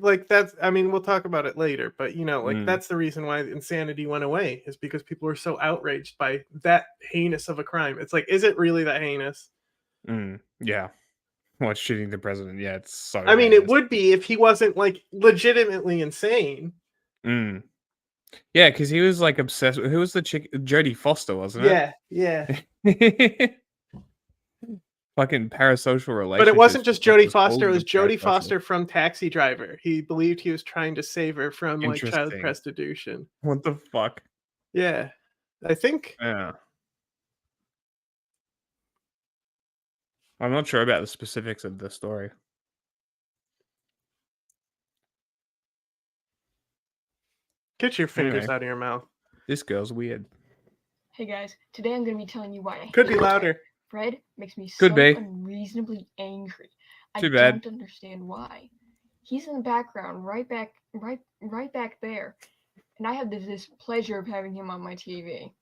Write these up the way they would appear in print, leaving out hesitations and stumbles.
like, that's I mean, we'll talk about it later, but, like, Mm. that's the reason why insanity went away, is because people were so outraged by that heinous of a crime. It's like, is it really that heinous? Yeah. What's shooting the president? Yeah, it's so I mean, it heinous. would be if he wasn't, like, legitimately insane. Mm. Yeah, because he was like obsessed with who was the chick? Jodie Foster, wasn't Yeah, yeah. it? Fucking parasocial But it relationships wasn't just with like Jodie this Foster, it holding was of Jodie parasocial. Foster from Taxi Driver. He believed he was trying to save her from, like, child Interesting. prostitution. What the fuck? Yeah. I think Yeah. I'm not sure about the specifics of the story. get your fingers Anyway, out of your mouth. this girl's weird. Hey guys, today I'm going to be telling you why I Could hate be louder. Fred makes me Could so be. unreasonably angry. Too I bad. don't understand why. He's in the background, right back there, and I have this pleasure of having him on my TV.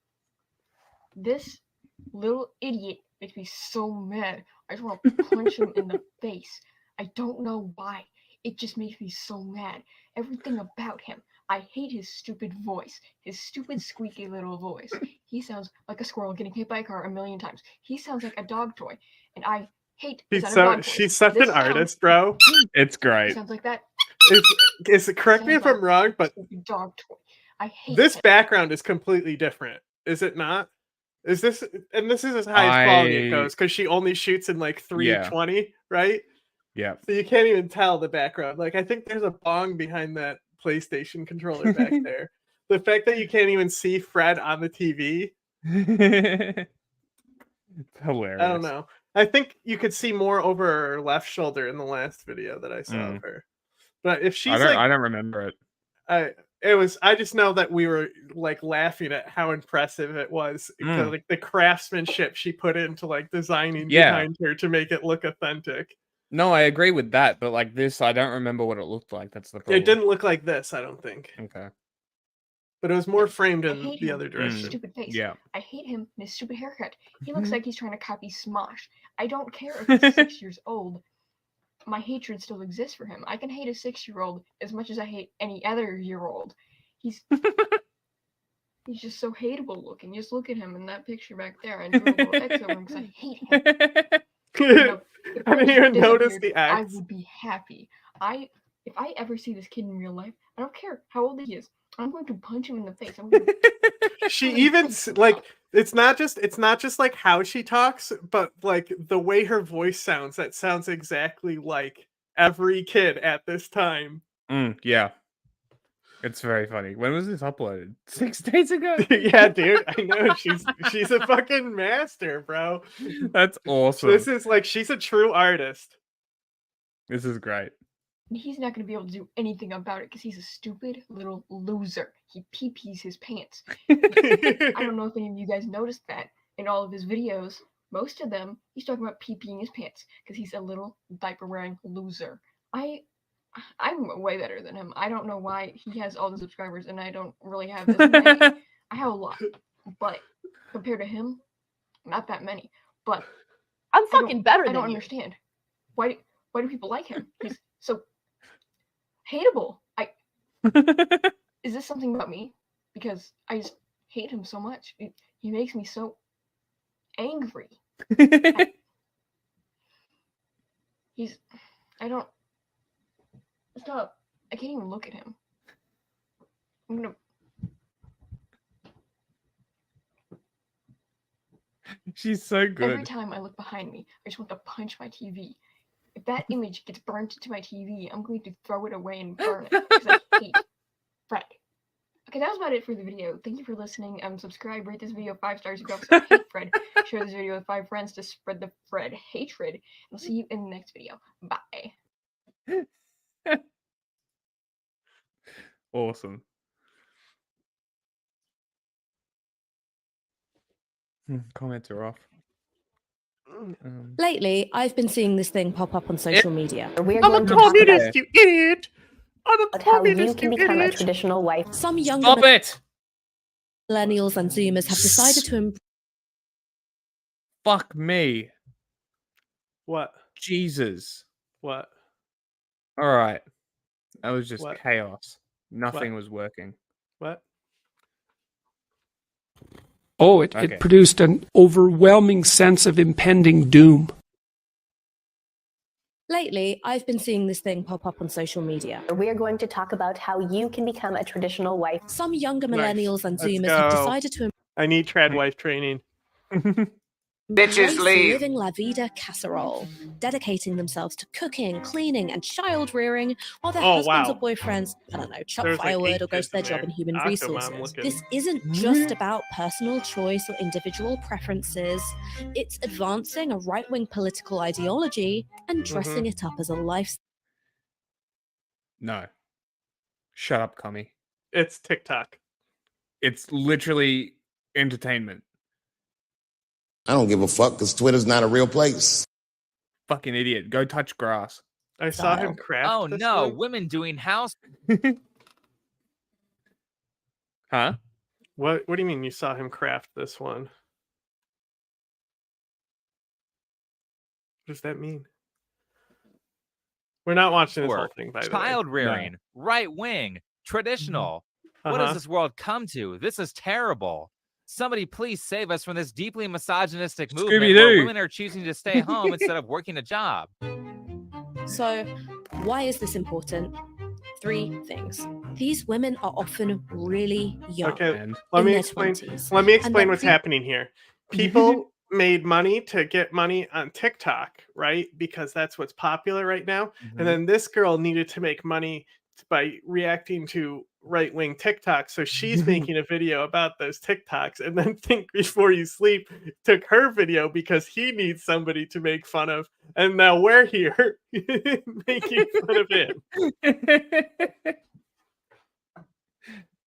This little idiot makes me so mad. I just want to punch him in the face. I don't know why. It just makes me so mad. Everything about him. I hate his stupid voice. His stupid squeaky little voice. He sounds like a squirrel getting hit by a car a million times. He sounds like a dog toy. And I hate the sound of dog toys. She's such This an sound, artist, bro. It's it great. sounds like that. Correct me if I'm wrong, but Stupid dog toy. I hate this him. background is completely different. Is it not? Is this and this is as high as quality it goes, because she only shoots in like Yeah. 320, right? Yeah. So you can't even tell the background. Like, I think there's a bong behind that PlayStation controller back there. The fact that you can't even see Fred on the TV, Hilarious. I don't know. I think you could see more over her left shoulder in the last video that I saw of her. But if she's I don't remember it. I just know that we were like laughing at how impressive it was, because like the craftsmanship she put into like designing behind her to make it look authentic. No, I agree with that, but like this, I don't remember what it looked like. That's the problem. It didn't look like this, I don't think. Okay. But it was more framed in the other His direction. stupid face. Yeah. I hate him and his stupid haircut. He looks like he's trying to copy Smosh. I don't care if he's 6 years old. My hatred still exists for him. I can hate a 6-year-old as much as I hate any other year-old. He's just so hateable looking. Just look at him in that picture back there. I drew a little X over him because I hate him. I didn't even notice the X. I would be happy. If I ever see this kid in real life, I don't care how old he is. I'm going to punch him in the face. She even like it's not just like how she talks, but like the way her voice sounds. That sounds exactly like every kid at this time. Yeah. It's very funny. When was this uploaded? 6 days ago? Yeah, dude. I know. She's a fucking master, bro. That's awesome. This is like, she's a true artist. This is great. He's not going to be able to do anything about it because he's a stupid little loser. He pee-pees his pants. I don't know if any of you guys noticed that in all of his videos. Most of them, he's talking about pee-peeing his pants because he's a little diaper-wearing loser. I'm way better than him. I don't know why he has all the subscribers and I don't really have as many. I have a lot, but compared to him, not that many. But I'm fucking better than I don't you. understand. Why do people like him? He's so hateable. Is this something about me? Because I just hate him so much. He makes me so angry. Stop. I can't even look at him. I'm gonna. She's so good. Every time I look behind me, I just want to punch my TV. If that image gets burnt into my TV, I'm going to throw it away and burn it because I hate Fred. Okay, that was about it for the video. Thank you for listening. Subscribe, rate this video 5 stars if you also hate Fred. Share this video with 5 friends to spread the Fred hatred. I'll see you in the next video. Bye. Awesome. Comments are off. Lately, I've been seeing this thing pop up on social media. I'm a communist, you idiot! I'm a communist, you become a idiot! traditional wife. Some younger Stop it! millennials and Zoomers have decided to Fuck me. What? Jesus. What? All right. That was just What? chaos. Nothing was working. What? Oh, it Okay. produced an overwhelming sense of impending doom. Lately, I've been seeing this thing pop up on social media. We're going to talk about how you can become a traditional wife. Some younger Nice. millennials and Let's Zoomers have go. decided to I need trad wife training. embrace living La Vida casserole, dedicating themselves to cooking, cleaning, and child rearing, while their Oh, husbands wow. or boyfriends, I don't know, chop There's like firewood 8 or go kids to their in job there. in human Octomom resources. looking. This isn't just about personal choice or individual preferences. It's advancing a right-wing political ideology and dressing it up as a lifestyle. No. Shut up, commie. It's TikTok. It's literally entertainment. I don't give a fuck because Twitter's not a real place. Fucking idiot. Go touch grass. I saw him craft. Oh this no, one. women doing house. Huh? What do you mean you saw him craft this one? What does that mean? We're not watching this whole Work, thing, by the way. child rearing, right wing, traditional. What Uh-huh. does this world come to? This is terrible. Somebody please save us from this deeply misogynistic movement where Scooby-Doo. women are choosing to stay home instead of working a job. So, why is this important? 3 things. These women are often really young. Okay, And let in me their explain. 20s. Let me And explain they're what's happening here. People made money to get money on TikTok, right? Because that's what's popular right now. And then this girl needed to make money by reacting to right-wing TikTok. So she's making a video about those TikToks, and then Think Before You Sleep took her video because he needs somebody to make fun of. And now we're here making fun of him.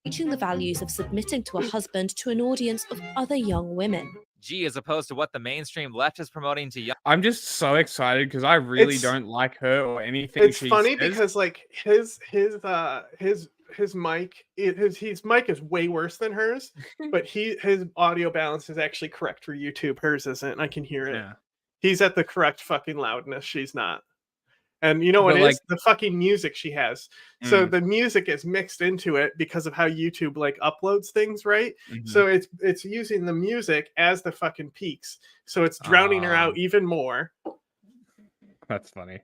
Teaching the values of submitting to a husband to an audience of other young women. G as opposed to what the mainstream left is promoting to young. I'm just so excited because I really It's- don't like her or anything It's she funny says. because like his mic his mic is way worse than hers, but his audio balance is actually correct for YouTube. Hers isn't. I can hear it. Yeah. He's at the correct fucking loudness. She's not. And you know what But, is like- the fucking music she has. So Mm. the music is mixed into it because of how YouTube like uploads things, right? Mhm. So it's using the music as the fucking peaks. So it's drowning her out even more. That's funny.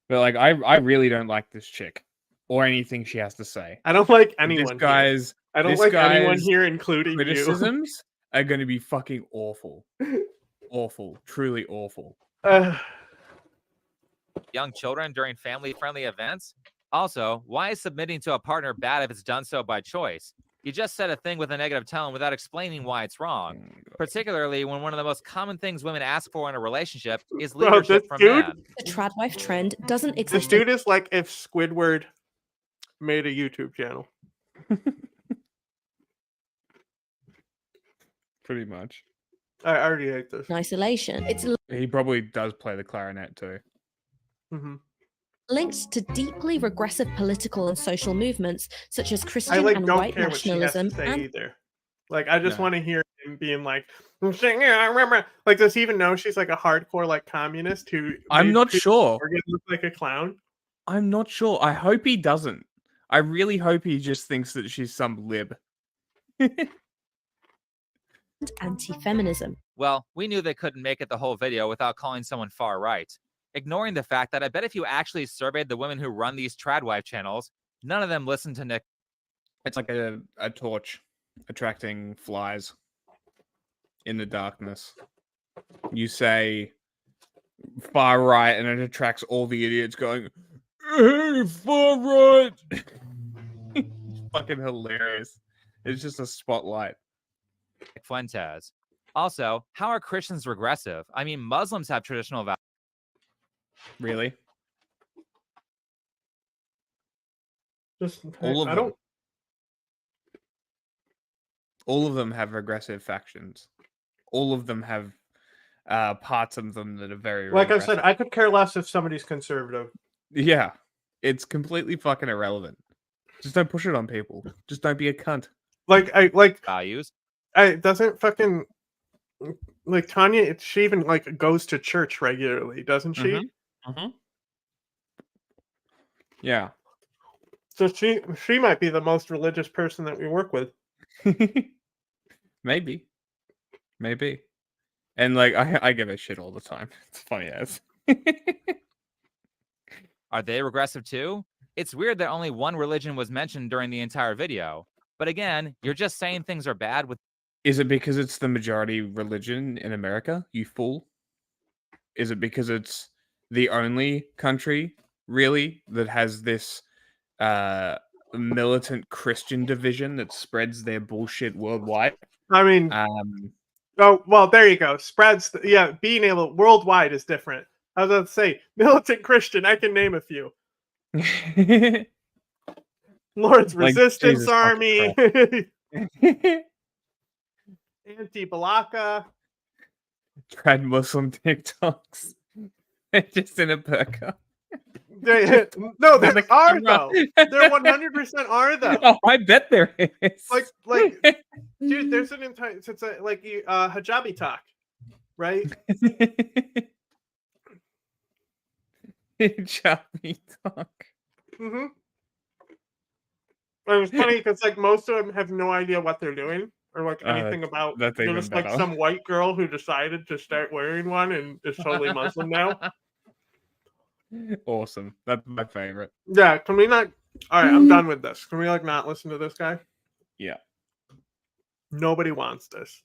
But like I really don't like this chick or anything she has to say. I don't like But anyone. This here. guy's I don't this like anyone guy's here, including you. criticisms are going to be fucking awful. Awful. Truly awful. young children during family-friendly events? Also, why is submitting to a partner bad if it's done so by choice? You just said a thing with a negative tone without explaining why it's wrong, particularly when one of the most common things women ask for in a relationship is Bro, leadership this from dude- men. The tradwife trend doesn't This exist. dude is like if Squidward made a YouTube channel. Pretty much. I already hate this. in isolation. It's He probably does play the clarinet too. Mhm. linked to deeply regressive political and social movements such as I Christian like and don't white care what she has nationalism to say and either. Like I just No. want to hear him being like, I remember. Like, does he even know she's like a hardcore like communist who? I'm made not Piers sure. Morgan look like a clown. I'm not sure. I hope he doesn't. I really hope he just thinks that she's some lib. anti-feminism. Well, we knew they couldn't make it the whole video without calling someone far right. Ignoring the fact that I bet if you actually surveyed the women who run these tradwife channels, none of them listen to Nick. It's like a torch attracting flies in the darkness. You say far right and it attracts all the idiots going, hey, far right. Fucking hilarious. It's just a spotlight. Fuentes. Also, how are Christians regressive? I mean, Muslims have traditional values. Really? Just All of I them. don't. All of them have regressive factions. All of them have parts of them that are very Like I regressive. said, I could care less if somebody's conservative. Yeah. It's completely fucking irrelevant. Just don't push it on people. Just don't be a cunt. Like values. I doesn't fucking like Tanya. She even like goes to church regularly, doesn't she? Mhm. Yeah. So she might be the most religious person that we work with. Maybe. And like I give a shit all the time. It's funny as. Are they regressive too? It's weird that only one religion was mentioned during the entire video. But again, you're just saying things are bad with. Is it because it's the majority religion in America, you fool? Is it because it's the only country really that has this militant Christian division that spreads their bullshit worldwide? I mean, oh well, there you go. Spreads, yeah. Being able worldwide is different. I was about to say militant Christian. I can name a few. Lord's Like, Resistance Jesus fucking Army, Christ. Anti-Balaka. Tried Muslim TikToks. Just in a burqa. No, there are though. There 100% are though. Oh, I bet there is. Like, dude, there's an entire. It's like hijabi talk, right? Hijabi talk. Mm-hmm. And it's funny because like most of them have no idea what they're doing or like anything about. That's They're even just like better. some white girl who decided to start wearing one and is totally Muslim now. Awesome. That's my favorite. Yeah, can we not? All right, I'm done with this. Can we like not listen to this guy? Yeah. Nobody wants this.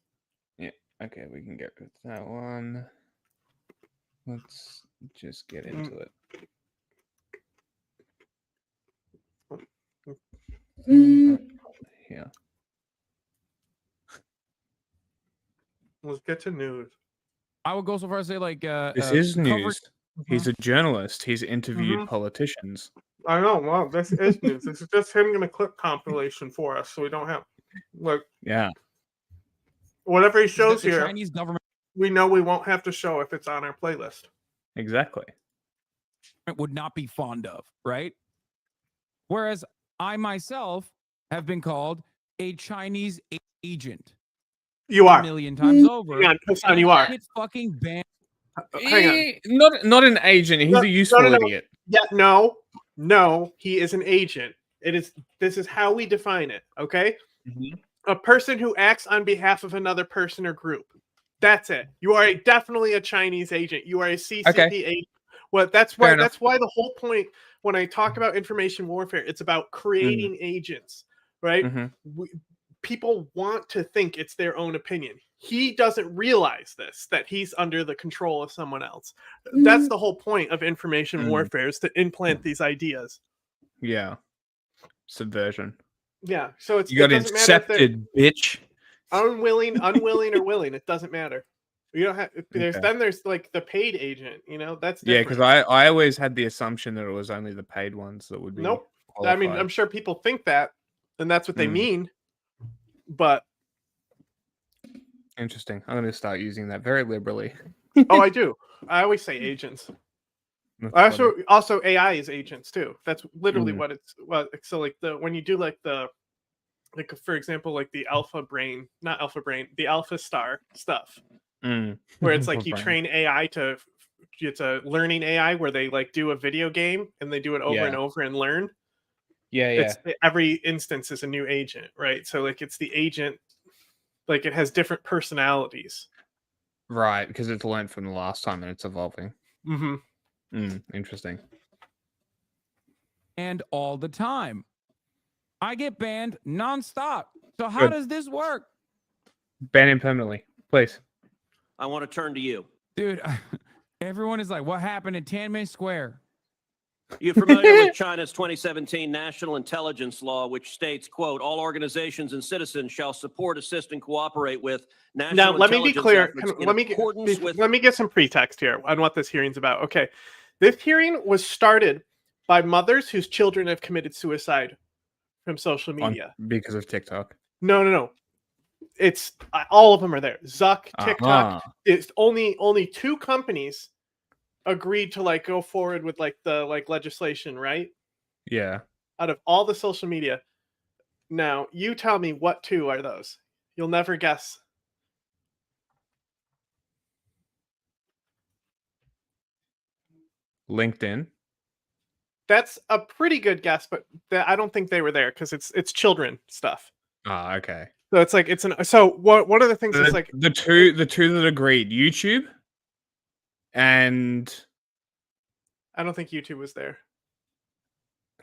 Yeah. Okay, we can get rid of that one. Let's just get into it. Yeah. Let's get to news. I would go so far as to say like This is cover- news. He's a journalist. He's interviewed politicians. I know. Well, this is news. This is just him in a clip compilation for us, so we don't have like Yeah. whatever he shows the here. Chinese government We know we won't have to show if it's on our playlist. Exactly. would not be fond of, right? Whereas I myself have been called a Chinese agent. You are. A million times over. Hang on, Hassan, you are. It's fucking banned. Hang on. Not an agent. He's a useful idiot. Yeah, no, he is an agent. This is how we define it, okay? Mm-hmm. A person who acts on behalf of another person or group. That's it. You are definitely a Chinese agent. You are a CCP agent. Well, that's why the whole point when I talk about information warfare, it's about creating agents, right? Mm-hmm. People want to think it's their own opinion. He doesn't realize that he's under the control of someone else. That's the whole point of information warfare, is to implant these ideas. Yeah. Subversion. Yeah. So it's, you got it incepted, bitch. Unwilling or willing, it doesn't matter. You don't have there's like the paid agent, that's different. Yeah, because I always had the assumption that it was only the paid ones that would be qualified. I mean, I'm sure people think that, and that's what they mean. But interesting. I'm going to start using that very liberally. Oh, I do. I always say agents. Also AI is agents too. That's literally what it's. Well, so like when you do like for example, like the the Alpha Star stuff, where it's like you train AI it's a learning AI where they like do a video game and they do it over and over and learn. Yeah. Every instance is a new agent, right? So like it's the agent, like it has different personalities. Right, because it's learned from the last time and it's evolving. Mm-hmm. Interesting. And all the time. I get banned nonstop. So how does this work? Ban him permanently, please. I want to turn to you. Dude, everyone is like, what happened in Tiananmen Square? You familiar with China's 2017 National Intelligence Law, which states, quote, all organizations and citizens shall support, assist, and cooperate with national Now, let me be clear. Let me get some pretext here on what this hearing's about. Okay. This hearing was started by mothers whose children have committed suicide from social media. Because of TikTok. No. It's all of them are there. Zuck, TikTok. It's only 2 companies agreed to like go forward with like the legislation, right? Yeah. Out of all the social media. Now, you tell me what 2 are those. You'll never guess. LinkedIn. That's a pretty good guess, but I don't think they were there because it's children stuff. Ah, okay. So it's like one of the things is like the two that agreed, YouTube and I don't think YouTube was there.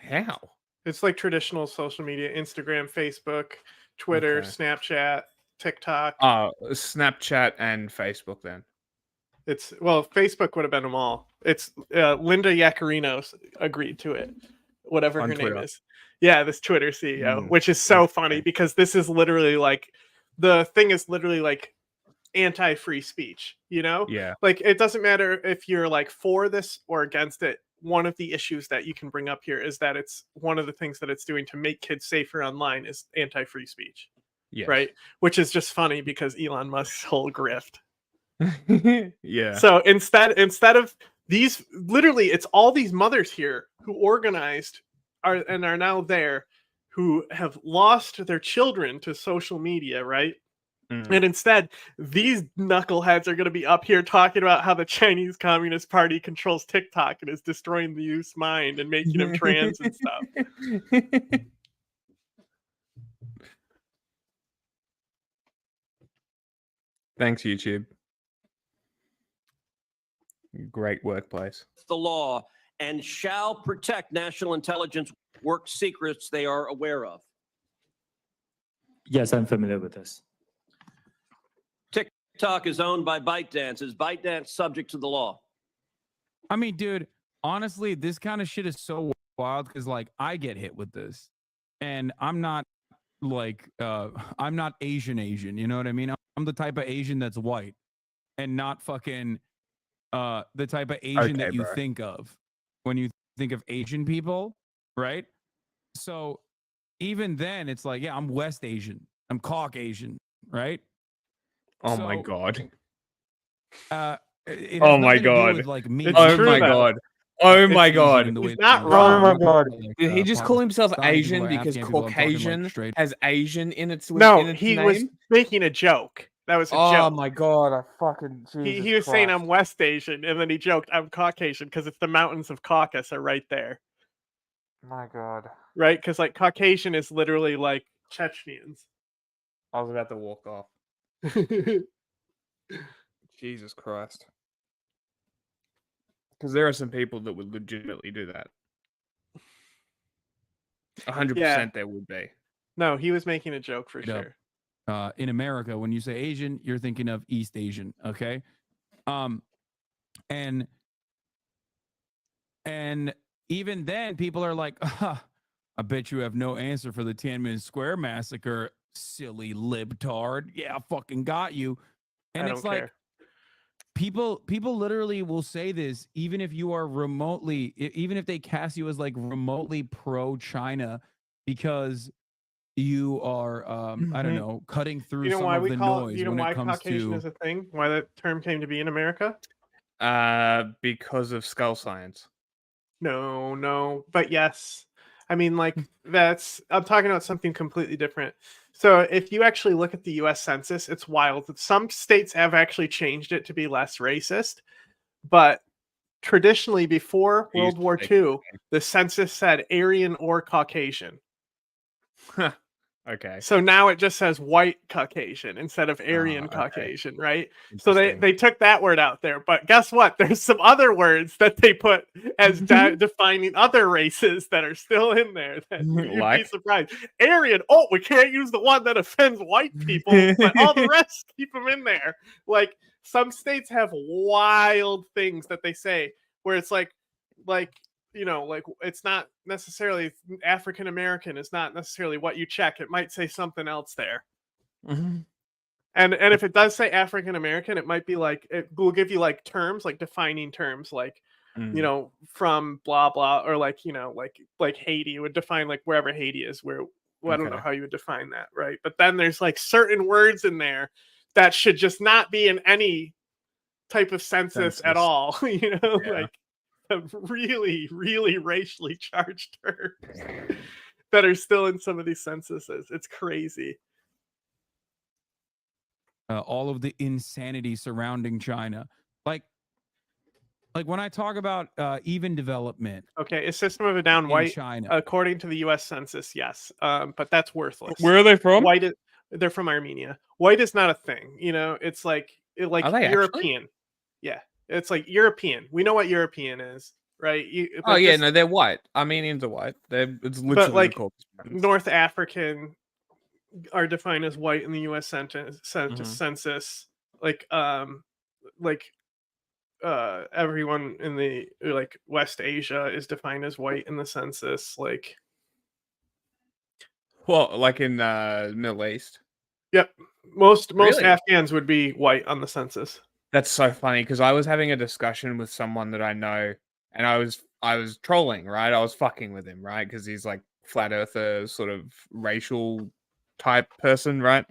how? It's like traditional social media: Instagram, Facebook, Twitter, Okay. Snapchat, TikTok. Snapchat and Facebook then. It's Facebook would have been them all. It's Linda Yaccarino agreed to it, whatever On her Twitter. name is. Yeah, this Twitter CEO, Mm, which is so okay. funny because this is literally like the thing is literally like anti-free speech. Yeah. Like it doesn't matter if you're like for this or against it. One of the issues that you can bring up here is that it's one of the things that it's doing to make kids safer online is anti-free speech, Yes. right? Which is just funny because Elon Musk's whole grift. Yeah. So instead of these, literally, it's all these mothers here who organized are now there, who have lost their children to social media, right? Mm. And instead, these knuckleheads are going to be up here talking about how the Chinese Communist Party controls TikTok and is destroying the youth's mind and making them trans and stuff. Thanks, YouTube. Great workplace. The law and shall protect national intelligence work secrets they are aware of. Yes, I'm familiar with this. TikTok is owned by ByteDance. Is ByteDance subject to the law? I mean, dude, honestly, this kind of shit is so wild because, like, I get hit with this, and I'm not like, I'm not Asian. You know what I mean? I'm the type of Asian that's white, and not fucking the type of Asian that you think of when you think of Asian people, right? So even then, it's like, yeah, I'm West Asian, I'm Caucasian, right? Oh my god. It has Oh my nothing to do god. with, like, me. Oh my god. Oh my god. He's not wrong. Oh my god. Did he just call himself Asian because Caucasian has Asian in its No, in its he name? was making a joke. That was a Oh joke. my god, I fucking Jesus He was saying Christ. I'm West Asian, and then he joked I'm Caucasian because it's the mountains of Caucasus are right there. My god. Right? Because like Caucasian is literally like Chechens. I was about to walk off. Jesus Christ. Because there are some people that would legitimately do that. 100% there would be. No, he was making a joke for sure. In America, when you say Asian, you're thinking of East Asian, okay? And even then, people are like, I bet you have no answer for the Tiananmen Square massacre, silly libtard. Yeah, I fucking got you. And it's like, people literally will say this, even if you are remotely, even if they cast you as like remotely pro-China, because you are, I don't know, cutting through some of the noise when it comes Caucasian to. is a thing? Why that term came to be in America? Because of skull science. No, but yes. I mean, like, I'm talking about something completely different. So if you actually look at the US Census, it's wild. Some states have actually changed it to be less racist, but traditionally before World War II, the census said Aryan or Caucasian. Okay. So now it just says white Caucasian instead of Aryan Caucasian, right? So they took that word out there. But guess what? There's some other words that they put as defining other races that are still in there. That you'd be surprised. Aryan, we can't use the one that offends white people, but all the rest keep them in there. Like some states have wild things that they say where it's like it's not necessarily African American. It's not necessarily what you check. It might say something else there. Mm-hmm. And if it does say African American, it might be like it will give you like terms, like defining terms, like from blah blah, or like like Haiti. It would define like wherever Haiti is. Where I don't know how you would define that, right? But then there's like certain words in there that should just not be in any type of census. At all. Like. Really, really racially charged terms that are still in some of these censuses. It's crazy. All of the insanity surrounding China. Like, Like when I talk about even development Okay, a system of a down in white, China. according to the U.S. Census, yes. But that's worthless. Where are they from? White, they're from Armenia. White is not a thing. You know, it's like Are they actually? European. Yeah, it's like European. We know what European is, right? Oh yeah, no, they're white. Armenians are white. It's literally but like the Caucasus Mountains. North African are defined as white in the U.S. census. Like everyone in the like West Asia is defined as white in the census. Like, Well, like in Middle East. yep, most Really? Afghans would be white on the census. That's so funny because I was having a discussion with someone that I know, and I was trolling, right? I was fucking with him, right? Because he's like flat earther, sort of racial type person, right?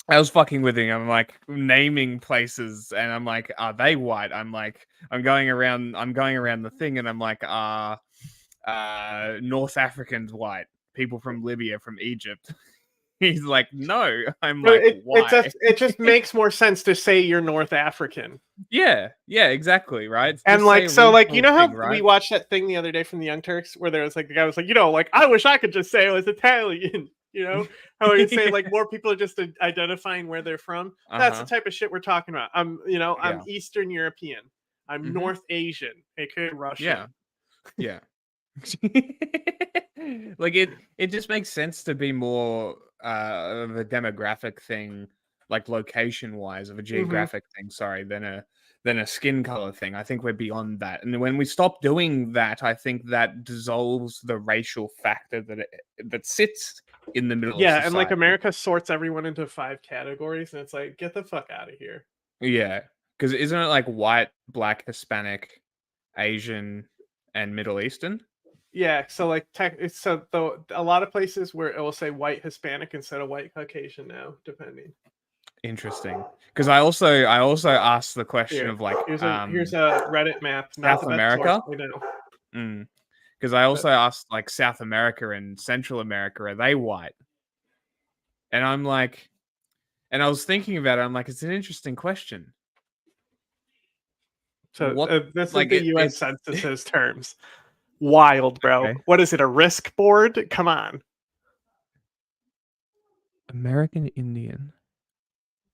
I was fucking with him. I'm like naming places, and I'm like, are they white? I'm like, I'm going around the thing, and I'm like, North Africans white? People from Libya, from Egypt. He's like, no. I'm like, why? It just makes more sense to say you're North African. Yeah, exactly, right? And Just like, say so like, you know how thing, right? we watched that thing the other day from the Young Turks where there was like the guy was like, you know, like I wish I could just say I was Italian. You know how we say like more people are just identifying where they're from. That's the type of shit we're talking about. I'm Yeah. Eastern European. I'm North Asian, aka Russian. Yeah. Like it just makes sense to be more of a demographic thing, like location wise, of a geographic thing, sorry, than a skin color thing. I think we're beyond that. And when we stop doing that, I think that dissolves the racial factor that sits in the middle of Yeah, society. and like America sorts everyone into 5 categories, and it's like, get the fuck out of here. Yeah, because isn't it like white, black, Hispanic, Asian, and Middle Eastern? Yeah, so like a lot of places where it will say white Hispanic instead of white Caucasian now, depending. Interesting, because I also asked the question of like here's a Reddit map, not South the best source America. I know. Because I also asked like South America and Central America, are they white? And I'm like, and I was thinking about it. I'm like, it's an interesting question. So this like, is the U.S. Census's terms. Wild, bro. Okay. What is it? A risk board? Come on. American Indian,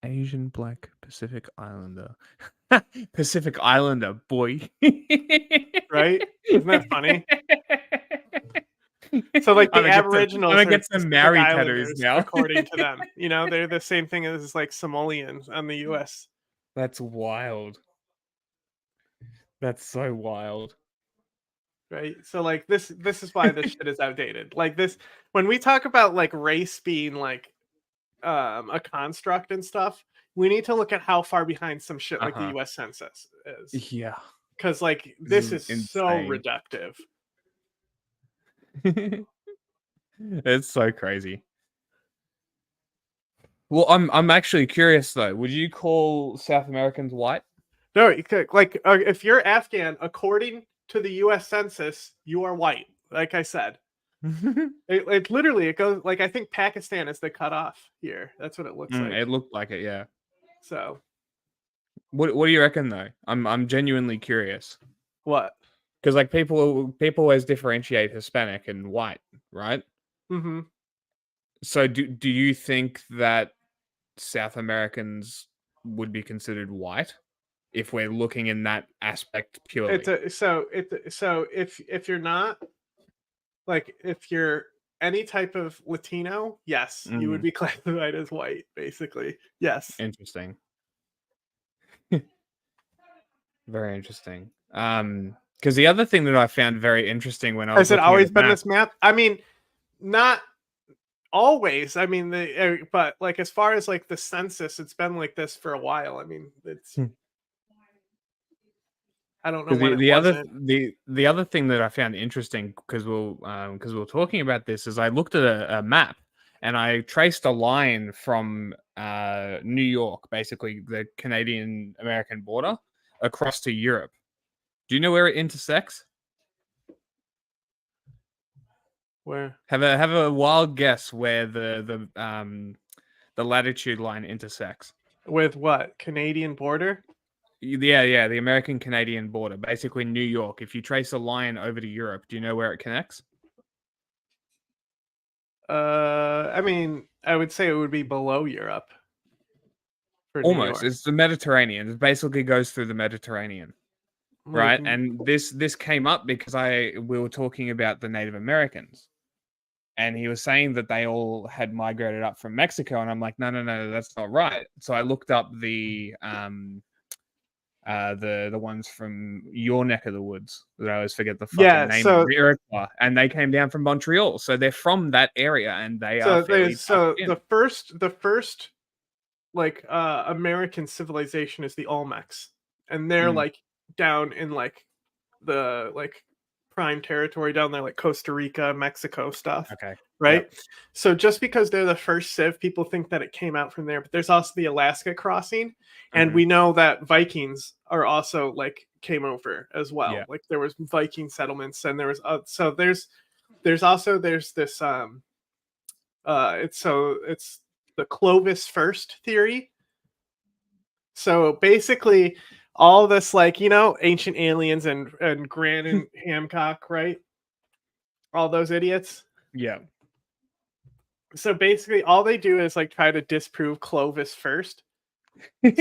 Asian, Black, Pacific Islander. Pacific Islander, boy. Right? Isn't that funny? So like the Aboriginals I'm gonna get some Maori Islanders, tattoos now. according to them. You know, they're the same thing as like Somalians on the U.S. That's wild. That's so wild. Right? So like this is why this shit is outdated. Like this, when we talk about like race being like a construct and stuff, we need to look at how far behind some shit like the U.S. Census is. Yeah. Because like this is insane. so reductive. It's so crazy. Well, I'm actually curious though. Would you call South Americans white? No, like if you're Afghan, according to the U.S. Census, you are white. Like I said, it literally it goes like I think Pakistan is the cutoff here. That's what it looks like. It looked like it, yeah. So, what do you reckon though? I'm genuinely curious. What? Because like people always differentiate Hispanic and white, right? Mm-hmm. So do you think that South Americans would be considered white if we're looking in that aspect purely? So if you're not like if you're any type of Latino, yes, you would be classified as white, basically. Yes. Interesting. Very interesting. Because the other thing that I found very interesting when I was has it always been map, this map? I mean, not always. I mean, but like as far as like the census, it's been like this for a while. I mean, it's. I don't know when the other thing that I found interesting because we're talking about this is I looked at a map and I traced a line from New York, basically the Canadian American border, across to Europe. Do you know where it intersects? Where? Have a wild guess where the latitude line intersects. With what? Canadian border? Yeah, the American-Canadian border, basically New York. If you trace a line over to Europe, do you know where it connects? I mean, I would say it would be below Europe for New Almost. York. It's the Mediterranean. It basically goes through the Mediterranean, Like, right? And this came up because we were talking about the Native Americans, and he was saying that they all had migrated up from Mexico, and I'm like, no, that's not right. So I looked up the ones from your neck of the woods that I always forget the fucking Yeah, name so- of, Iroquois, and they came down from Montreal, so they're from that area, and they are fairly tucked in. the first like American civilization is the Olmecs, and they're like down in like the like prime territory down there, like Costa Rica, Mexico stuff. Okay. Right. Yep. So just because they're the first civ, people think that it came out from there, but there's also the Alaska crossing, and we know that Vikings are also like came over as well. Yeah. Like there was Viking settlements, and there was so there's this it's the Clovis first theory. So basically all this, like, you know, ancient aliens and Grant and Hancock, right? All those idiots. Yeah. So basically all they do is like try to disprove Clovis first.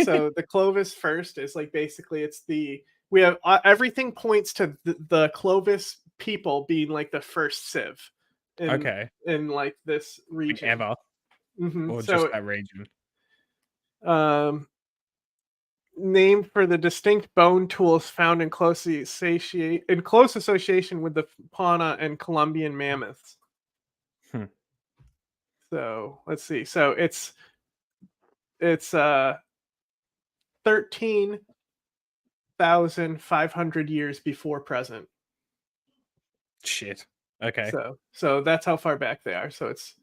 So the Clovis first is like basically we have everything points to the Clovis people being like the first civ in like this region. Like ever. Or So, just that region. Named for the distinct bone tools found in close association with the fauna and Columbian mammoths. So let's see. So it's 13,500 years before present. Shit. Okay. So that's how far back they are. So it's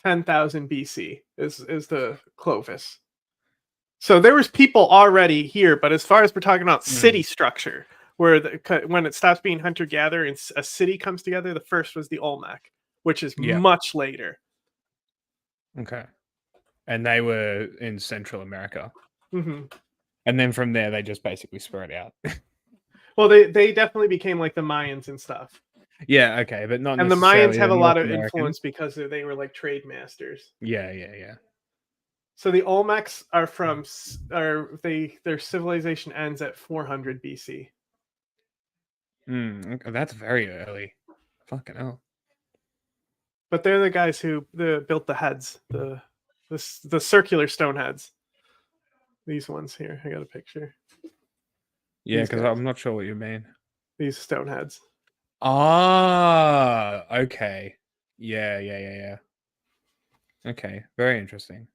10,000 BC is the Clovis. So there was people already here, but as far as we're talking about city structure, where when it stops being hunter-gatherer and a city comes together, the first was the Olmec, which is much later. Okay. And they were in Central America. Mm-hmm. And then from there, they just basically spread out. Well, they definitely became like the Mayans and stuff. Yeah, okay, but not and the necessarily Mayans have a North lot of American. influence because they were like trade masters. Yeah. So the Olmecs are their civilization ends at 400 BC. Okay, that's very early. Fucking hell. But they're the guys who built the heads, the circular stone heads. These ones here. I got a picture. Yeah, because I'm not sure what you mean. These stone heads. Ah, okay. Yeah. Okay, very interesting.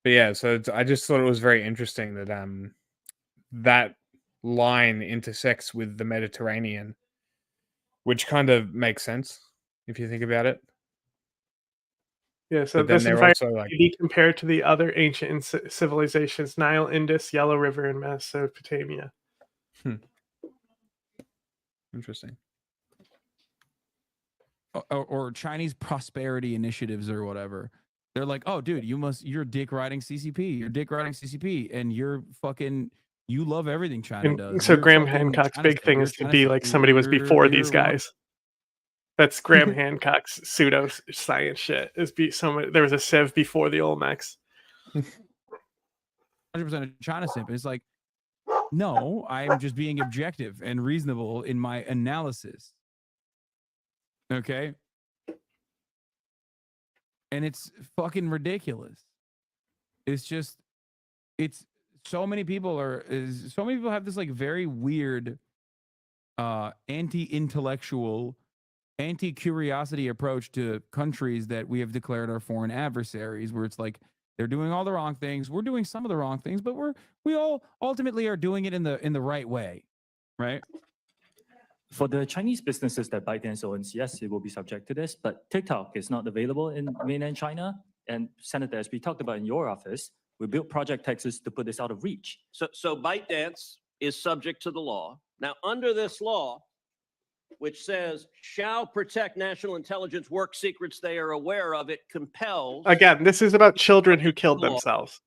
But yeah, so I just thought it was very interesting that that line intersects with the Mediterranean, which kind of makes sense if you think about it. Yeah, so but then this they're environment also like can be compared to the other ancient civilizations: Nile, Indus, Yellow River, and Mesopotamia. Interesting. Or Chinese prosperity initiatives or whatever. They're like, oh, dude, you're dick riding CCP, and you love everything China does. So You're Graham fucking Hancock's China big stuff. thing You're is to China be stuff. like somebody was before these You're one of- guys. That's Graham Hancock's pseudo science shit. There was a Civ before the Olmecs. 100% of China simp. It's like, no, I'm just being objective and reasonable in my analysis. Okay. And it's fucking ridiculous. It's so many people have this like very weird anti-intellectual, anti-curiosity approach to countries that we have declared our foreign adversaries, where it's like they're doing all the wrong things, we're doing some of the wrong things, but we all ultimately are doing it in the right way, right? For the Chinese businesses that ByteDance owns, yes, it will be subject to this, but TikTok is not available in mainland China. And Senator, as we talked about in your office, we built Project Texas to put this out of reach. So ByteDance is subject to the law. Now, under this law, which says shall protect national intelligence work secrets they are aware of, it compels. Again, this is about children who killed themselves.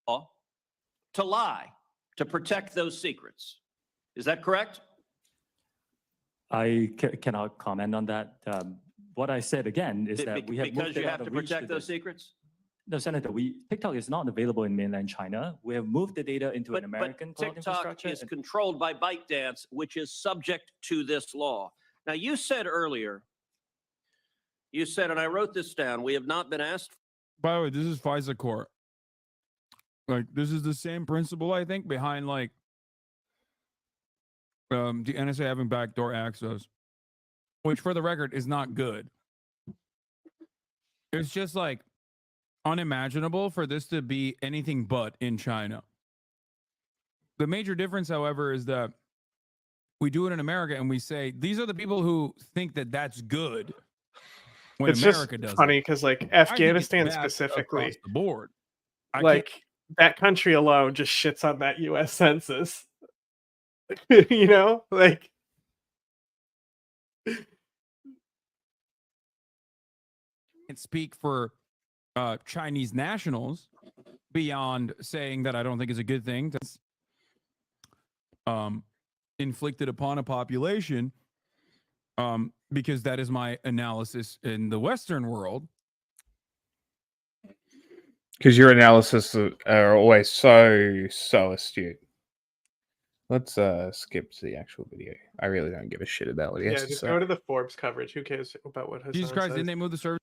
to lie, to protect those secrets. Is that correct? I cannot comment on that. What I said again is that we have because moved you it have out to of reach protect to those the- secrets? No, Senator, TikTok is not available in mainland China. We have moved the data into an American cloud TikTok infrastructure. is controlled by ByteDance, which is subject to this law. Now, you said earlier, and I wrote this down, we have not been asked. By the way, this is FISA court. Like, this is the same principle, I think, behind like the NSA having backdoor access, which, for the record, is not good. It's just like unimaginable for this to be anything but in China. The major difference, however, is that we do it in America and we say these are the people who think that that's good. When It's America just does funny it. because, like, I think it's Afghanistan bad specifically, across the board. I like that country alone just shits on that U.S. census. You know, like can't speak for Chinese nationals beyond saying that I don't think is a good thing that's inflicted upon a population, because that is my analysis in the Western world. Because your analysis are always so astute. Let's skip to the actual video. I really don't give a shit about what he has yeah, to just say. go to the Forbes coverage. Who cares about what Hassan Jesus Christ, says? didn't they move the service?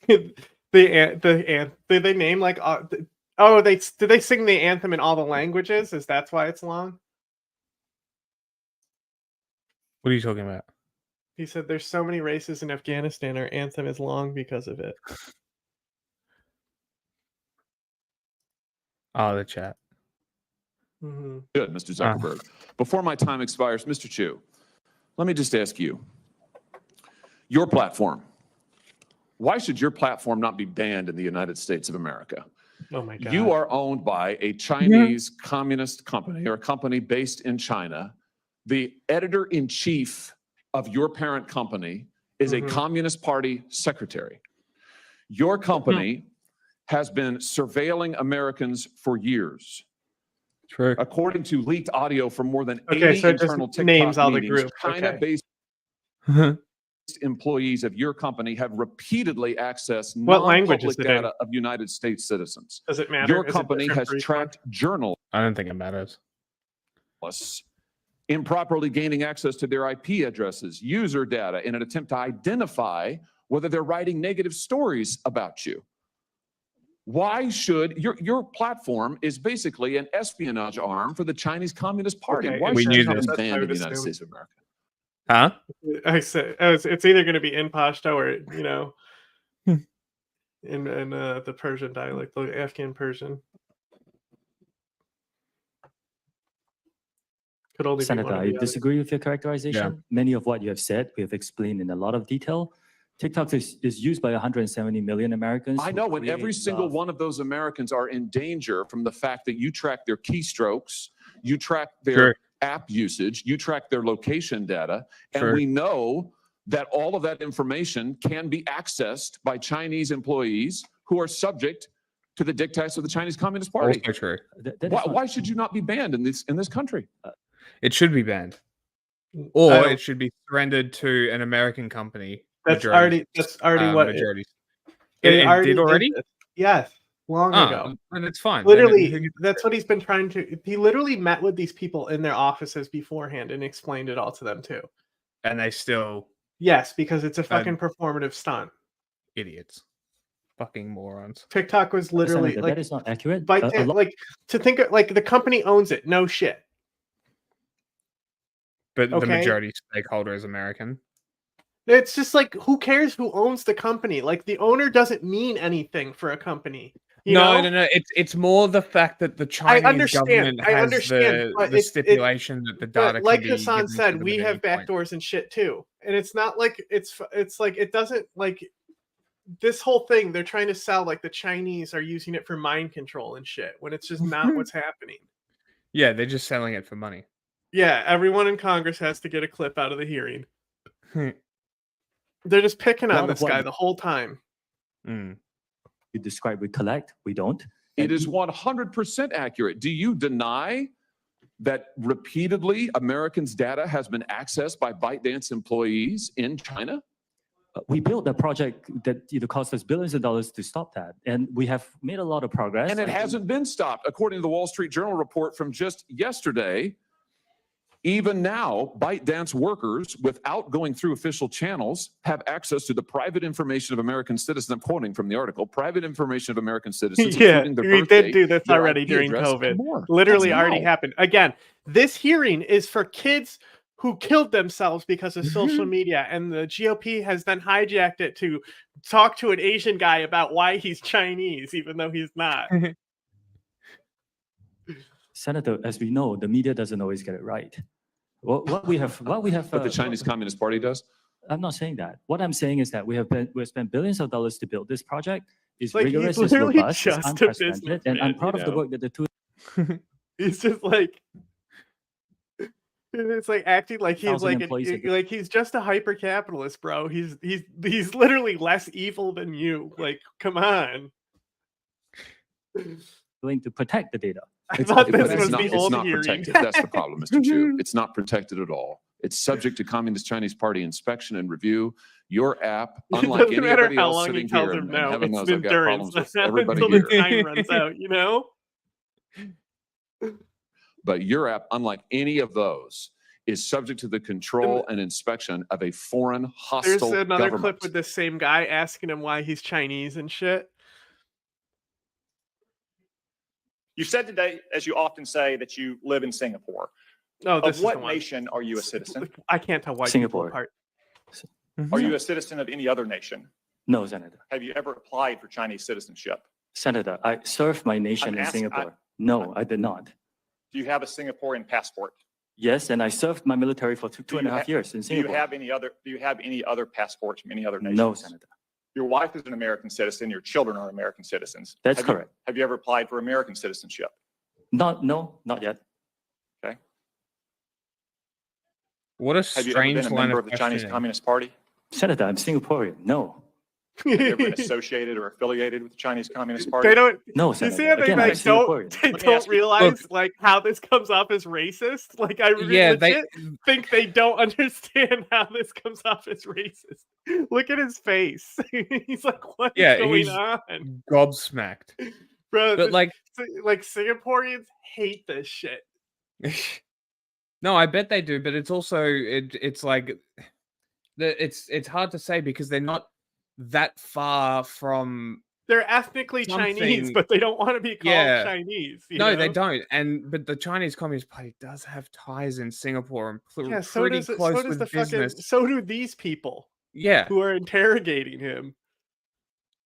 Did they name like did they sing the anthem in all the languages? Is that's why it's long? What are you talking about? He said there's so many races in Afghanistan, our anthem is long because of it. Oh, the chat. Mm-hmm. Good, Mr. Zuckerberg. Before my time expires, Mr. Chu, let me just ask you, your platform, why should your platform not be banned in the United States of America? Oh my God. You are owned by a Chinese communist company or a company based in China. The editor-in-chief of your parent company is a Communist Party secretary. Your company has been surveilling Americans for years. True. According to leaked audio from more than 80 Okay, so it just internal TikTok names all the meetings, groups. China-based employees of your company have repeatedly accessed What language is non-public it in? data of United States citizens. Does it matter? Your Is it company different has for each tracked journalists I don't think it matters. improperly gaining access to their IP addresses, user data in an attempt to identify whether they're writing negative stories about you. Why should your platform is basically an espionage arm for the Chinese Communist Party? Okay, Why we should knew it not this. be That's what I banned in would the United assume. States of America? Huh? I said it's either going to be in Pashto or in the Persian dialect, the Afghan Persian. Could only Senator, be one or I the other. disagree with your characterization. Many of what you have said, we have explained in a lot of detail. TikTok is used by 170 million Americans. I who know when every create single love. one of those Americans are in danger from the fact that you track their keystrokes, you track their Sure. app usage, you track their location data, and Sure. we know that all of that information can be accessed by Chinese employees who are subject to the dictates of the Chinese Communist Party. Also true. That is Why, not- why should you not be banned in this country? It should be banned. I Or don't- it should be surrendered to an American company. That's majority- already what majority. they It already did already? this. Yes, long ago. And it's fine. Literally, that's what he's been trying to. He literally met with these people in their offices beforehand and explained it all to them too. And they still Yes, because it's a fucking performative stunt. idiots. Fucking morons. TikTok was literally Senator, like that is not accurate. like to think of, like the company owns it. No shit. But the Okay. majority stakeholder is American. It's just like who cares who owns the company? Like the owner doesn't mean anything for a company. You know? No. It's more the fact that the Chinese understand, government I has understand, but the stipulation that the data But like can be Hassan given to said, them we at have any point. backdoors and shit too. And it's not like it's like it doesn't like this whole thing they're trying to sell like the Chinese are using it for mind control and shit when it's just not what's happening. Yeah, they're just selling it for money. Yeah, everyone in Congress has to get a clip out of the hearing. Hmm. They're just picking A on lot of this what guy you- the whole time. Mm. you describe we collect, we don't. It is 100% accurate. Do you deny that repeatedly Americans' data has been accessed by ByteDance employees in China? We built a project that cost us billions of dollars to stop that, and we have made a lot of progress. And it hasn't been stopped. According to the Wall Street Journal report from just yesterday, even now, ByteDance workers, without going through official channels, have access to the private information of American citizens. I'm quoting from the article, private information of American citizens, Yeah, including their we birth date, did do this their already IP during address, and COVID. more. Literally That's already now. happened. Again, this hearing is for kids who killed themselves because of social media, and the GOP has then hijacked it to talk to an Asian guy about why he's Chinese, even though he's not. Senator, as we know, the media doesn't always get it right. What we have, But the Chinese Communist Party does? I'm not saying that. What I'm saying is that we spent billions of dollars to build this project. It's Like, he's rigorous, it's literally robust, it's just a unprecedented, and I'm businessman, proud you of the know? work that the two. He's just like, it's like acting like he's 1,000 like employees at the- like he's just a hyper capitalist, bro. He's literally less evil than you. Like, come on. Willing to protect the data. I thought But this it's was not, the it's old not hearing. protected. That's the problem, Mr. Chu. It's not protected at all. It's subject to Communist Chinese Party inspection and review. Your app, It unlike doesn't anybody matter how else long he sitting tells here, him and no. heaven It's knows I've got endurance problems with everybody until the here. time runs out, you know? But your app, unlike any of those, is subject to the control and inspection of a foreign There's hostile another government. clip with the same guy asking him why he's Chinese and shit. You said today, as you often say, that you live in Singapore. Oh, this Of is what the one. nation are you a citizen? I can't tell white Singapore. people apart. Are you a citizen of any other nation? No, Senator. Have you ever applied for Chinese citizenship? Senator, I served my nation in Singapore. No, I did not. Do you have a Singaporean passport? Yes, and I served my military for two Do and a you half ha- years in Do you Singapore. have any other? Do you have any other passports from any other nations? No, Senator. Your wife is an American citizen. Your children are American citizens. That's Have you- correct. Have you ever applied for American citizenship? Not yet. Okay. What a Have you ever been strange a line member of of the Chinese questioning. Communist Party? Senator, I'm Singaporean. No. Have you ever been associated or affiliated with the Chinese Communist Party? They don't. No, You see Senator. how they Again, I'm like don't Singaporean. they Let me don't ask you- realize like how this comes off as racist? Like I Yeah, legit think they don't understand how this comes off as racist. Look at his face. He's like, what is Yeah, going he's on? gobsmacked. Bro, But like, like Singaporeans hate this shit. no, I bet they do, but it's also it's like it's hard to say because they're not that far from. They're ethnically Chinese, Something- but they don't want to be called Yeah. Chinese. You No, know? they don't. But the Chinese Communist Party does have ties in Singapore and Yeah, so pretty does close so does with the business. fucking so do these people Yeah, who are interrogating him.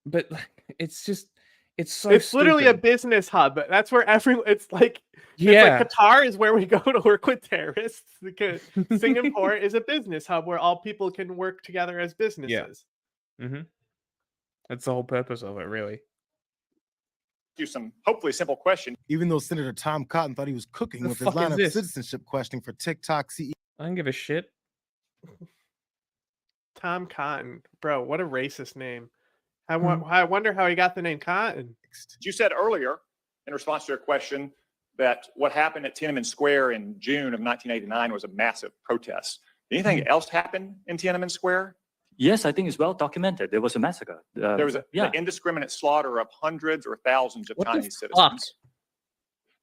but like, it's just it's so. It's literally a stupid. business hub. That's where everyone. It's like Yeah. It's like Qatar is where we go to work with terrorists. Because Singapore is a business hub where all people can work together as businesses. Mm-hmm. That's the whole purpose of it, really. You some hopefully simple question. Even though Senator Tom Cotton thought he was cooking The with his fuck line is of this? citizenship questioning for TikTok CEO. I don't give a shit. Tom Cotton, bro, what a racist name. I wonder how he got the name Cotton. You said earlier, in response to a question, that what happened at Tiananmen Square in June of 1989 was a massive protest. Anything else happen in Tiananmen Square? Yes, I think it's well documented. There was a massacre. There was an yeah. indiscriminate slaughter of hundreds or thousands of What the Chinese fuck? citizens.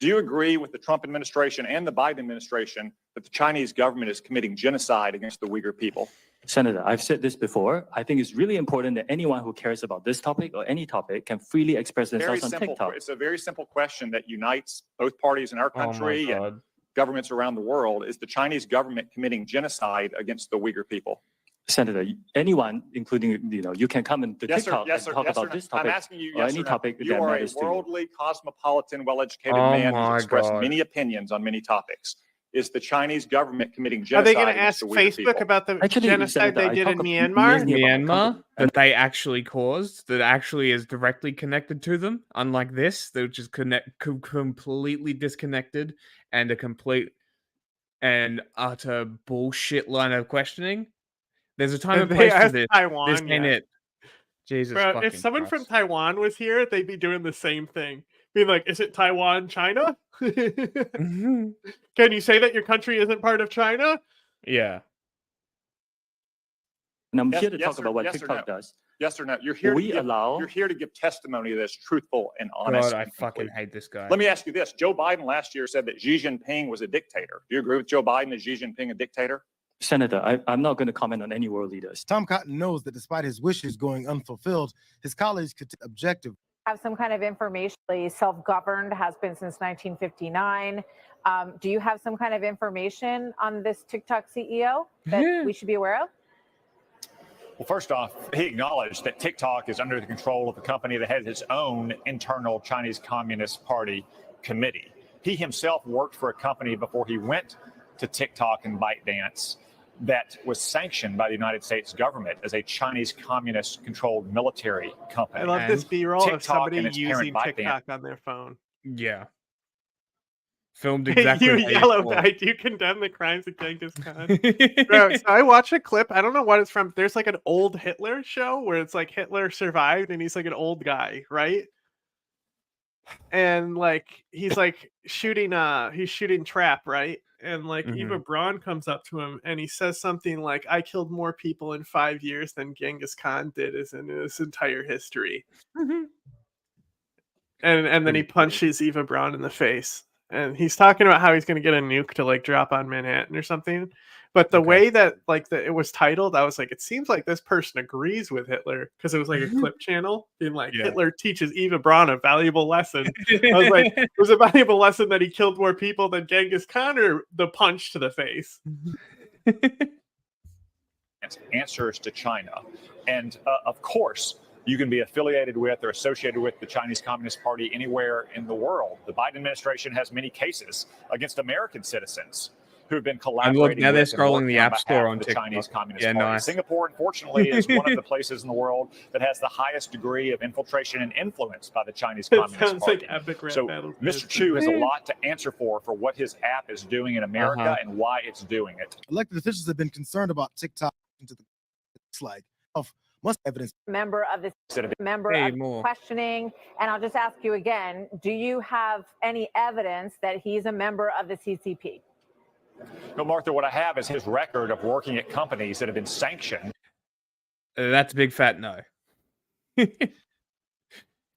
Do you agree with the Trump administration and the Biden administration that the Chinese government is committing genocide against the Uyghur people? Senator, I've said this before. I think it's really important that anyone who cares about this topic or any topic can freely express Very themselves on simple. TikTok. It's a very simple question that unites both parties in our Oh my country and God. governments around the world. Is the Chinese government committing genocide against the Uyghur people? Senator, anyone, including, you can come into Yes, sir. TikTok Yes, sir. and talk yes, sir. about this I'm topic asking you, or yes any or no. topic You that are a matters to you. worldly, cosmopolitan, well-educated Oh man my who's expressed God. many opinions on many topics. Is the Chinese government committing Are genocide they going to against ask the Uyghur Facebook people? about the Actually, genocide Senator, they I did in talk Myanmar? mainly about Myanmar that they actually caused, that actually is directly connected to them, unlike this, which is completely disconnected and a complete and utter bullshit line of questioning. There's a time Have and they place for asked this. Taiwan This ain't yet? it. Jesus Bro, fucking if someone from Christ. Taiwan was here, they'd be doing the same thing. Being like, is it Taiwan, China? Can you say that your country isn't part of China? Yeah. And I'm Yes- here to yes talk or- about what yes or TikTok no? does. Yes or no? You're Will here. we allow? You're here to give testimony that's truthful and honest. God, I and fucking complete. hate this guy. Let me ask you this: Joe Biden last year said that Xi Jinping was a dictator. Do you agree with Joe Biden? Is Xi Jinping a dictator? Senator, I'm not going to comment on any world leaders. Tom Cotton knows that despite his wishes going unfulfilled, his colleagues could take objective. Have some kind of information. Self-governed has been since 1959. Do you have some kind of information on this TikTok CEO that we should be aware of? Well, first off, he acknowledged that TikTok is under the control of a company that has its own internal Chinese Communist Party committee. He himself worked for a company before he went to TikTok and ByteDance that was sanctioned by the United States government as a Chinese communist-controlled military company. I love this B-roll of TikTok somebody and its parent using ByteDance TikTok on their phone. Yeah. Filmed exactly. You how you yellow saw it. guy, do you condemn the crimes of Genghis Khan? Bro, so I watched a clip. I don't know what it's from. There's like an old Hitler show where it's like Hitler survived and he's like an old guy, right? And like he's like shooting trap, right? And like Eva Braun comes up to him and he says something like, I killed more people in 5 years than Genghis Khan did in his entire history. And then he punches Eva Braun in the face. And he's talking about how he's going to get a nuke to like drop on Manhattan or something. But the way that it was titled, I was like, it seems like this person agrees with Hitler because it was like a clip channel being like, Hitler teaches Eva Braun a valuable lesson. I was like, it was a valuable lesson that he killed more people than Genghis Khan or the punch to the face. answers to China. And of course, you can be affiliated with or associated with the Chinese Communist Party anywhere in the world. The Biden administration has many cases against American citizens who have been And collaborating look, now they're with and scrolling working the on App Store behalf on of the TikTok. Chinese Communist Yeah, Party. nice. Singapore, unfortunately, is one of the places in the world that has the highest degree of infiltration and influence by the Chinese Communist Sounds Party. like epic rap So battles. Mr. Chu has a lot to answer for what his app is doing in America and why it's doing it. Elected officials have been concerned about TikTok into the like of must evidence. Member of this member Hey, of more. questioning, and I'll just ask you again: do you have any evidence that he's a member of the CCP? No, Martha, what I have is his record of working at companies that have been sanctioned. That's a big fat no.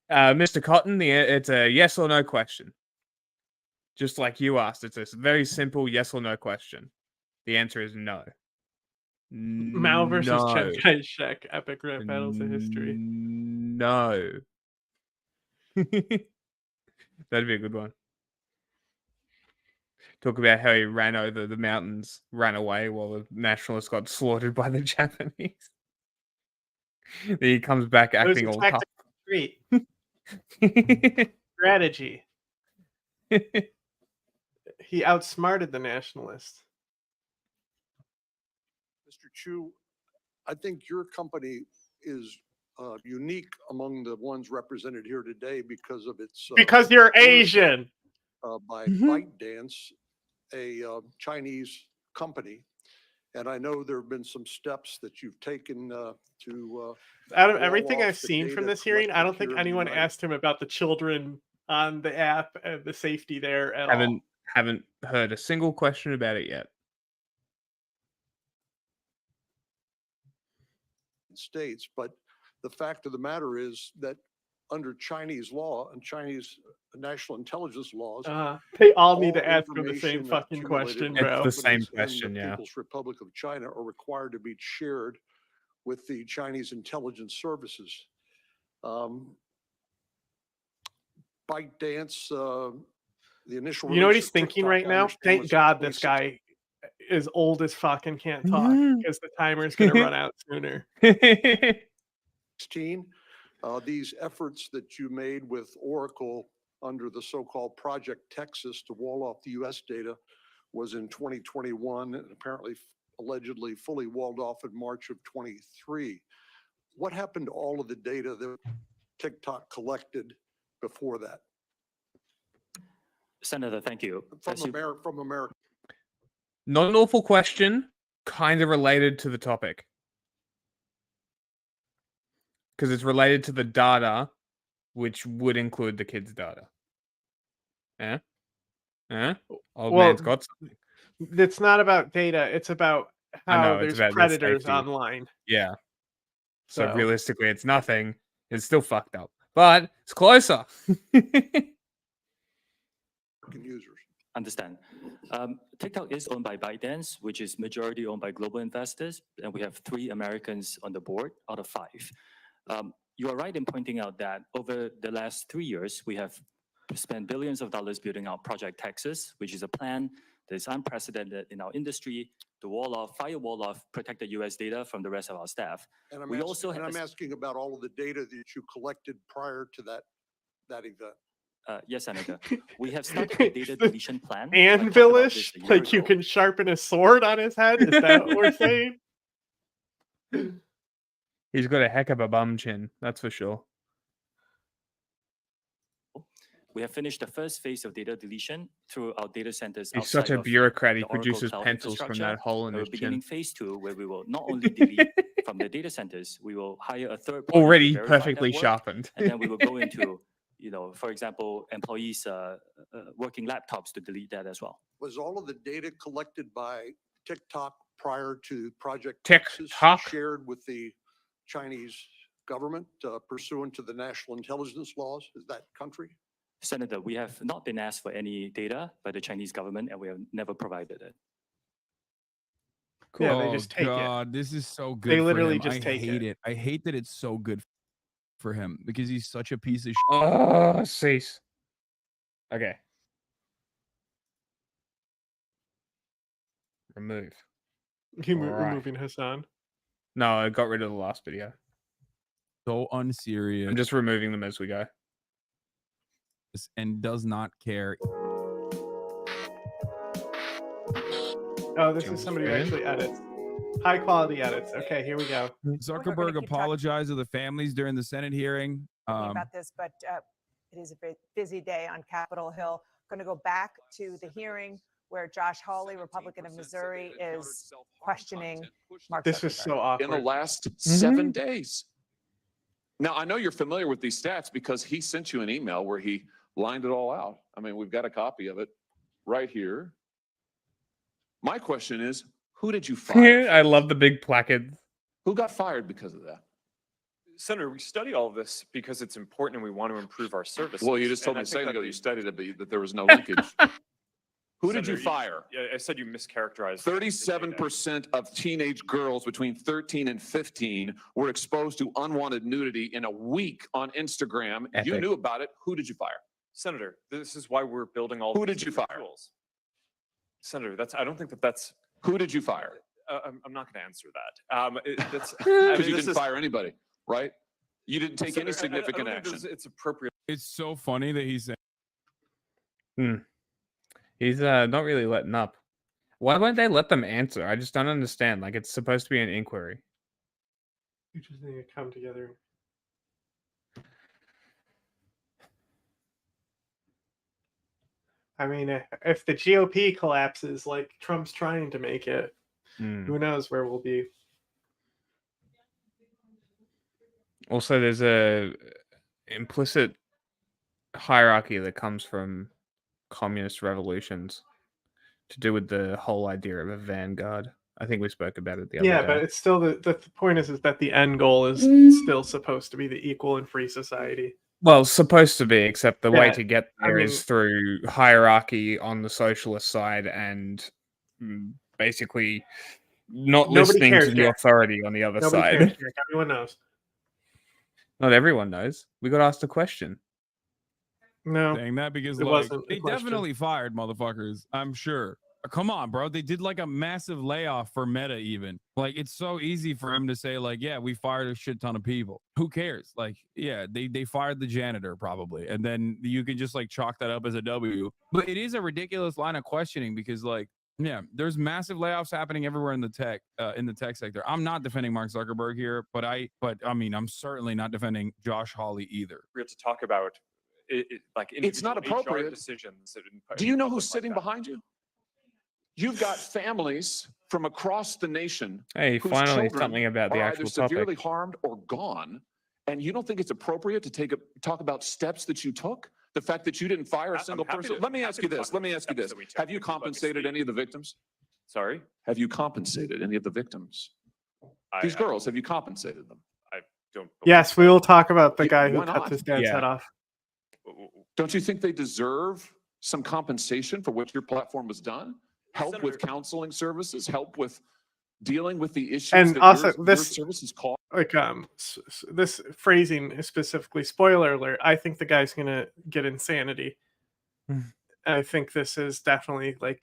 Mr. Cotton, it's a yes or no question. Just like you asked, it's a very simple yes or no question. The answer is no. Mao versus No. Chen Kai-shek, epic rap battles of history. No. That'd be a good one. Talk about how he ran over the mountains, ran away while the nationalists got slaughtered by the Japanese. Then he comes back It was acting a all tough. tactical retreat. Strategy. He outsmarted the nationalists. Mr. Chu, I think your company is unique among the ones represented here today because of its Because you're Asian. By ByteDance, a Chinese company, and I know there have been some steps that you've taken to. Out of wall everything off I've the seen from data this hearing, I don't collected think here in the anyone United asked him about the children on the app and the safety there at all. Haven't heard a single question about it yet. States, but the fact of the matter is that under Chinese law and Chinese national intelligence laws, They all need to ask him the same information fucking accumulated question, by bro. It's the same companies in question, the yeah. People's Republic of China are required to be shared with the Chinese intelligence services. ByteDance, the initial. You know what release he's of thinking TikTok, right I now? understand, Thank was in God this 2016. guy is old as fuck and can't talk because the timer's gonna run out sooner. 16, these efforts that you made with Oracle under the so-called Project Texas to wall off the U.S. data was in 2021 and apparently allegedly fully walled off in March of 23. What happened to all of the data that TikTok collected before that? Senator, thank you. From America. Not an awful question, kind of related to the topic. because it's related to the data, which would include the kids' data. Yeah, yeah. Old Well, man's got something. it's not about data. It's about I how know it's there's about their predators safety. online. Yeah. So So realistically, it's nothing. It's still fucked up, but it's closer. Users. Understand. TikTok is owned by ByteDance, which is majority owned by global investors, and we have 3 Americans on the board out of 5. You are right in pointing out that over the last 3 years, we have spent billions of dollars building out Project Texas, which is a plan that is unprecedented in our industry to firewall off protected U.S. data from the rest of our staff. And We also have I'm asking about all of the data that you collected prior to that event. Yes, Senator. We have started a data deletion plan. Anvilish, like you can sharpen a sword on his head. Is that what we're saying? He's got a heck of a bum chin, that's for sure. We have finished the first phase of data deletion through our data centers. He's such a outside of bureaucrat. He the Oracle produces Cloud pencils from that hole in infrastructure. his We're beginning chin. phase 2, where we will not only delete from the data centers, we will hire a third party Already to verify perfectly that work, sharpened. and then we will go into, for example, employees' working laptops to delete that as well. Was all of the data collected by TikTok prior to Project TikTok Texas shared with the Chinese government pursuant to the national intelligence laws? Is that country? Senator, we have not been asked for any data by the Chinese government, and we have never provided it. Cool. Yeah, they just take God, this is so good. They for literally him. just I take hate it. I hate that it's so good for him because he's such a piece of shit. Oh, cease. Okay. Remove. Removing Hassan. No, I got rid of the last video. So unserious. I'm just removing them as we go. And does not care. Oh, this is somebody who actually edits. High quality edits. Okay, here we go. Zuckerberg apologized to the families during the Senate hearing. About this, but it is a busy day on Capitol Hill. Going to go back to the hearing where Josh Hawley, Republican of Missouri, is questioning Mark This Zuckerberg. is so awkward. In the last 7 days. Now, I know you're familiar with these stats because he sent you an email where he lined it all out. I mean, we've got a copy of it right here. My question is, who did you fire? I love the big placards. Who got fired because of that? Senator, we study all of this because it's important and we want to improve our services. Well, you just told And me I a think second ago that you studied it, but that there was no linkage. Who did you Senator, fire? Yeah, I said you mischaracterized. 37% of teenage girls between 13 and 15 were exposed to unwanted nudity in a week on Instagram. You Epic. knew about it. Who did you fire? Senator, this is why we're building all. Who these did you different fire? tools. Senator, I don't think that's. Who did you fire? I'm not going to answer that. That's Because you didn't fire anybody, right? You didn't take any Senator, significant I don't think action. It's appropriate. It's so funny that he's saying. He's not really letting up. Why won't they let them answer? I just don't understand. Like, it's supposed to be an inquiry. You just need to come together. I mean, if the GOP collapses like Trump's trying to make it, who knows where we'll be. Also, there's a implicit hierarchy that comes from communist revolutions to do with the whole idea of a vanguard. I think we spoke about it the other day. Yeah, but it's still the point is that the end goal is still supposed to be the equal and free society. Well, supposed to be, except the way Yeah, to get I there mean- is through hierarchy on the socialist side and basically not Nobody listening cares, to the Derek. authority on the other Nobody side. cares, Derek. Everyone knows. Not everyone knows. We got asked a question. No, saying that because it like wasn't a they question. definitely fired motherfuckers. I'm sure. Come on, bro. They did like a massive layoff for Meta even. Like it's so easy for him to say like, yeah, we fired a shit ton of people. Who cares? Like, yeah, they fired the janitor probably. And then you can just like chalk that up as a W. But it is a ridiculous line of questioning because like, yeah, there's massive layoffs happening everywhere in the tech sector. I'm not defending Mark Zuckerberg here, but I mean, I'm certainly not defending Josh Hawley either. We have to talk about like It's not individual HR appropriate. decisions. Do you know who's sitting behind you? You've got families from across the nation. Hey, whose finally children something about the are actual either severely topic. harmed or gone, And you don't think it's appropriate to talk about steps that you took? The fact that you didn't fire a single person? Let me ask you this. Have you compensated any of the victims? Sorry? Have you compensated any of the victims? These girls, have you compensated them? I don't. Yes, we will talk about the Yeah, guy who why cut not? his dad's head off. Don't you think they deserve some compensation for what your platform has done? Help with counseling services, help with dealing with the issues And that also your this services cause? like this phrasing is specifically, spoiler alert, I think the guy's gonna get insanity. I think this is definitely like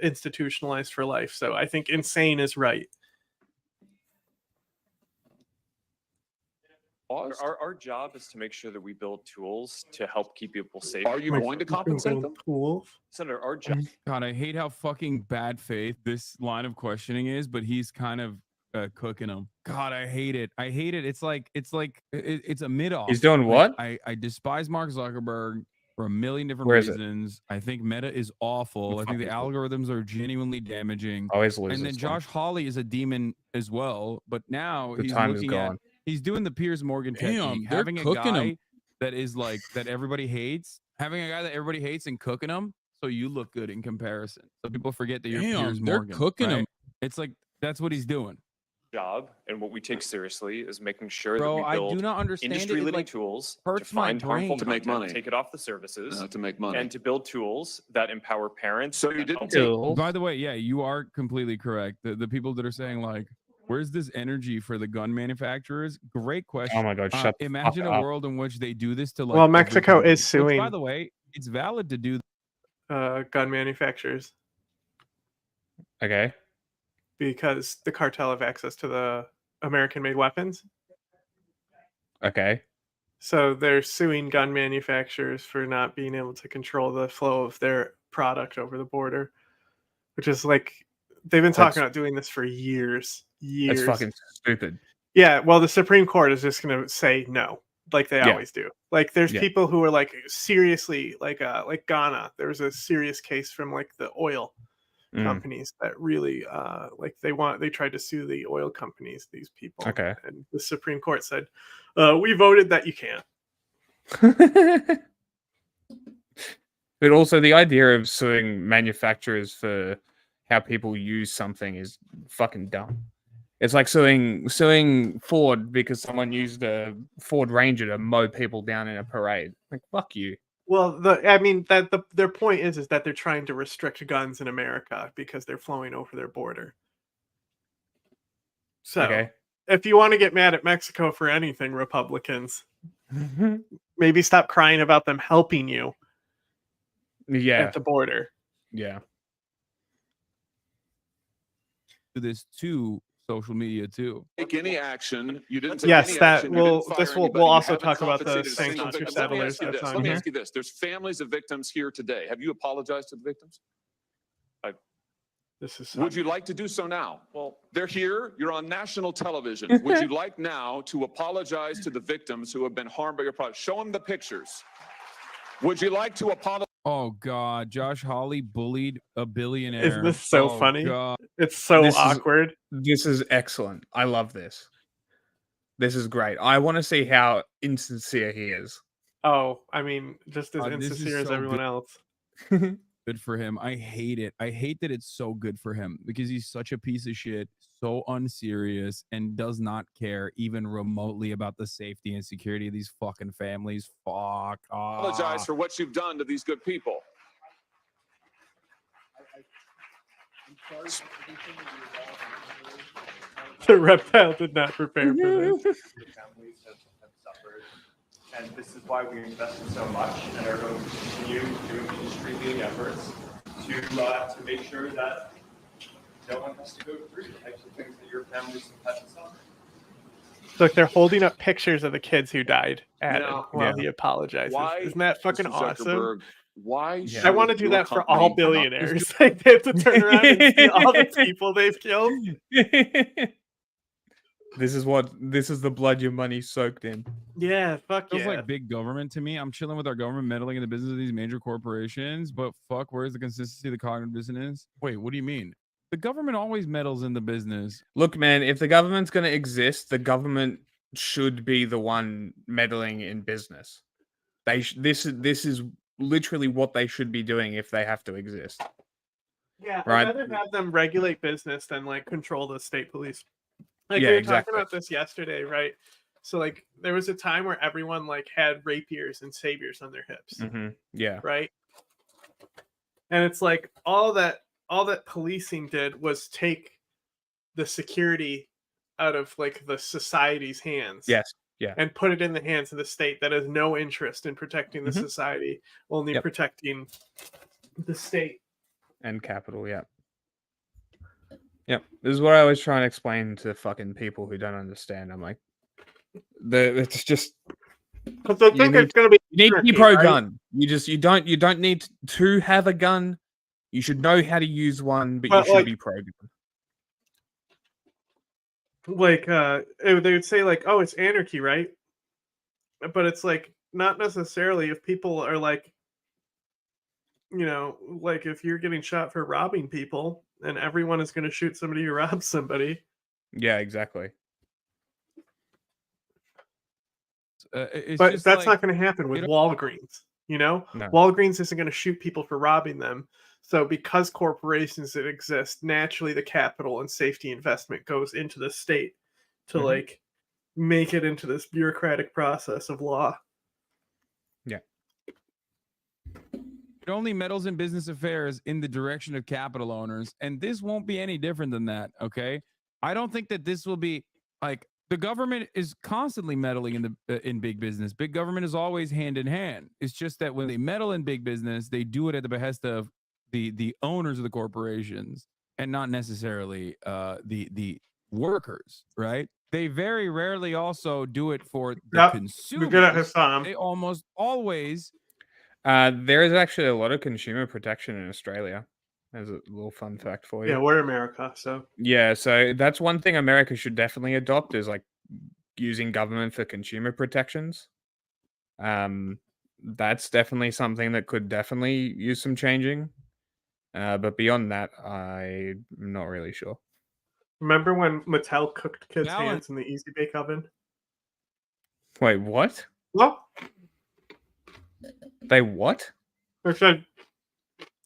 institutionalized for life. So I think insane is right. Our job is to make sure that we build tools to help keep people safe. Are you going to compensate them? Senator, our job. God, I hate how fucking bad faith this line of questioning is, but he's kind of cooking them. God, I hate it. I hate it. It's a mid-off. He's doing what? I despise Mark Zuckerberg for a million different Where is it? reasons. I think Meta is awful. I think the algorithms are genuinely damaging. Always And loses then them. Josh Hawley is a demon as well. But now The he's time is looking at gone. he's doing the Piers Morgan Damn, technique, they're having a cooking guy 'em. that is like that everybody hates, having a guy that everybody hates and cooking him so you look good in comparison. So people forget that you're Damn, Piers they're Morgan. cooking 'em. right? It's like that's what he's doing. Job and what we take seriously is making sure Bro, that we I build do not understand it. It, industry-leading like, tools to hurts my find harmful brain. To make content, money. take it off the services, To make money. and to build tools that empower parents. So you and didn't help- take By the way, yeah, you are completely correct. The people that are saying like, where's this energy for the gun manufacturers? Great question. Oh my God, shut the imagine fuck a up. world in which they do this to like Well, every Mexico company. is Which, by suing the way, it's valid to do gun manufacturers Okay. because the cartel have access to the American-made weapons. Okay. So they're suing gun manufacturers for not being able to control the flow of their product over the border, which is like they've been talking about doing this for years. That's fucking stupid. Yeah, well, the Supreme Court is just going to say no, like they Yeah. always do. Like there's Yeah. people who are like seriously like Ghana. There was a serious case from like the oil companies that really like they tried to sue the oil companies, these people. Okay. And the Supreme Court said, we voted that you can't. But also the idea of suing manufacturers for how people use something is fucking dumb. It's like suing Ford because someone used a Ford Ranger to mow people down in a parade. Like, fuck you. Well, their point is that they're trying to restrict guns in America because they're flowing over their border. So, Okay. if you want to get mad at Mexico for anything, Republicans, maybe stop crying about them helping you Yeah. at the border. Yeah. this to social media too. Take any action. You didn't take Yes, any that action. You will. didn't fire This will. anybody. We'll You also haven't talk about the compensated a single sanctions for victim. settlers. Let me That's ask on you here. this. Let me ask you this. There's families of victims here today. Have you apologized to the victims? This is. Would you like to do so now? Well, they're here. You're on national television. Would you like now to apologize to the victims who have been harmed by your product? Show them the pictures. Would you like to apologize? Oh God, Josh Hawley bullied a billionaire. Isn't this so Oh, funny? God. It's so This is- awkward. This is excellent. I love this. This is great. I want to see how insincere he is. Oh, I mean, just as This is insincere as so everyone good. else. Good for him. I hate it. I hate that it's so good for him because he's such a piece of shit, so unserious, and does not care even remotely about the safety and security of these fucking families. Fuck. Apologize for what you've done to these good people. The reptile did not prepare for this. Families have suffered, and this is why we invested so much and are going to continue doing industry-leading efforts to make sure that no one has to go through the types of things that your families have had to suffer. Look, they're holding up pictures of the kids who died at him Now, while he apologizes. Why, Isn't that fucking Mr. awesome? Zuckerberg, why I want to should do your that for all company- billionaires. They have to turn around and see all the people they've killed. This is the blood your money soaked in. Yeah, fuck Feels yeah. like big government to me. I'm chilling with our government meddling in the business of these major corporations, but fuck, where's the consistency of the cognitive dissonance? Wait, what do you mean? The government always meddles in the business. Look, man, if the government's going to exist, the government should be the one meddling in business. This is literally what they should be doing if they have to exist. Yeah, Right. I'd rather have them regulate business than like control the state police. Like Yeah, we were exactly. talking about this yesterday, right? So like there was a time where everyone like had rapiers and saviors on their hips, Yeah. right? And it's like all that policing did was take the security out of like the society's hands. Yes. Yeah. And put it in the hands of the state that has no interest in protecting the society, only Yep. protecting the state. And capital, yeah. Yep. This is what I was trying to explain to fucking people who don't understand. I'm like, it's just Because I think it's going to be. You need to be tricky, pro right? gun. You don't need to have a gun. You should know how to use one, but you But, should like- be pro gun. Like they would say like, oh, it's anarchy, right? But it's like not necessarily. If people are like, you know, like if you're getting shot for robbing people and everyone is going to shoot somebody who robs somebody. Yeah, exactly. But that's not going to happen with Walgreens. You know, No. Walgreens isn't going to shoot people for robbing them. So because corporations that exist, naturally the capital and safety investment goes into the state to like make it into this bureaucratic process of law. Yeah. It only meddles in business affairs in the direction of capital owners, and this won't be any different than that. Okay, I don't think that this will be like the government is constantly meddling in big business. Big government is always hand in hand. It's just that when they meddle in big business, they do it at the behest of the owners of the corporations and not necessarily the workers, right? They very rarely also do it for the consumers. We're good at Hassan. They almost always. There is actually a lot of consumer protection in Australia. There's a little fun fact for you. Yeah, we're America, so Yeah, so that's one thing America should definitely adopt is like using government for consumer protections. That's definitely something that could definitely use some changing. But beyond that, I'm not really sure. Remember when Mattel cooked kids' hands in the Easy Bake Oven? Wait, what? Well, They what? I said,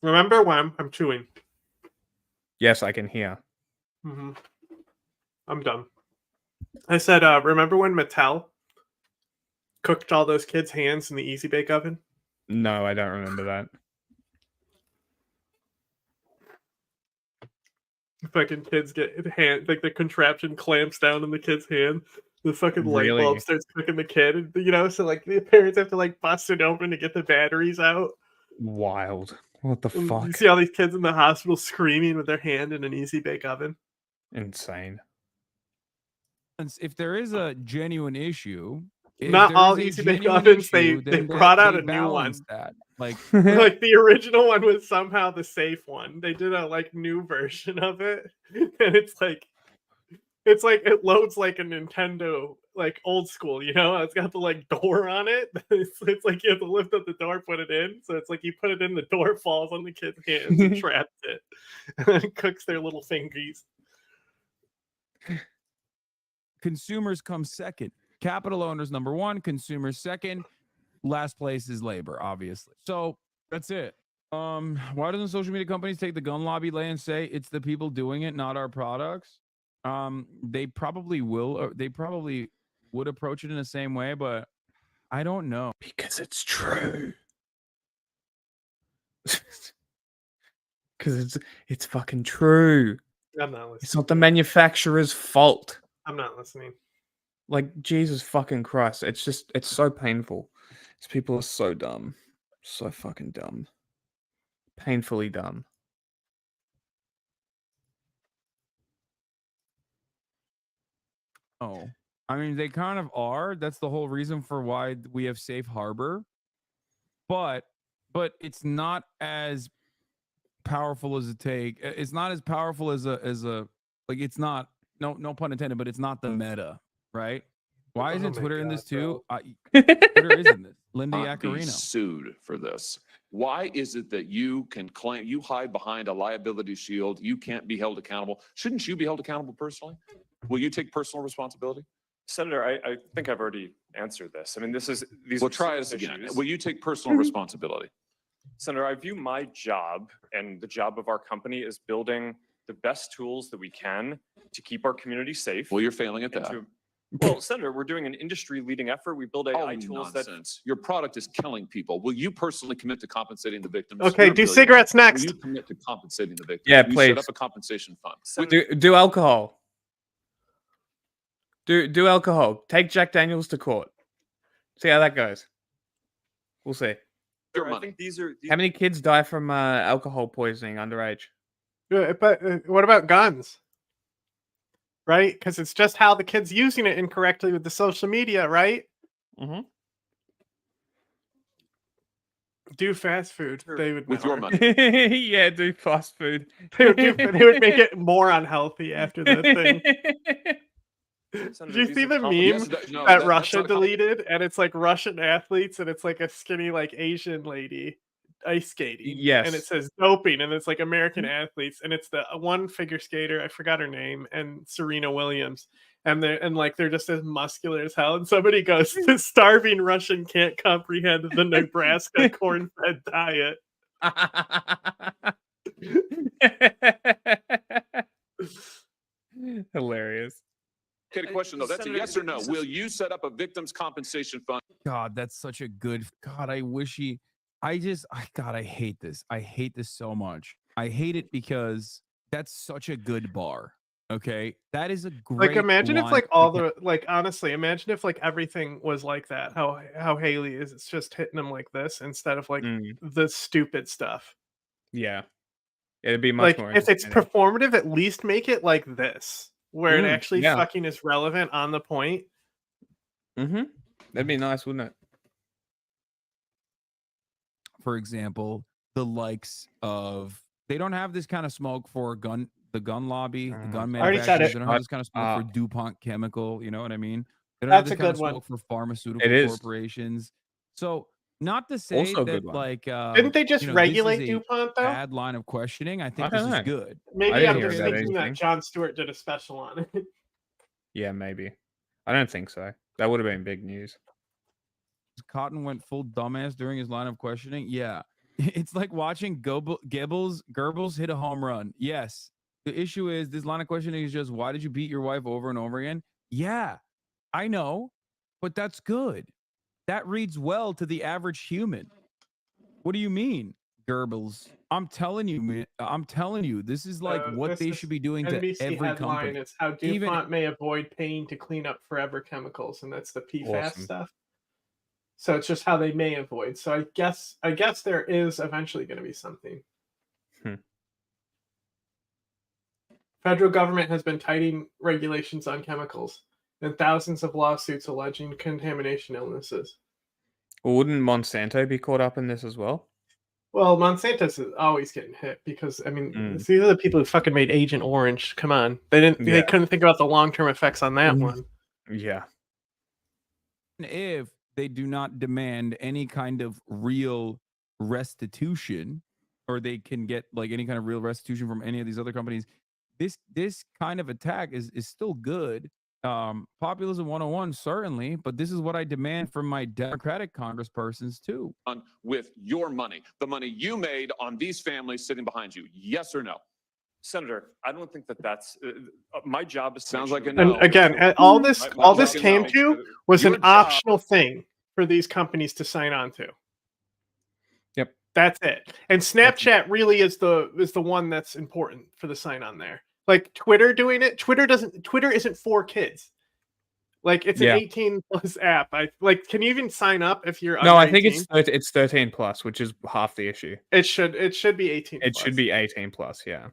remember when I'm chewing? Yes, I can hear. I'm done. I said, remember when Mattel cooked all those kids' hands in the Easy Bake Oven? No, I don't remember that. Fucking kids get hand, like the contraption clamps down in the kid's hand. The fucking light Really? bulb starts cooking the kid, and, you know, so like the parents have to like bust it open to get the batteries out. Wild. What the And fuck? you see all these kids in the hospital screaming with their hand in an Easy Bake Oven. Insane. If there is a genuine issue, if Not there all is a Easy Bake genuine Ovens. issue, They then brought out they a new one. balance That. Like, Like the original one was somehow the safe one. They did a like new version of it, and it's like it loads like a Nintendo, like old school. You know, it's got the like door on it. It's like you have to lift up the door, put it in. So it's like you put it in, the door falls on the kid's hands and traps it, and then it cooks their little fingies. consumers come second. Capital owners number one, consumers second. Last place is labor, obviously. So that's it. Why doesn't social media companies take the gun lobby lay and say it's the people doing it, not our products? They probably will. Or they probably would approach it in the same way, but I don't know because it's true. Because it's fucking true. I'm not listening. It's not the manufacturer's fault. I'm not listening. Like, Jesus fucking Christ. It's so painful. These people are so dumb. So fucking dumb. Painfully dumb. Oh, I mean, they kind of are. That's the whole reason for why we have safe harbor. But it's not as powerful as it's not as powerful as a like it's not no pun intended, but it's not the meta, right? Why Oh isn't my Twitter in God, this too? Twitter is in this. Linda Not be Yaccarino. sued for this. Why is it that you can claim you hide behind a liability shield? You can't be held accountable. Shouldn't you be held accountable personally? Will you take personal responsibility? Senator, I think I've already answered this. I mean, these We'll are try serious this again. issues. Will you take personal responsibility? Senator, I view my job and the job of our company as building the best tools that we can to keep our community safe. Well, you're failing at and that. Well, Senator, we're doing an industry-leading effort. We build AI tools nonsense. Your product is killing people. Will you personally commit to compensating the victims? Okay, You're a do billionaire. cigarettes next. Will you commit to compensating the victims? Yeah, Will you set please. up a compensation fund? Do alcohol. Do alcohol. Take Jack Daniels to court. See how that goes. We'll see. Your I money. think these are How many kids die from alcohol poisoning underage? But what about guns? Right? Because it's just how the kid's using it incorrectly with the social media, right? Mm-hmm. Do fast food. They would With your never. money. Yeah, do fast food. They would make it more unhealthy after the thing. Did you see the meme Yes, no, that that's Russia not a deleted? And it's like Russian athletes, and it's like a skinny, like Asian lady ice skating. Yes. And it says doping, and it's like American athletes, and it's the one figure skater, I forgot her name, and Serena Williams. And they're just as muscular as hell. And somebody goes, the starving Russian can't comprehend the Nebraska corn-fed diet. Hilarious. Okay, question though. That's a yes or no. Will you set up a victims compensation fund? God, that's such a good. God, I wish he. God, I hate this. I hate this so much. I hate it because that's such a good bar. Okay, that is a great. Like, imagine if line- like all the honestly, imagine if like everything was like that. How Haley is, it's just hitting them like this instead of like the stupid stuff. Yeah. It'd be much Like more if it's entertaining. performative, at least make it like this, where it actually yeah. fucking is relevant on the point. Mm-hmm. That'd be nice, wouldn't it? For example, the likes of they don't have this kind of smoke for the gun lobby, the gun I already said manufacturers. it. They don't have this kind of smoke for DuPont Chemical. You know what I mean? They don't That's have a this kind of good one. smoke for pharmaceutical It is. corporations. So not to say Also a that good one. like Didn't they just you know, regulate this is a DuPont though? bad line of questioning. I think this don't is know. good. I Maybe didn't I'm hear just about thinking that anything. Jon Stewart did a special on it. Yeah, maybe. I don't think so. That would have been big news. Cotton went full dumbass during his line of questioning. Yeah. It's like watching Goebbels hit a home run. Yes. The issue is this line of questioning is just, why did you beat your wife over and over again? Yeah, I know, but that's good. That reads well to the average human. What do you mean, Goebbels? I'm telling you, man. I'm telling you, this is like what This they is should be doing to NBC every headline company. is how Even- DuPont may avoid paying to clean up forever chemicals, and that's the PFAS Awesome. stuff. So it's just how they may avoid. So I guess there is eventually going to be something. Federal government has been tightening regulations on chemicals, and thousands of lawsuits alleging contamination illnesses. Well, wouldn't Monsanto be caught up in this as well? Well, Monsanto's is always getting hit because I mean Mm. these are the people who fucking made Agent Orange. Come on, they didn't. They Yeah. couldn't think about the long-term effects on that one. Yeah. If they do not demand any kind of real restitution, or they can get like any kind of real restitution from any of these other companies, this kind of attack is still good. Populism 101, certainly, but this is what I demand from my Democratic congresspersons too. With your money, the money you made on these families sitting behind you. Yes or no? Senator, I don't think that's my job. Is to Sounds make like sure a And no. again, all this My all this job is came to make to sure that was your an job- optional thing for these companies to sign on to. Yep. That's it. And Snapchat really is the one that's important for the sign on there. Like Twitter doing it, Twitter isn't for kids. Like it's Yeah. an 18 plus app. Can you even sign up if you're No, under I think 18? it's 13 plus, which is half the issue. It should be 18 It plus. should be 18 plus, yeah.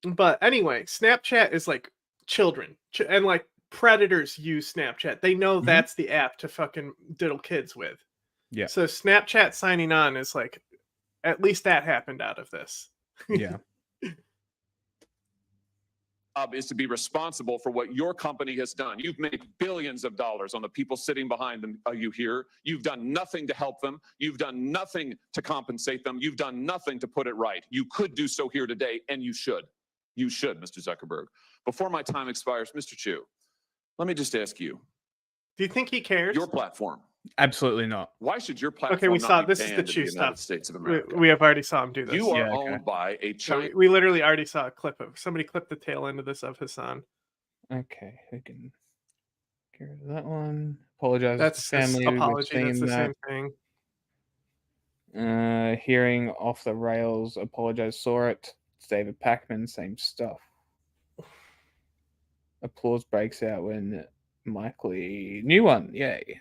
But anyway, Snapchat is like children, and like predators use Snapchat. They know that's the app to fucking diddle kids with. Yeah. So Snapchat signing on is like, at least that happened out of this. Yeah. Is to be responsible for what your company has done. You've made billions of dollars on the people sitting behind them. You here. You've done nothing to help them. You've done nothing to compensate them. You've done nothing to put it right. You could do so here today, and you should. You should, Mr. Zuckerberg. Before my time expires, Mr. Chu, Let me just ask you. Do you think he cares? Your platform. Absolutely not. Why should your platform Okay, we not saw be this is banned the in the Chew United stuff. States of America? We have already saw him do this. You are owned by a So Chinese. we literally already saw a clip of somebody clipped the tail end of this of Hassan. Okay, who can get rid of that one? Apologize That's to his family. We've apology. That's seen the that. same thing. Hearing off the rails. Apologize. Saw it. It's David Packman. Same stuff. Applause breaks out when Mike Lee. New one. Yay.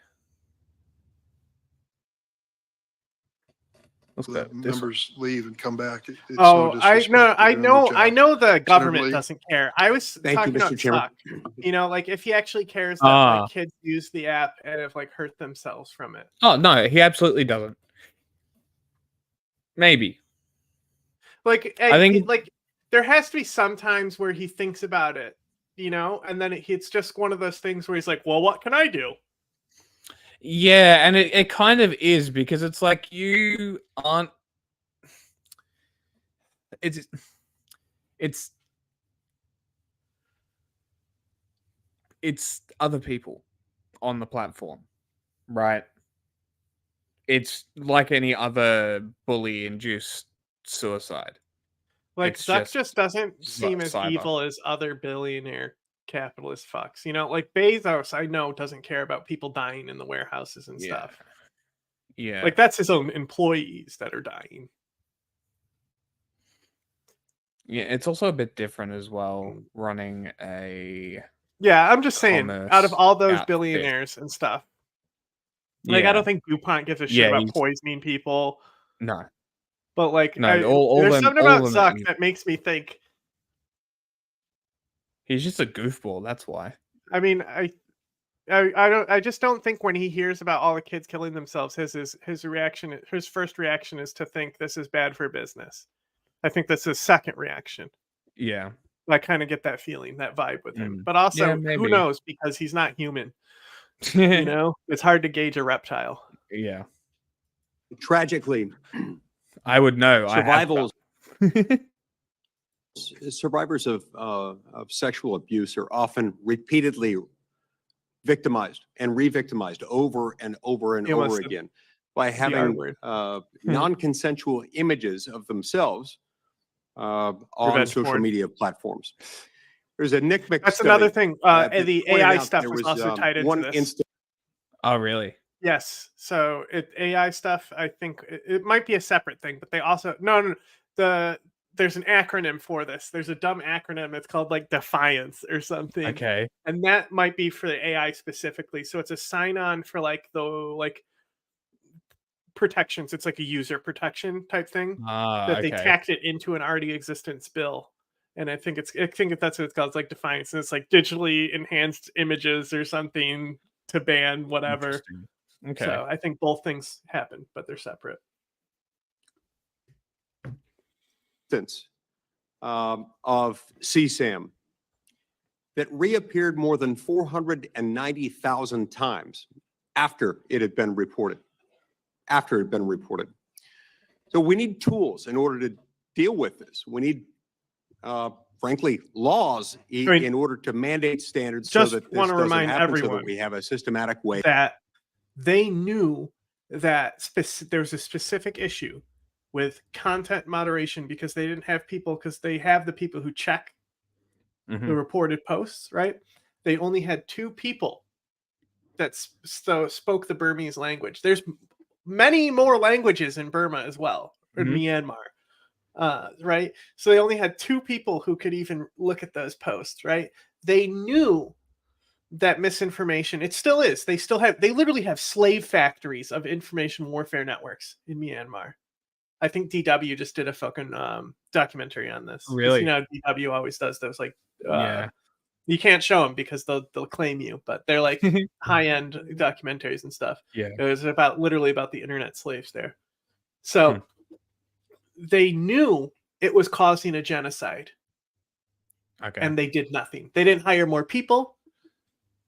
Let's go. This one. Members leave and come back. It's Oh, so I disrespectful know, doing I the know job. the government Senator Lee. doesn't care. I was Thank you, talking about Mr. Chairman. Zuck. You know, like if he actually cares that like kids use the app and have like hurt themselves from it. Oh no, he absolutely doesn't. Maybe. Like I think like there has to be some times where he thinks about it, you know, and then it's just one of those things where he's like, "Well, what can I do?" Yeah, and it kind of is because it's like you aren't. It's other people on the platform, right? It's like any other bully-induced suicide. Like It's Zuck just doesn't seem as cyber. evil as other billionaire capitalist fucks. You know, like Bezos, I know doesn't care about people dying in the warehouses and stuff. Yeah. Like that's his own employees that are dying. Yeah, it's also a bit different as well running a Yeah, I'm just saying, out of commerce all those outfit. billionaires and stuff, like I Yeah. don't think DuPont gives a shit Yeah, about he's- poisoning people. No. But like, No, all there's them- something all about of them are Zuck evil. that makes me think. He's just a goofball, that's why. I mean, I just don't think when he hears about all the kids killing themselves, his reaction, his first reaction is to think this is bad for business. I think that's his second reaction. Yeah. I kind of get that feeling, that vibe with him. Mm. But also, Yeah, who maybe. knows? Because he's not human. You know, it's hard to gauge a reptile. Yeah. Tragically, I would know. survivors survivors of sexual abuse are often repeatedly victimized and re-victimized over and over and You over must have- again by the R having word. non-consensual images of themselves on Revenge social porn. media platforms. There's a Nick Mc That's study, another thing. that The pointed AI out stuff there was also tied into one this. instance. Oh, really? Yes. So AI stuff, I think it might be a separate thing, but they also no. There's an acronym for this. There's a dumb acronym. It's called like Defiance or something. Okay. And that might be for the AI specifically. So it's a sign on for like the protections. It's like a user protection type thing that they okay. tacked it into an already existence bill. And I think that's what it's called. It's like Defiance, and it's like digitally enhanced images or something to ban whatever. Interesting. Okay. So I think both things happen, but they're separate. Of CSAM that reappeared more than 490,000 times after it had been reported. So we need tools in order to deal with this. We need, frankly, laws in order to mandate standards so Just that this want to doesn't remind happen, so everyone that we have a systematic way. that they knew that there's a specific issue with content moderation because they didn't have people, because they have the people who check the reported posts, right? They only had 2 people that spoke the Burmese language. There's many more languages in Burma as well, or Myanmar, right? So they only had 2 people who could even look at those posts, right? They knew that misinformation, it still is. They literally have slave factories of information warfare networks in Myanmar. I think DW just did a fucking documentary on this. 'Cause, Really? You know, DW always does those like Yeah. you can't show them because they'll claim you, but they're like high-end documentaries and stuff. Yeah. It was literally about the internet slaves there. So they knew it was causing a genocide. Okay. And they did nothing. They didn't hire more people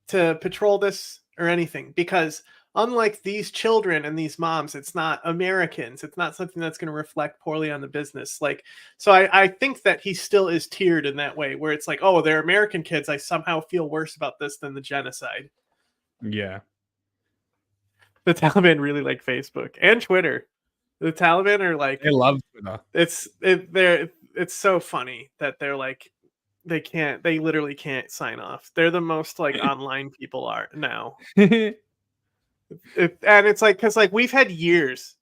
to patrol this or anything, because unlike these children and these moms, it's not Americans. It's not something that's going to reflect poorly on the business. Like, so I think that he still is tiered in that way, where it's like, oh, they're American kids. I somehow feel worse about this than the genocide. Yeah. The Taliban really like Facebook and Twitter. The Taliban are like, They love Twitter. It's so funny that they're like, they literally can't sign off. They're the most like online people are now. And it's like, because like we've had years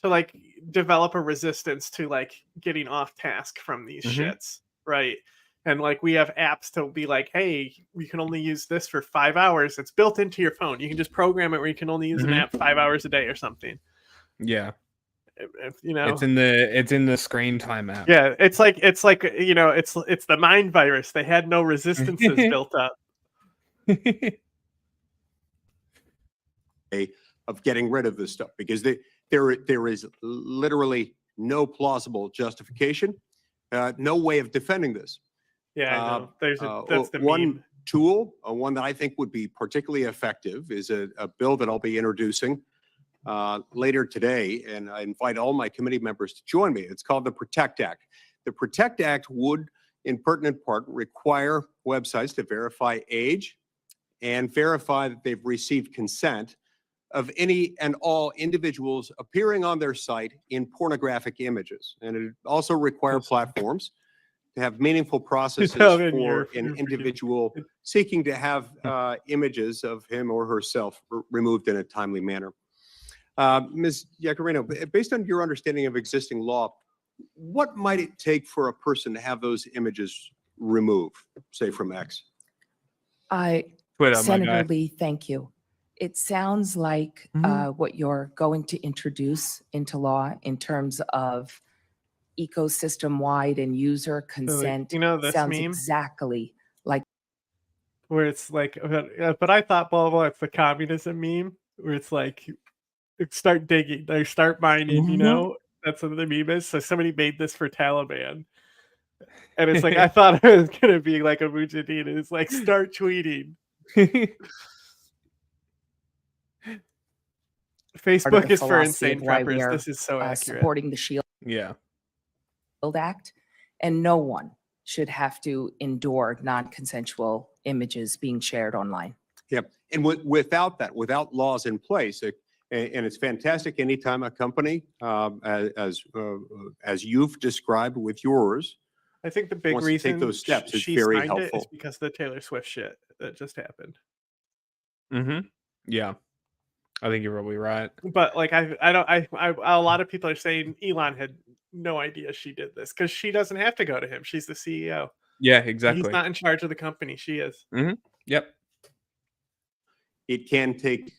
to like develop a resistance to like getting off task from these shits, right? And like we have apps to be like, hey, we can only use this for 5 hours. It's built into your phone. You can just program it where you can only use an app 5 hours a day or something. Yeah. You know, it's in the screen time app. yeah, it's like you know, it's the mind virus. They had no resistances built up. Of getting rid of this stuff, because there is literally no plausible justification, no way of defending this. Yeah, I know. That's the one meme. tool, one that I think would be particularly effective, is a bill that I'll be introducing later today, and I invite all my committee members to join me. It's called the PROTECT Act. The PROTECT Act would, in pertinent part, require websites to verify age and verify that they've received consent of any and all individuals appearing on their site in pornographic images. And it also require platforms to have meaningful processes for an individual seeking to have images of him or herself removed in a timely manner. Ms. Yacarino, based on your understanding of existing law, what might it take for a person to have those images removed, say from X? Twitter, Senator Lee, thank you. It sounds like what you're going to introduce into law in terms of ecosystem-wide and user consent you know this sounds meme? exactly like Where it's like, but I thought blah, blah, blah, it's the communism meme, where it's like, start digging, or start mining, you know? That's what the meme is. So somebody made this for Taliban. And it's like, I thought it was going to be like a Mujahideen. It's like, start tweeting. Facebook is for insane preppers. This is so accurate. Supporting the Shield Act, and no one should have to endure non-consensual images being shared online. Yeah, and without that, without laws in place, and it's fantastic anytime a company, as you've described with yours, I think the big wants to reason take those steps is she very signed helpful. it is because of the Taylor Swift shit that just happened. Yeah, I think you're probably right. But like, a lot of people are saying Elon had no idea she did this because she doesn't have to go to him. She's the CEO. Yeah, exactly. He's not in charge of the company. She is. Yep. It can take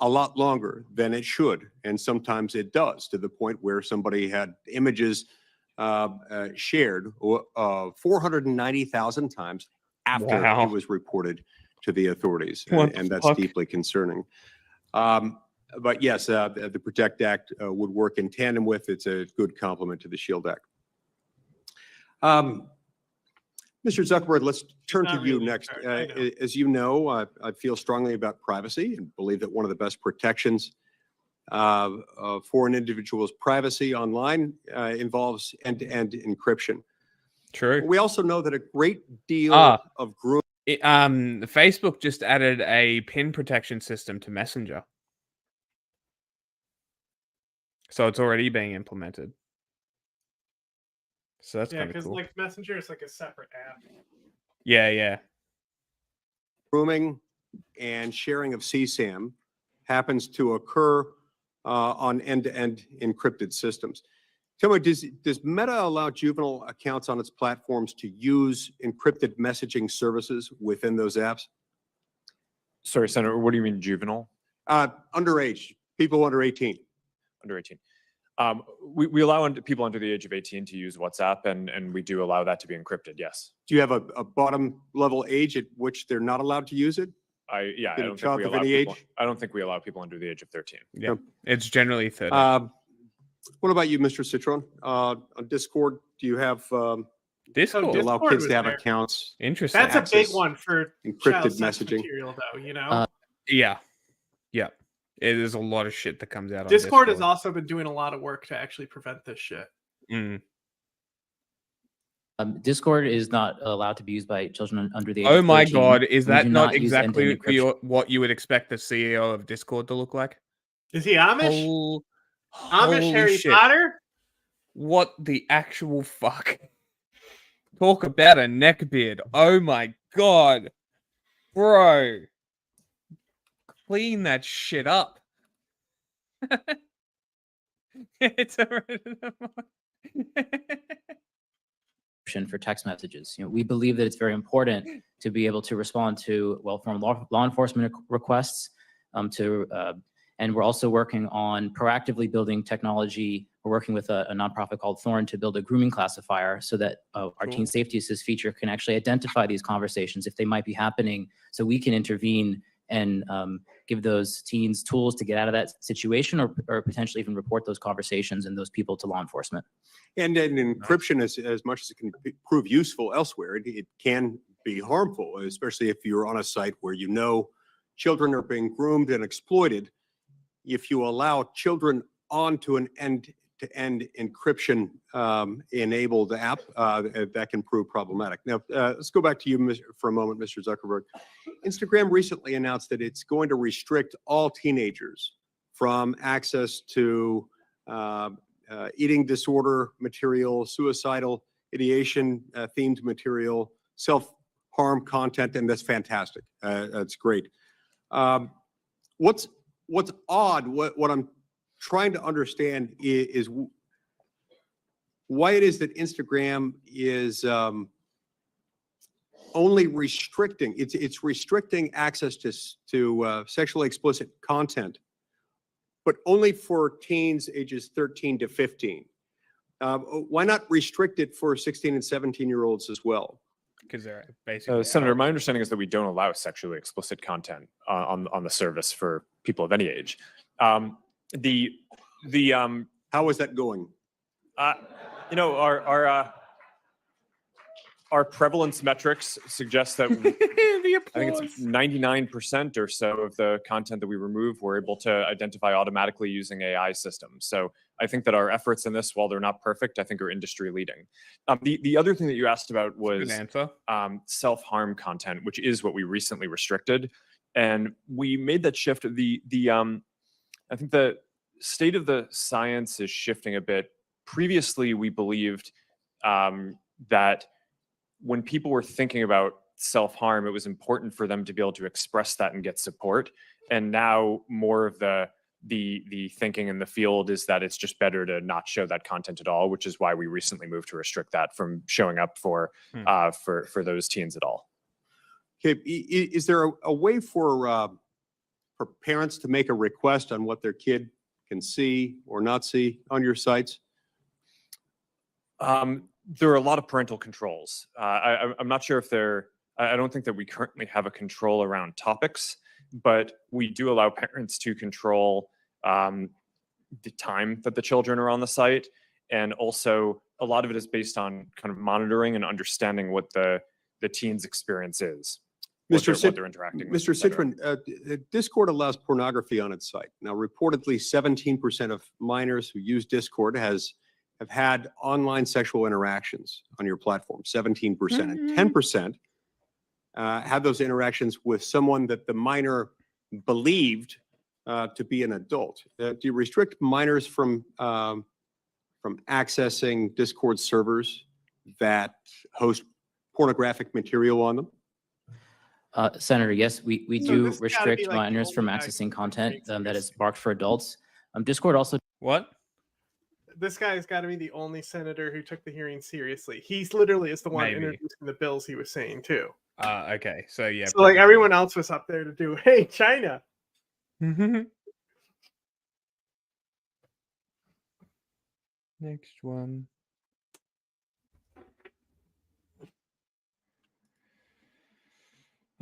a lot longer than it should, and sometimes it does, to the point where somebody had images shared 490,000 times after Wow. it was reported to the authorities, What and the that's fuck? deeply concerning. But yes, the PROTECT Act would work in tandem with. It's a good complement to the SHIELD Act. Mr. Zuckerberg, let's turn to you next. As you know, I feel strongly about privacy and believe that one of the best protections for an individual's privacy online involves end-to-end encryption. True. We also know that a great deal of grooming. Facebook just added a pin protection system to Messenger. So it's already being implemented. So that's kind of because cool. like Messenger is like a separate app. Yeah. Grooming and sharing of CSAM happens to occur on end-to-end encrypted systems. Tell me, does Meta allow juvenile accounts on its platforms to use encrypted messaging services within those apps? Sorry, Senator, what do you mean juvenile? Underage, people under 18. Under 18. We allow people under the age of 18 to use WhatsApp, and we do allow that to be encrypted, yes. Do you have a bottom level age at which they're not allowed to use it? I Did a don't think child we of allow any people. age? I don't think we allow people under the age of 13. Yeah, it's generally 30. What about you, Mr. Citron? On Discord, do you have Discord? allow Discord kids was to have there. accounts? Interesting. That's a big access one for encrypted child sex messaging. material, though. You know. Yeah. It is a lot of shit that comes out on Discord Discord. has also been doing a lot of work to actually prevent this shit. Mm. Discord is not allowed to be used by children under the age Oh of my 13. god, is We do that not use end-to-end exactly encryption. what you would expect the CEO of Discord to look like? Is he Amish? Amish Holy Harry shit. Potter? What the actual fuck? Talk about a neckbeard. Oh my god. Bro. Clean that shit up. It's For text messages. We believe that it's very important to be able to respond to well-formed law enforcement requests. And we're also working on proactively building technology. We're working with a nonprofit called Thorn to build a grooming classifier so that our Teen Safety Assist feature can actually identify these conversations if they might be happening, so we can intervene and give those teens tools to get out of that situation, or potentially even report those conversations and those people to law enforcement. And then encryption, as much as it can prove useful elsewhere, it can be harmful, especially if you're on a site where you know children are being groomed and exploited. If you allow children onto an end-to-end encryption enabled app, that can prove problematic. Now, let's go back to you for a moment, Mr. Zuckerberg. Instagram recently announced that it's going to restrict all teenagers from access to eating disorder material, suicidal ideation themed material, self-harm content, and that's fantastic. That's great. What's odd, what I'm trying to understand is why it is that Instagram is only restricting, it's restricting access to sexually explicit content, but only for teens ages 13 to 15. Why not restrict it for 16 and 17-year-olds as well? Because they're basically Senator, my understanding is that we don't allow sexually explicit content on the service for people of any age. How is that going? Our prevalence metrics suggest that I think it's 99% or so of the content that we remove, we're able to identify automatically using AI systems. So I think that our efforts in this, while they're not perfect, I think are industry leading. The other thing that you asked about was self-harm content, which is what we recently restricted. And we made that shift. I think the state of the science is shifting a bit. Previously, we believed that when people were thinking about self-harm, it was important for them to be able to express that and get support. And now more of the thinking in the field is that it's just better to not show that content at all, which is why we recently moved to restrict that from showing up for those teens at all. Okay, is there a way for parents to make a request on what their kid can see or not see on your sites? There are a lot of parental controls. I'm not sure if I don't think that we currently have a control around topics, but we do allow parents to control the time that the children are on the site. And also a lot of it is based on kind of monitoring and understanding what the teen's experience is. What they're interacting with. Mr. Citron, Discord allows pornography on its site. Now, reportedly, 17% of minors who use Discord have had online sexual interactions on your platform, 17%. And 10% have those interactions with someone that the minor believed to be an adult. Do you restrict minors from accessing Discord servers that host pornographic material on them? Senator, yes, we do this has gotta restrict be, like, the minors from only guy accessing content that is marked for adults. Discord also. What? This guy's got to be the only senator who took the hearing seriously. He's literally is the one Maybe. introducing the bills he was saying too. Okay, so yeah. So like everyone else was up there to do, hey, China. Next one.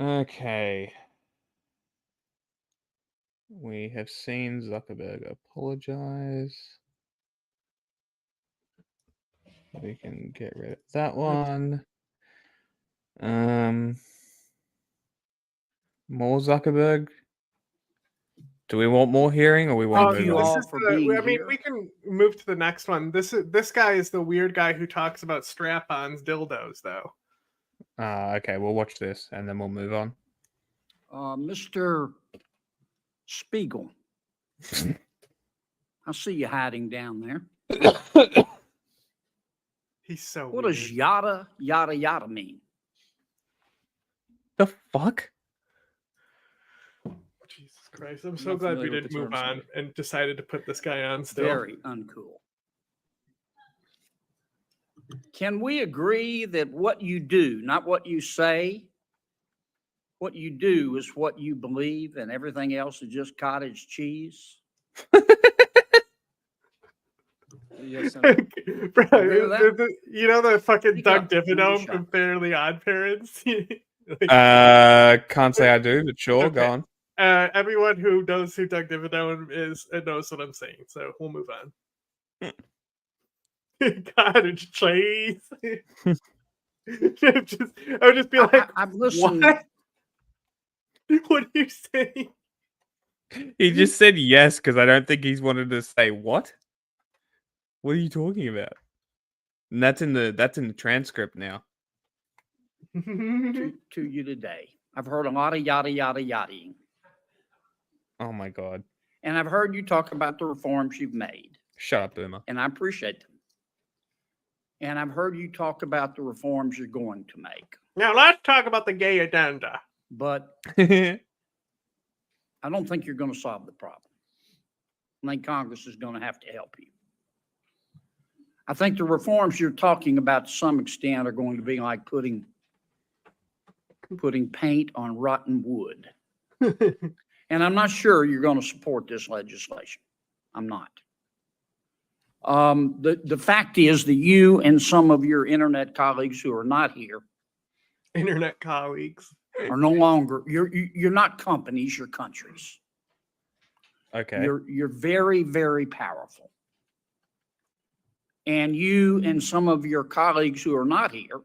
Okay. We have seen Zuckerberg apologize. We can get rid of that one. More Zuckerberg. Do we want more hearing, or we want to This move on? is I mean, we can move to the next one. This guy is the weird guy who talks about strap-ons dildos, though. Okay, we'll watch this and then we'll move on. Mr. Spiegel, I see you hiding down there. He's so What weird. does yada, yada, yada mean? The fuck? Jesus Christ! I'm so not glad we familiar with didn't the move terms on and decided to put this guy on still. Very uncool. Can we agree that what you do, not what you say, what you do is what you believe, and everything else is just cottage cheese? Yes, Bro, Agree with that? you know the fucking Speak Doug up, don't be Dimmadome shy. from Fairly Odd Parents? Can't say I do, but sure, go Okay. on. Everyone who knows who Doug Dimmadome is knows what I'm saying, so we'll move on. Cottage cheese. I would just be like, I've listened. what? What are you saying? He just said yes because I don't think he's wanted to say what. What are you talking about? And that's in the transcript now. to you today. I've heard a lot of yada, yada, yadaing. Oh my god. And I've heard you talk about the reforms you've made, Shut up, Boomer. and I appreciate them. And I've heard you talk about the reforms you're going to make. Now let's talk about the gay agenda. But I don't think you're going to solve the problem. I think Congress is going to have to help you. I think the reforms you're talking about to some extent are going to be like putting paint on rotten wood. And I'm not sure you're going to support this legislation. I'm not. The fact is that you and some of your internet colleagues who are not here Internet colleagues are no longer, you're not companies, you're countries. Okay. You're very, very powerful. And you and some of your colleagues who are not here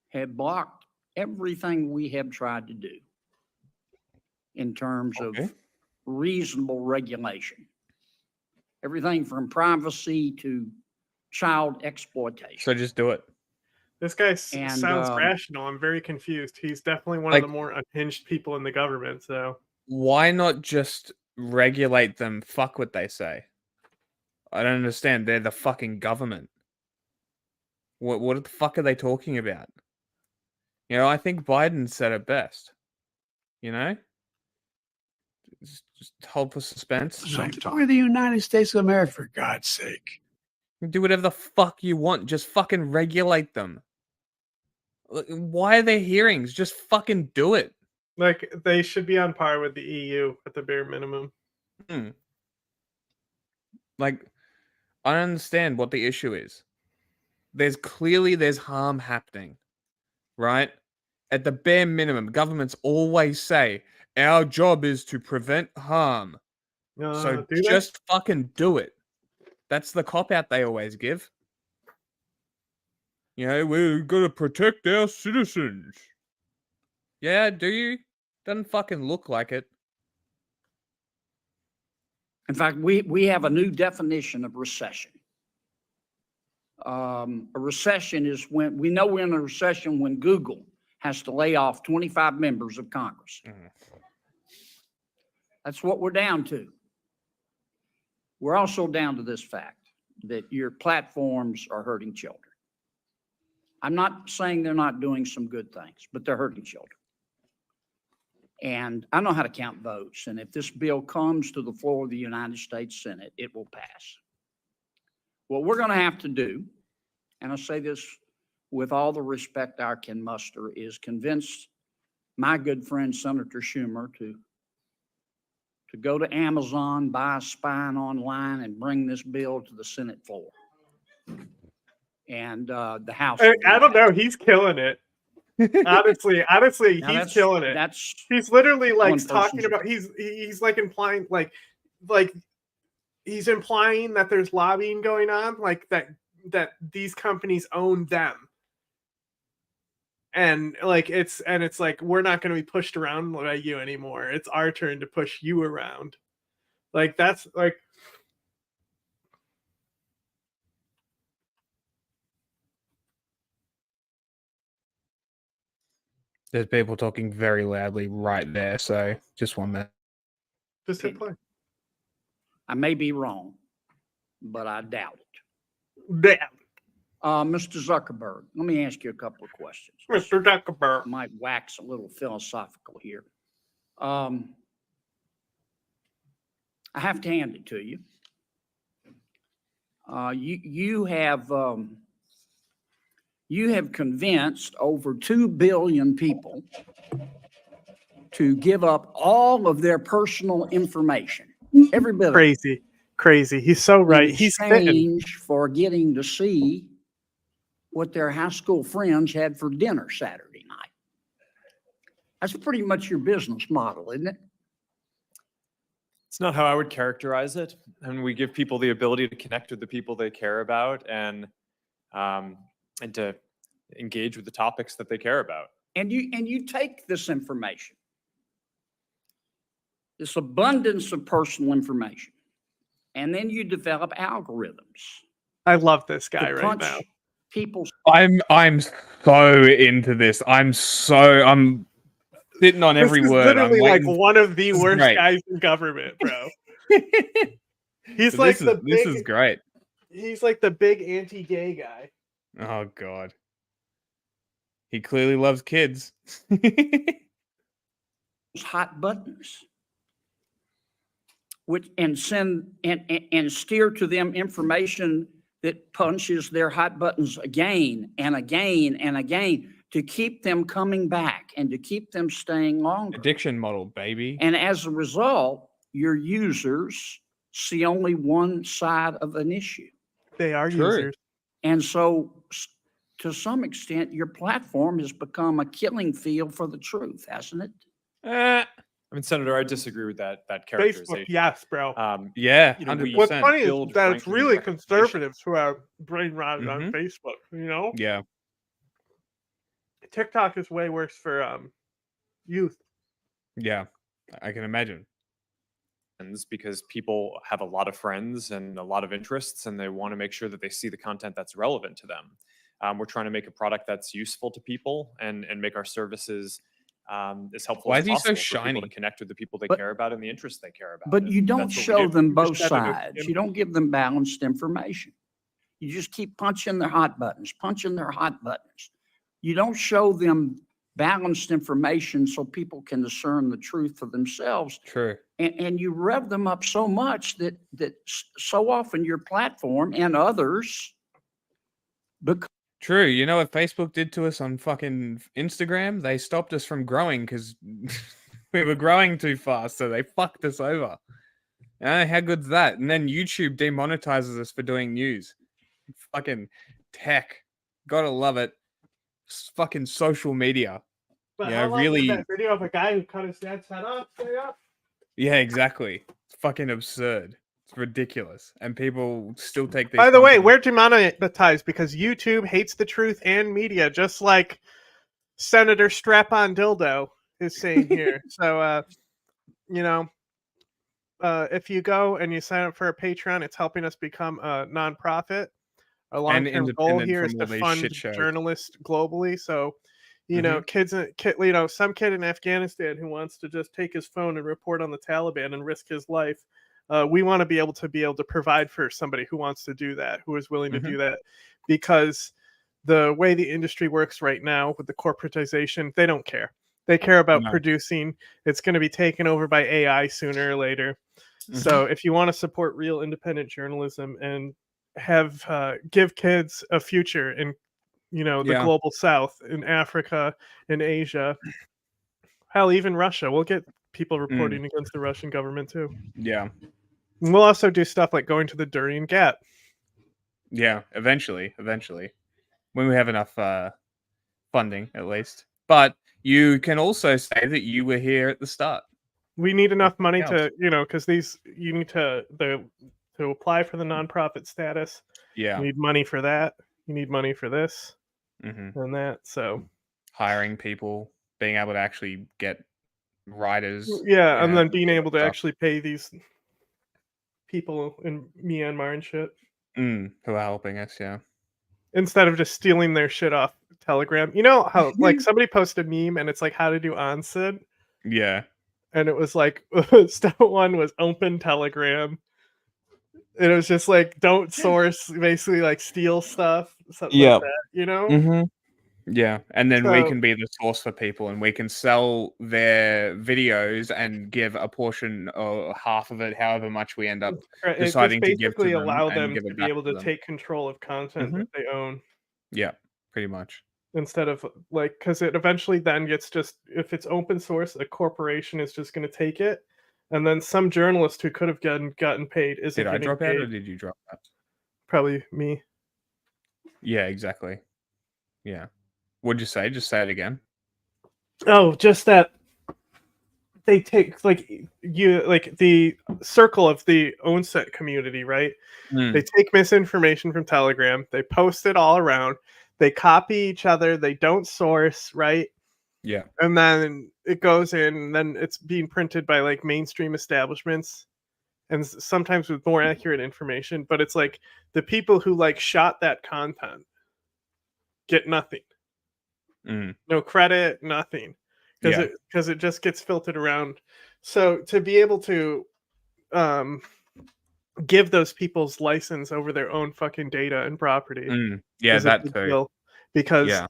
have blocked everything we have tried to do in terms of reasonable regulation. Everything from privacy to child exploitation. So just do it. This guy And, sounds rational. I'm very confused. He's definitely one Like- of the more unhinged people in the government. So Why not just regulate them? Fuck what they say. I don't understand. They're the fucking government. What the fuck are they talking about? You know, I think Biden said it best. You know? Just hold for suspense. We're the United States of America, for God's sake. Do whatever the fuck you want. Just fucking regulate them. Why are there hearings? Just fucking do it. like they should be on par with the EU at the bare minimum. Like, I don't understand what the issue is. There's harm happening, right? At the bare minimum, governments always say our job is to prevent harm. So do they? just fucking do it. That's the cop out they always give. You know, we're gonna protect our citizens. Yeah, do you? Doesn't fucking look like it. In fact, we have a new definition of recession. A recession is when, we know we're in a recession when Google has to lay off 25 members of Congress. That's what we're down to. We're also down to this fact that your platforms are hurting children. I'm not saying they're not doing some good things, but they're hurting children. And I know how to count votes. And if this bill comes to the floor of the United States Senate, it will pass. What we're going to have to do, and I say this with all the respect I can muster, is convince my good friend Senator Schumer to go to Amazon, buy a spine online, and bring this bill to the Senate floor. And the House. I don't know. He's killing it. Honestly, Now he's killing it. He's literally one like talking person's about. He's like implying like he's implying that there's lobbying going on, like that these companies own them. And like it's like we're not going to be pushed around by you anymore. It's our turn to push you around. Like that's like There's people talking very loudly right there, so just 1 minute. just hit play. I may be wrong, but I doubt it. Damn. Mr. Zuckerberg, let me ask you a couple of questions. Mr. Zuckerberg. I might wax a little philosophical here. I have to hand it to you. You have convinced over 2 billion people to give up all of their personal information. Every bit of it. Crazy. He's so right. In He's fitting. exchange for getting to see what their high school friends had for dinner Saturday night. That's pretty much your business model, isn't it? It's not how I would characterize it. And we give people the ability to connect with the people they care about and to engage with the topics that they care about. And you take this information, this abundance of personal information, and then you develop algorithms. I love this guy to right punch now. People's I'm so into this. I'm sitting on every this is word. I'm literally like waiting. one of the This is worst great. guys in government, bro. He's But like this is great. He's like the big anti-gay guy. Oh God. He clearly loves kids. hot buttons, which and send and steer to them information that punches their hot buttons again and again and again to keep them coming back and to keep them staying longer. Addiction model, baby. And as a result, your users see only one side of an issue. They are users. And so, to some extent, your platform has become a killing field for the truth, hasn't it? I mean, Senator, I disagree with that characterization. Facebook, yes, bro. Yeah, you know, 100%. What's funny is build that it's ranking really recommendations. conservatives who are brain rotted on Facebook. You know, Yeah. TikTok is way worse for youth. Yeah. I can imagine. Because people have a lot of friends and a lot of interests, and they want to make sure that they see the content that's relevant to them. We're trying to make a product that's useful to people and make our services as helpful Why as is he so possible for shiny? people to connect with the people they But- care about and the interests they care about. But you And don't that's what we show do. them both Just gotta sides. You don't give them balanced information. You just keep punching their hot buttons. You don't show them balanced information so people can discern the truth for themselves. True. And you rev them up so much that so often your platform and others become True. You know what Facebook did to us on fucking Instagram? They stopped us from growing because we were growing too fast, so they fucked us over. How good's that? And then YouTube demonetizes us for doing news. Fucking tech. Gotta love it. Fucking social media. But Yeah, how long really. was that video of a guy who cut his dad's head off? Yeah, exactly. It's fucking absurd. It's ridiculous. And people still take these. By the way, companies- we're demonetized because YouTube hates the truth and media, just like Senator Strap-on Dildo is saying here. So, if you go and you sign up for a Patreon, it's helping us become a nonprofit. Our long-term goal independent here is from to all these fund shit shows. journalists globally. So, some kid in Afghanistan who wants to just take his phone and report on the Taliban and risk his life. We want to be able to provide for somebody who wants to do that, who is willing to do that, because the way the industry works right now with the corporatization, they don't care. They care about producing. It's going to be taken over by AI sooner or later. So if you want to support real independent journalism and give kids a future in the global south, in Africa, in Asia, hell, even Russia, we'll get people reporting against the Russian government too. Yeah. And we'll also do stuff like going to the Durian Gap. Yeah, eventually. When we have enough funding, at least. But you can also say that you were here at the start. We need enough money to, because you need to apply for the nonprofit status. Yeah. You need money for that. You need money for this and that. So hiring people, being able to actually get writers. Yeah, and then being all able to that stuff. actually pay these people in Myanmar and shit Who are helping us, yeah. instead of just stealing their shit off Telegram. You know how like somebody posted a meme and it's like how to do onset, Yeah. and it was like step one was open Telegram. And it was just like don't source, basically like steal stuff, something like that, you know? Yeah, and then we So- can be the source for people, and we can sell their videos and give a portion or half of it, however much we end up Right, it just deciding to give to basically them, allow and them give to it be back able to to them. take control of content that they own. Yeah, pretty much. Instead of like, because it eventually then gets just, if it's open source, a corporation is just going to take it, and then some journalist who could have gotten paid isn't Did I getting drop paid. out or did you drop out? Probably me. Yeah, exactly. Yeah. What'd you say? Just say it again. Oh, just that they take like the circle of the OwnSet community, right? They take misinformation from Telegram, they post it all around, they copy each other, they don't source, right? Yeah. And then it goes in, and then it's being printed by like mainstream establishments, and sometimes with more accurate information. But it's like the people who like shot that content get nothing, no credit, nothing, because it just gets filtered around. So to be able to give those people's license over their own fucking data and property Yeah, is a that big too. deal, because Yeah.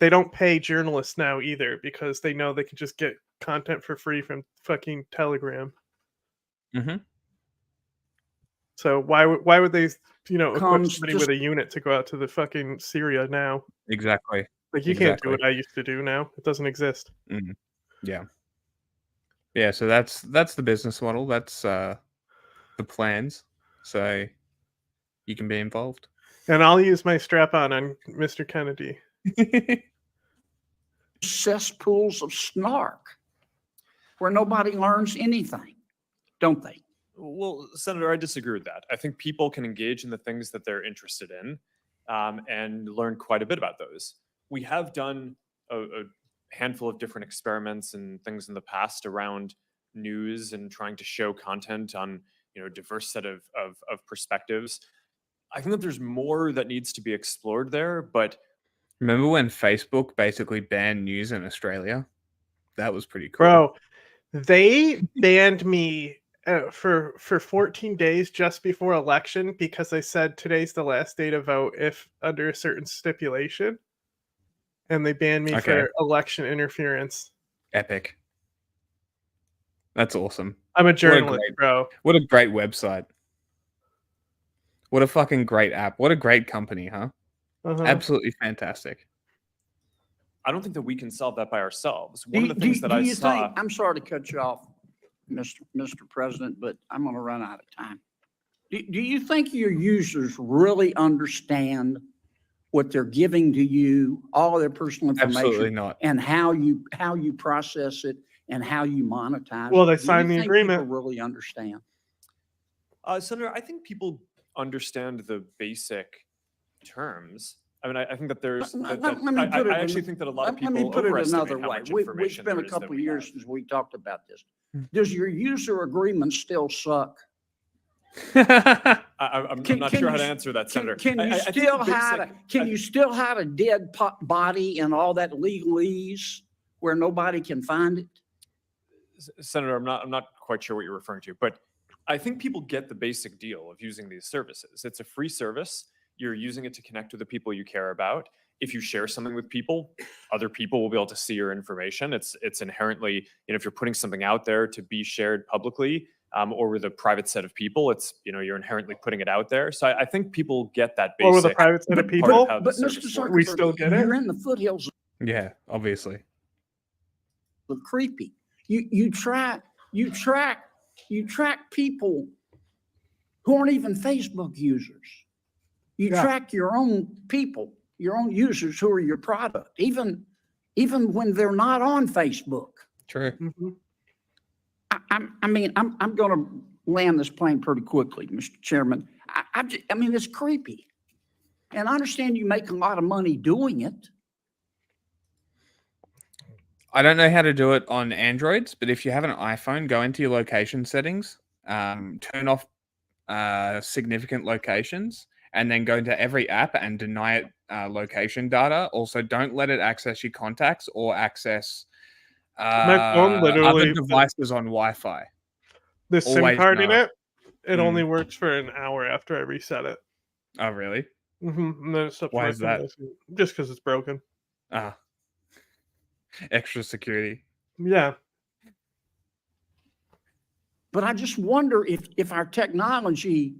they don't pay journalists now either, because they know they can just get content for free from fucking Telegram. So why would they equip Comes somebody just- with a unit to go out to the fucking Syria now? Exactly. Like you can't do Exactly. what I used to do now. It doesn't exist. Yeah. Yeah, so that's the business model. That's the plans. So you can be involved. And I'll use my strap on Mr. Kennedy. Cesspools of snark where nobody learns anything, don't they? Well, Senator, I disagree with that. I think people can engage in the things that they're interested in and learn quite a bit about those. We have done a handful of different experiments and things in the past around news and trying to show content on a diverse set of perspectives. I think that there's more that needs to be explored there, but Remember when Facebook basically banned news in Australia? That was pretty cool. Bro, they banned me for 14 days just before election because they said today's the last day to vote if under a certain stipulation. And they banned me Okay. for election interference. Epic. That's awesome. I'm a What journalist, great- bro. What a great website. What a fucking great app. What a great company, huh? Absolutely fantastic. I don't think that we can solve that by ourselves. Do One you- of the things do that I you saw. think, I'm sorry to cut you off, Mr. President, but I'm going to run out of time. Do you think your users really understand what they're giving to you, all of their personal information? Absolutely not. And how you process it and how you monetize Well, it? they Do you signed the think agreement. people really understand? Senator, I think people understand the basic terms. I mean, I think that there's. Let that- me put it I actually in- think that a lot of let people me put it overestimate another how way. much It's information been there a is that couple of we years have. since we talked about this. Does your user agreement still suck? I'm Can- not can sure how you to s- answer that, Can, Senator. can you I think still the hide basic- can you still hide a dead body and all that legalese where nobody can find it? Senator, I'm not quite sure what you're referring to, but I think people get the basic deal of using these services. It's a free service. You're using it to connect with the people you care about. If you share something with people, other people will be able to see your information. It's inherently, if you're putting something out there to be shared publicly or with a private set of people, it's, you're inherently putting it out there. So I think people get that basic. Or with a private set of part people? how the But service Mr. works. We still get it? You're in the foothills Yeah, obviously. of creepy. You track people who aren't even Facebook users. You track your own people, your own users who are your product, even when they're not on Facebook. True. I mean, I'm going to land this plane pretty quickly, Mr. Chairman. I mean, it's creepy. And I understand you make a lot of money doing it. I don't know how to do it on Androids, but if you have an iPhone, go into your location settings, turn off significant locations, and then go into every app and deny it location data. Also, don't let it access your contacts or access My phone other literally, devices on Wi-Fi. the SIM Always card in know. it Mm. only works for an hour after I reset it. Oh, really? And then it stops Why is that? working. Just because it's broken. Ah, extra security. Yeah. But I just wonder if our technology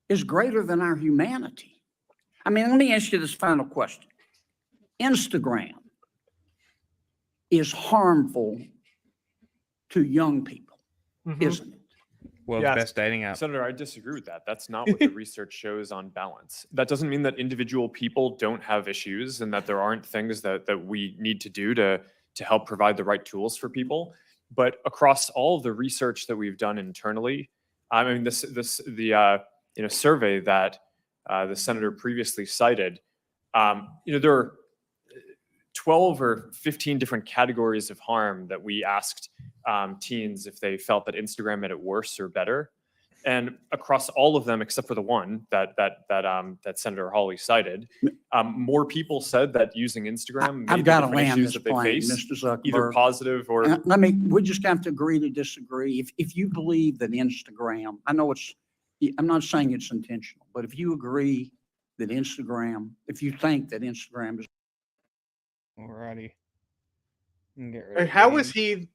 is greater than our humanity. I mean, let me ask you this final question. Instagram is harmful to young people, isn't it? World's best dating app. Senator, I disagree with that. That's not what the research shows on balance. That doesn't mean that individual people don't have issues and that there aren't things that we need to do to help provide the right tools for people. But across all of the research that we've done internally, I mean, the survey that the senator previously cited, there are 12 or 15 different categories of harm that we asked teens if they felt that Instagram made it worse or better. And across all of them, except for the one that Senator Hawley cited, more people said that using Instagram made I've the got to different land issues this that they plane, face Mr. Zuckerberg. either positive or. We just have to agree to disagree. If you believe that Instagram, I'm not saying it's intentional, but if you agree that if you think that Instagram is. Alrighty. How was he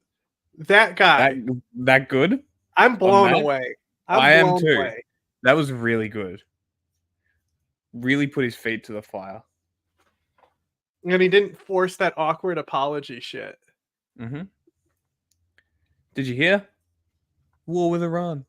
that guy? That good? I'm blown that? away. I am blown too. away. That was really good. Really put his feet to the fire. And he didn't force that awkward apology shit. Mm-hmm. Did you hear? War with Iran.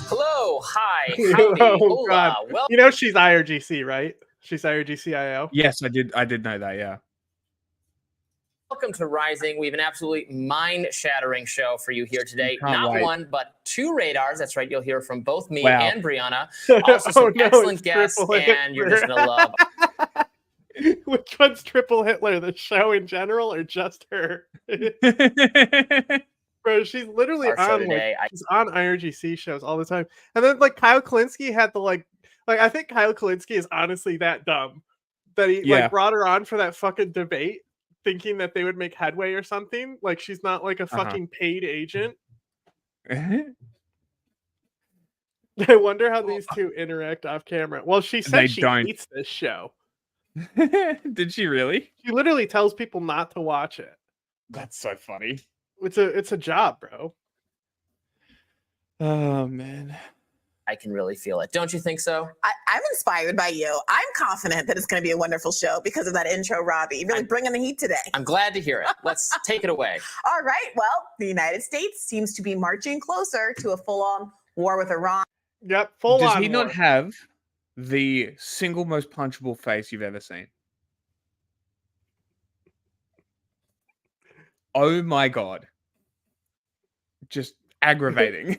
Hello, hi, howdy, Oh, hola. God. Well, You know she's IRGC, right? She's IRGCIO. Yes, I did know that, yeah. welcome to Rising. We have an absolutely mind-shattering show for you here today. Can't Not wait. one, but two radars. That's right. You'll hear from both me Wow. and Brianna. Also, some Oh, no, excellent it's guests, Triple and you're just gonna love. Which one's Triple Hitler? The show in general or just her? Bro, she's literally Our show on today, she's on IRGC shows all the time. And then like Kyle Kalinske had the like I think Kyle Kalinske is honestly that dumb that he Yeah. like brought her on for that fucking debate thinking that they would make headway or something. Like she's not like a fucking paid agent. I wonder how these two interact off camera. Well, she said They she don't. hates this show. Did she really? She literally tells people not to watch it. That's so funny. It's a job, bro. Oh man. I can really feel it. Don't you think so? I'm inspired by you. I'm confident that it's going to be a wonderful show because of that intro, Robbie. Really bringing the heat today. I'm glad to hear it. Let's take it away. All right. Well, the United States seems to be marching closer to a full-on war with Iran. Yep, full Does on. he war. not have the single most punchable face you've ever seen? Oh my god. Just aggravating.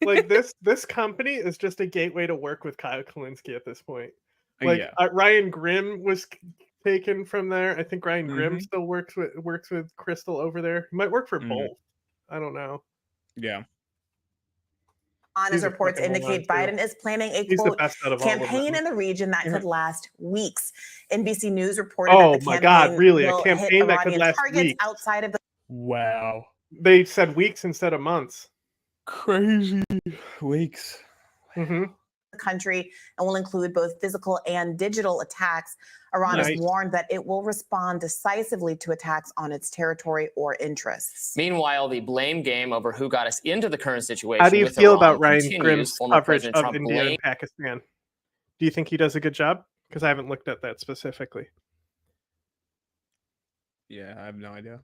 Like this company is just a gateway to work with Kyle Kalinske at this point. Like Yeah. Ryan Grimm was taken from there. I think Ryan Grimm Mhm. still works with Crystal over there. He might work for Mhm. both. I don't know. Yeah. As He's a reports fucking indicate, moron, too. Biden is planning a He's the quote best out of all of campaign them. in the region that could last weeks. NBC News reported Oh that the my campaign God, really? A will hit campaign that could Iranian last targets weeks? outside of the Wow. They said weeks instead of months. Crazy weeks. Mm-hmm. country and will include both physical and digital attacks. Iran Nice. has warned that it will respond decisively to attacks on its territory or interests. Meanwhile, the blame game over who got us into the current situation How do you with feel Iran about Ryan continues. Grimm's Former coverage President of Trump India blamed and Pakistan? Do you think he does a good job? Because I haven't looked at that specifically. Yeah, I have no idea.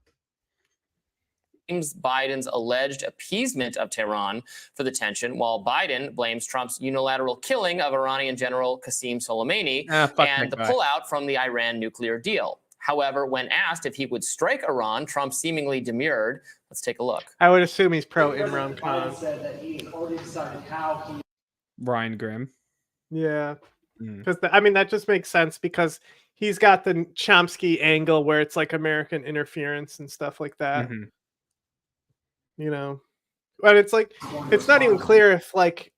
Biden's alleged appeasement of Tehran for the tension, while Biden blames Trump's unilateral killing of Iranian General Qasem Soleimani Fuck and that the guy. pullout from the Iran nuclear deal. However, when asked if he would strike Iran, Trump seemingly demurred. Let's take a look. I would assume he's pro Imran Khan. said that he has already decided how he Ryan Grimm. Yeah, Mm. because I mean that just makes sense because he's got the Chomsky angle where it's like American interference and stuff like that. Mhm. You know, but it's like it's not even clear if like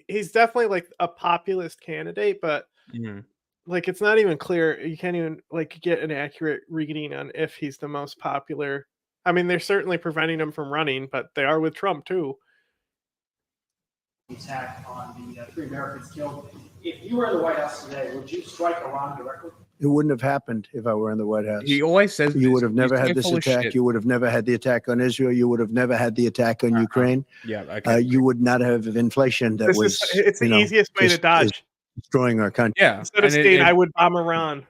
he's definitely like a populist candidate, but Mhm. like it's not even clear. You can't even like get an accurate reading on if he's the most popular. I mean, they're certainly preventing him from running, but they are with Trump too. attack on the 3 Americans killed. If you were in the White House today, would you strike Iran directly? It wouldn't have happened if I were in the White House. He always says You this. would have never He's had this full of attack. shit. You would have never had the attack on Israel. You would have never had the attack on Ukraine. Yeah, okay. You would not have inflation that was. It's the you know, easiest way to just dodge. destroying our country. Yeah, Instead of and saying I would bomb Iran.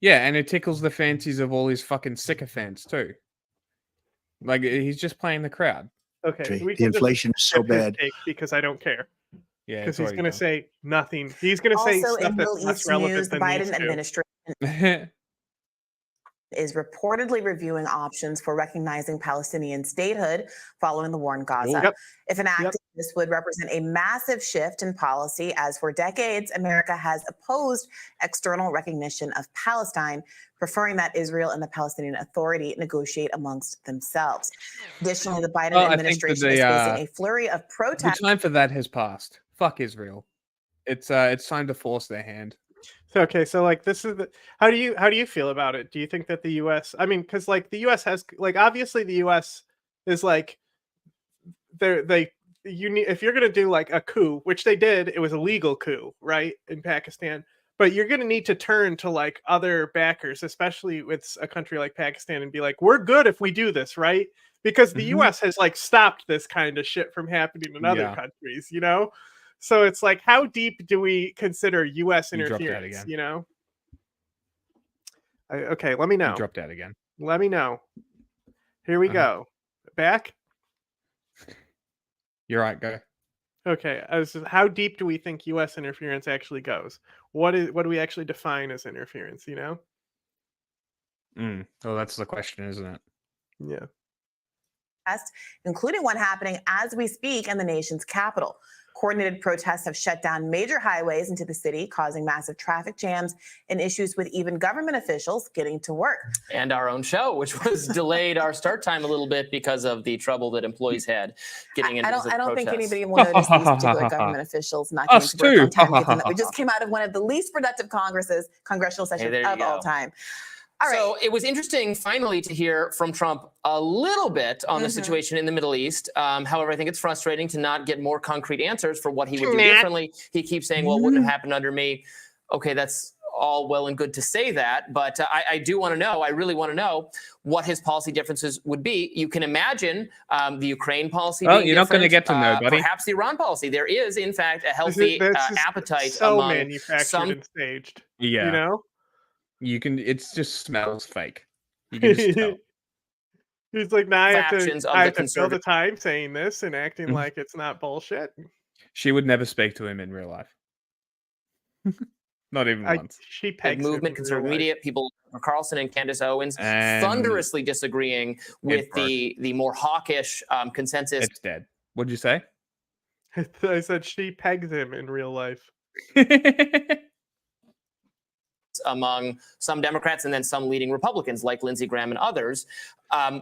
Yeah, and it tickles the fancies of all his fucking sycophants too. Like he's just playing the crowd. Okay, The we can just inflation is so skip his bad. take because I don't care. Yeah, because it's he's already going to done. say nothing. He's going to say Also stuff in that's Middle less East relevant news, the than Biden these two. administration is reportedly reviewing options for recognizing Palestinian statehood following the war in Gaza. Yep. If enacted, this would represent a massive shift in policy, as for decades, America has opposed external recognition of Palestine, preferring that Israel and the Palestinian Authority negotiate amongst themselves. Additionally, the Biden Well, I think that administration is facing a flurry of the protests. time for that has passed. Fuck Israel. It's time to force their hand. So, okay, so like this is the, how do you feel about it? Do you think that the U.S. I mean, because like the U.S. has like obviously the U.S. is like you need if you're gonna do like a coup, which they did, it was a legal coup, right, in Pakistan. But you're gonna need to turn to like other backers, especially with a country like Pakistan, and be like, we're good if we do this, right? Because the U.S. has like stopped this kind of shit from happening in other Yeah. countries, you know. So it's like, how deep do we consider U.S. You dropped out interference? again. You know. Okay, let me know. You dropped out again. Let me know. Here we go. Back. You're right. Go. Okay. How deep do we think U.S. interference actually goes? What do we actually define as interference? You know. Well, that's the question, isn't it? Yeah. Including one happening as we speak in the nation's capital. Coordinated protests have shut down major highways into the city, causing massive traffic jams and issues with even government officials getting to work. And our own show, which was delayed our start time a little bit because of the trouble that employees had getting into I don't think protests. anybody will notice these particular government officials not getting Us to work too. on time, given that we just came out of one of the least productive congressional sessions there you of all go. time. So it was interesting finally to hear from Trump a little bit on the situation in the Middle East. However, I think it's frustrating to not get more concrete answers for what he would do differently. He keeps saying, well, it wouldn't have happened under me. Okay, that's all well and good to say that. But I do want to know, I really want to know what his policy differences would be. You can imagine the Ukraine policy Well, being you're not gonna different, get to know, buddy. Perhaps the Iran policy. There is, in fact, a healthy This is appetite so among manufactured some and staged. Yeah. You know. You can. It's just smells fake. You can just tell. He's like, now I have factions to, of I the have to fill the conservative. time saying this and acting Mhm. like it's not bullshit. She would never speak to him in real life. Not even once. She Big pegs him movement, in conservative real life. media, people like Carlson and Candace Owens And thunderously disagreeing with the more hawkish consensus It's dead. What'd you say? I said she pegs him in real life. among some Democrats and then some leading Republicans like Lindsey Graham and others.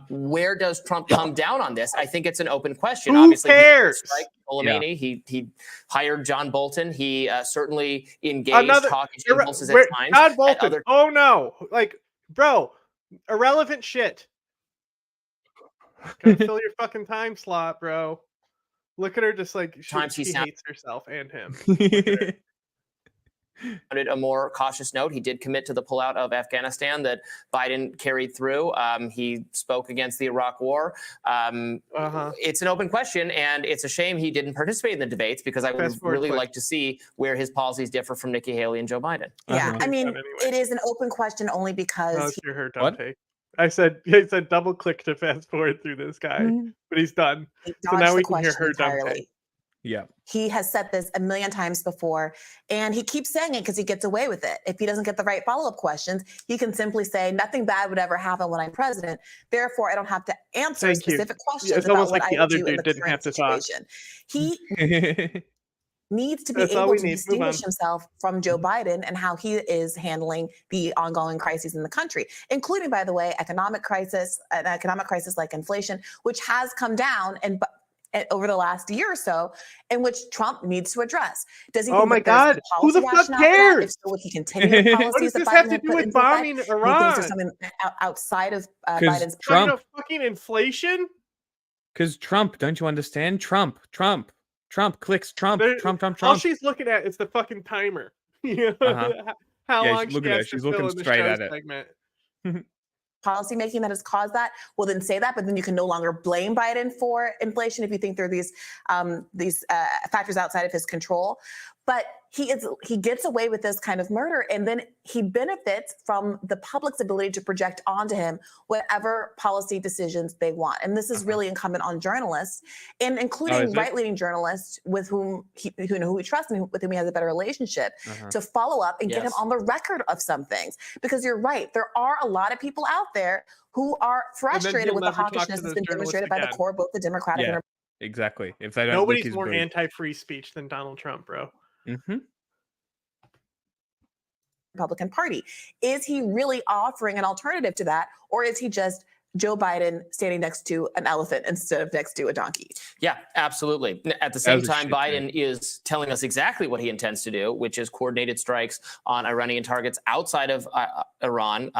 Where does Trump come down on this? I think it's an open question. Who Obviously, cares? He Soleimani, he hired John Bolton. He certainly engaged hawkish impulses at times. John At Bolton. other Oh no! Like, bro, irrelevant shit. Gotta fill your fucking time slot, bro. Look at her, just like Times he she sound- hates herself and him. sounded a more cautious note. He did commit to the pullout of Afghanistan that Biden carried through. He spoke against the Iraq War. It's an open question, and it's a shame he didn't participate in the debates because I would Fast forward really quick. like to see where his policies differ from Nikki Haley and Joe Biden. Yeah, I mean, it is an open question only Oh, because it's her dumb take. I said double click to fast forward through this guy, but he's done. he So dodged now the we can hear question her dumb entirely. take. Yeah. He has said this a million times before, and he keeps saying it because he gets away with it. If he doesn't get the right follow-up questions, he can simply say, nothing bad would ever happen when I'm president. Therefore, I don't have to answer Thank you. specific Yeah, questions it's about almost what like I the would other do in dude the didn't current have to talk. situation. He needs to be That's all able we to need. Move on. distinguish himself from Joe Biden and how he is handling the ongoing crises in the country, including, by the way, an economic crisis like inflation, which has come down and over the last year or so, in which Trump needs to address. Does he Oh think my that there's God, good who policy the fuck rationale for that? If cares? so, would he continue the What policies does that this have Biden to had do put with into effect? bombing Do you think Iran? there's something outside of Because Biden's Talking Trump. about fucking inflation? Because Trump, don't you understand? Trump clicks Trump. All Trump. she's looking at is the fucking timer. You know, Uh-huh. how Yeah, long look she at her. has to She's fill looking in the straight show at it. segment. Policymaking that has caused that, well, then say that, but then you can no longer blame Biden for inflation if you think there are these factors outside of his control. But he gets away with this kind of murder, and then he benefits from the public's ability to project onto him whatever policy decisions they want. And this is really incumbent on journalists, and including is it? right-leaning journalists with who he trusts and with whom he has a better relationship, to follow up and get him Yes. on the record of some things. Because you're right, there are a lot of people out there who are frustrated he'll with the never talk to hawkishness that's those been journalists demonstrated by the again. core, both the Democratic and Yeah, exactly. If they don't lick Nobody's his more boot. anti-free speech than Donald Trump, bro. Mm-hmm. Republican Party. Is he really offering an alternative to that, or is he just Joe Biden standing next to an elephant instead of next to a donkey? Yeah, absolutely. At the That same was a time, shit Biden is telling us exactly what he intends to do, which is coordinated strikes on Iranian targets outside of Iran,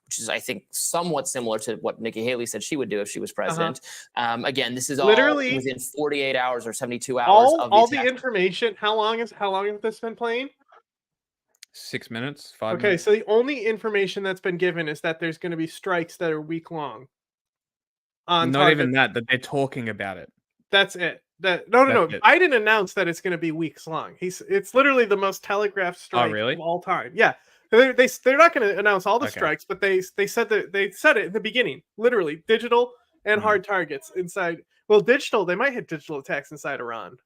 which is, I think, somewhat similar to what Nikki Haley said she would do if she was president. Again, this is all Literally, within 48 hours or 72 hours of the all the attack. information. How long has this been playing? 6 minutes, 5 Okay, minutes. so the only information that's been given is that there's going to be strikes that are week long. On Not target. even that they're talking about it. That's it. No. That's it. Biden announced that it's going to be weeks long. It's literally the most telegraphed strike really? of all time. Yeah, they're not going to announce all the Okay. strikes, but they said that they said it in the beginning. Literally, digital and hard targets inside. Well, digital. They might hit digital attacks inside Iran.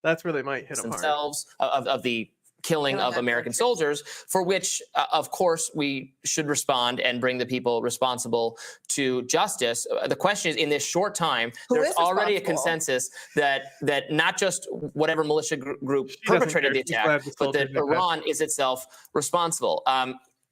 That's where they might hit them hard. Themselves of the killing of American soldiers, for which, of course, we should respond and bring the people responsible to justice. The question is, in this short time, there's already a consensus that not just whatever militia group perpetrated the attack, but that Iran is itself responsible.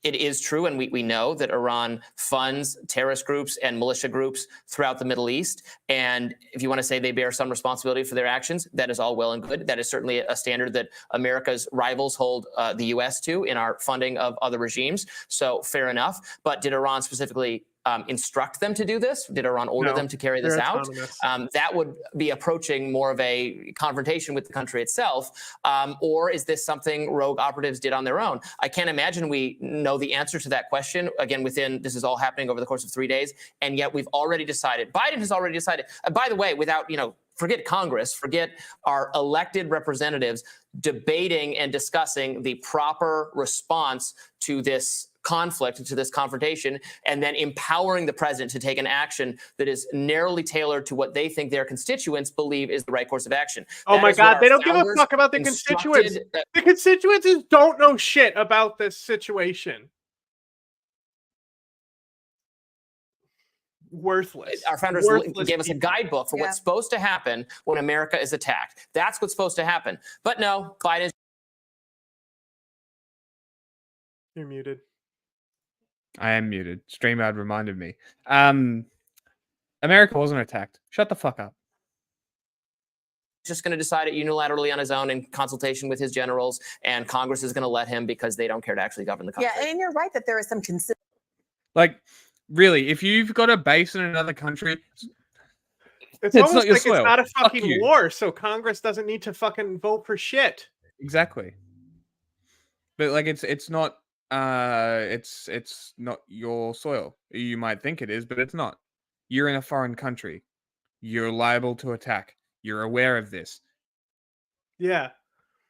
It is true, and we know that Iran funds terrorist groups and militia groups throughout the Middle East. And if you want to say they bear some responsibility for their actions, that is all well and good. That is certainly a standard that America's rivals hold the U.S. to in our funding of other regimes. So fair enough. But did Iran specifically instruct them to do this? Did Iran order them to carry this out? That would be approaching more of a confrontation with the country itself. Or is this something rogue operatives did on their own? I can't imagine we know the answer to that question. Again, this is all happening over the course of 3 days. And yet we've already decided, Biden has already decided, by the way, without, forget Congress, forget our elected representatives debating and discussing the proper response to this conflict, to this confrontation, and then empowering the president to take an action that is narrowly tailored to what they think their constituents believe is the right course of action. Oh my God, they don't give a fuck about the constituents. The constituents don't know shit about this situation. Worthless. Our founders gave us a guidebook for what's supposed to happen when America is attacked. That's what's supposed to happen. But no, Biden. You're muted. I am muted. StreamYard reminded me. America wasn't attacked. Shut the fuck up. Just going to decide it unilaterally on his own in consultation with his generals, and Congress is going to let him because they don't care to actually govern the country. Yeah, and you're right that there is some Like, really, if you've got a base in another country, it's almost not your like soil. it's not a Fuck fucking you. war, so Congress doesn't need to fucking vote for shit. Exactly. But like, it's not your soil. You might think it is, but it's not. You're in a foreign country. You're liable to attack. You're aware of this. Yeah.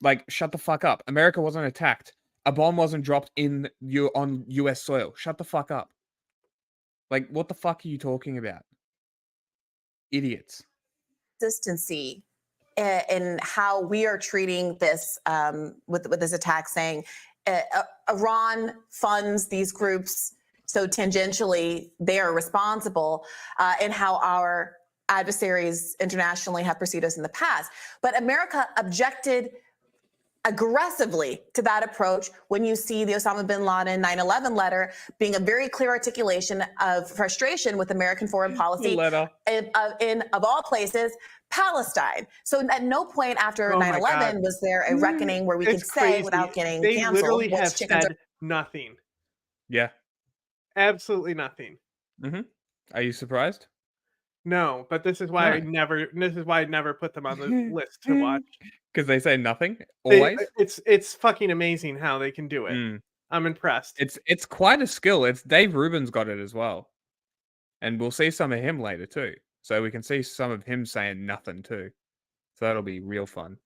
Like, shut the fuck up. America wasn't attacked. A bomb wasn't dropped on US soil. Shut the fuck up. Like, what the fuck are you talking about? Idiots. inconsistency in how we are treating this with this attack, saying Iran funds these groups, so tangentially they are responsible, and how our adversaries internationally have pursued us in the past. But America objected aggressively to that approach when you see the Osama bin Laden 9/11 letter being a very clear articulation of frustration with American foreign policy in of all places, Palestine. So at no point after Oh my 9/11 God. was there a reckoning where we could It's say crazy. without getting They canceled literally which have chickens said nothing. Yeah. Absolutely nothing. Mm-hmm. Are you surprised? No, but this is why I never put them on the list to watch. Because they say nothing They- always. it's fucking amazing how they can do it. Mm. I'm impressed. It's quite a skill. It's Dave Rubin's got it as well, and we'll see some of him later too. So we can see some of him saying nothing too. So that'll be real fun.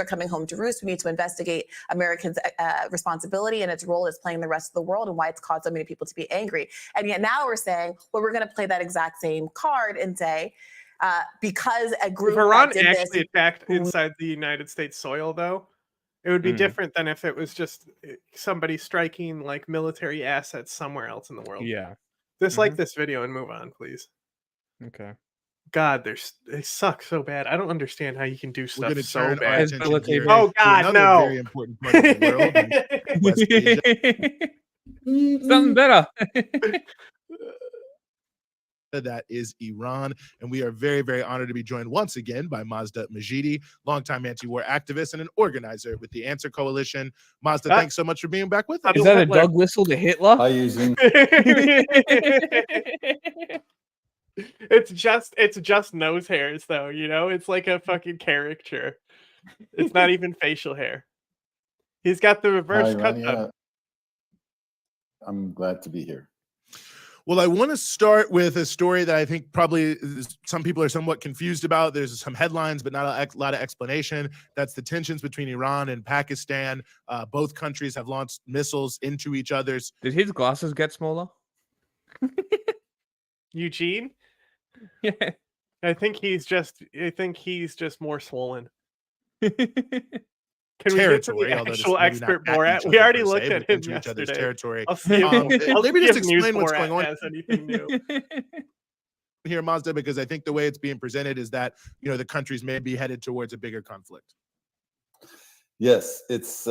are coming home to roost. We need to investigate Americans' responsibility and its role as playing the rest of the world and why it's caused so many people to be angry. And yet now we're saying, well, we're going to play that exact same card and say, because a group If Iran that did actually this, attacked inside the United States soil, though, it would be Mm. different than if it was just somebody striking like military assets somewhere else in the world. Yeah. Dislike this video and move on, please. Okay. God, they suck so bad. I don't understand how you can do stuff gonna so turn our bad. attention here Oh to God, another no! very important part of the world in West Asia. Something better. That is Iran. And we are very, very honored to be joined once again by Mazda Majidi, longtime anti-war activist and an organizer with the Answer Coalition. Mazda, thanks so much for being back with us. Is that a dog whistle to Hitler? Hi, Eugene. It's just nose hairs, though. You know, it's like a fucking caricature. It's not even facial hair. He's got the reverse Hi, cut. Ron. Yeah. I'm glad to be here. Well, I want to start with a story that I think probably some people are somewhat confused about. There's some headlines, but not a lot of explanation. That's the tensions between Iran and Pakistan. Both countries have launched missiles into each other's. Did his glasses get smaller? Eugene? Yeah. I think he's just more swollen. Can Territory, we get to although the this actual maybe not expert at Borat? each We other already per se, looked at but him into each other's yesterday. territory. I'll see if, Maybe if just News explain what's Borat going on has anything new. Here, Mazda, because I think the way it's being presented is that the countries may be headed towards a bigger conflict. Yes, it's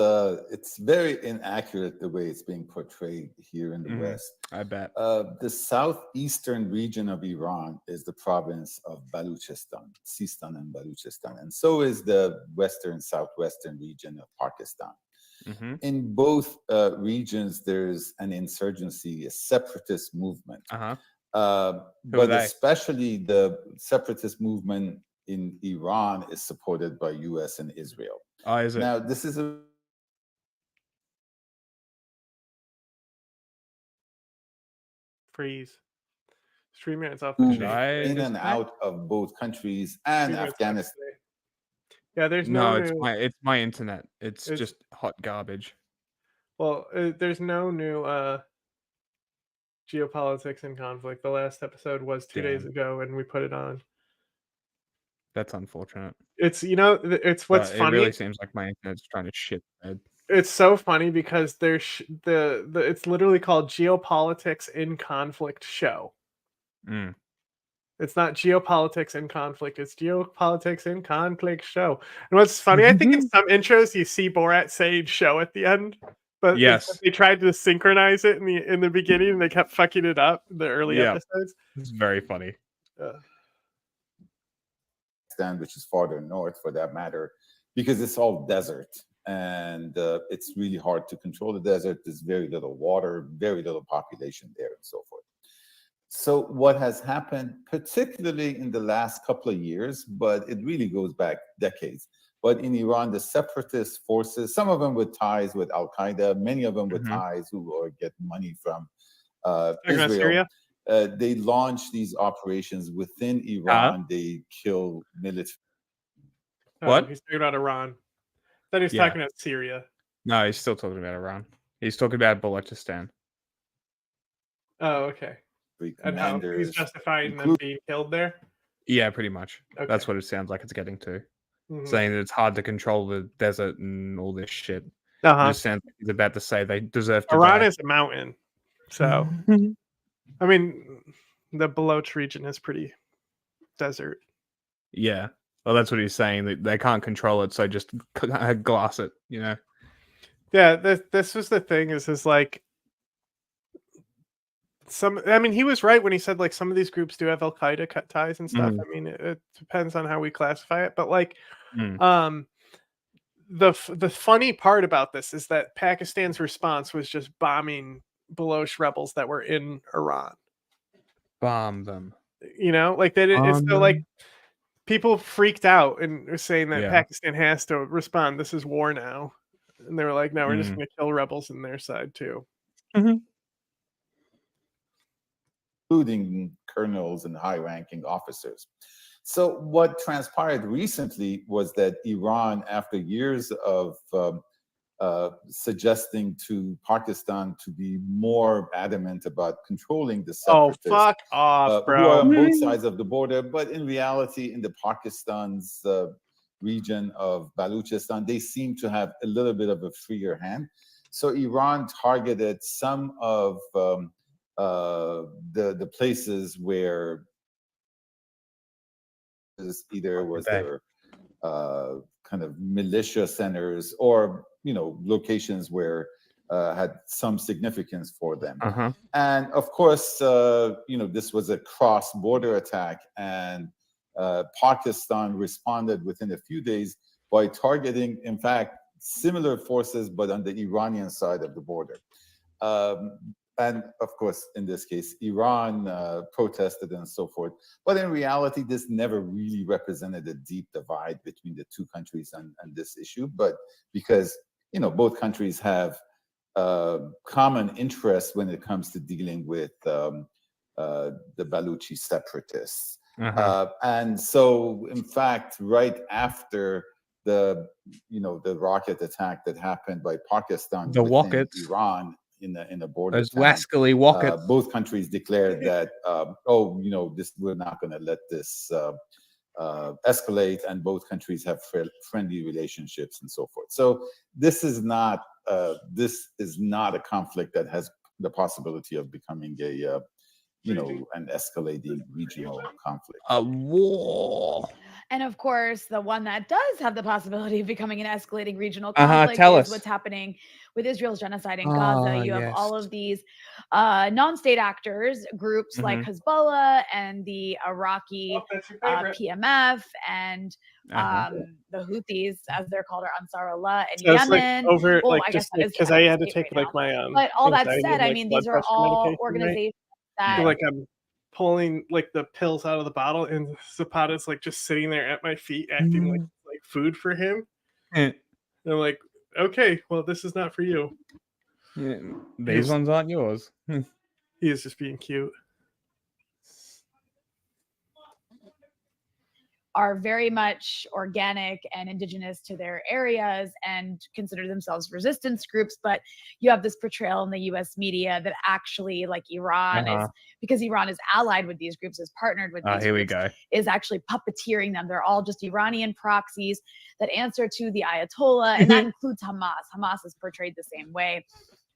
very inaccurate the way it's being portrayed here in the West. I bet. The southeastern region of Iran is the province of Baluchistan, Sistan and Baluchistan, and so is the southwestern region of Pakistan. Mm-hmm. In both regions, there's an insurgency, a separatist movement. But especially the separatist movement in Iran is supported by U.S. and Israel. Oh, is it? Now, this is a Freeze. StreamYard's off the moving chain. in and out of both countries and StreamYard's Afghanistan. Yeah, there's No, no it's new. it's my internet. It's just hot garbage. Well, there's no new geopolitics and conflict. The last episode was 2 days ago, and we put it on. That's unfortunate. It's it's what's But funny. It really seems like my internet's trying to shit the bed. It's so funny because there's it's literally called Geopolitics in Conflict Show. Mm. It's not Geopolitics in Conflict. It's Geopolitics in Conflict Show. And what's funny, I think in some intros you see Borat saying "show" at the end, but Yes. they tried to synchronize it in the beginning, and they kept fucking it up in the early episodes. It's very funny. Which is farther north for that matter, because it's all desert and it's really hard to control the desert. There's very little water, very little population there, and so forth. So what has happened, particularly in the last couple of years, but it really goes back decades, but in Iran, the separatist forces, some of them with ties with Al-Qaeda, many of them with ties who get money from Israel. Syria? They launch these operations within Iran. They kill military. Oh, he's talking about Iran. Then he's talking about Syria. No, he's still talking about Iran. He's talking about Balochistan. Oh, okay. And how he's justifying them being killed there? Yeah, pretty much. Okay. That's what it sounds like it's getting to. Mhm. Saying that it's hard to control the desert and all this shit. Uh-huh. Just sounds like he's about to say they deserve to Iran die. is a mountain, so I mean, the Baloch region is pretty desert. Yeah. Well, that's what he's saying. That they can't control it, so just glass it. You know. Yeah, this was the thing. Is like I mean, he was right when he said like some of these groups do have Al Qaeda ties and stuff. Mhm. I mean, it depends on how we classify it, but like, Mm. the funny part about this is that Pakistan's response was just bombing Baloch rebels that were in Iran. Bomb them. You know, like they didn't. It's Bomb so like them. people freaked out and were saying that Yeah. Pakistan has to respond. This is war now, and they were like, no, we're just Mm. going to kill rebels in their side too. Including colonels and high-ranking officers. So what transpired recently was that Iran, after years of suggesting to Pakistan to be more adamant about controlling the Oh, separatists, fuck off, who are bro. on both sides of the border, but in reality, in the Pakistan's region of Balochistan, they seem to have a little bit of a freer hand. So Iran targeted some of the places where either was their kind of militia centers or locations where had some significance for them. Uh-huh. And of course, this was a cross-border attack, and Pakistan responded within a few days by targeting, in fact, similar forces, but on the Iranian side of the border. And of course, in this case, Iran protested and so forth. But in reality, this never really represented a deep divide between the two countries on this issue. But because, both countries have common interests when it comes to dealing with the Baluchi separatists. And so, in fact, right after the rocket attack that happened by Pakistan The within rockets. Iran in a border Those town, wascally rockets. both countries declared that we're not going to let this escalate, and both countries have friendly relationships and so forth. So this is not a conflict that has the possibility of becoming an escalating regional conflict. A war. And of course, the one that does have the possibility of becoming an escalating regional Uh-huh, conflict tell is us. what's happening with Israel's genocide in Gaza. Ah, You have all yes. of these non-state actors, groups like Mhm. Hezbollah and the Iraqi Oh, that's your favorite. PMF and Uh-huh. the Houthis, as they're called, are Ansar Allah in So it's like Yemen. over, Well, like I guess just that is because out I of had to date take right like now. my But all that anxiety said, and, I like, mean, blood these are pressure all medication, right? organizations So, that like I'm pulling like the pills out of the bottle, and Zapata's like just sitting there at my feet, acting like food for him. Eh. And I'm like, okay, well, this is not for you. Yeah, He these is- ones aren't yours. He is just being cute. are very much organic and indigenous to their areas and consider themselves resistance groups. But you have this portrayal in the US media that actually, like, Iran is, Uh-huh. because Iran is allied with these groups, is partnered with these Here we groups, go. is actually puppeteering them. They're all just Iranian proxies that answer to the Ayatollah, and that includes Hamas. Hamas is portrayed the same way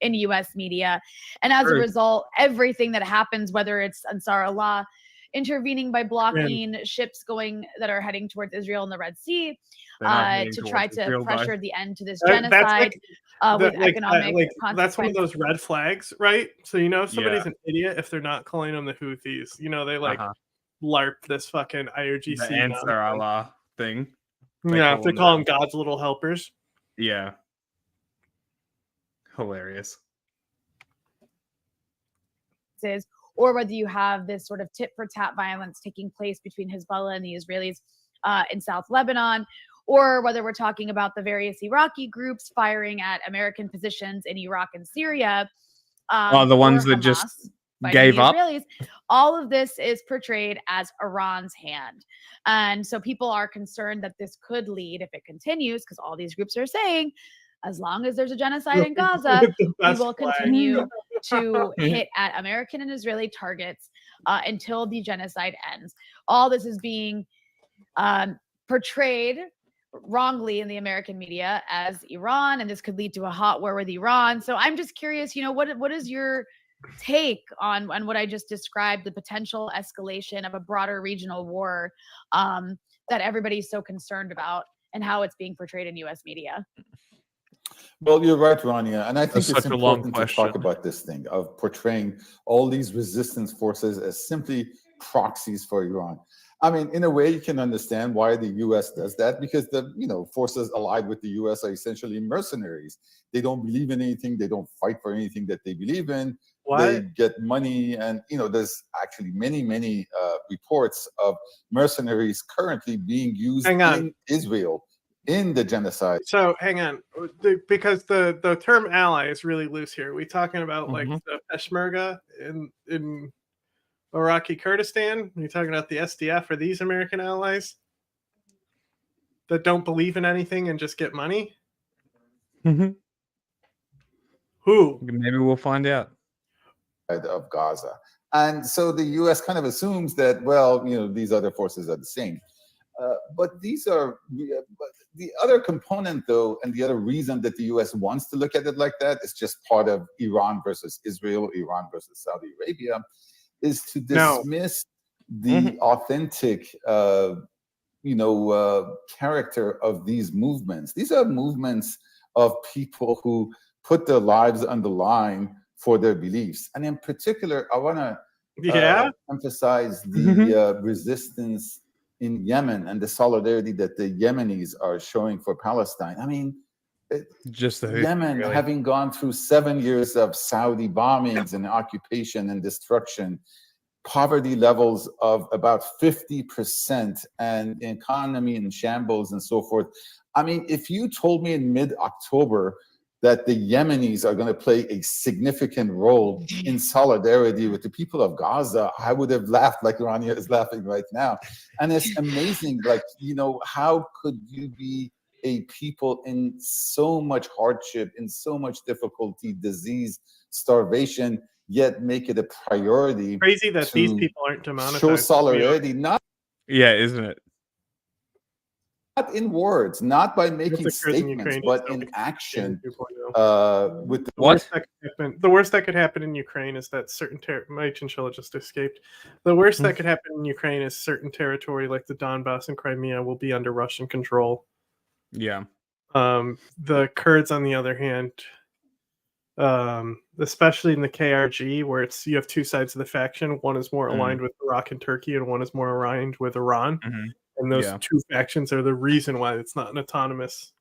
in US media. And as a True. result, everything that happens, whether it's Ansar Allah intervening by blocking ships that are heading towards Israel in the Red Sea, They're not heading to towards try to Israel, though. pressure the end to this That's genocide with like, economic that's one of those consequences. red flags, right? So if somebody's Yeah. an idiot if they're not calling them the Houthis. They like Uh-huh. LARP this fucking The IRGC. Answer nonsense. Allah thing. Yeah, if they them call that. them God's little helpers. Yeah. Hilarious. Is, or whether you have this sort of tit for tat violence taking place between Hezbollah and the Israelis in South Lebanon, or whether we're talking about the various Iraqi groups firing at American positions in Iraq and Syria. The ones or that just Hamas fighting gave the up. Israelis. All of this is portrayed as Iran's hand. And so people are concerned that this could lead, if it continues, because all these groups are saying, as long as there's a genocide in Gaza, The we best will flag. continue to hit at American and Israeli targets until the genocide ends. All this is being portrayed wrongly in the American media as Iran, and this could lead to a hot war with Iran. So I'm just curious, what is your take on what I just described, the potential escalation of a broader regional war that everybody's so concerned about, and how it's being portrayed in U.S. media? Well, you're right, Rania, and I think That's it's such a long important to talk question. about this thing of portraying all these resistance forces as simply proxies for Iran. I mean, in a way, you can understand why the U.S. does that, because the forces allied with the U.S. are essentially mercenaries. They don't believe in anything. They don't fight for anything that they believe in. They get money, and there's actually many reports of mercenaries currently being used in Israel in the genocide. So hang on, because the term ally is really loose here. Are we talking about like the Peshmerga in Iraqi Kurdistan? Are you talking about the SDF? Are these American allies that don't believe in anything and just get money? Who? Maybe we'll find out. Of Gaza. And so the U.S. kind of assumes that, well, these other forces are the same. But these are the other component, though, and the other reason that the U.S. wants to look at it like that is just part of Iran versus Israel, Iran versus Saudi Arabia, is to dismiss the authentic, character of these movements. These are movements of people who put their lives on the line for their beliefs. And in particular, I want to emphasize the resistance in Yemen and the solidarity that the Yemenis are showing for Palestine. I mean, Yemen, having gone through 7 years of Saudi bombings and occupation and destruction, poverty levels of about 50%, and economy in shambles and so forth. I mean, if you told me in mid-October that the Yemenis are going to play a significant role in solidarity with the people of Gaza, I would have laughed like Rania is laughing right now. And it's amazing, how could you be a people in so much hardship, in so much difficulty, disease, starvation, yet make it a priority? Crazy that these people aren't demonetized. Show solidarity, isn't it? Not in words, not by making statements, but in action. With the worst that could happen in Ukraine is that certain my chinchilla just escaped. The worst that could happen in Ukraine is certain territory like the Donbass and Crimea will be under Russian control. Yeah. The Kurds, on the other hand, especially in the KRG, where you have two sides of the faction. One is more aligned with Iraq and Turkey, and one is more aligned with Iran. And those two factions are the reason why it's not an autonomous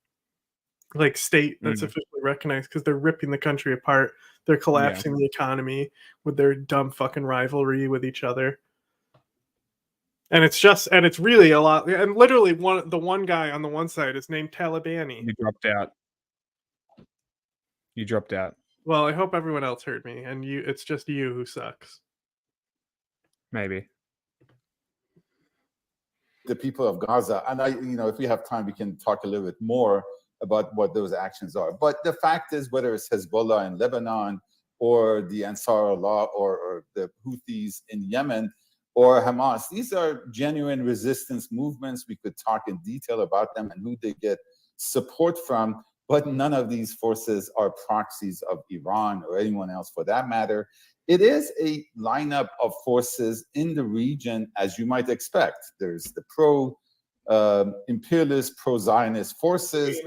state that's officially recognized, because they're ripping the country apart. They're collapsing the economy with their dumb fucking rivalry with each other. And it's really a lot. And literally the one guy on the one side is named Talibani. You dropped out. Well, I hope everyone else heard me, and it's just you who sucks. Maybe. The people of Gaza, and if we have time, we can talk a little bit more about what those actions are. But the fact is, whether it's Hezbollah in Lebanon, or the Ansar Allah, or the Houthis in Yemen, or Hamas, these are genuine resistance movements. We could talk in detail about them and who they get support from, but none of these forces are proxies of Iran or anyone else for that matter. It is a lineup of forces in the region, as you might expect. There's the pro-imperialist, pro-Zionist forces.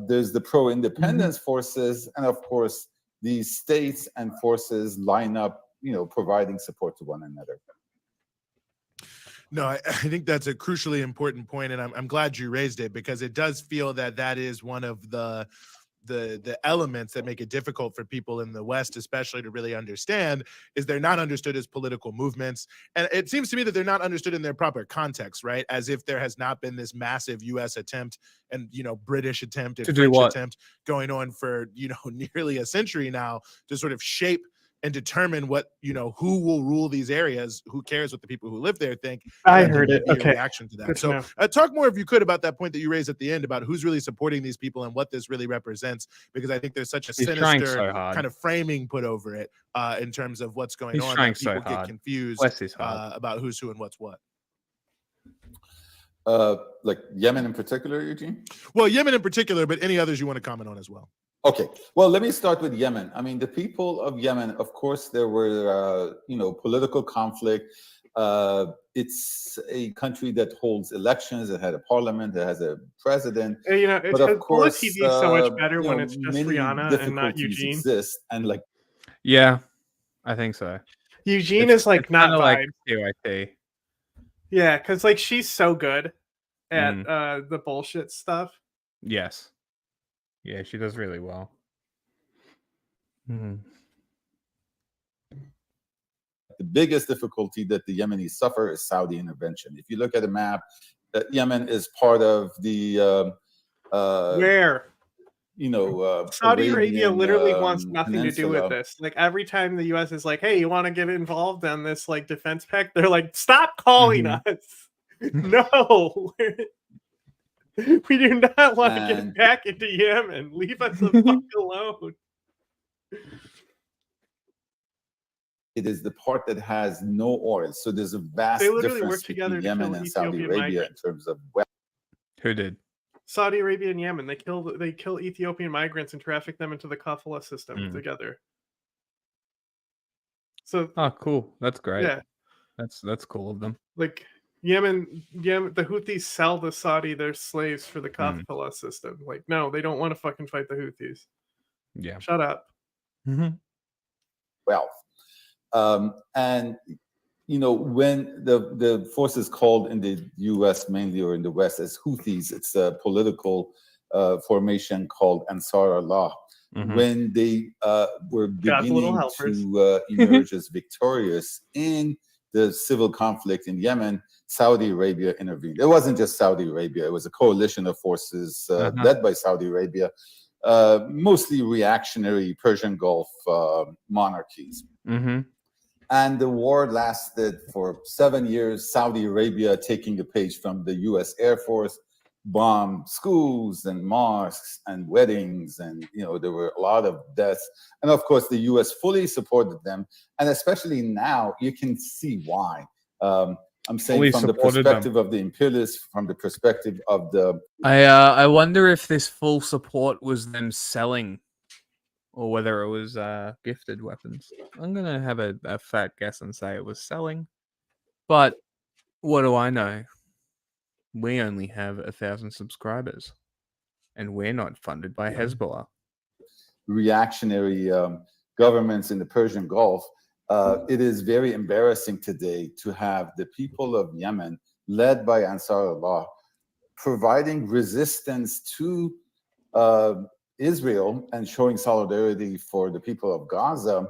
There's the pro-independence forces. And of course, these states and forces line up, providing support to one another. No, I think that's a crucially important point, and I'm glad you raised it, because it does feel that is one of the elements that make it difficult for people in the West, especially, to really understand, is they're not understood as political movements. And it seems to me that they're not understood in their proper context, right? As if there has not been this massive U.S. attempt and, British attempt and French attempt going on for, nearly a century now to sort of shape and determine what, who will rule these areas. Who cares what the people who live there think? I And heard there it. may be a Okay. reaction to that. Good to So know. talk more if you could about that point that you raised at the end about who's really supporting these people and what this really represents, because I think there's such a He's trying sinister so hard. kind of framing put over it in terms of what's going He's on. trying That people so get hard. confused Bless his heart. about who's who and what's what. Like Yemen in particular, Eugene? Well, Yemen in particular, but any others you want to comment on as well. Okay, well, let me start with Yemen. I mean, the people of Yemen, of course, there were, political conflict. It's a country that holds elections. It had a parliament. It has a president. It's But of Bullet course, TV is so much better when it's just many Rihanna and not difficulties Eugene. exist, and like Yeah, I think so. Eugene It's- is like it's not kinda like vibe. QIT. Yeah, because like she's so good at Mm. the bullshit stuff. Yes. Yeah, she does really well. Mhm. the biggest difficulty that the Yemenis suffer is Saudi intervention. If you look at a map, Yemen is part of the Where? Saudi Arabia Arabian, literally wants nothing to do with peninsula. this. Like every time the US is like, hey, you want to get involved in this like defense pact? They're like, stop calling Mhm. us. No. We do not want to get And- back into Yemen. Leave us the fuck alone. It is the part that has no oil. So there's a vast They literally difference work together between to Yemen kill and Saudi Ethiopian Arabia migrants. in terms of wealth. Who did? Saudi Arabia and Yemen. They kill Ethiopian migrants and traffic them into the kafala system Mm. together. So Oh, cool. That's great. yeah, That's cool of them. like Yemen, the Houthis sell the Saudi their slaves for the Mm. kafala system. Like, no, they don't want to fucking fight the Houthis. Yeah. Shut up. Wealth. And when the forces called in the U.S. mainly or in the West as Houthis, it's a political formation called Ansar Allah. Mhm. When they were God's little beginning helpers. to emerge as victorious in the civil conflict in Yemen, Saudi Arabia intervened. It wasn't just Saudi Arabia; it was a coalition of forces led by Saudi Arabia, mostly reactionary Persian Gulf monarchies. Mm-hmm. And the war lasted for 7 years. Saudi Arabia, taking a page from the US Air Force, bombed schools and mosques and weddings. And, there were a lot of deaths. And of course, the US fully supported them. And especially now, you can see why. I'm saying Fully from the supported them. perspective of the imperialists, from the perspective of the I wonder if this full support was them selling, or whether it was gifted weapons. I'm gonna have a fat guess and say it was selling, but what do I know? We only have 1,000 subscribers, and we're not funded by Hezbollah. reactionary governments in the Persian Gulf, it is very embarrassing today to have the people of Yemen, led by Ansar Allah, providing resistance to Israel and showing solidarity for the people of Gaza,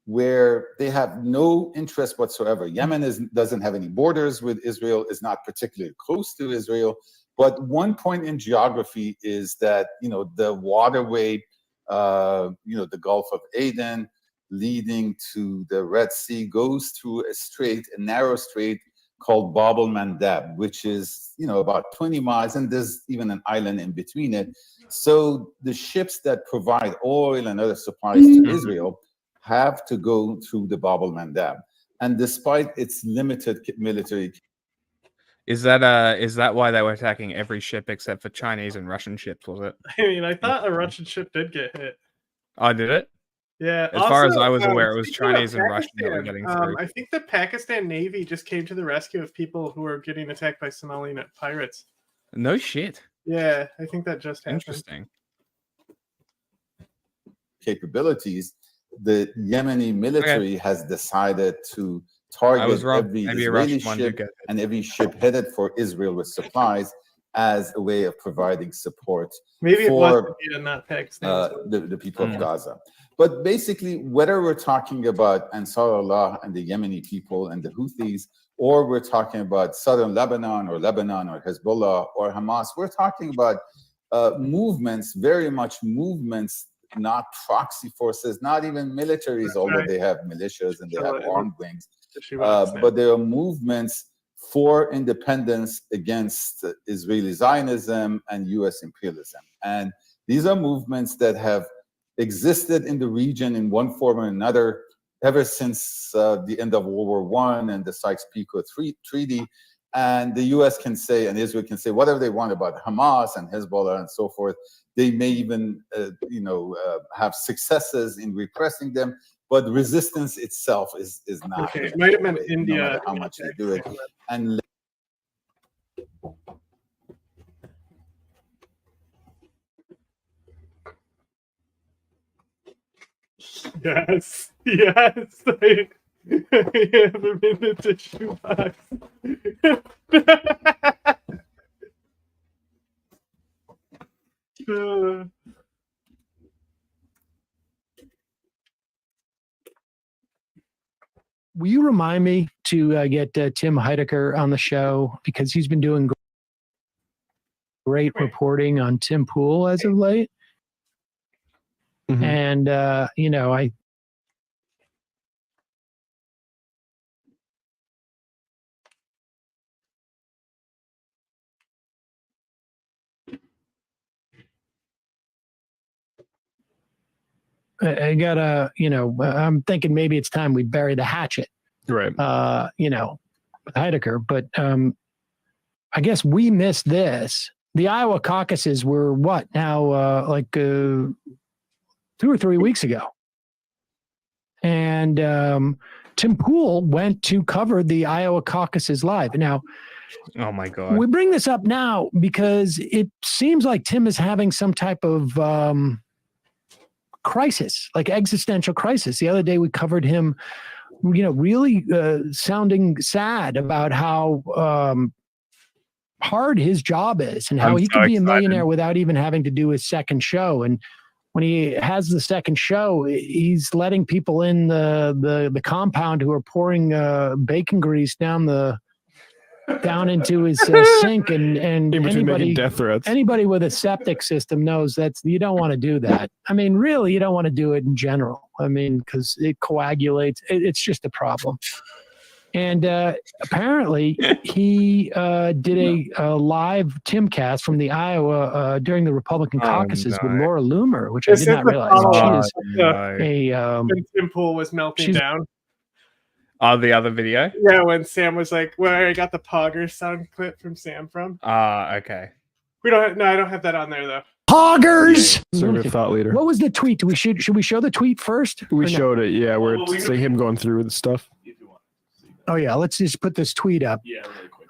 where they have no interest whatsoever. Yemen doesn't have any borders with Israel, is not particularly close to Israel. But one point in geography is that, the waterway, the Gulf of Aden leading to the Red Sea goes through a narrow strait called Bab el-Mandab, which is, about 20 miles, and there's even an island in between it. So the ships that provide oil and other supplies to Israel have to go through the Bab el-Mandab. And despite its limited military, Is that why they were attacking every ship except for Chinese and Russian ships? Was it? I mean, I thought a Russian ship did get hit. Oh, did it? Yeah. As far as also, I was aware, it was speaking of Chinese and Russian that were Pakistan, getting through. I think the Pakistan Navy just came to the rescue of people who were getting attacked by Somali pirates. No shit. Yeah, I think that just happened. Interesting. capabilities, the Yemeni military has decided to I was target wrong. every Maybe a Israeli Russian one did ship get hit. and every ship headed for Israel with supplies as a way of providing support Maybe it was for India, not Pakistan. the people of Gaza. But basically, whether we're talking about Ansar Allah and the Yemeni people and the Houthis, or we're talking about southern Lebanon or Hezbollah or Hamas, we're talking about movements, very much movements not proxy forces, not even militaries, although right. they have militias and they have armed wings. But But there are movements for independence against Israeli Zionism and US imperialism. And these are movements that have existed in the region in one form or another ever since the end of World War I and the Sykes-Picot Treaty. And the US can say, and Israel can say whatever they want about Hamas and Hezbollah and so forth. They may even, have successes in repressing them, but resistance itself is not. Okay, it might have been no India. matter how much they do it. And Yes, yes. I have him in the tissue box. Will you remind me to get Tim Heidecker on the show, because he's been doing great reporting on Tim Pool as of late. And, I gotta, I'm thinking maybe it's time we bury the hatchet. Right. With Heidecker, but I guess we missed this. The Iowa caucuses were what now, 2 or 3 weeks ago. And Tim Pool went to cover the Iowa caucuses live. Now, oh my God. we bring this up now because it seems like Tim is having some type of crisis, like existential crisis. The other day we covered him, really sounding sad about how hard his job is and how I'm he so could be a excited. millionaire without even having to do his second show. And when he has the second show, he's letting people in the compound who are pouring bacon grease down into his sink, and In between making death threats. anybody with a septic system knows you don't want to do that. I mean, really, you don't want to do it in general. I mean, because it coagulates. It's just a problem. And apparently, he did a live Timcast from the Iowa during the Republican caucuses with Laura Loomer, which I did not realize. She is when Tim Pool was melting down. Oh, the other video? Yeah, when Sam was like, "Where I got the Pogger sound clip from Sam from." Okay. We don't. No, I don't have that on there though. Poggers. Conservative thought leader. What was the tweet? Should we show the tweet first? We or no? showed it, yeah, where it's like him going through the stuff. Oh yeah, let's just put this tweet up. Yeah, really quick.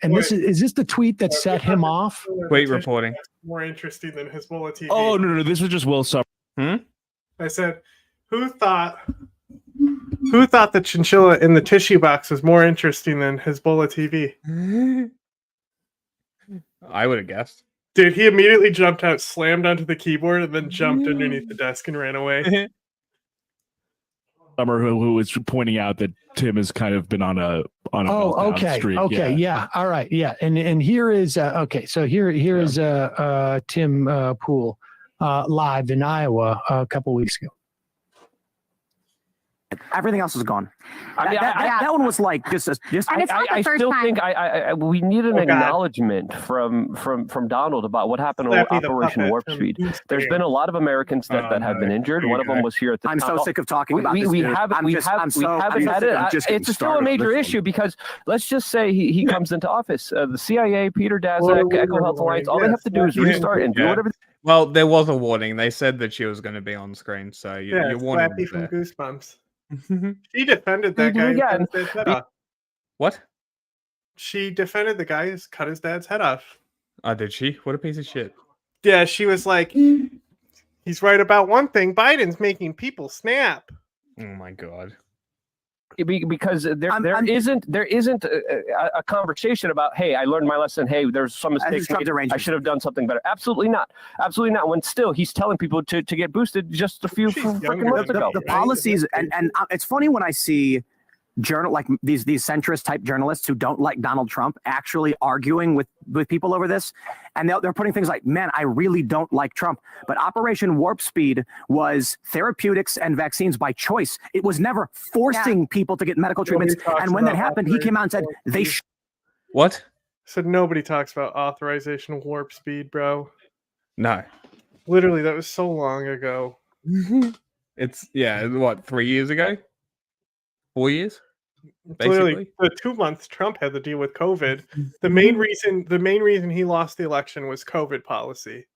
And this is this the tweet that set him off? Tweet reporting. More interesting than Hezbollah TV. Oh no, this was just Will Summer. I said, who thought the chinchilla in the tissue box was more interesting than Hezbollah TV? I would have guessed. Dude, he immediately jumped out, slammed onto the keyboard, and then jumped underneath the desk and ran away. Summer, who was pointing out that Tim has kind of been on a meltdown streak. Okay, yeah, all right, yeah, and here is okay. So here is Tim Pool live in Iowa a couple weeks ago. Everything else is gone. I mean, that one was like just. And it's not the I first still time. think we need an Oh, God. acknowledgement from Donald about what happened on Slappy the Operation puppet Warp from Speed. East There's been a lot of Americans that have been injured. One of them was here at the I'm time. so sick of talking We, about we, this, we dude. haven't I'm we just- have I'm we so- haven't I'm had just- it. I'm just getting It's still a started. major Listen. issue because let's just say he comes into office. The CIA, Peter Daszak, Echo Health Alliance, all they have to do is restart and do whatever. Well, there was a warning. They said that she was going to be on screen, so your warning Slappy was from there. Goosebumps. She defended that guy. Who cut his dad's head off. What? She defended the guy who cut his dad's head off. Oh, did she? What a piece of shit. Yeah, she was like, he's right about one thing. Biden's making people snap. Oh my God. Because there isn't a conversation about, hey, I learned my lesson. Hey, there's some mistakes disrupt made. I should have done something better. Absolutely not. Absolutely not. When still he's telling people to get boosted just a few freaking months ago. The policies, and it's funny when I see like these centrist type journalists who don't like Donald Trump actually arguing with people over this, and they're putting things like, man, I really don't like Trump, but Operation Warp Speed was therapeutics and vaccines by choice. It was never forcing people to get medical treatments, and when that happened, he came out and said they What? Said nobody talks about authorization warp speed, bro. No. Literally, that was so long ago. It's what, 3 years ago? 4 years? It's Basically. literally the 2 months Trump had to deal with COVID. The main reason he lost the election was COVID policy.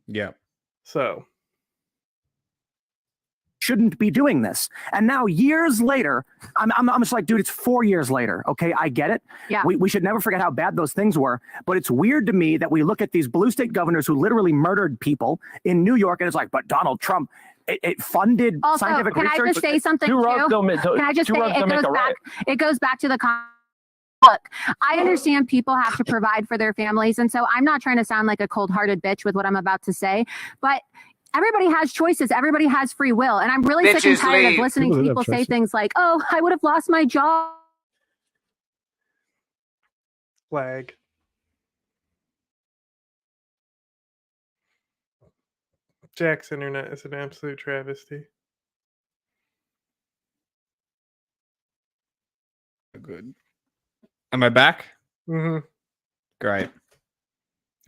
Yeah. So shouldn't be doing this. And now years later, I'm just like, dude, it's 4 years later. Okay, I get it. Yeah. We should never forget how bad those things were. But it's weird to me that we look at these blue state governors who literally murdered people in New York, and it's like, but Donald Trump, it funded Also, scientific can research. I just say something too? Can I just say it goes back to the look, I understand people have to provide for their families, and so I'm not trying to sound like a cold-hearted bitch with what I'm about to say, but everybody has choices. Everybody has free will, and I'm really sick and tired of listening to people say things like, "Oh, I would have lost my job." Flag. Jack's internet is an absolute travesty. Good. Am I back? Mm-hmm. Great.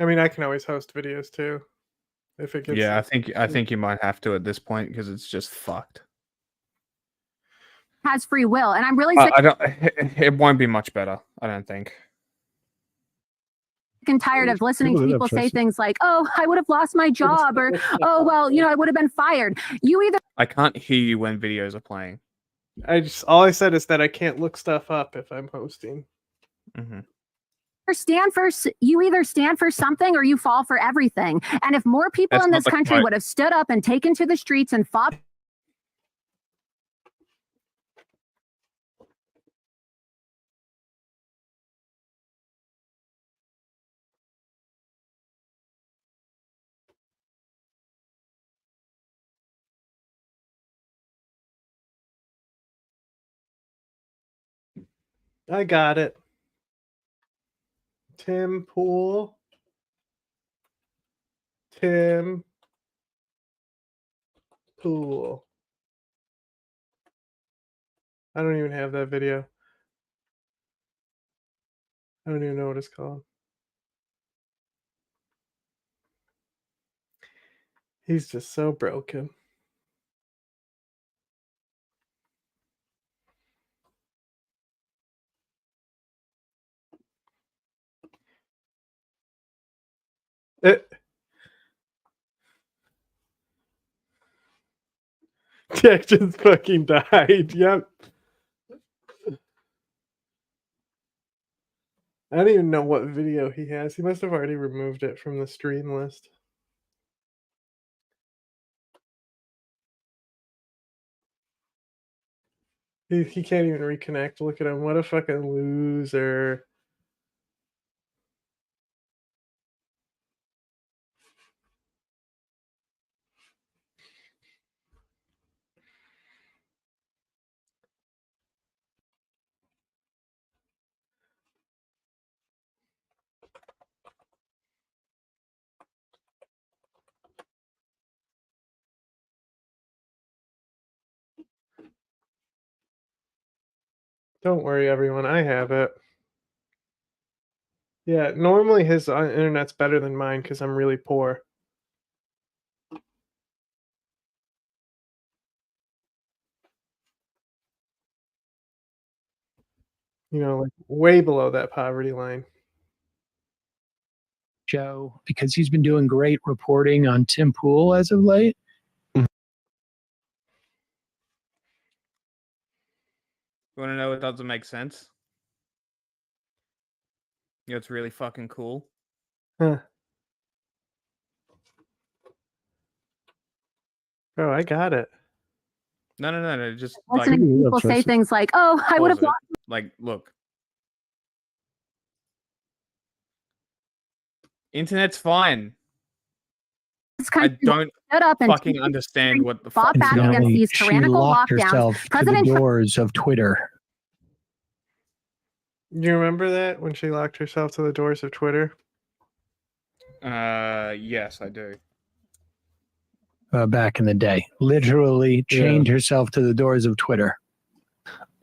I mean, I can always host videos too. If it gets Yeah, I think you might have to at this point because it's just fucked. Has free will, and I'm really sick. It won't be much better. I don't think. And tired of listening to people say things like, "Oh, I would have lost my job," or "Oh, well, I would have been fired." You either I can't hear you when videos are playing. all I said is that I can't look stuff up if I'm hosting. Mm-hmm. you either stand for something or you fall for everything. And if more people in this country would have stood up and taken to the streets and fought. I got it. Tim Pool. Tim Pool. I don't even have that video. I don't even know what it's called. He's just so broken. Jack just fucking died. Yep. I don't even know what video he has. He must have already removed it from the stream list. He can't even reconnect. Look at him. What a fucking loser. Don't worry, everyone. I have it. Yeah, normally his internet's better than mine because I'm really poor. Like way below that poverty line. Joe, because he's been doing great reporting on Tim Pool as of late. You want to know what doesn't make sense? It's really fucking cool. Huh. Bro, I got it. No. Just listening to people say things like, "Oh, I would have lost." Like, look. Internet's fine. I don't fucking understand what the fuck is She going on. locked herself to the doors of Twitter. You remember that when she locked herself to the doors of Twitter? Yes, I do. Back in the day, literally chained herself to the doors of Twitter.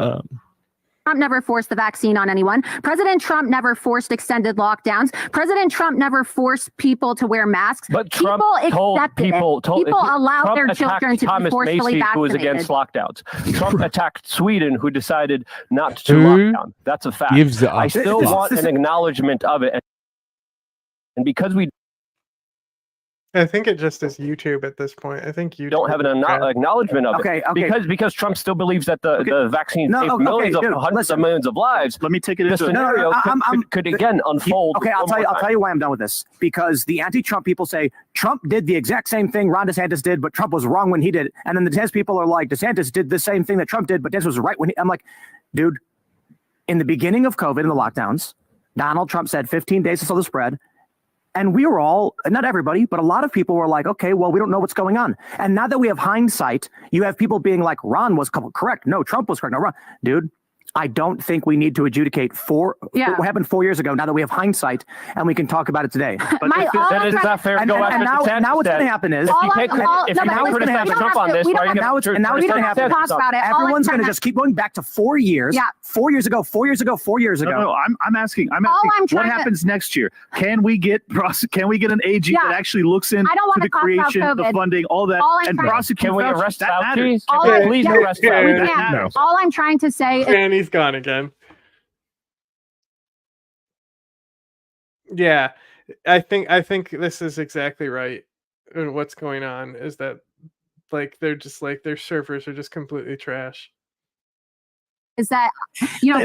Trump never forced the vaccine on anyone. President Trump never forced extended lockdowns. President Trump never forced people to wear masks. But Trump people told people allowed Trump their attacked children to Thomas be forcefully Macy, who was vaccinated. against lockdowns. Trump attacked Sweden, who decided not to Who lock down. That's a fact. gives a I still fuck? want an acknowledgement of it. And because we I think it just is YouTube at this point. I think YouTube don't have an acknowledgement of Okay, it, okay. because Trump still believes that the vaccine No, saved okay, millions dude, of hundreds listen. of millions of lives. Let me take it The into scenario could again unfold. Okay, I'll one tell you. more I'll time. tell you why I'm done with this. Because the anti-Trump people say Trump did the exact same thing Ron DeSantis did, but Trump was wrong when he did it. And then the DeSantis people are like, DeSantis did the same thing that Trump did, but DeSantis was right when he. I'm like, dude. In the beginning of COVID and the lockdowns, Donald Trump said 15 days to slow the spread. And we were all, not everybody, but a lot of people were like, okay, well, we don't know what's going on. And now that we have hindsight, you have people being like, Ron was correct. No, Trump was correct. No, Ron. Dude, I don't think we need to adjudicate what happened 4 years ago now that we have hindsight and we can talk about it today. But that is not fair. And Go after now DeSantis what's going then. to happen is If you can't criticize Trump on this, why are you now it's going to going to happen. Everyone's going to just keep going back to 4 years. Yeah. 4 years ago, 4 years ago, 4 years ago. No, I'm asking. I'm what trying to- happens next year? Can we get an AG Yeah. that actually looks into I don't wanna the talk about creation, the COVID. funding, all that, All I'm and trying- prosecute? Can we Fauci? arrest That Fauci? matters. All I- Please yeah, arrest we Fauci. can. No. All I'm trying to say is And he's gone again. Yeah, I think this is exactly right. And what's going on is that like they're just like their servers are just completely trash. is that,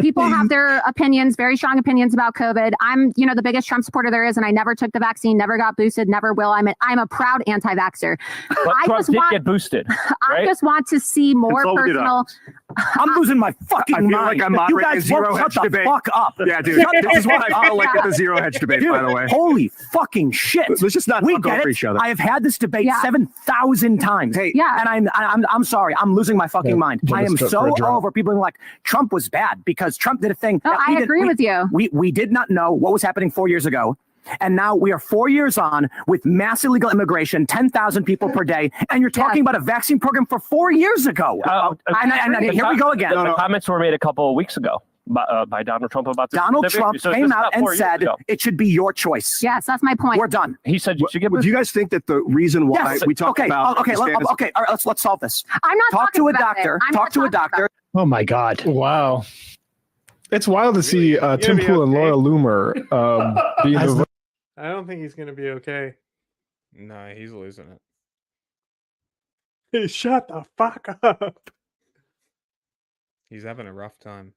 people have their opinions, very strong opinions about COVID. I'm, the biggest Trump supporter there is, and I never took the vaccine, never got boosted, never will. I'm a proud anti-vaxxer. But Trump did get boosted. I right? just want to see more so did I. personal. I'm losing my fucking I feel mind. like I'm you moderating guys zero won't hedge shut the debate. fuck up. Yeah, dude. Shut This is the what I fuck feel like up. at the zero hedge debate, Dude, by the way. Holy fucking shit. Let's just not we talk get over it. each other. I have had this debate Yeah. 7,000 times. Hey, Yeah. And I'm sorry. I'm losing my fucking mind. let I us am cut so for a drop. over people being like, Trump was bad because Trump did a thing. No, that I we agree with you. We did not know what was happening 4 years ago. And now we are 4 years on with mass illegal immigration, 10,000 people per day. And you're talking about a vaccine program for 4 years ago. And here we go again. The comments were made a couple of weeks ago by Donald Trump about this. Donald specific- Trump so came this is out not and 4 years said ago. it should be your choice. Yes, that's my point. We're done. He said you should get Do you guys think that the reason why Yes. we talk okay. about Okay. the standards- Okay. All right. Let's solve this. I'm not Talk talking to a about it. doctor. I'm Talk not to a talking about doctor. Oh my God. Wow. It's wild to see Tim be Pool and okay. Laura Loomer being As the I don't think he's gonna be okay. No, he's losing it. Hey, shut the fuck up. He's having a rough time.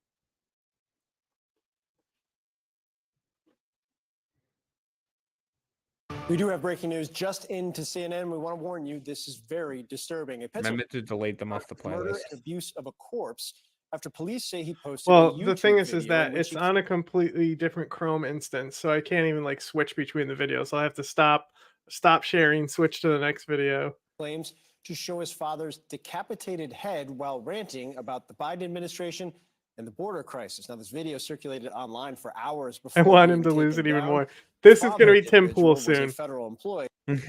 We do have breaking news just into CNN. We want to warn you, this is very disturbing. A Remember to delete them off the murder playlist. and abuse of a corpse after police say he posted Well, a YouTube the thing is video that in which it's he on a completely different Chrome instance, so I can't even like switch between the videos. I'll have to stop sharing, switch to the next video. claims to show his father's decapitated head while ranting about the Biden administration and the border crisis. Now, this video circulated online for hours before. I want being him to lose taken it even down. more. This is Father gonna of be the Tim individual Pool was a soon. federal employee. This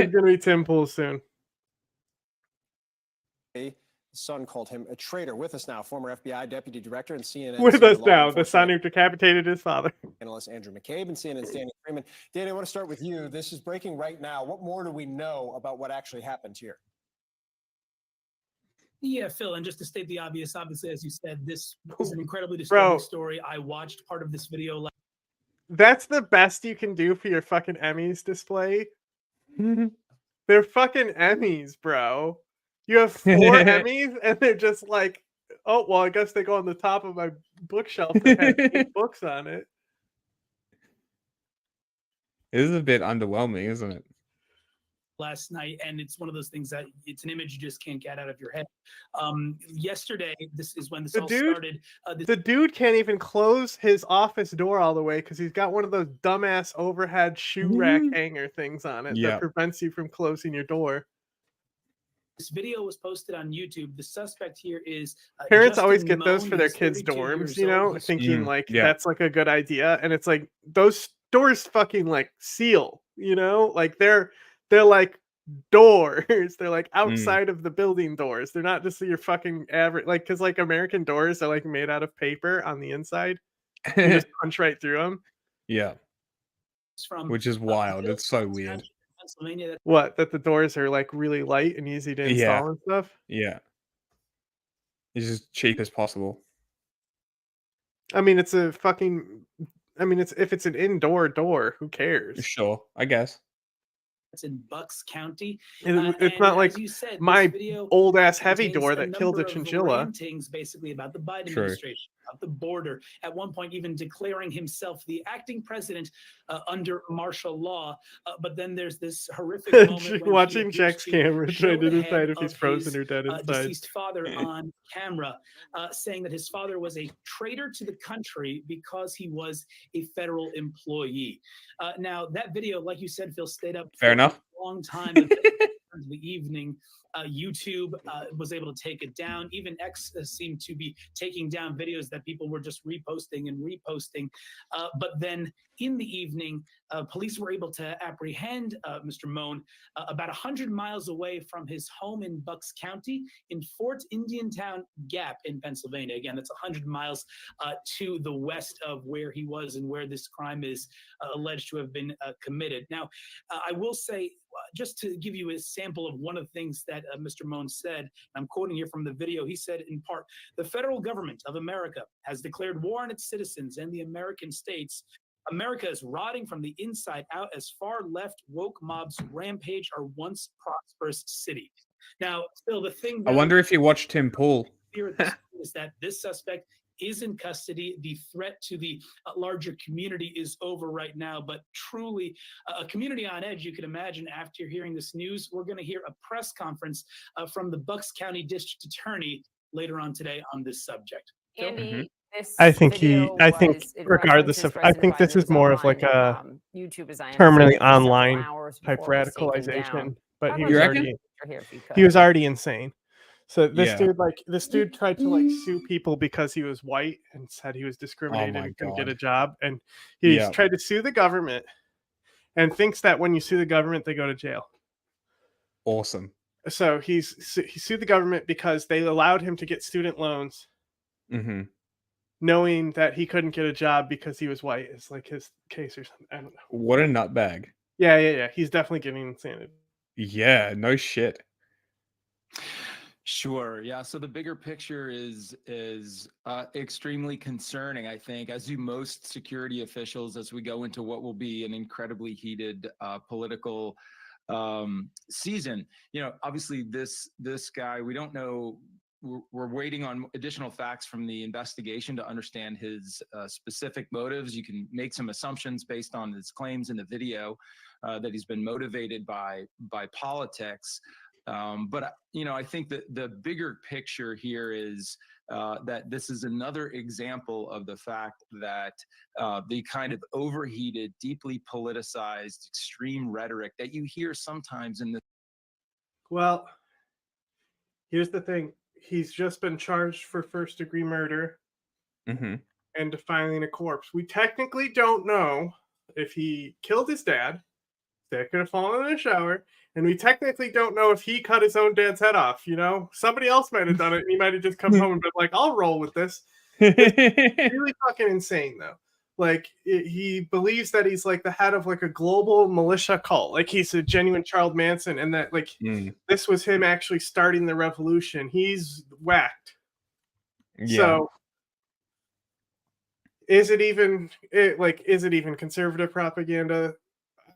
is gonna be Tim Pool soon. The son called him a traitor. With us now, former FBI deputy director and CNN With senior us law now, the enforcement son who decapitated his father. analyst Andrew McCabe and CNN's Danny Freeman. Danny, I want to start with you. This is breaking right now. What more do we know about what actually happened here? Yeah, Phil, and just to state the obvious, obviously, as you said, this is an incredibly Bro. disturbing story. I watched part of this video. That's the best you can do for your fucking Emmys display. They're fucking Emmys, bro. You have 4 Emmys, and they're just like, oh, well, I guess they go on the top of my bookshelf that has 8 books on it. It is a bit underwhelming, isn't it? Last night, and it's one of those things that it's an image you just can't get out of your head. Yesterday, this is when this The all dude, started. the dude can't even close his office door all the way because he's got one of those dumbass overhead shoe rack hanger things on it Yeah. that prevents you from closing your door. This video was posted on YouTube. The suspect here is Parents Justin always get those Moan. for their He's kids' 32 dorms, years you know, old. He's thinking like yeah. that's like a good idea, and it's like those doors fucking like seal, you know, like they're like doors. They're like outside of the building doors. They're not just your fucking average, like, because like American doors are like made out of paper on the inside. You just punch right through them. Yeah. from Which is wild. It's so weird. Pennsylvania. What, that the doors are like really light and easy to install Yeah. and stuff? Yeah. It's just cheap as possible. I mean, it's a fucking. I mean, it's if it's an indoor door, who cares? Sure, I guess. It's in Bucks County. It's And not like as you said, this my video old ass heavy contains door a that killed a number of chinchilla. rantings basically about the Biden True. administration, about the border. At one point, even declaring himself the acting president under martial law. But then there's this horrific moment when Watching he appears Jack's to camera show trying to the decide head if he's of frozen his, or dead inside. deceased father on camera, saying that his father was a traitor to the country because he was a federal employee. Now, that video, like you said, Phil, stayed up Fair for enough. a long time. Into the evening, YouTube was able to take it down. Even X seemed to be taking down videos that people were just reposting and reposting. But then in the evening, police were able to apprehend Mr. Moan about 100 miles away from his home in Bucks County in Fort Indiantown Gap in Pennsylvania. Again, that's 100 miles to the west of where he was and where this crime is alleged to have been committed. Now, I will say, just to give you a sample of one of the things that Mr. Moan said, I'm quoting here from the video, he said in part, "The federal government of America has declared war on its citizens and the American states. America is rotting from the inside out as far left woke mobs rampage our once prosperous city." Now, Phil, the thing I that wonder if you watched Tim Pool. here at this point is that this suspect is in custody. The threat to the larger community is over right now, but truly a community on edge, you can imagine after hearing this news. We're going to hear a press conference from the Bucks County District Attorney later on today on this subject. Phil? Andy, this I think video it regardless of, I references think this President is more Biden's of like a YouTube, as I terminally understand it, for several online hours type before it was taken radicalization. down. But Talk he about was your already picture here, if you he was could. already insane. So this Yeah. this dude tried to like sue people because he was white and said he was discriminated my and couldn't get God. a job, and he's Yeah. tried to sue the government and thinks that when you sue the government they go to jail. Awesome. So he sued the government because they allowed him to get student loans, Mm-hmm. knowing that he couldn't get a job because he was white. Is like his case or something. I don't know. What a nutbag. Yeah. He's definitely getting insanity. Yeah, no shit. Sure. Yeah. So the bigger picture is extremely concerning, I think, as do most security officials as we go into what will be an incredibly heated political season. You know, obviously this guy, we don't know. We're waiting on additional facts from the investigation to understand his specific motives. You can make some assumptions based on his claims in the video that he's been motivated by politics. But, you know, I think that the bigger picture here is that this is another example of the fact that the kind of overheated, deeply politicized, extreme rhetoric that you hear sometimes in the. Well, here's the thing. He's just been charged for first-degree murder Mm-hmm. and defiling a corpse. We technically don't know if he killed his dad. Dad could have fallen in a shower. And we technically don't know if he cut his own dad's head off. You know, somebody else might have done it. And he might have just come home and been like, "I'll roll with this." It's really fucking insane, though. Like, he believes that he's like the head of like a global militia cult. Like, he's a genuine Charles Manson, and that like this was him actually starting the revolution. He's whacked. Yeah. So, is it even conservative propaganda?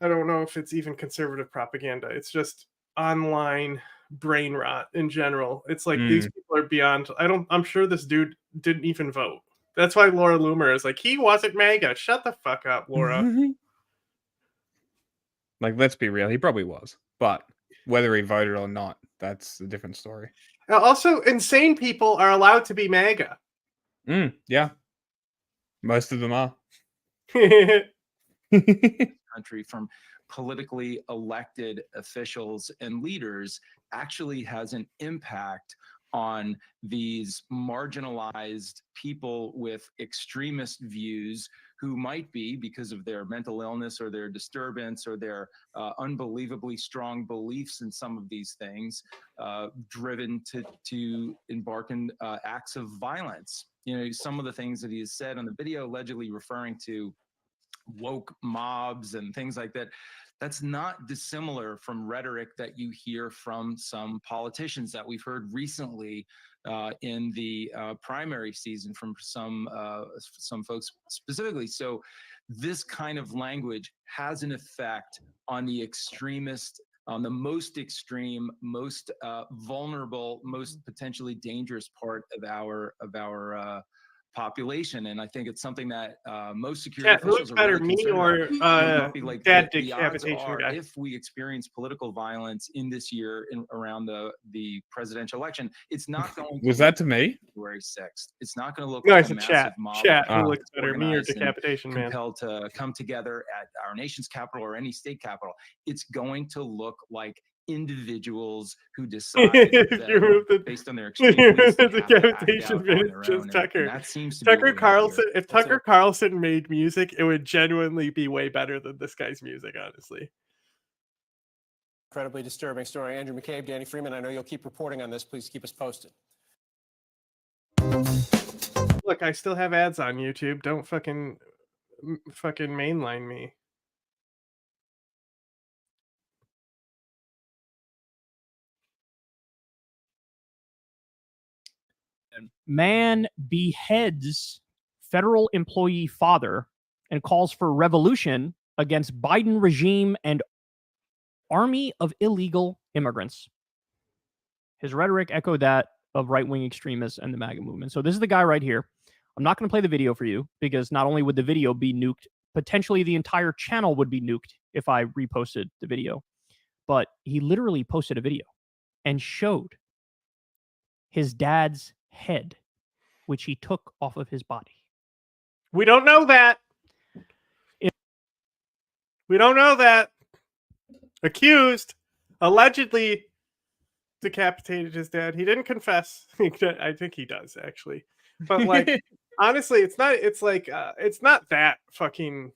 I don't know if it's even conservative propaganda. It's just online brain rot in general. It's like these people are beyond. I'm sure this dude didn't even vote. That's why Laura Loomer is like, he wasn't MAGA. Shut the fuck up, Laura. Like, let's be real. He probably was. But whether he voted or not, that's a different story. Also, insane people are allowed to be MAGA. Yeah. Most of them are. Country from politically elected officials and leaders actually has an impact on these marginalized people with extremist views who might be, because of their mental illness or their disturbance or their unbelievably strong beliefs in some of these things, driven to embark in acts of violence. You know, some of the things that he has said on the video, allegedly referring to woke mobs and things like that, that's not dissimilar from rhetoric that you hear from some politicians that we've heard recently in the primary season from some folks specifically. So this kind of language has an effect on the extremist, on the most extreme, most vulnerable, most potentially dangerous part of our population. And I think it's something that most security officials are better, really me concerned or about. Like dad the odds decapitation are, guy? if we experience political violence in this year around the presidential election, it's not going to Was that to me? February 6th. It's not going to look No, like it's a a massive chat. mob. Chat. of Who people looks better, me or organized and decapitation man? compelled to come together at our nation's capital or any state capital. It's going to look like individuals who decide that based on their extreme beliefs, they have to act decapitation out man on is their just own. Tucker. And that seems to be Tucker what we have Carlson. here. If Tucker Carlson made music, it would genuinely be way better than this guy's music, honestly. Incredibly disturbing story. Andrew McCabe, Danny Freeman, I know you'll keep reporting on this. Please keep us posted. Look, I still have ads on YouTube. Don't fucking mainline me. Man beheads federal employee father and calls for revolution against Biden regime and army of illegal immigrants. His rhetoric echoed that of right-wing extremists and the MAGA movement. So this is the guy right here. I'm not going to play the video for you because not only would the video be nuked, potentially the entire channel would be nuked if I reposted the video. But he literally posted a video and showed his dad's head, which he took off of his body. We don't know that. We don't know that. Accused, allegedly decapitated his dad. He didn't confess. I think he does, actually. But like, honestly, it's not. It's like it's not that fucking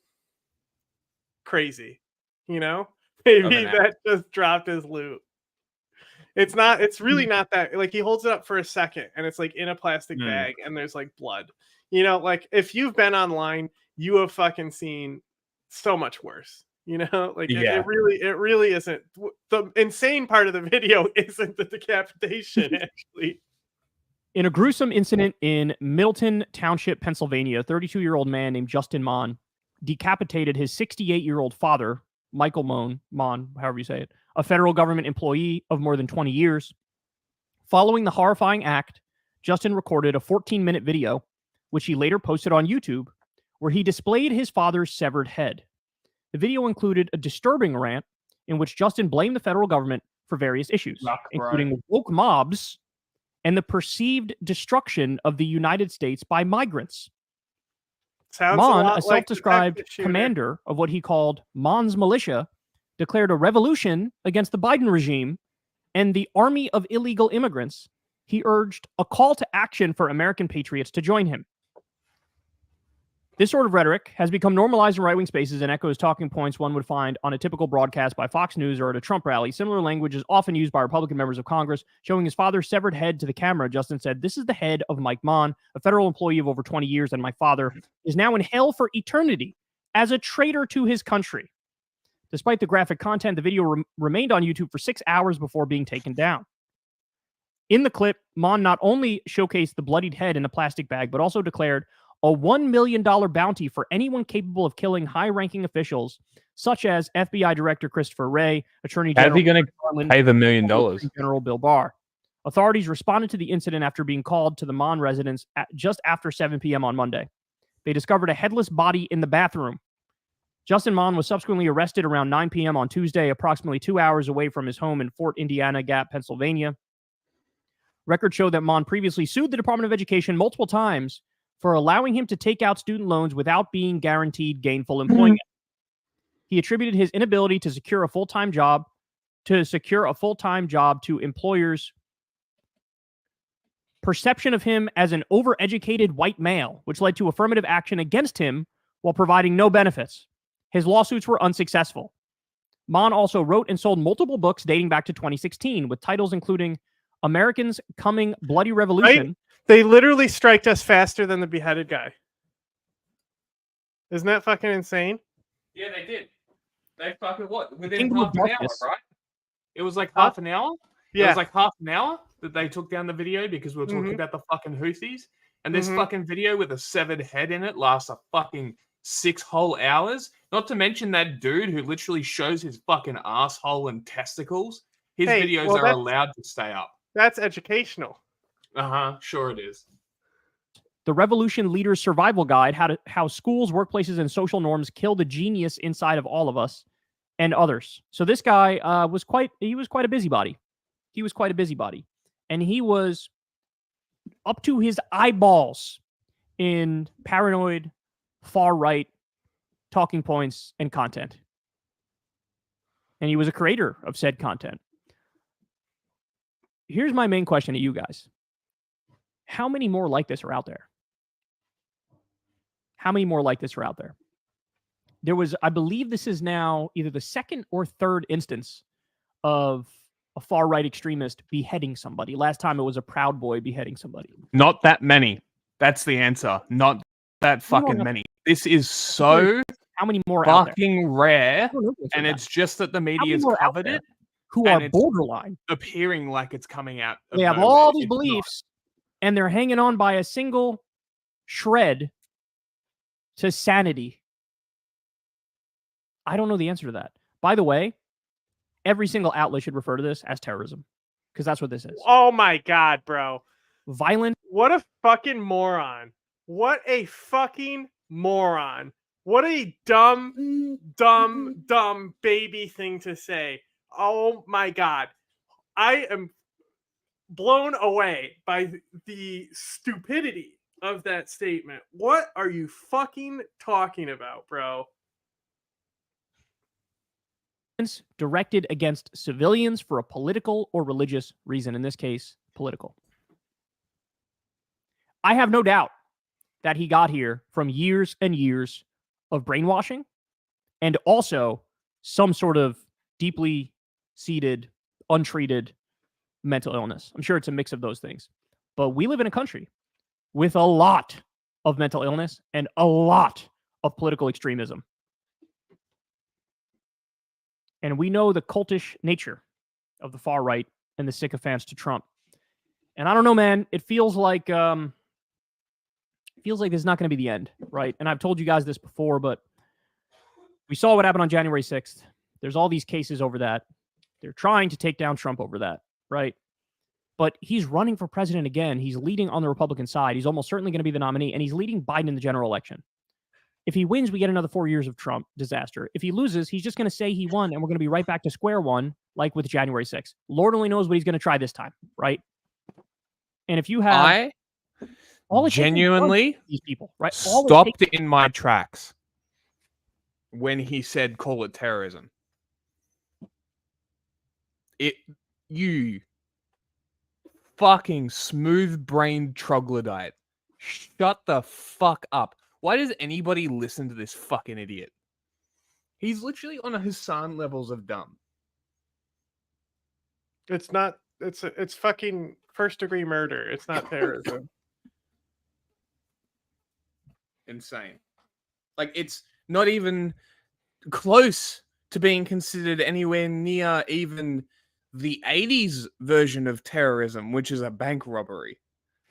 crazy, you know. Maybe that just dropped his loot. It's not. It's really not that. Like, he holds it up for a second, and it's like in a plastic bag, and there's like blood. You know, like if you've been online, you have fucking seen so much worse. You know, like it really isn't. The insane part of the video isn't the decapitation, actually. In a gruesome incident in Middleton Township, Pennsylvania, a 32-year-old man named Justin Mon decapitated his 68-year-old father, Michael Mon, however you say it, a federal government employee of more than 20 years. Following the horrifying act, Justin recorded a 14-minute video, which he later posted on YouTube, where he displayed his father's severed head. The video included a disturbing rant in which Justin blamed the federal government for various issues, including woke mobs and the perceived destruction of the United States by migrants. Mon, a self-described commander of what he called Mon's militia, declared a revolution against the Biden regime and the army of illegal immigrants. He urged a call to action for American patriots to join him. This sort of rhetoric has become normalized in right-wing spaces and echoes talking points one would find on a typical broadcast by Fox News or at a Trump rally. Similar language is often used by Republican members of Congress. Showing his father's severed head to the camera, Justin said, "This is the head of Mike Mon, a federal employee of over 20 years, and my father is now in hell for eternity as a traitor to his country." Despite the graphic content, the video remained on YouTube for 6 hours before being taken down. In the clip, Mon not only showcased the bloodied head in a plastic bag, but also declared a $1 million bounty for anyone capable of killing high-ranking officials, such as FBI Director Christopher Wray, Attorney General... How's he going to pay the $1 million? General Bill Barr. Authorities responded to the incident after being called to the Mon residence just after 7 p.m. on Monday. They discovered a headless body in the bathroom. Justin Mon was subsequently arrested around 9 p.m. on Tuesday, approximately 2 hours away from his home in Fort Indiana Gap, Pennsylvania. Records show that Mon previously sued the Department of Education multiple times for allowing him to take out student loans without being guaranteed gainful employment. He attributed his inability to secure a full-time job to employers' perception of him as an overeducated white male, which led to affirmative action against him while providing no benefits. His lawsuits were unsuccessful. Mon also wrote and sold multiple books dating back to 2016 with titles including Americans Coming Bloody Revolution. Right? They literally striked us faster than the beheaded guy. Isn't that fucking insane? Yeah, they did. They fucking what? Within Kingdom half of an hour, Darkness. right? It was like half an hour. It Yeah. was like half an hour that they took down the video because we were talking about the fucking Houthis. And this fucking video with a severed head in it lasts a fucking 6 whole hours. Not to mention that dude who literally shows his fucking asshole and testicles. His Hey, videos well, are that's- allowed to stay up. That's educational. Sure it is. The Revolution Leader's Survival Guide, how schools, workplaces, and social norms kill the genius inside of all of us and others. So this guy was quite a busybody. He was quite a busybody. And he was up to his eyeballs in paranoid, far-right talking points and content. And he was a creator of said content. Here's my main question to you guys. How many more like this are out there? How many more like this are out there? There was, I believe this is now either the second or third instance of a far-right extremist beheading somebody. Last time it was a Proud Boy beheading somebody. Not that many. That's the answer. Not that fucking know. many. This is so How many more out there? fucking rare, don't know the answer to and that. it's just that the many media's more out covered there it. who and are it's borderline? appearing like it's coming out. of They have nowhere. all these It's not. beliefs, and they're hanging on by a single shred to sanity. I don't know the answer to that. By the way, every single outlet should refer to this as terrorism, because that's what this is. Oh my god, bro. Violent. What a fucking moron. What a fucking moron. What a dumb baby thing to say. Oh my god. I am blown away by the stupidity of that statement. What are you fucking talking about, bro? Directed against civilians for a political or religious reason, in this case, political. I have no doubt that he got here from years and years of brainwashing and also some sort of deeply seated, untreated mental illness. I'm sure it's a mix of those things. But we live in a country with a lot of mental illness and a lot of political extremism. And we know the cultish nature of the far right and the sycophants to Trump. And I don't know, man. It feels like this is not going to be the end, right? And I've told you guys this before, but we saw what happened on January 6th. There's all these cases over that. They're trying to take down Trump over that, right? But he's running for president again. He's leading on the Republican side. He's almost certainly going to be the nominee, and he's leading Biden in the general election. If he wins, we get another 4 years of Trump disaster. If he loses, he's just going to say he won, and we're going to be right back to square one, like with January 6th. Lord only knows what he's going to try this time, right? And if you have... all it takes is genuinely these people, right? stopped in my tracks when he said call it terrorism. You fucking smooth-brained troglodyte. Shut the fuck up. Why does anybody listen to this fucking idiot? He's literally on a Hassan levels of dumb. It's not. It's fucking first-degree murder. It's not terrorism. Insane. Like, it's not even close to being considered anywhere near even the 80s version of terrorism, which is a bank robbery.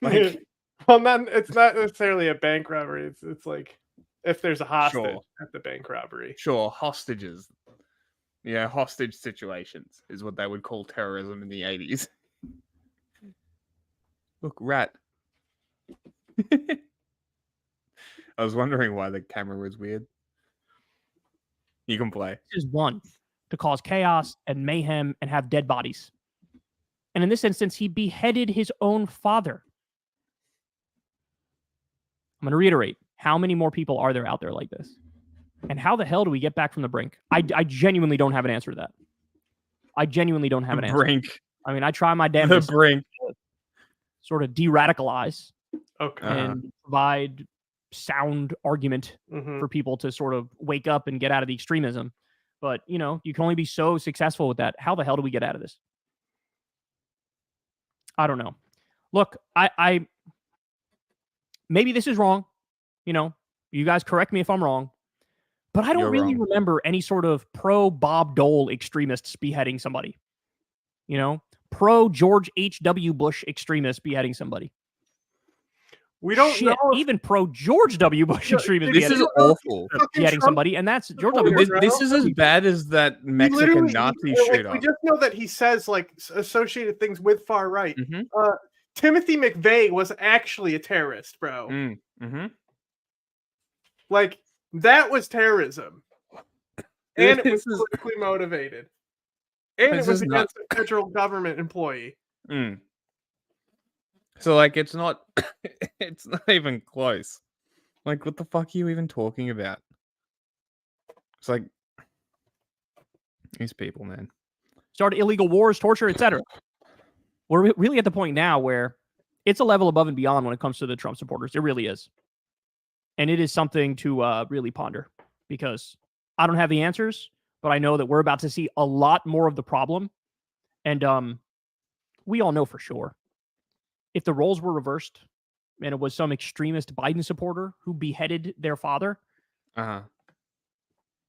Like, Well, it's not necessarily a bank robbery. It's like if there's a hostage at the bank robbery. Sure, hostages. Yeah, hostage situations is what they would call terrorism in the 80s. Look, rat. I was wondering why the camera was weird. You can play. This is one, to cause chaos and mayhem and have dead bodies. And in this instance, he beheaded his own father. I'm going to reiterate. How many more people are there out there like this? And how the hell do we get back from the brink? I genuinely don't have an answer to that. I genuinely don't have an answer. Brink. I mean, I try my The damnedest brink. to sort of de-radicalize Okay. and provide sound argument for people to sort of wake up and get out of the extremism. But, you know, you can only be so successful with that. How the hell do we get out of this? I don't know. Look, I maybe this is wrong. You know, you guys correct me if I'm wrong. But I don't You're really wrong. remember any sort of pro Bob Dole extremists beheading somebody. You know, pro George H.W. Bush extremists beheading somebody. We don't know if- even pro George W. Bush extremists. This is awful. Beheading somebody, and that's George W. This, Bush. this is as bad as that Mexican Nazi shooter. We just know that he says like associated things with far right. Mm-hmm. Timothy McVeigh was actually a terrorist, bro. Mm-hmm. Like that was terrorism, and it was This is- politically motivated, and This it was is not- against a federal government employee. Mm. So like it's not it's not even close. Like what the fuck are you even talking about? It's like these people, man. Started illegal wars, torture, etc. We're really at the point now where it's a level above and beyond when it comes to the Trump supporters. It really is. And it is something to really ponder because I don't have the answers, but I know that we're about to see a lot more of the problem. And we all know for sure if the roles were reversed and it was some extremist Biden supporter who beheaded their father,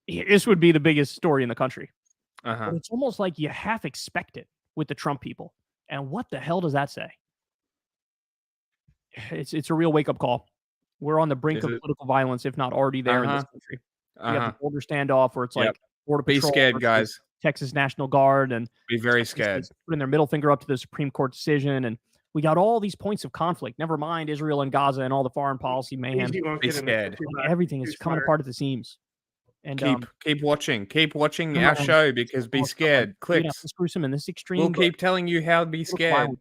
this would be the biggest story in the country. But it's almost like you half expect it with the Trump people. And what the hell does that say? It's a real wake-up call. We're on the brink of political violence, if not already there in this country. You have the border standoff where it's like Border Be Patrol scared, versus guys. Texas National Guard, and Be very Texas scared. is putting their middle finger up to the Supreme Court decision, and we got all these points of conflict. Never mind Israel and Gaza and all the foreign policy mayhem. You won't Be get into it scared. too much. Everything is Too coming smart. apart at the seams. And Keep watching. Keep watching come our on. show because be scared. You're not Clicks. this gruesome and this extreme. We'll but keep telling you how to be political scared. violence.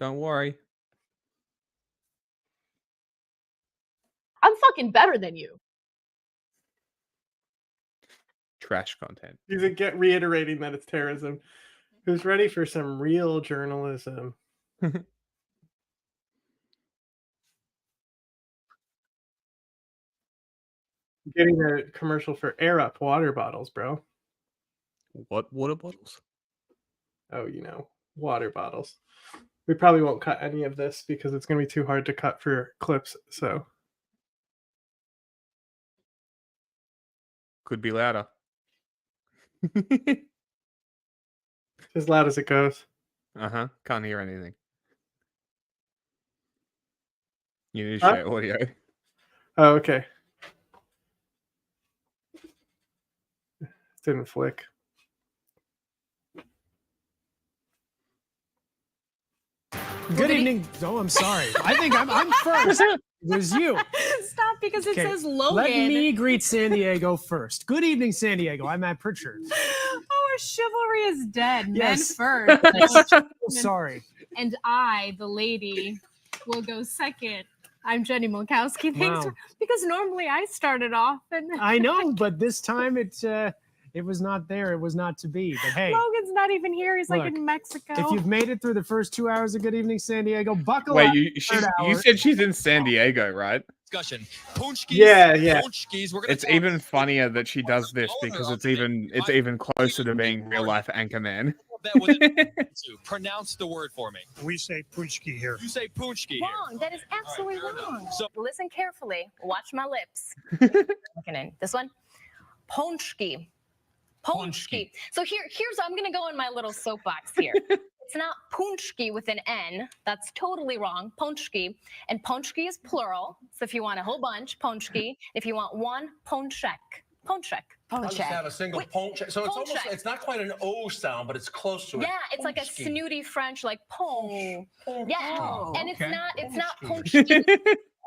Don't worry. I'm fucking better than you. Trash content. He's reiterating that it's terrorism. Who's ready for some real journalism? Getting a commercial for Air Up water bottles, bro. What water bottles? Oh, you know, water bottles. We probably won't cut any of this because it's going to be too hard to cut for clips. So Could be louder. as loud as it goes. Can't hear anything. You need to Huh? share audio. Oh, okay. Didn't flick. Good evening. Oh, I'm sorry. I think I'm first. It was you. Stop, because it Okay, says Logan. Let me greet San Diego first. Good evening, San Diego. I'm Matt Pritchard. Oh, our chivalry is dead. Yes. Men first. Sorry. And I, the lady, will go second. I'm Jenny Mulkowski. Thanks Wow. because normally I started off and I know, but this time it was not there. It was not to be. But hey, Logan's not even here. He's like Look, in Mexico. if you've made it through the first 2 hours of Good Evening San Diego, buckle up. Wait, you said she's in San Diego, right? Discussion. Yeah. It's even funnier that she does this because it's even closer to being real life Anchorman. Pronounce the word for me. We say punchki here. You say punchki here. Wrong. That is absolutely wrong. So- Listen carefully. Watch my lips. Looking in. This one. Ponchki. Ponchki. So here's I'm gonna go in my little soapbox here. It's not punchki with an N. That's totally wrong. Ponchki. And ponchki is plural. So if you want a whole bunch, ponchki. If you want one, ponchek. Ponchek. I just have a single ponch. So it's almost, Ponchek. it's not quite an O sound, but it's close to it. Yeah, it's like a Ponchki. snooty French, like ponch. Yeah, Oh, and okay. it's not ponchki.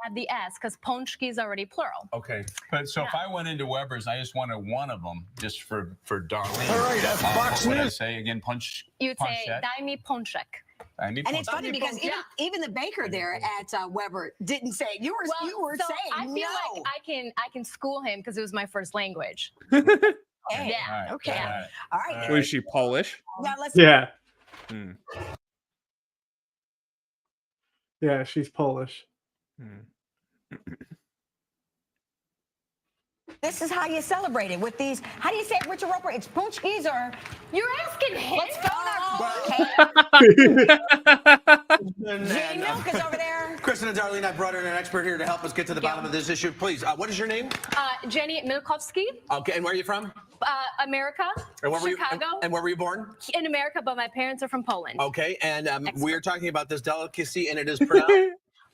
Add the S because ponchki is already plural. Okay. But so if I went into Weber's, I just wanted one of them just for Darlene. All right, that's Fox What did I News. say again? Punch. You'd say, Ponchette? dai mi ponchek. I need And it's Ponchki. funny because even the baker there at Weber didn't say it. You were so saying I feel no. like I can school him because it was my first language. Okay. Yeah. Okay. All right. Was she Polish? Now let's. Yeah. Hmm. Yeah, she's Polish. This is how you celebrate it with these. How do you say it, Richard Roper? It's punchkis or you're asking him. Let's go Jay Milk is over there. Kristen and Darlene, I brought in an expert here to help us get to the bottom of this issue. Please, what is your name? Jenny Milkovsky. Okay, and where are you from? America. And where were you? Chicago. And where were you born? In America, but my parents are from Poland. Okay, and we're talking about this delicacy, and it is pronounced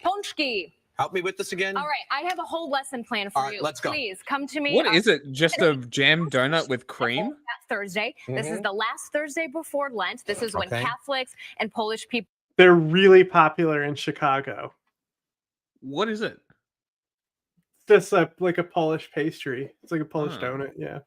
Ponchki. Help me with this again. All right, I have a whole lesson plan for All right, you. let's go. Please come to me. What is it? Just a jam donut with cream? Thursday. This is Mhm. the last Thursday before Lent. This is when Okay. Catholics and Polish people. They're really popular in Chicago. What is it? Just like a Polish pastry. It's like a Polish donut. Yeah.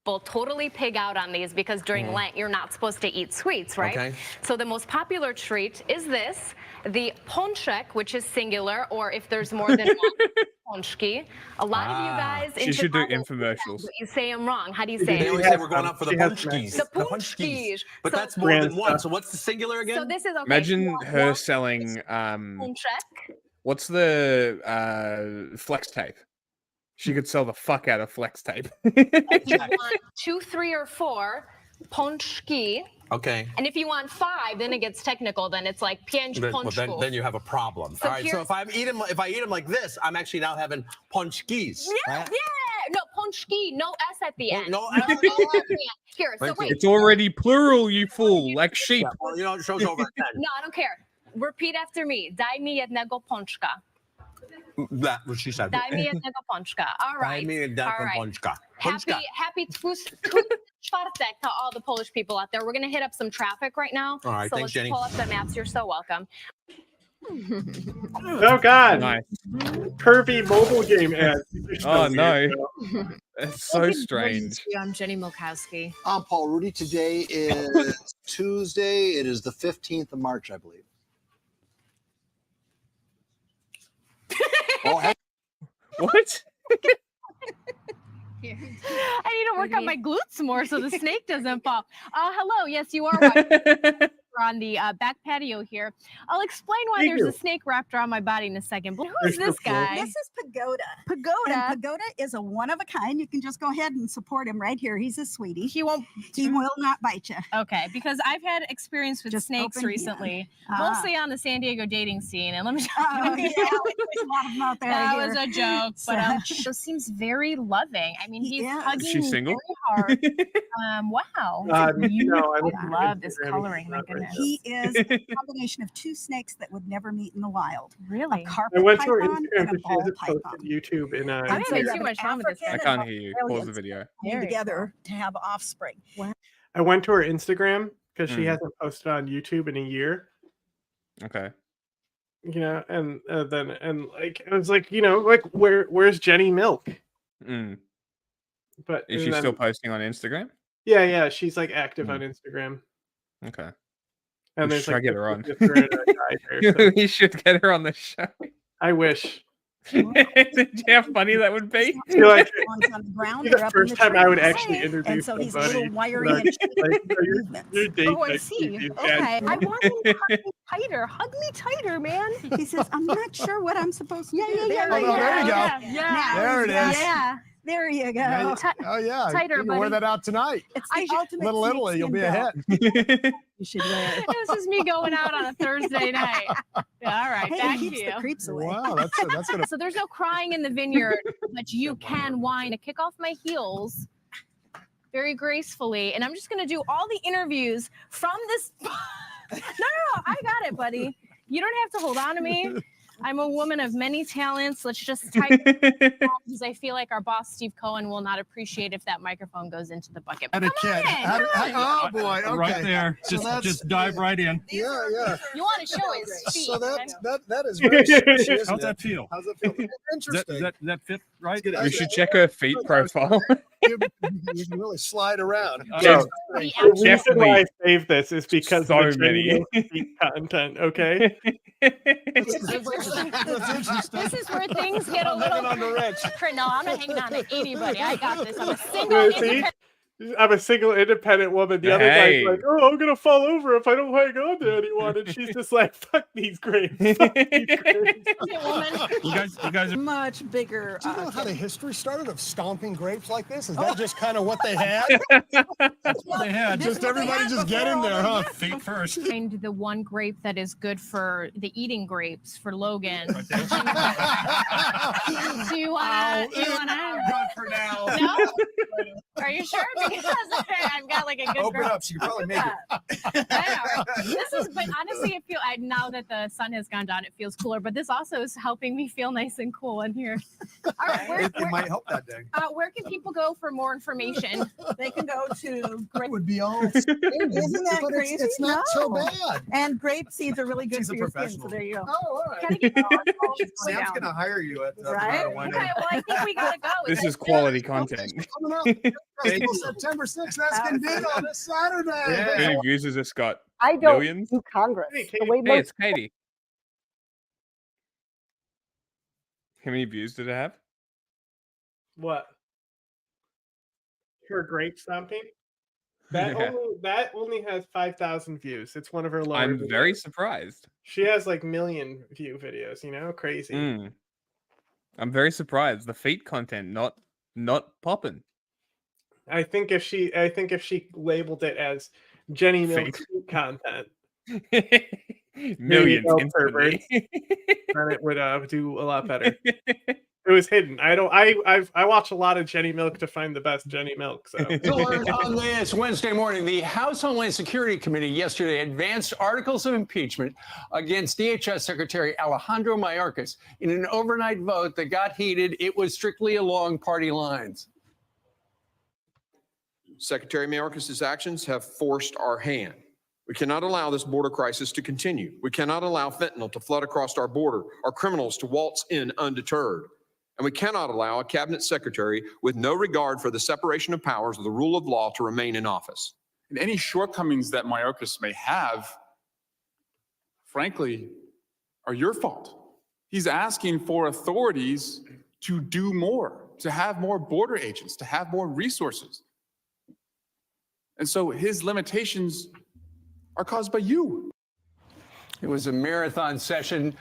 Will totally pig out on these because during Lent you're not supposed to eat sweets, right? Okay. So the most popular treat is this, the ponchek, which is singular, or if there's more than one ponchki. A lot of you guys in She should do Chicago, infomercials. you say them wrong. How do you say They it? always say we're going out for the punchkis. The punchkis. But So- that's more than one. So what's the singular again? So this is okay. Imagine her selling ponchek. what's the flex tape? She could sell the fuck out of flex tape. If you want 2, 3, or 4 ponchki, Okay. and if you want 5, then it gets technical. Then it's like pięć Well, ponchków. then you have a problem. So All right. So here's- if I eat them like this, I'm actually now having punchkis. Yeah, no ponchki, no s at the end. No S at the end. Here, so wait. It's already plural, you fool, like sheep. Well, you know, it shows over 10. No, I don't care. Repeat after me. Daj mi jednego pączka. That's what she said. Daj mi jednego pączka. All right. Daj mi jednego All right. pączka. Happy czwartek to all the Polish people out there. We're going to hit up some traffic right now. All right, so thanks, let's Jenny. pull up the maps. You're so welcome. Oh God! Nice. Pervy mobile game ads. These are so Oh weird, no. though. It's so What strange. is- I'm Jenny Milkowski. I'm Paul Rudy. Today is Tuesday. It is the 15th of March, I believe. Oh, heck. What? I need to work on my glutes more so the snake doesn't fall. Hello. Yes, you are watching. We're on the back patio here. I'll explain why Thank there's you. a snake wrapped around my body in a second. But who's There's this no guy? This is Pagoda. And Pagoda is a one of a kind. You can just go ahead and support him right here. He's a sweetie. He won't. He will not bite you. Okay, because I've had experience with Just snakes open recently, hand. mostly on the San Diego dating scene. And let me Oh, yeah, there's a lot of them out there. That here. was a joke, but he seems very loving. I mean, he's hugging Is she me single? very hard. Wow. No, I look I at love this Instagram, coloring. he's My not very goodness. He is a combination of two snakes that would never meet in the wild. Really? A carpet I went to her python Instagram and a because she ball hasn't python. posted YouTube in I'm having years. too much fun with this. I can't hear you. Pause the video. Came together to have offspring. I went to her Instagram because she Mm. hasn't posted on YouTube in a year. Okay. You know, and then like it was like, you know, like where's Jenny Milk? Mm. But Is and she then- still posting on Instagram? Yeah, she's like active on Instagram. Okay. And We there's should like get her on. pictures of her and a guy there, so We should get her on the show. I wish. Do you know how funny that would be? You're like, One's on the ground, be they're the up in first the time I would trees. actually And introduce so he's somebody. little wiry Like, and shaky like, so movements. your date Oh, I night see. is Okay. bad. I want him to hug me tighter. Hug me tighter, man. He says, I'm not sure what I'm supposed to do. Yeah. there you go. Yeah. There it is. Yeah. There you go. Yeah, oh yeah, Tighter, you can wear buddy. that out tonight. It's the ultimate Little Italy, you'll be ahead. snakeskin You should wear it. This is me going out on a Thursday night. Yeah, all right, Hey, back it to keeps you. the creeps away. Wow, that's gonna. So there's no crying in the vineyard, but you can whine to kick off my heels very gracefully. And I'm just going to do all the interviews from this. No, I got it, buddy. You don't have to hold on to me. I'm a woman of many talents. Let's just type because I feel like our boss, Steve Cohen, will not appreciate if that microphone goes into the bucket. And a kid. Oh boy, okay. Right there. So that's- Just dive right in. Yeah. You want to show his feet. So okay? that is very squishy, isn't How's it? that feel? How's that feel? Does Interesting. that fit right? We should check her feet profile. you can really slide around. So, We the reason Definitely why I saved this is because so of the many. genuine feet content. Okay. This is where things get a little. on the rich. No, I'm not hanging on to anybody. I got this. I'm a single See? independent. I'm a single independent woman. The other guy's Hey. like, "Oh, I'm gonna fall over if I don't hang on to anyone," and she's just like, "Fuck these grapes." Fuck these grapes. woman. You guys are Much bigger. Do you know how the history started of stomping grapes like this? Is that just kind of what they had? That's what they had. Just everybody just get in there, huh? Feet first. Find the one grape that is good for the eating grapes for Logan. Do you wanna? Good for now. No? Are you sure? Because I've got like a good. Open girl. up so you can probably make it. I know. This is, but honestly, now that the sun has gone down, it feels cooler. But this also is helping me feel nice and cool in here. All right, It might help that day. where can people go for more information? They can go to It would be all. Isn't that But crazy? It's not so No. bad. And grape seeds are really good She's for a your skin. professional. So there you go. Oh, all right. Gotta get it all Sam's down. gonna hire you at Right? Okay, well, I think we gotta go. This is quality content. Coming up. Festival September 6th. That's gonna be on a Saturday. How many views has this got? I don't Millions? do Congress. Hey, The way Hey, most it's Katie. How many views did it have? What? Her grape stomping? That only has 5,000 views. It's one of her lower. I'm very videos. surprised. She has like million view videos. You know, crazy. Mm. I'm very surprised. The feet content not popping. I think if she labeled it as Jenny Milk Fake. content, Millions go, instantly. then it would do a lot better. It was hidden. I watch a lot of Jenny Milk to find the best Jenny Milk. So To learn on this Wednesday morning, the House Homeland Security Committee yesterday advanced articles of impeachment against DHS Secretary Alejandro Mayorkas in an overnight vote that got heated. It was strictly along party lines. Secretary Mayorkas' actions have forced our hand. We cannot allow this border crisis to continue. We cannot allow fentanyl to flood across our border, our criminals to waltz in undeterred. And we cannot allow a cabinet secretary with no regard for the separation of powers or the rule of law to remain in office. And any shortcomings that Mayorkas may have, frankly, are your fault. He's asking for authorities to do more, to have more border agents, to have more resources. And so his limitations are caused by you. It was a marathon session,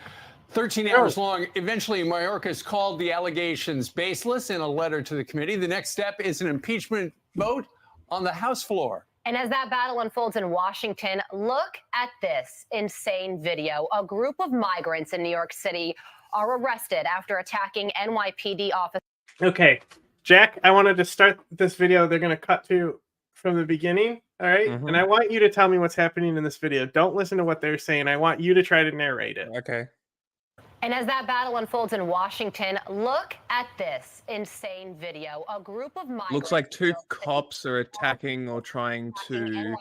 13 hours long. Eventually, Mayorkas called the allegations baseless in a letter to the committee. The next step is an impeachment vote on the House floor. And as that battle unfolds in Washington, look at this insane video. A group of migrants in New York City are arrested after attacking NYPD officers. okay, Jack, I wanted to start this video. They're gonna cut to from the beginning. All right, and I want you to tell me what's happening in this video. Don't listen to what they're saying. I want you to try to narrate it. Okay. And as that battle unfolds in Washington, look at this insane video. A group of migrants. Looks like two cops are attacking or trying to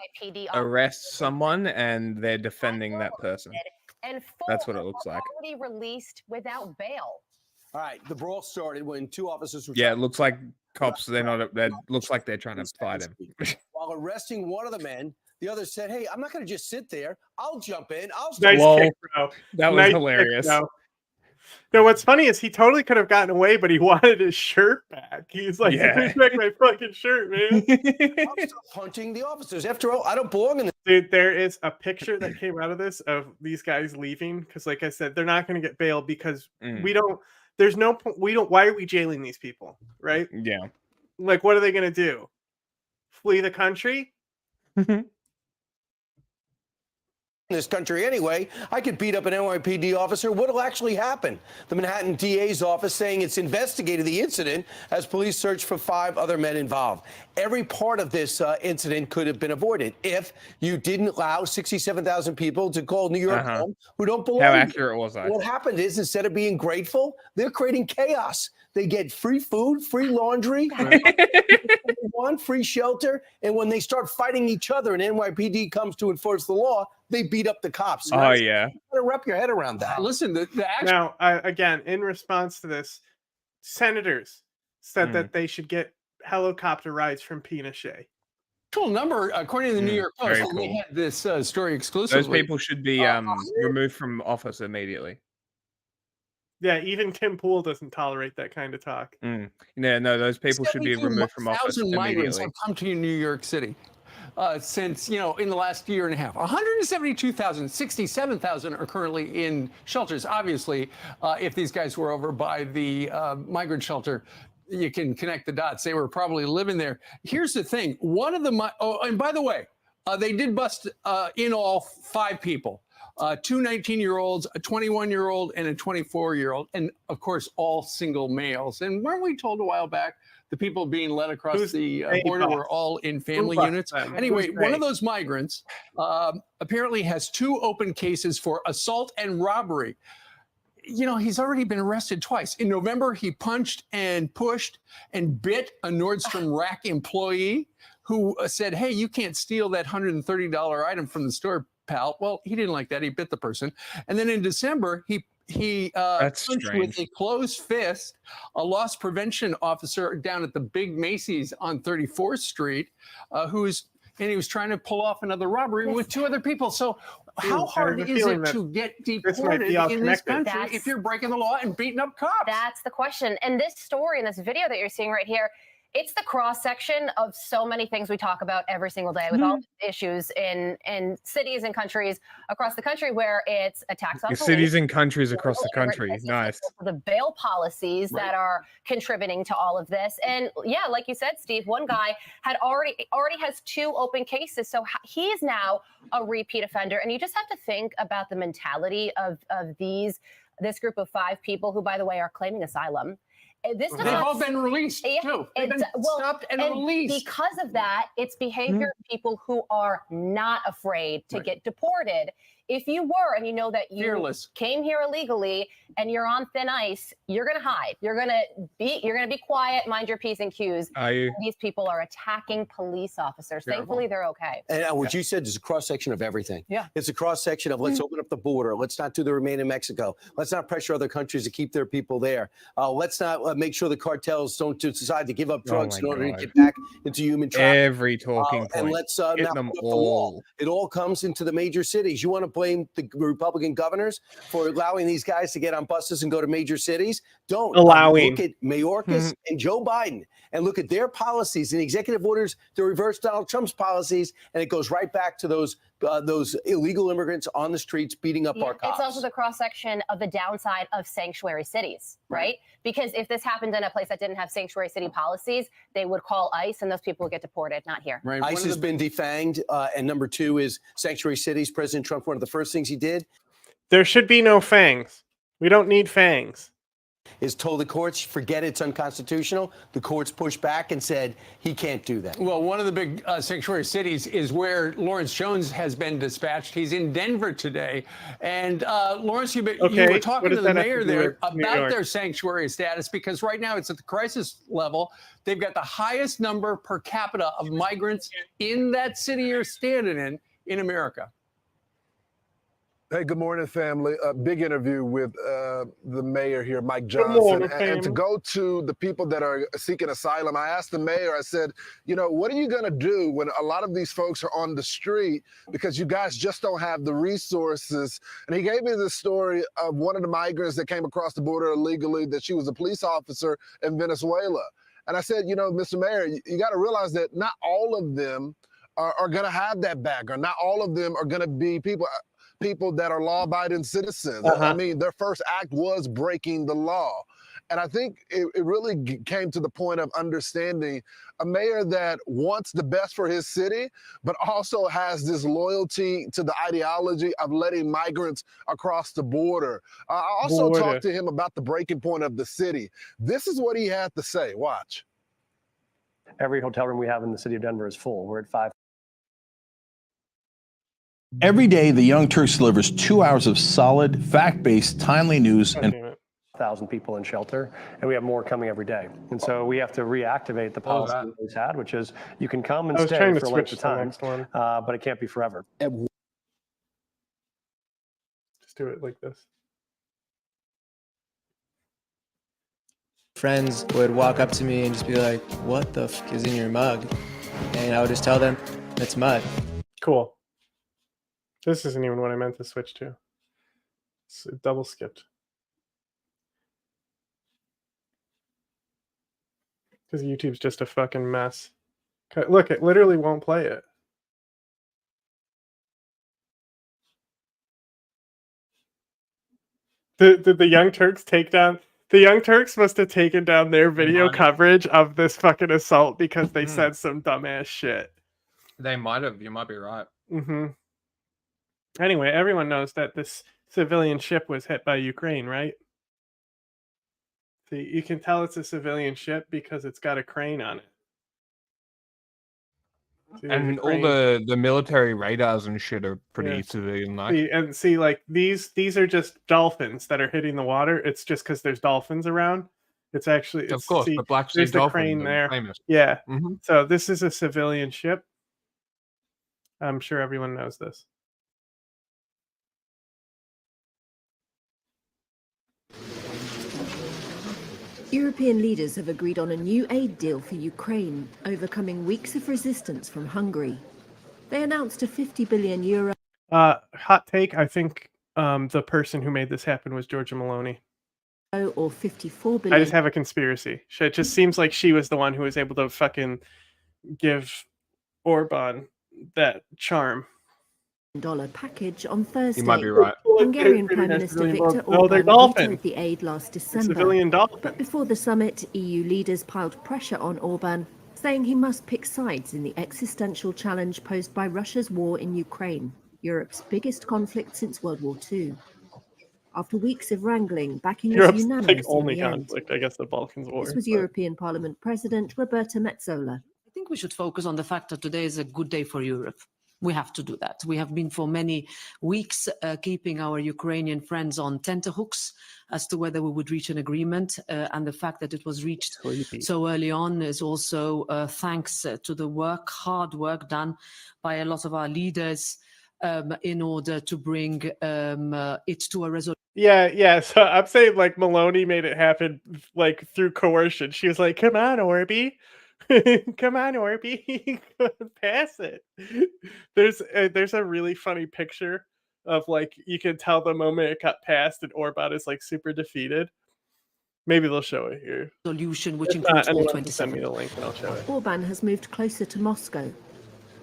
arrest someone, and they're defending that person. And That's what it looks like. already released without bail. All right, the brawl started when two officers were Yeah, it looks like cops. They're not. That looks like they're trying to fight him. while arresting one of the men. The other said, "Hey, I'm not going to just sit there. I'll jump in. I'll." Nice Whoa, kick, bro. that was Nice kick, hilarious. bro. No, what's funny is he totally could have gotten away, but he wanted his shirt back. He's like, Yeah. "Give me back my fucking shirt, man." I'm still punching the officers. After all, I don't belong in this. Dude, there is a picture that came out of this of these guys leaving because, like I said, they're not going to get bail because we don't. There's no. We don't. Why are we jailing these people? Right? Yeah. Like, what are they going to do? Flee the country? In this country anyway, I could beat up an NYPD officer. What'll actually happen? The Manhattan DA's office saying it's investigated the incident as police search for 5 other men involved. Every part of this incident could have been avoided if you didn't allow 67,000 people to call New York home who don't belong. How here. accurate was that? What happened is instead of being grateful, they're creating chaos. They get free food, free laundry, free shelter, and when they start fighting each other and NYPD comes to enforce the law, they beat up the cops. Oh, yeah. You gotta wrap your head around that. Listen, the action. Now, again, in response to this, senators said that they should get helicopter rides from Pinochet. Total number, according to the New York Post, very and they cool. had this story exclusively. Those people should be removed from office immediately. Yeah, even Tim Pool doesn't tolerate that kind of talk. Yeah, no, those people should be removed from office 1,000 migrants immediately. have come to New York City since, in the last year and a half. 172,000, 67,000 are currently in shelters. Obviously, if these guys were over by the migrant shelter, you can connect the dots. They were probably living there. Here's the thing. One of the, and by the way, they did bust in all 5 people. 2 19-year-olds, a 21-year-old, and a 24-year-old, and of course, all single males. And weren't we told a while back the people being led across the border were all in family units? Anyway, one of those migrants apparently has 2 open cases for assault and robbery. He's already been arrested twice. In November, he punched and pushed and bit a Nordstrom Rack employee who said, "Hey, you can't steal that $130 item from the store, pal." Well, he didn't like that. He bit the person. And then in December, he punched with a closed fist a loss prevention officer down at the big Macy's on 34th Street, and he was trying to pull off another robbery with 2 other people. So how hard is it to get deported in this country if you're breaking the law and beating up cops? That's the question. And this story and this video that you're seeing right here, it's the cross section of so many things we talk about every single day with all the issues in cities and countries across the country where it's attacks on police. Cities and countries across the country. Nice. The bail policies that are contributing to all of this. And yeah, like you said, Steve, one guy had already has 2 open cases. So he is now a repeat offender. And you just have to think about the mentality of this group of 5 people who, by the way, are claiming asylum. They've all been released, too. They've been stopped and released. Because of that, it's behavior of people who are not afraid to get deported. If you were, and you know that you came here illegally and you're on thin ice, you're going to hide. You're going to be quiet, mind your P's and Q's. These people are attacking police officers. Thankfully, they're okay. And what you said is a cross-section of everything. Yeah. It's a cross-section of let's open up the border. Let's not do the remain in Mexico. Let's not pressure other countries to keep their people there. Let's not make sure the cartels don't decide to give up drugs in order to get back into human trafficking. Every talking point. And let's not put up the wall. It all comes into the major cities. You want to blame the Republican governors for allowing these guys to get on buses and go to major cities? Don't. Look at Mayorkas and Joe Biden and look at their policies and executive orders to reverse Donald Trump's policies, and it goes right back to those illegal immigrants on the streets beating up our cops. It's also the cross-section of the downside of sanctuary cities, right? Because if this happened in a place that didn't have sanctuary city policies, they would call ICE and those people would get deported, not here. Right. ICE has been defanged. And number 2 is sanctuary cities. President Trump, one of the first things he did. There should be no fangs. We don't need fangs. Is told the courts, forget it's unconstitutional. The courts pushed back and said he can't do that. Well, one of the big sanctuary cities is where Lawrence Jones has been dispatched. He's in Denver today. And Lawrence, you were talking to the mayor there about their sanctuary status, because right now it's at the crisis level. They've got the highest number per capita of migrants in that city you're standing in America. Hey, good morning, family. A big interview with the mayor here, Mike Johnson. And to go to the people that are seeking asylum, I asked the mayor, I said, what are you going to do when a lot of these folks are on the street because you guys just don't have the resources? And he gave me the story of one of the migrants that came across the border illegally, that she was a police officer in Venezuela. And I said, Mr. Mayor, you got to realize that not all of them are going to have that background. Not all of them are going to be people that are law-abiding citizens. I mean, their first act was breaking the law. And I think it really came to the point of understanding a mayor that wants the best for his city, but also has this loyalty to the ideology of letting migrants across the border. I also talked to him about the breaking point of the city. This is what he had to say. Watch. Every hotel room we have in the city of Denver is full. We're at 5. Every day, the Young Turks delivers 2 hours of solid, fact-based, timely news and 1,000 people in shelter, and we have more coming every day. And so we have to reactivate the policy we always had, which is you can come and stay for a length of time, but it can't be forever. Just do it like this. Friends would walk up to me and just be like, "What the f is in your mug?" And I would just tell them, "It's mud." Cool. This isn't even what I meant to switch to. It's double skipped. Because YouTube's just a fucking mess. Look, it literally won't play it. Did the Young Turks take down... The Young Turks must have taken down their video coverage of this fucking assault because they said some dumbass shit. They might have. You might be right. Mm-hmm. Anyway, everyone knows that this civilian ship was hit by Ukraine, right? See, you can tell it's a civilian ship because it's got a crane on it. See, and all the military radars and shit are pretty civilian-like. See, like these are just dolphins that are hitting the water. It's just because there's dolphins around. It's actually, of course, the Black Sea there's the dolphins crane are there. famous. Yeah. Mm-hmm. So this is a civilian ship. I'm sure everyone knows this. European leaders have agreed on a new aid deal for Ukraine, overcoming weeks of resistance from Hungary. They announced a €50 billion... Hot take, I think the person who made this happen was Giorgia Meloni. Or $54 billion... I just have a conspiracy. It just seems like she was the one who was able to fucking give Orban that charm. package on Thursday. You might be right. Hungarian Prime Minister Viktor Orban vetoed the aid last December. Civilian dolphin. But before the summit, EU leaders piled pressure on Orban, saying he must pick sides in the existential challenge posed by Russia's war in Ukraine, Europe's biggest conflict since World War II. After weeks of wrangling, backing was Europe's unanimous only in the conflict, I guess, the Balkans war. This was European Parliament President Roberta Metsola. I think we should focus on the fact that today is a good day for Europe. We have to do that. We have been for many weeks keeping our Ukrainian friends on tenterhooks as to whether we would reach an agreement. And the fact that it was reached so early on is also thanks to the hard work done by a lot of our leaders in order to bring it to a resolution. Yeah. So I'm saying like Meloni made it happen like through coercion. She was like, "Come on, Orby." Come on, Orby, pass it. There's a really funny picture of like you can tell the moment it got passed and Orban is like super defeated. Maybe they'll show it here. Solution which includes all 27. Send me the link and I'll show it. Orban has moved closer to Moscow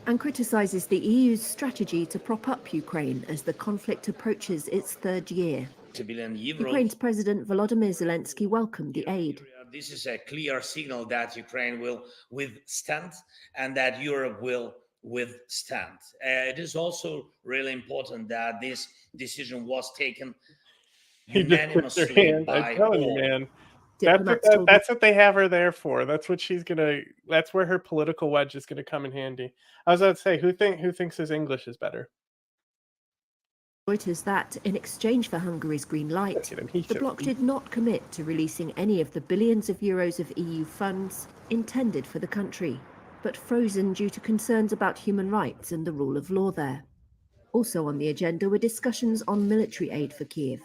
and criticizes the EU's strategy to prop up Ukraine as the conflict approaches its third year. Ukraine's President Volodymyr Zelensky welcomed the aid. This is a clear signal that Ukraine will withstand and that Europe will withstand. It is also really important that this decision was taken unanimously by I'm telling you, all. man. That's what they have her there for. That's what she's gonna. That's where her political wedge is gonna come in handy. I was about to say, who thinks his English is better? Reuters that, in exchange for Hungary's green light, the bloc did not commit to releasing any of the billions of euros of EU funds intended for the country, but frozen due to concerns about human rights and the rule of law there. Also on the agenda were discussions on military aid for Kiev.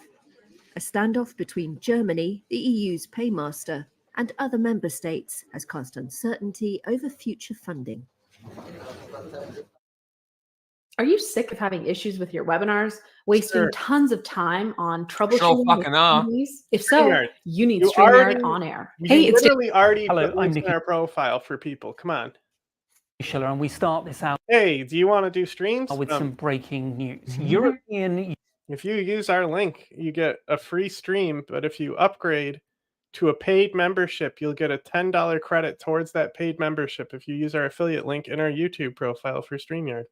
A standoff between Germany, the EU's paymaster, and other member states has cast uncertainty over future funding. Are you sick of having issues with your webinars, wasting tons of time on troubleshooting? Sure fucking are. If so, StreamYard. you need You StreamYard already- on air. We literally already Hello, put I'm links in Nikki. our profile for people. Come on. Schiller, and we start this out Hey, do you want to do streams? with some breaking news. Mhm. European If you use our link, you get a free stream, but if you upgrade to a paid membership, you'll get a $10 credit towards that paid membership if you use our affiliate link in our YouTube profile for StreamYard.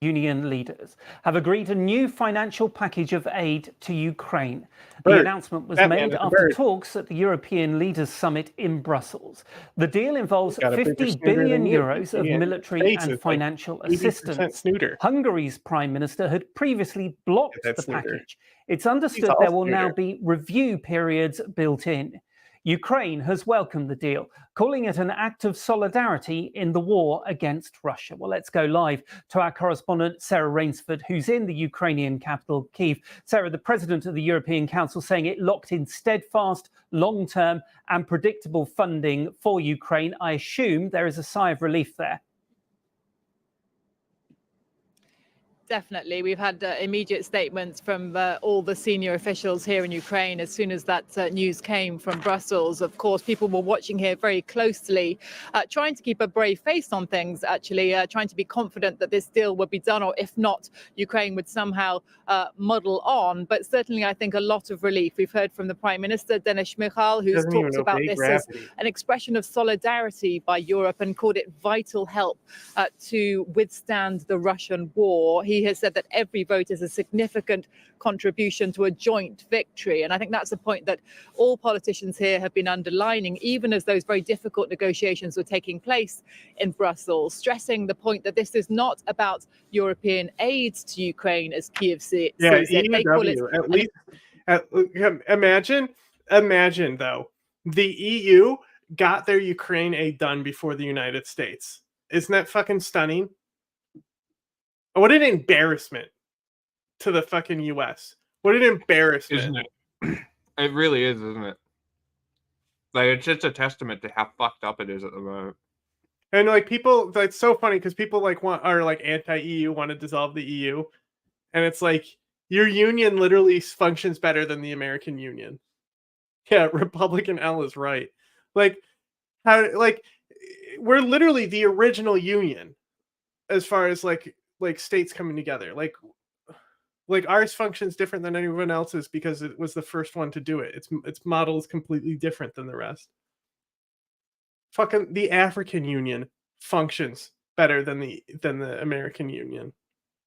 Union leaders have agreed a new financial package of aid to Ukraine. The Bird. announcement was That man made is a after bird. talks at the European Leaders Summit in Brussels. The deal involves Got a bigger 50 snooter billion than you. euros of Yeah. military Face and is like financial 80% assistance. snooter. Hungary's prime minister had previously blocked That the snooter. package. It's understood all there will now snooter. be review periods built in. Ukraine has welcomed the deal, calling it an act of solidarity in the war against Russia. Well, let's go live to our correspondent, Sarah Rainsford, who's in the Ukrainian capital, Kyiv. Sarah, the president of the European Council, saying it locked in steadfast, long-term and predictable funding for Ukraine. I assume there is a sigh of relief there. Definitely. We've had immediate statements from all the senior officials here in Ukraine as soon as that news came from Brussels. Of course, people were watching here very closely, trying to keep a brave face on things, actually, trying to be confident that this deal would be done, or if not, Ukraine would somehow muddle on. But certainly, I think a lot of relief. We've heard from the Prime Minister, Denis Shmyhal, who's talked about this as an expression of solidarity by Europe and called it vital help to withstand the Russian war. He has said that every vote is a significant contribution to a joint victory. And I think that's a point that all politicians here have been underlining, even as those very difficult negotiations were taking place in Brussels, stressing the point that this is not about European aid to Ukraine, as Kyiv sees it. They call it at least. Imagine though, the EU got their Ukraine aid done before the United States. Isn't that fucking stunning? What an embarrassment to the fucking US. What an embarrassment. Isn't it? It really is, isn't it? Like, it's just a testament to how fucked up it is at the moment. And like people, that's so funny because people like are like anti-EU, want to dissolve the EU, and it's like your union literally functions better than the American Union. Yeah, Republican L is right. Like how we're literally the original union as far as like states coming together. Like ours functions different than anyone else's because it was the first one to do it. Its model is completely different than the rest. Fucking the African Union functions better than the American Union.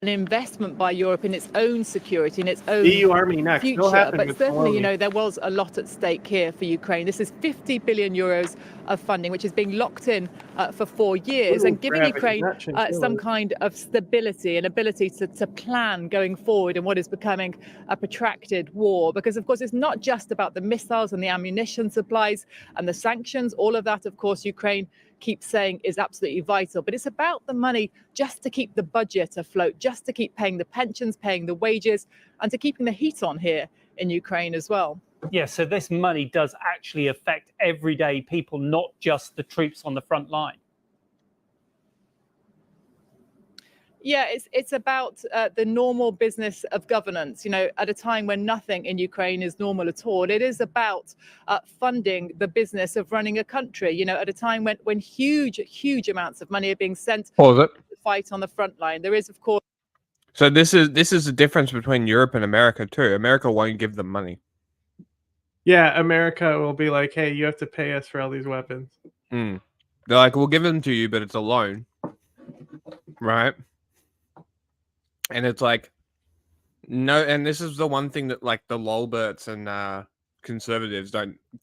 An investment by Europe in its own security, in its own EU army next. future. But certainly, there was a lot at stake here for Ukraine. This is 50 billion euros of funding, which is being locked in for 4 years and giving Ukraine some kind of stability and ability to plan going forward in what is becoming a protracted war. Because, of course, it's not just about the missiles and the ammunition supplies and the sanctions. All of that, of course, Ukraine keeps saying is absolutely vital, but it's about the money just to keep the budget afloat, just to keep paying the pensions, paying the wages, and to keeping the heat on here in Ukraine as well. Yeah, so this money does actually affect everyday people, not just the troops on the front line. Yeah, it's about the normal business of governance, at a time when nothing in Ukraine is normal at all. It is about funding the business of running a country, at a time when huge amounts of money are being sent to fight on the front line. There is, of course. So this is the difference between Europe and America too. America won't give them money. Yeah, America will be like, hey, you have to pay us for all these weapons. They're like, we'll give them to you, but it's a loan. Right? And it's like, no, and this is the one thing that like the lolberts and conservatives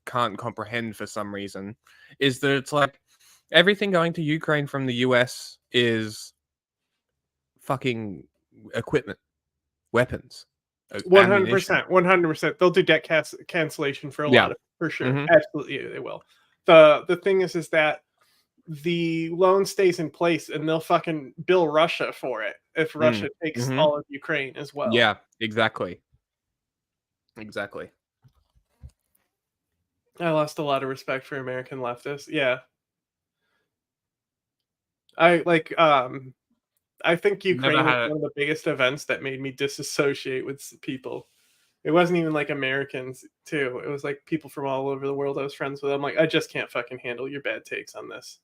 can't comprehend for some reason, is that it's like everything going to Ukraine from the US is fucking equipment, weapons. 100%. They'll do debt cancellation for a lot of, for sure. Absolutely, they will. The thing is that the loan stays in place and they'll fucking bill Russia for it if Russia takes all of Ukraine as well. Yeah, exactly. Exactly. I lost a lot of respect for American leftists. Yeah. I think Ukraine was one of the biggest events that made me disassociate with people. It wasn't even like Americans too. It was like people from all over the world I was friends with. I'm like, I just can't fucking handle your bad takes on this.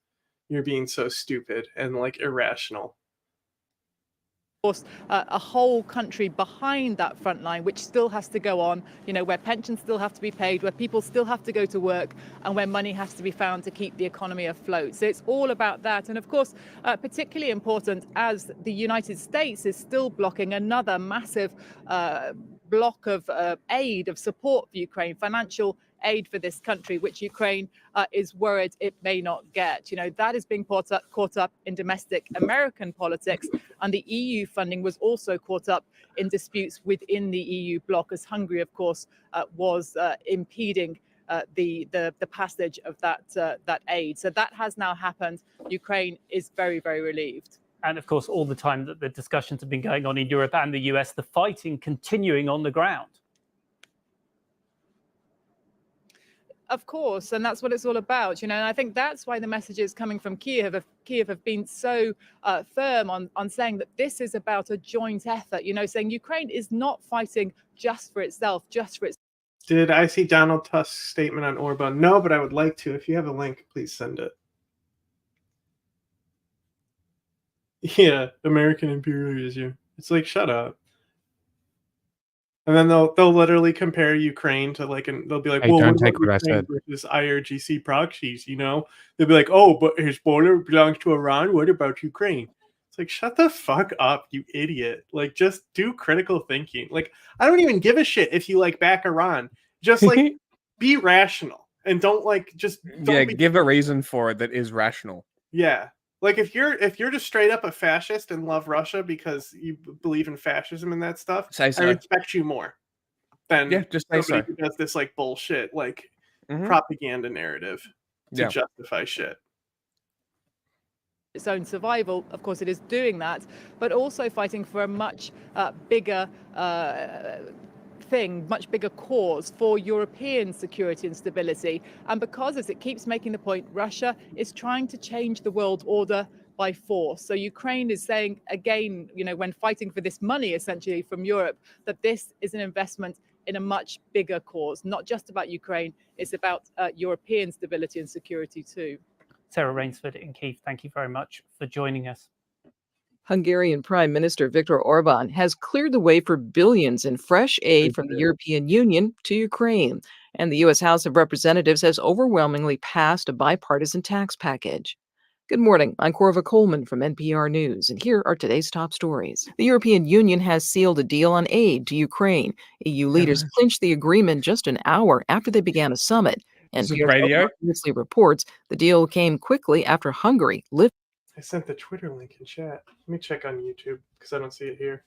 You're being so stupid and like irrational. Course, a whole country behind that front line, which still has to go on, where pensions still have to be paid, where people still have to go to work, and where money has to be found to keep the economy afloat. So it's all about that. And of course, particularly important as the United States is still blocking another massive block of aid, of support for Ukraine, financial aid for this country, which Ukraine is worried it may not get. That is being caught up in domestic American politics, and the EU funding was also caught up in disputes within the EU bloc, as Hungary, of course, was impeding the passage of that aid. So that has now happened. Ukraine is very, very relieved. And of course, all the time that the discussions have been going on in Europe and the US, the fighting continuing on the ground. Of course, and that's what it's all about, and I think that's why the messages coming from Kiev have been so firm on saying that this is about a joint effort, saying Ukraine is not fighting just for itself, Did I see Donald Tusk's statement on Orban? No, but I would like to. If you have a link, please send it. Yeah, American imperialism. It's like, shut up. And then they'll literally compare Ukraine to they'll be like, Hey, well, don't what take about what I Ukraine said. versus IRGC proxies? They'll be like, oh, but his border belongs to Iran. What about Ukraine? It's like, shut the fuck up, you idiot. Just do critical thinking. I don't even give a shit if you back Iran. Just be rational and don't give a reason for it that is rational. Yeah. If you're just straight up a fascist and love Russia because you believe in fascism and that stuff, say so. I respect you more than just say somebody so. who does this bullshit propaganda narrative to justify shit. Its own survival. Of course, it is doing that, but also fighting for a much bigger much bigger cause for European security and stability. And because, as it keeps making the point, Russia is trying to change the world order by force. So Ukraine is saying again, when fighting for this money essentially from Europe, that this is an investment in a much bigger cause, not just about Ukraine, it's about European stability and security too. Sarah Rainsford in Kyiv, thank you very much for joining us. Hungarian Prime Minister Viktor Orban has cleared the way for billions in fresh aid from the European Union to Ukraine, and the U.S. House of Representatives has overwhelmingly passed a bipartisan tax package. Good morning, I'm Corva Coleman from NPR News, and here are today's top stories. The European Union has sealed a deal on aid to Ukraine. EU leaders clinched the agreement just an hour after they began a summit. NPR reports the deal came quickly after Hungary lifted. I sent the Twitter link in chat. Let me check on YouTube because I don't see it here.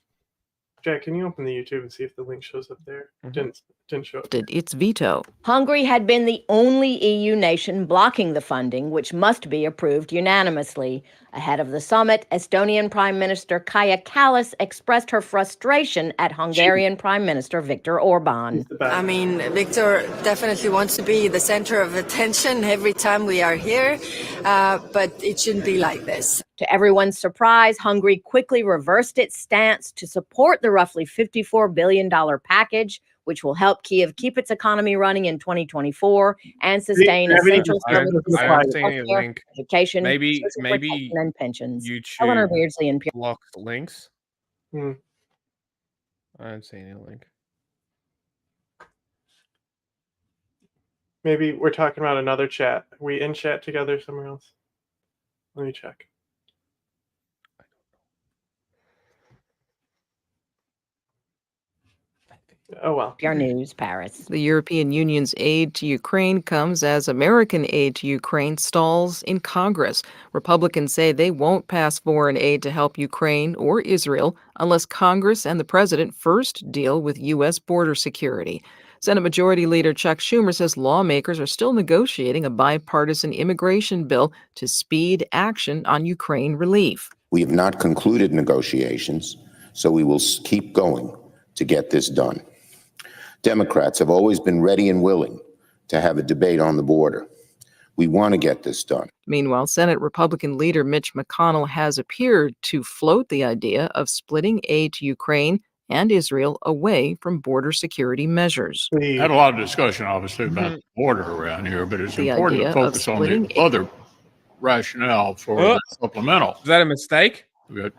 Jack, can you open the YouTube and see if the link shows up there? Didn't show up. Its veto. Hungary had been the only EU nation blocking the funding, which must be approved unanimously. Ahead of the summit, Estonian Prime Minister Kaja Kallas expressed her frustration at Hungarian Prime Minister Viktor Orban. I mean, Viktor definitely wants to be the center of attention every time we are here, but it shouldn't be like this. To everyone's surprise, Hungary quickly reversed its stance to support the roughly $54 billion package, which will help Kyiv keep its economy running in 2024 and sustain essential services like healthcare, education, maybe and pensions. YouTube Beardsley and blocked links. I don't see any link. Maybe we're talking about another chat. Are we in chat together somewhere else? Let me check. Oh, well. Your news, Paris. The European Union's aid to Ukraine comes as American aid to Ukraine stalls in Congress. Republicans say they won't pass foreign aid to help Ukraine or Israel unless Congress and the president first deal with U.S. border security. Senate Majority Leader Chuck Schumer says lawmakers are still negotiating a bipartisan immigration bill to speed action on Ukraine relief. We have not concluded negotiations, so we will keep going to get this done. Democrats have always been ready and willing to have a debate on the border. We want to get this done. Meanwhile, Senate Republican leader Mitch McConnell has appeared to float the idea of splitting aid to Ukraine and Israel away from border security measures. Had a lot of discussion, obviously, about the border around here, but it's The important to idea of focus on the splitting other rationale for the supplemental. Is that a mistake? We got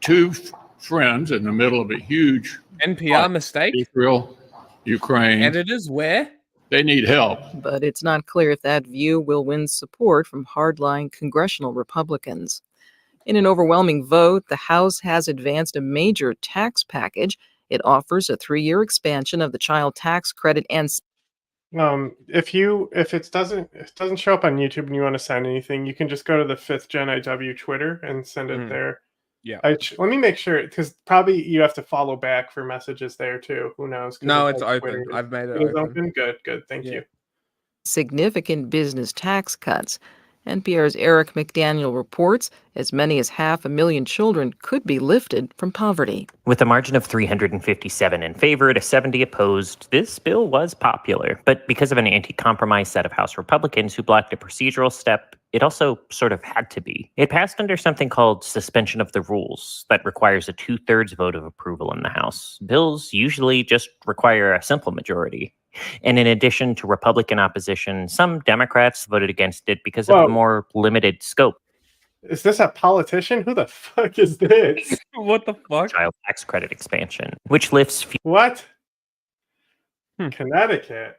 two friends in the middle of a huge NPR mistake. Israel, Ukraine. And it is where? They need help. But it's not clear if that view will win support from hardline congressional Republicans. In an overwhelming vote, the House has advanced a major tax package. It offers a 3-year expansion of the child tax credit and if it doesn't show up on YouTube and you want to send anything, you can just go to the 5th Gen IW Twitter and send it there. Yeah. Let me make sure, because probably you have to follow back for messages there too. Who knows? No, it's open. I've made it open. Good. Thank you. significant business tax cuts. NPR's Eric McDaniel reports as many as 500,000 children could be lifted from poverty. With a margin of 357 in favor to 70 opposed, this bill was popular. But because of an anti-compromise set of House Republicans who blocked a procedural step, it also sort of had to be. It passed under something called suspension of the rules that requires a 2/3 vote of approval in the House. Bills usually just require a simple majority. And in addition to Republican opposition, some Democrats voted against it because of the more limited scope. Is this a politician? Who the fuck is this? What the fuck? Child tax credit expansion, which lifts What? Connecticut.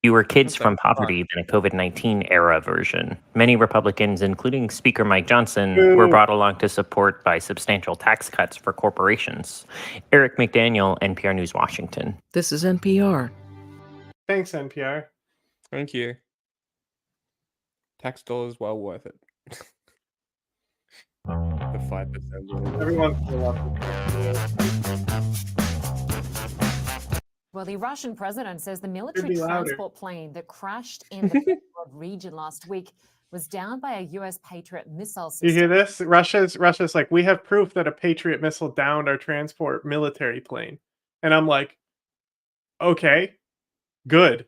Fewer kids from poverty than a COVID-19 era version. Many Republicans, including Speaker Mike Johnson, were brought along to support by substantial tax cuts for corporations. Eric McDaniel, NPR News, Washington. This is NPR. Thanks, NPR. Thank you. Tax dollars well worth it. The 5%. Everyone's Well, the Russian president says the military transport plane that crashed in the Belgorod region last week was downed by a U.S. Patriot missile system. You hear this? Russia's like, we have proof that a Patriot missile downed our transport military plane. And I'm like, okay, good.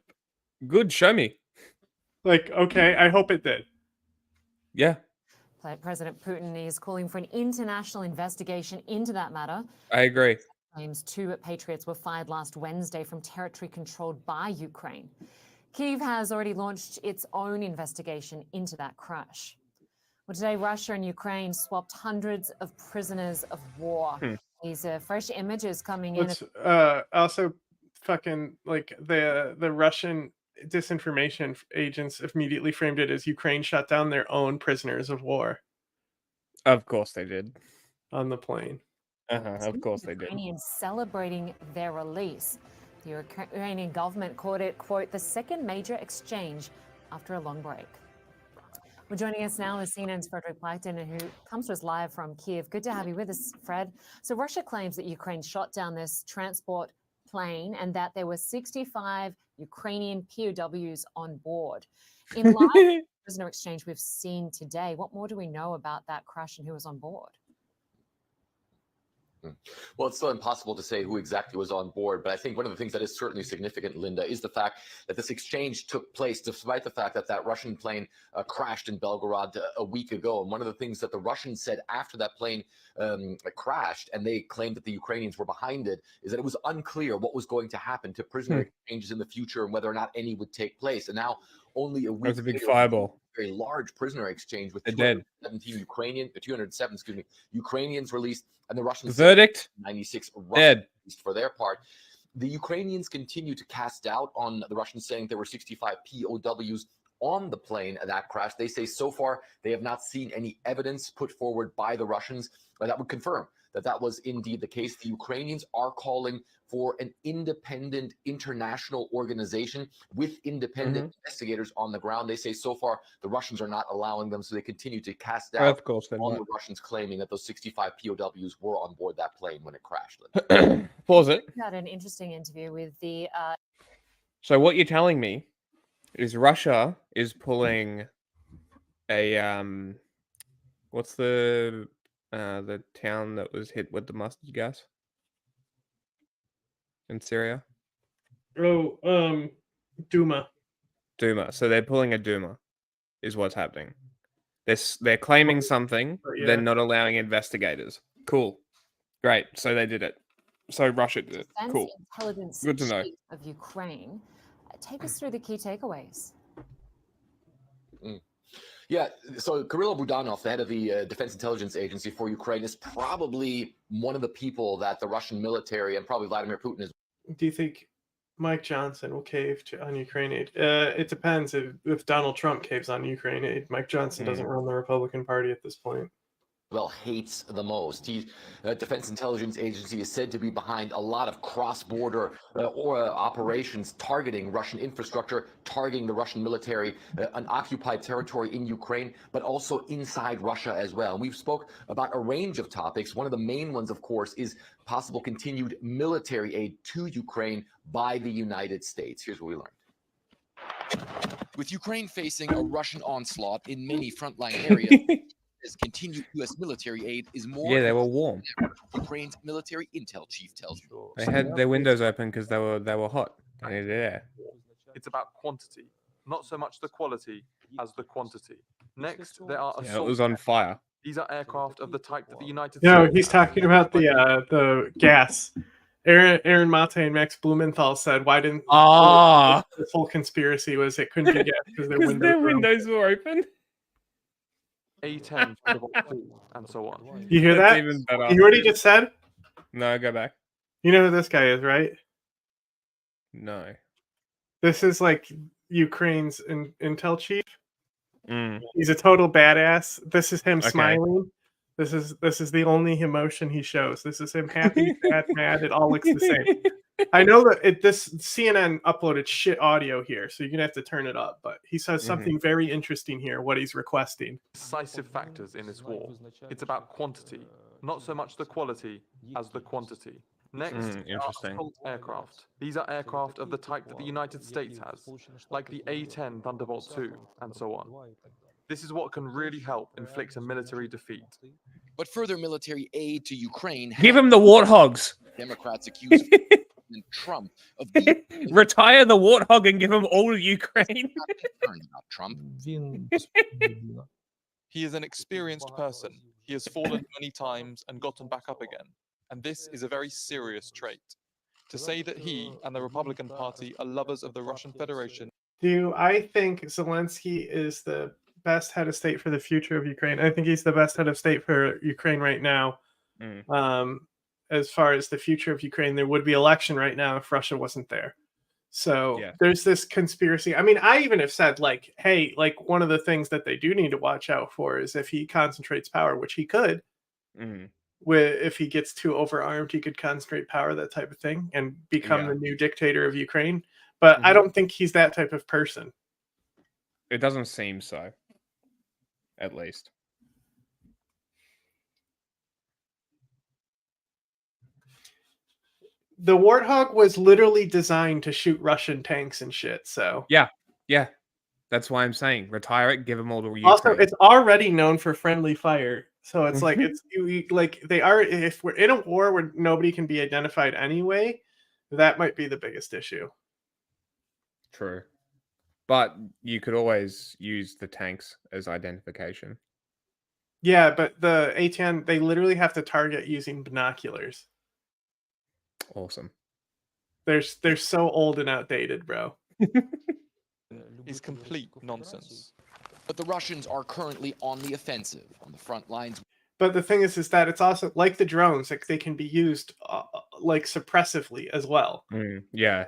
Good, show me. Like, okay, I hope it did. Yeah. President Putin is calling for an international investigation into that matter. I agree. Claims 2 Patriots were fired last Wednesday from territory controlled by Ukraine. Kyiv has already launched its own investigation into that crash. Well, today, Russia and Ukraine swapped hundreds of prisoners of war. These are fresh images coming in. Also, fucking, like, the Russian disinformation agents immediately framed it as Ukraine shut down their own prisoners of war. Of course they did. On the plane. Of course they did. Ukrainians celebrating their release. The Ukrainian government called it, quote, the second major exchange after a long break. Well, joining us now is CNN's Frederick Blackton, who comes to us live from Kyiv. Good to have you with us, Fred. So Russia claims that Ukraine shot down this transport plane and that there were 65 Ukrainian POWs on board. In light of the prisoner exchange we've seen today, what more do we know about that crash and who was on board? Well, it's still impossible to say who exactly was on board, but I think one of the things that is certainly significant, Linda, is the fact that this exchange took place despite the fact that that Russian plane crashed in Belgorod a week ago. And one of the things that the Russians said after that plane crashed, and they claimed that the Ukrainians were behind it, is that it was unclear what was going to happen to prisoner exchanges in the future and whether or not any would take place. And now, only a week That's a big later, fireball. Very large prisoner exchange with 207 Ukrainians released, and the Russians verdict 96 dead for their part. The Ukrainians continue to cast doubt on the Russians, saying there were 65 POWs on the plane that crashed. They say so far they have not seen any evidence put forward by the Russians that would confirm that that was indeed the case. The Ukrainians are calling for an independent international organization with independent investigators on the ground. They say so far the Russians are not allowing them, so they continue to cast doubt on the Russians claiming that those 65 POWs were on board that plane when it crashed. Pause it. We had an interesting interview with the... So what you're telling me is Russia is pulling a... what's the town that was hit with the mustard gas in Syria? Duma. So they're pulling a Duma, is what's happening. They're claiming something. Yeah. They're not allowing investigators. Cool, great. So they did it. So Russia did it. Defense Cool. Intelligence Good to know. Chief of Ukraine. Take us through the key takeaways. Yeah, so Kirill Budanov, the head of the Defense Intelligence Agency for Ukraine, is probably one of the people that the Russian military and probably Vladimir Putin is. Do you think Mike Johnson will cave on Ukraine aid? It depends. If Donald Trump caves on Ukraine aid, Mike Johnson doesn't run the Republican Party at this point. Well, hates the most. Defense Intelligence Agency is said to be behind a lot of cross-border operations targeting Russian infrastructure, targeting the Russian military, an occupied territory in Ukraine, but also inside Russia as well. And we've spoke about a range of topics. One of the main ones, of course, is possible continued military aid to Ukraine by the United States. Here's what we learned. With Ukraine facing a Russian onslaught in many frontline areas, as continued U.S. military aid is more. Yeah, they were warm. Ukraine's military intel chief tells me. They had their windows open because they were hot. They needed air. It's about quantity, not so much the quality as the quantity. Next, there are Yeah, it was on fire. These are aircraft of the type that the United No, States. he's talking about the gas. Aaron Mate and Max Blumenthal said, "Why didn't the whole conspiracy was it couldn't be gas because their windows were open." A10 and so on. You hear That's that? even better. You hear what he just said? No, go back. You know who this guy is, right? No. This is like Ukraine's intel chief. Mm. He's a total badass. This is him Okay. smiling. This is the only emotion he shows. This is him happy, sad, mad. It all looks the same. I know that this CNN uploaded shit audio here, so you're gonna have to turn it up. But he says something very interesting here. What he's requesting. Decisive factors in this war. It's about quantity, not so much the quality as the quantity. Next, interesting. assault aircraft. These are aircraft of the type that the United States has, like the A-10 Thunderbolt II, and so on. This is what can really help inflict a military defeat. But further military aid to Ukraine. Give him the warthogs. Democrats accuse President Trump of Retire the warthog and give him all of Ukraine. Trump. He is an experienced person. He has fallen many times and gotten back up again. And this is a very serious trait. To say that he and the Republican Party are lovers of the Russian Federation. Do I think Zelensky is the best head of state for the future of Ukraine? I think he's the best head of state for Ukraine right now. As far as the future of Ukraine, there would be election right now if Russia wasn't there. So there's this conspiracy. I mean, I even have said like, hey, like one of the things that they do need to watch out for is if he concentrates power, which he could. If he gets too overarmed, he could concentrate power, that type of thing, and become the new dictator of Ukraine. But I don't think he's that type of person. It doesn't seem so. At least. The Warthog was literally designed to shoot Russian tanks and shit. So yeah. That's why I'm saying retire it, give them all to Ukraine. Also, it's already known for friendly fire. So it's like like they are. If we're in a war where nobody can be identified anyway, that might be the biggest issue. True, but you could always use the tanks as identification. Yeah, but the A-10, they literally have to target using binoculars. Awesome. They're so old and outdated, bro. Is complete nonsense. But the Russians are currently on the offensive on the front lines. But the thing is that it's also like the drones, like they can be used like suppressively as well. Yeah.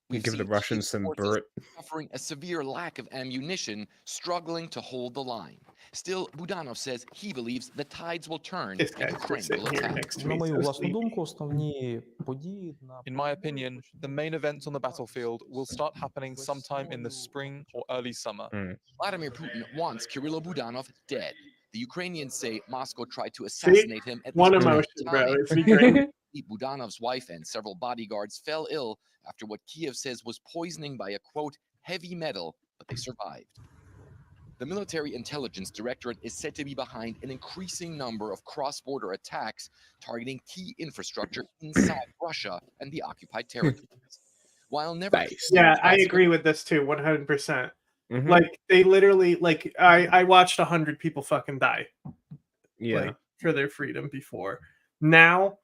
We give the Russians some Burt. Suffering a severe lack of ammunition, struggling to hold the line. Still, Budanov says he believes the tides will turn and Ukraine will attack. In my opinion, the main events on the battlefield will start happening sometime in the spring or early summer. Vladimir Putin wants Kirilo Budanov dead. The Ukrainians say Moscow tried to assassinate him at one least emotion, one bro. time. It's great. Budanov's wife and several bodyguards fell ill after what Kiev says was poisoning by a, quote, heavy metal, but they survived. The Military Intelligence Directorate is said to be behind an increasing number of cross-border attacks targeting key infrastructure inside Russia and the occupied territories. While never... Yeah, I agree with this too, 100%. Like, they literally, like, I watched 100 people fucking die. Like, for their freedom before. Now...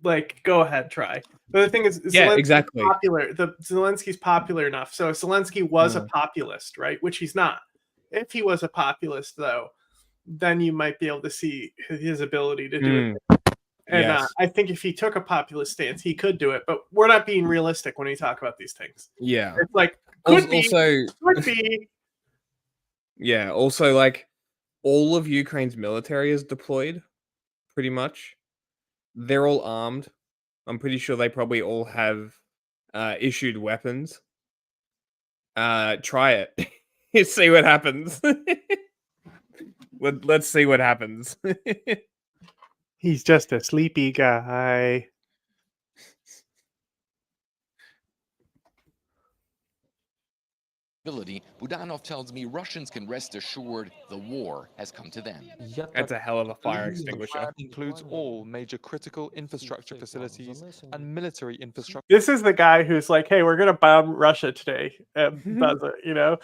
like, go ahead, try. But the thing is, exactly. Zelensky's popular enough. So if Zelensky was a populist, right? Which he's not. If he was a populist, though, then you might be able to see his ability to do it. And I think if he took a populist stance, he could do it. But we're not being realistic when we talk about these things. Yeah. It's like, could be. Yeah, also, like, all of Ukraine's military is deployed, pretty much. They're all armed. I'm pretty sure they probably all have issued weapons. Try it. See what happens. Let's see what happens. He's just a sleepy guy. Budanov tells me Russians can rest assured the war has come to them. That's a hell of a fire The extinguisher. plan includes all major critical infrastructure facilities and military infrastructure. This is the guy who's like, "Hey, we're gonna bomb Russia today," and does it, you know?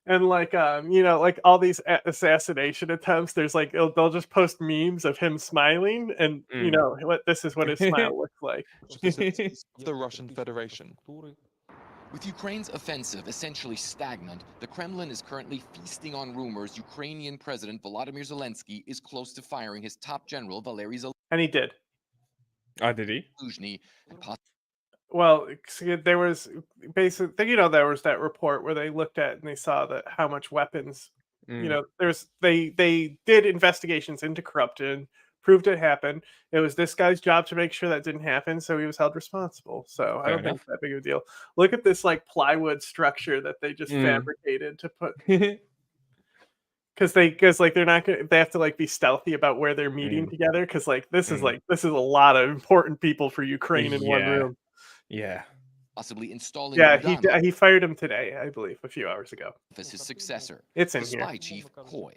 And like, you know, like all these assassination attempts, there's like they'll just post memes of him smiling, and you know what this is what his smile looks like. Facilities of the Russian Federation. With Ukraine's offensive essentially stagnant, the Kremlin is currently feasting on rumors Ukrainian President Volodymyr Zelensky is close to firing his top general Valery Zelensky. And he did. Oh, did he? Well, there was basically, you know, there was that report where they looked at and they saw that how much weapons, you know, they did investigations into corruption, proved it happened. It was this guy's job to make sure that didn't happen, so he was held responsible. So I don't think it's that big of a deal. Look at this like plywood structure that they just fabricated to put. Because like they're not gonna, they have to like be stealthy about where they're meeting together. Because like this is a lot of important people for Ukraine in one room. Yeah. Possibly installing. Yeah, he fired him today, I believe, a few hours ago. As his successor. It's in the here. spy chief Coy.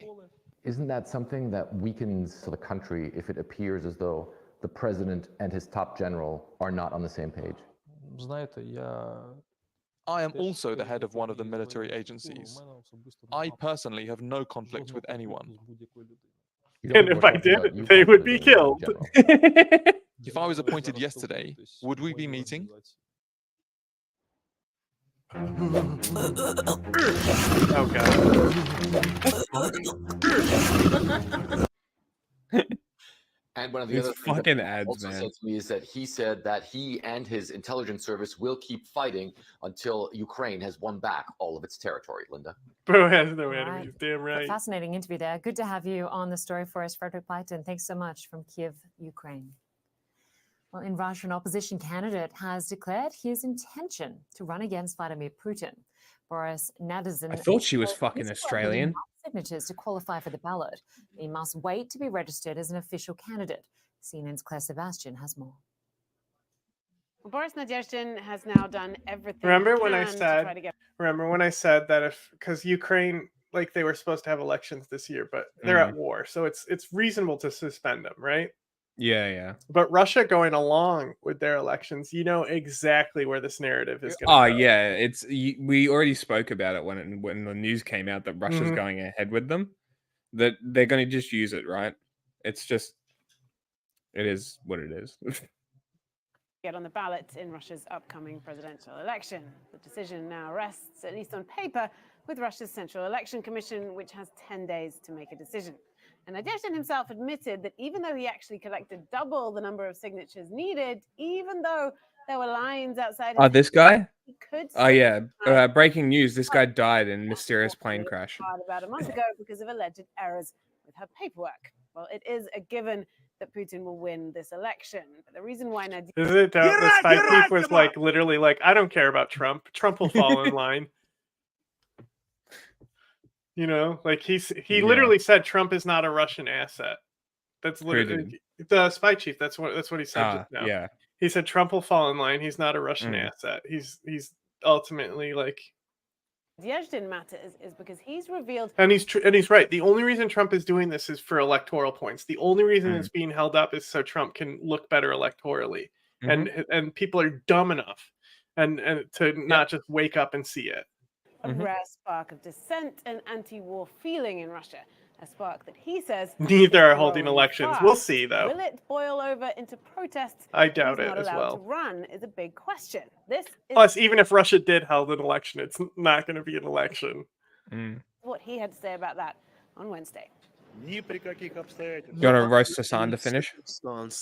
Isn't that something that weakens the country if it appears as though the president and his top general are not on the same page? I am also the head of one of the military agencies. I personally have no conflict with anyone. And if I did, they would be killed. If I was appointed yesterday, would we be meeting? Oh god. And one of the These other things fucking that ads, also man. said to me is that he said that he and his intelligence service will keep fighting until Ukraine has won back all of its territory. Linda. Bro has no enemies. Damn right. Fascinating interview there. Good to have you on the story for us, Frederick Plyton. Thanks so much from Kiev, Ukraine. Well, in Russia, an opposition candidate has declared his intention to run against Vladimir Putin. Boris Nadezhd. I thought she was fucking Australian. Signatures to qualify for the ballot. He must wait to be registered as an official candidate. CNN's Claire Sebastian has more. Well, Boris Nadezhd has now done everything. Remember when I said that if, because Ukraine, like they were supposed to have elections this year, but they're at war, so it's reasonable to suspend them, right? Yeah. But Russia going along with their elections, you know exactly where this narrative is going. Oh yeah, we already spoke about it when the news came out that Russia's going ahead with them. That they're going to just use it, right? It's just, it is what it is. Get on the ballot in Russia's upcoming presidential election. The decision now rests, at least on paper, with Russia's Central Election Commission, which has 10 days to make a decision. And Nadezhd himself admitted that even though he actually collected double the number of signatures needed, even though there were lines outside. Oh, this guy? He could. Oh yeah. Breaking news: this guy died in mysterious plane crash. About a month ago because of alleged errors with her paperwork. Well, it is a given that Putin will win this election. But the reason why Nadezhd the spy chief was like literally like, I don't care about Trump. Trump will fall in line. You know, like he literally said Trump is not a Russian asset. That's literally the spy chief. That's what he said just now. Yeah. He said Trump will fall in line. He's not a Russian asset. He's ultimately like. Nadezhd didn't matter is because he's revealed. And he's right. The only reason Trump is doing this is for electoral points. The only reason it's being held up is so Trump can look better electorally. And people are dumb enough and to not just wake up and see it. A rare spark of dissent and anti-war feeling in Russia. A spark that he says neither are holding elections. We'll see, though. Will it boil over into protests? I doubt it not as allowed well. To run is a big question. This is Plus, even if Russia did hold an election, it's not going to be an election. What he had to say about that on Wednesday. You want to roast Hassan to finish?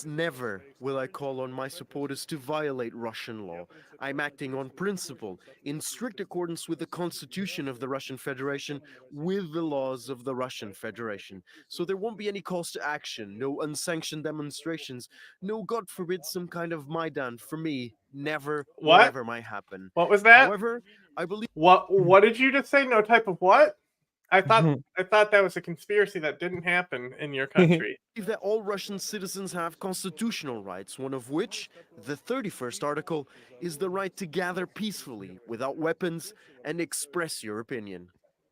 Never will I call on my supporters to violate Russian law. I'm acting on principle, in strict accordance with the Constitution of the Russian Federation, with the laws of the Russian Federation. So there won't be any calls to action, no unsanctioned demonstrations, no, God forbid, some kind of Maidan. For me, never, What? never might happen. What was that? However, I believe... What did you just say? No type of what? I thought that was a conspiracy that didn't happen in your country. That all Russian citizens have constitutional rights, one of which, the 31st article, is the right to gather peacefully without weapons and express your opinion.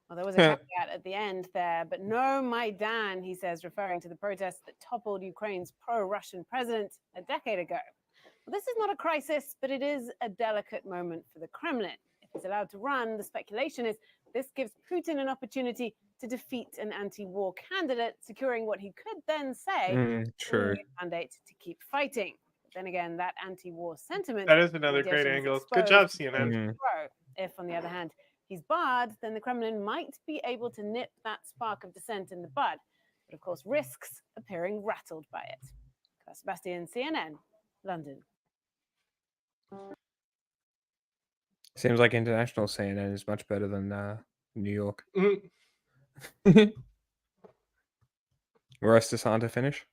Well, there was a caveat at the end there, but no Maidan, he says, referring to the protests that toppled Ukraine's pro-Russian president a decade ago. Well, this is not a crisis, but it is a delicate moment for the Kremlin. If he's allowed to run, the speculation is this gives Putin an opportunity to defeat an anti-war candidate, securing what he could then say True. a mandate to keep fighting. But then again, that anti-war sentiment. That is another great angle. Good job, CNN. If, on the other hand, he's barred, then the Kremlin might be able to nip that spark of dissent in the bud, but of course risks appearing rattled by it. Sebastian, CNN, London. Seems like international CNN is much better than New York. Rest is on to finish.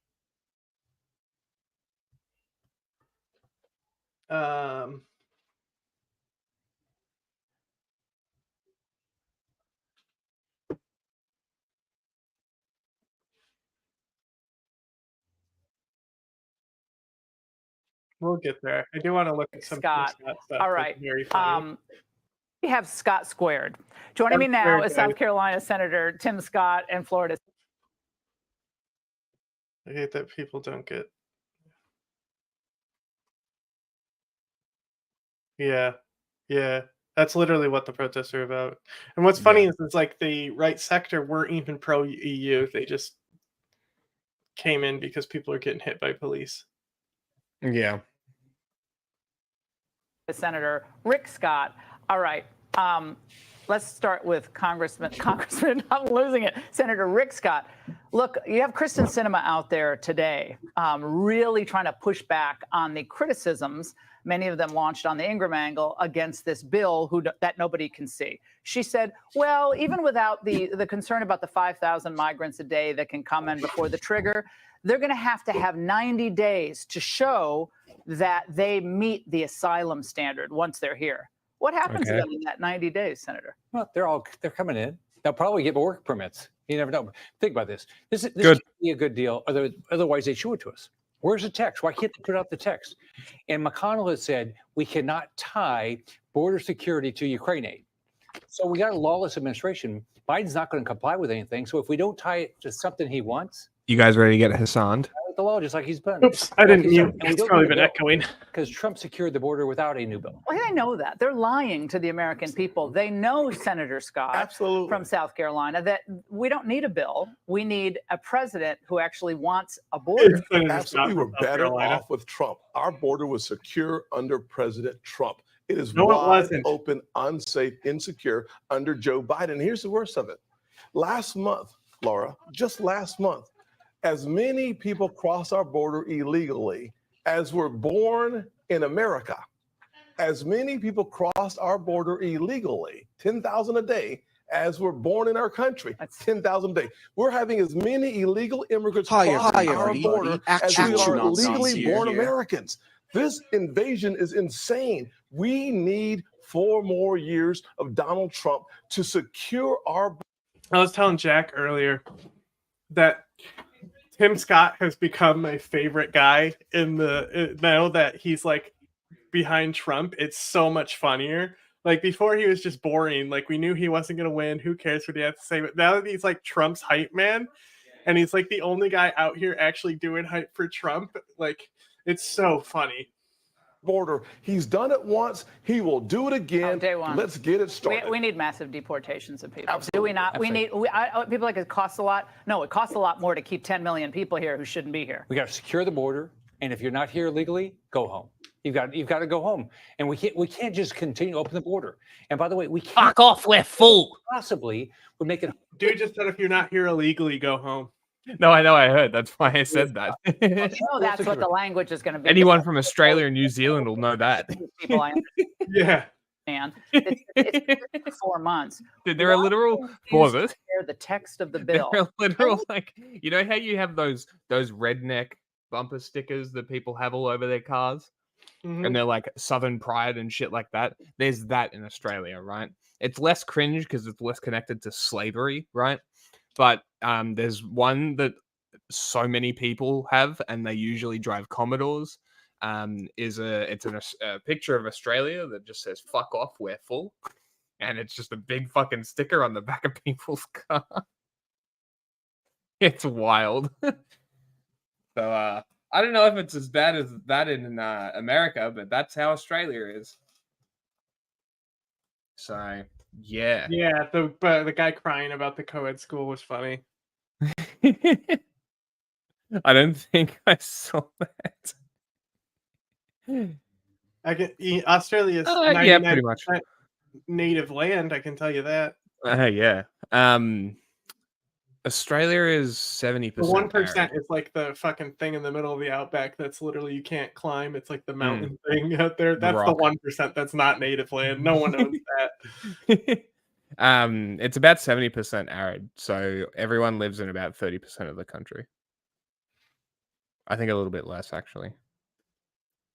We'll get there. I do want to look at some Scott. Scott stuff. All That's right. very funny. We have Scott squared. Joining me now Squared, is South Carolina Senator Tim Scott and Florida. I hate that people don't get. Yeah, that's literally what the protests are about. And what's funny is it's like the right sector weren't even pro EU. They just came in because people are getting hit by police. Yeah. Senator Rick Scott. All right. Let's start with Congressman, I'm losing it, Senator Rick Scott. Look, you have Kristen Sinema out there today really trying to push back on the criticisms, many of them launched on the Ingram angle, against this bill that nobody can see. She said, well, even without the concern about the 5,000 migrants a day that can come in before the trigger, they're going to have 90 days to show that they meet the asylum standard once they're here. What happens to them in that 90 days, Senator? Well, they're coming in. They'll probably get work permits. You never know. Think about this. This should be a good deal. Otherwise, they show it to us. Where's the text? Why can't they put out the text? And McConnell has said we cannot tie border security to Ukraine aid. So we got a lawless administration. Biden's not going to comply with anything. So if we don't tie it to something he wants, You guys ready to get Hassan? the law just like he's been. Oops, I didn't mute. It's probably been echoing. Because Trump secured the border without a new bill. Well, they know that. They're lying to the American people. They know, Senator Scott from South Carolina, that we don't need a bill. We need a president who actually wants a border. Absolutely, we were better off with Trump. Our border was secure under President Trump. It is No, it wide wasn't. open, unsafe, insecure under Joe Biden. Here's the worst of it. Last month, Laura, just last month, as many people cross our border illegally as were born in America, as many people crossed our border illegally, 10,000 a day, as were born in our country, 10,000 a day. We're having as many illegal immigrants cross our border as we are legally born Americans. This invasion is insane. We need 4 more years of Donald Trump to secure our. I was telling Jack earlier that Tim Scott has become my favorite guy now that he's like behind Trump. It's so much funnier. Like before he was just boring. Like we knew he wasn't going to win. Who cares what he has to say? But now that he's like Trump's hype man and he's like the only guy out here actually doing hype for Trump. Like it's so funny. Border. He's done it once. He will do it again. Day one. Let's get it started. We need massive deportations of people. Absolutely. Do we not? Absolutely. People like it costs a lot. No, it costs a lot more to keep 10 million people here who shouldn't be here. We got to secure the border, and if you're not here legally, go home. You've got to go home, and we can't just continue to open the border. And by the way, we can't. Fuck off, we're full. Possibly would make it. Dude just said if you're not here illegally, go home. No, I know. I heard. That's why I said that. You know that's what the language is going to be. Anyone from Australia and New Zealand will know that. People I Yeah. Man, it's 4 months. Dude, there are literal pauses. The text of the bill. There are literal, like, you know how you have those redneck bumper stickers that people have all over their cars? and they're like Southern pride and shit like that. There's that in Australia, right? It's less cringe because it's less connected to slavery, right? But there's one that so many people have, and they usually drive Commodores. It's a picture of Australia that just says "fuck off, we're full," and it's just a big fucking sticker on the back of people's car. It's wild. So I don't know if it's as bad as that in America, but that's how Australia is. So yeah. Yeah, the guy crying about the co-ed school was funny. I don't think I saw that. Australia's Yeah, pretty much. native land. I can tell you that. Yeah. Australia is 70%. The 1% is like the fucking thing in the middle of the outback that's literally you can't climb. It's like the mountain thing out there. That's the 1% that's not native land. No one owns that. It's about 70% arid, so everyone lives in about 30% of the country. I think a little bit less, actually.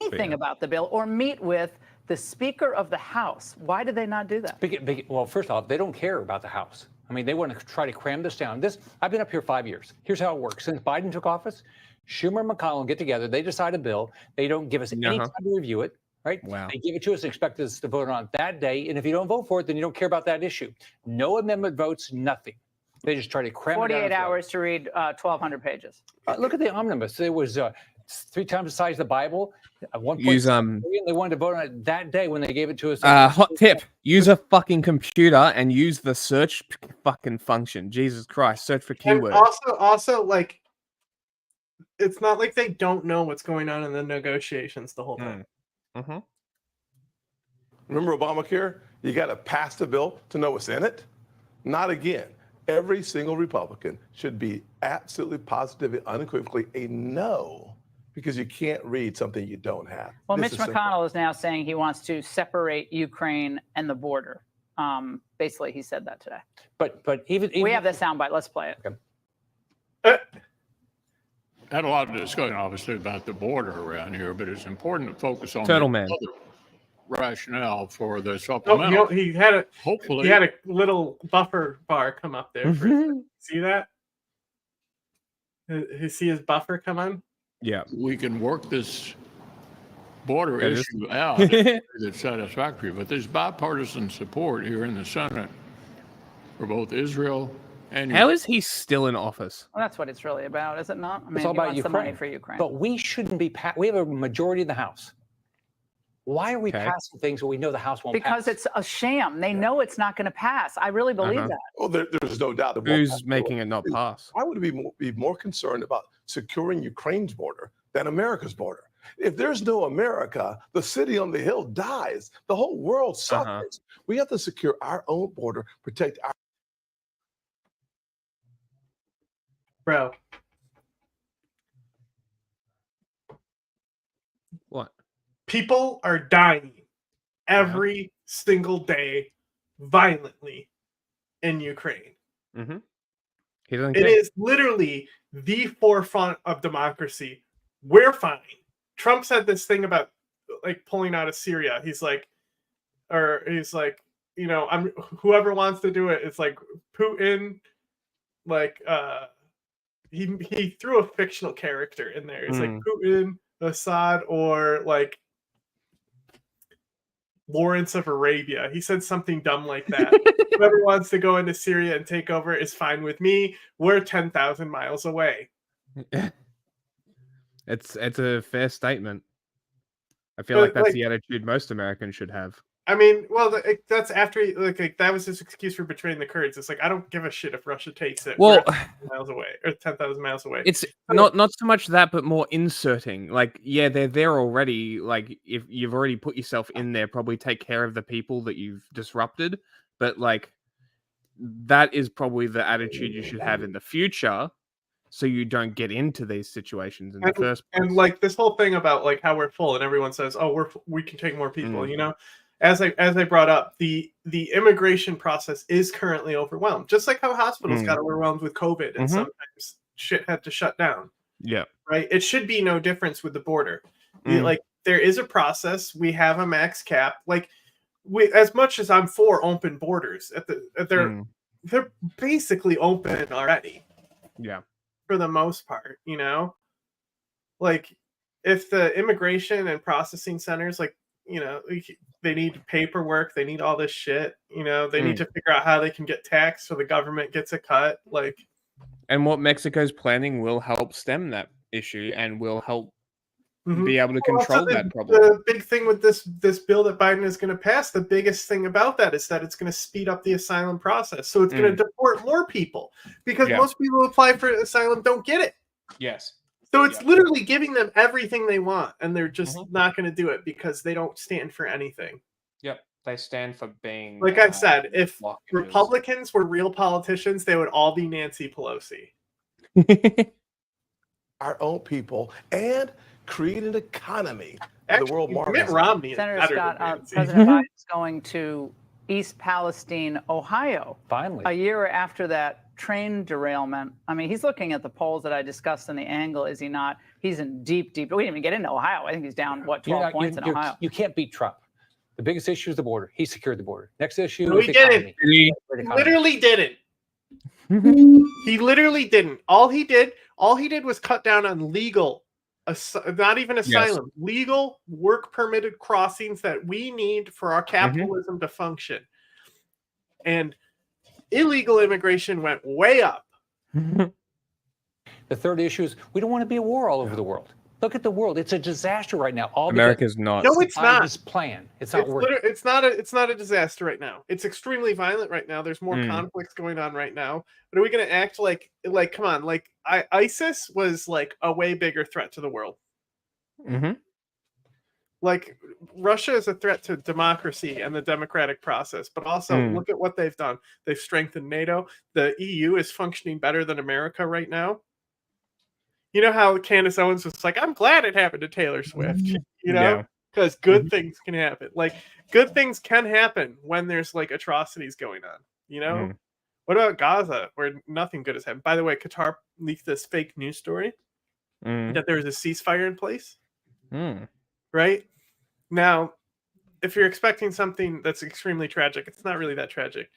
Anything about the bill or meet with the Speaker of the House. Why do they not do that? Well, first off, they don't care about the House. I mean, they want to try to cram this down. I've been up here 5 years. Here's how it works. Since Biden took office, Schumer and McConnell get together. They decide a bill. They don't give us any time to review it, right? Wow. They give it to us and expect us to vote on it that day. And if you don't vote for it, then you don't care about that issue. No amendment votes, nothing. They just try to cram it down. 48 hours to read 1,200 pages. Look at the omnibus. There was 3 times the size of the Bible. At one point, Use they wanted to vote on it that day when they gave it to us. Hot tip: use a fucking computer and use the search fucking function. Jesus Christ, search for keywords. And also, like, it's not like they don't know what's going on in the negotiations the whole time. Remember Obamacare? You got to pass the bill to know what's in it. Not again. Every single Republican should be absolutely positively, unequivocally a no, because you can't read something you don't have. Well, This Mitch is simple. McConnell is now saying he wants to separate Ukraine and the border. Basically, he said that today. But even we have the soundbite. Let's play it. Had a lot of discussion, obviously, about the border around here, but it's important to focus on Turtle the Man. other rationale for the Oh, supplemental. he had a Hopefully, he had a little buffer bar come up there. See that? You see his buffer come on? Yeah. We can work this border Yeah, issue out in a way that's satisfactory, but there's bipartisan support here in the Senate for both Israel and How is he still in office? Well, that's what it's really about, is it not? I mean, It's all he about wants Ukraine. the money for Ukraine. But we shouldn't be. We have a majority in the House. Why are we passing things when we know the House won't Because pass? it's a sham. They know it's not going to pass. I really believe that. Well, there's no doubt. Who's making it not pass? I would be more concerned about securing Ukraine's border than America's border. If there's no America, the city on the hill dies. The whole world suffers. We have to secure our own border, protect our. Bro. What? People are dying every single day violently in Ukraine. He doesn't It care. is literally the forefront of democracy. We're fine. Trump said this thing about like pulling out of Syria. He's like, you know, whoever wants to do it. It's like Putin, like he threw a fictional character in there. It's like Putin, Assad, or like Lawrence of Arabia. He said something dumb like that. Whoever wants to go into Syria and take over is fine with me. We're 10,000 miles away. It's a fair statement. I feel like that's the attitude most Americans should have. I mean, well, that's after like that was his excuse for betraying the Kurds. It's like I don't give a shit if Russia takes it. Well, we're 10,000 miles away or 10,000 miles away. It's not so much that, but more inserting. Like, yeah, they're there already. Like, if you've already put yourself in there, probably take care of the people that you've disrupted. But like, that is probably the attitude you should have in the future, so you don't get into these situations in the first place. And like this whole thing about like how we're full and everyone says, "Oh, we can take more people," you know. As I brought up, the immigration process is currently overwhelmed, just like how hospitals got overwhelmed with COVID and sometimes shit had to shut down. Yeah. Right. It should be no difference with the border. Like there is a process. We have a max cap. Like, as much as I'm for open borders, they're basically open already. Yeah. For the most part, you know, like if the immigration and processing centers, like, you know, they need paperwork, they need all this shit, you know, they need to figure out how they can get taxed so the government gets a cut. Like, and what Mexico's planning will help stem that issue and will help be able to control that problem. The big thing with this bill that Biden is going to pass, the biggest thing about that is that it's going to speed up the asylum process. So it's going to deport more people because most people who apply for asylum don't get it. Yes. So it's literally giving them everything they want, and they're just not going to do it because they don't stand for anything. Yep. They stand for being. Like I said, if Republicans were real politicians, they would all be Nancy Pelosi. Our own people and create an economy. The world market. Mitt Romney is Senator better Scott, than Nancy. President Biden is going to East Palestine, Ohio. Finally. A year after that train derailment. I mean, he's looking at the polls that I discussed in the angle, is he not? He's in deep. We didn't even get into Ohio. I think he's down, 12 points in Ohio. You can't beat Trump. The biggest issue is the border. He secured the border. Next issue No, is he the didn't. economy. He literally didn't. He literally didn't. All he did was cut down on legal, not even asylum, legal work permitted crossings that we need for our capitalism to function. And illegal immigration went way up. The third issue is we don't want to be at war all over the world. Look at the world; it's a disaster right now. America's not. No, it's not. This plan, it's not working. It's not a disaster right now. It's extremely violent right now. There's more conflicts going on right now. But are we going to act like come on? Like ISIS was like a way bigger threat to the world. Like Russia is a threat to democracy and the democratic process, but also look at what they've done. They've strengthened NATO. The EU is functioning better than America right now. You know how Candace Owens was like, I'm glad it happened to Taylor Swift, you know, because good things can happen. Like good things can happen when there's like atrocities going on, you know? What about Gaza where nothing good has happened? By the way, Qatar leaked this fake news story that there was a ceasefire in place. Right? Now, if you're expecting something that's extremely tragic, it's not really that tragic.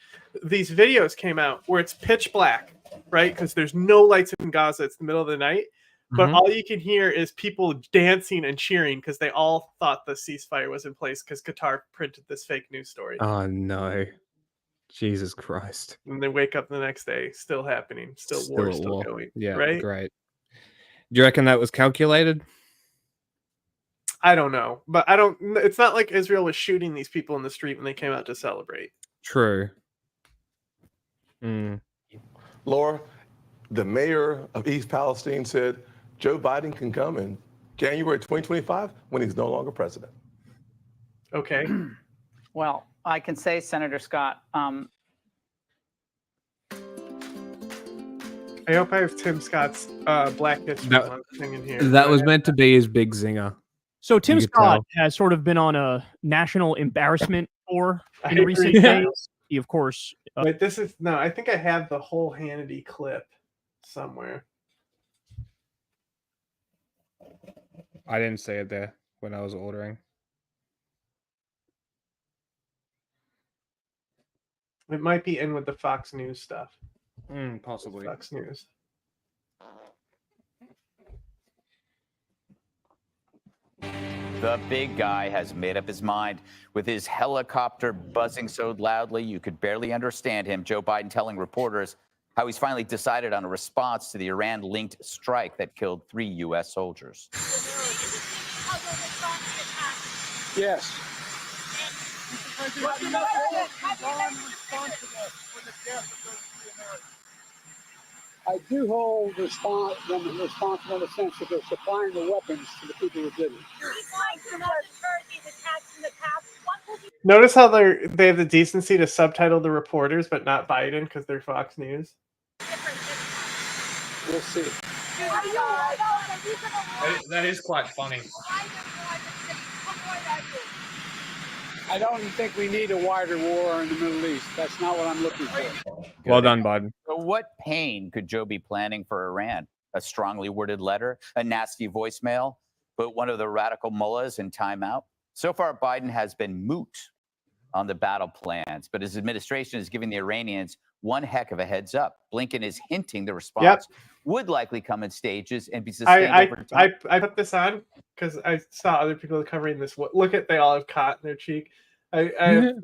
These videos came out where it's pitch black, right? Because there's no lights in Gaza. It's the middle of the night. But all you can hear is people dancing and cheering because they all thought the ceasefire was in place because Qatar printed this fake news story. Oh, no. Jesus Christ. And they wake up the next day, still happening. Still war, still going. Yeah, right? Great. Do you reckon that was calculated? I don't know, but it's not like Israel was shooting these people in the street when they came out to celebrate. True. Laura, the mayor of East Palestine said Joe Biden can come in January 2025 when he's no longer president. Okay. Well, I can say, Senator Scott, I hope I have Tim Scott's Black History Month thing in here. That was meant to be his big zinger. So Tim Scott has sort of been on a national embarrassment tour in recent days. He, of course. Wait, I think I have the whole Hannity clip somewhere. I didn't say it there when I was ordering. It might be in with the Fox News stuff. Possibly. Fox News. The big guy has made up his mind. With his helicopter buzzing so loudly you could barely understand him, Joe Biden telling reporters how he's finally decided on a response to the Iran-linked strike that killed 3 U.S. soldiers. Yes. I do hold them responsible in the sense that they're supplying the weapons to the people who did it. Notice how they have the decency to subtitle the reporters, but not Biden because they're Fox News. We'll see. That is quite funny. I don't think we need a wider war in the Middle East. That's not what I'm looking for. Well done, Biden. So what pain could Joe be planning for Iran? A strongly worded letter? A nasty voicemail? put one of the radical mullahs in timeout. So far, Biden has been moot on the battle plans, but his administration is giving the Iranians one heck of a heads up. Blinken is hinting the response would likely come in stages and be sustained over time. I put this on because I saw other people covering this. Look at, they all have caught in their cheek. I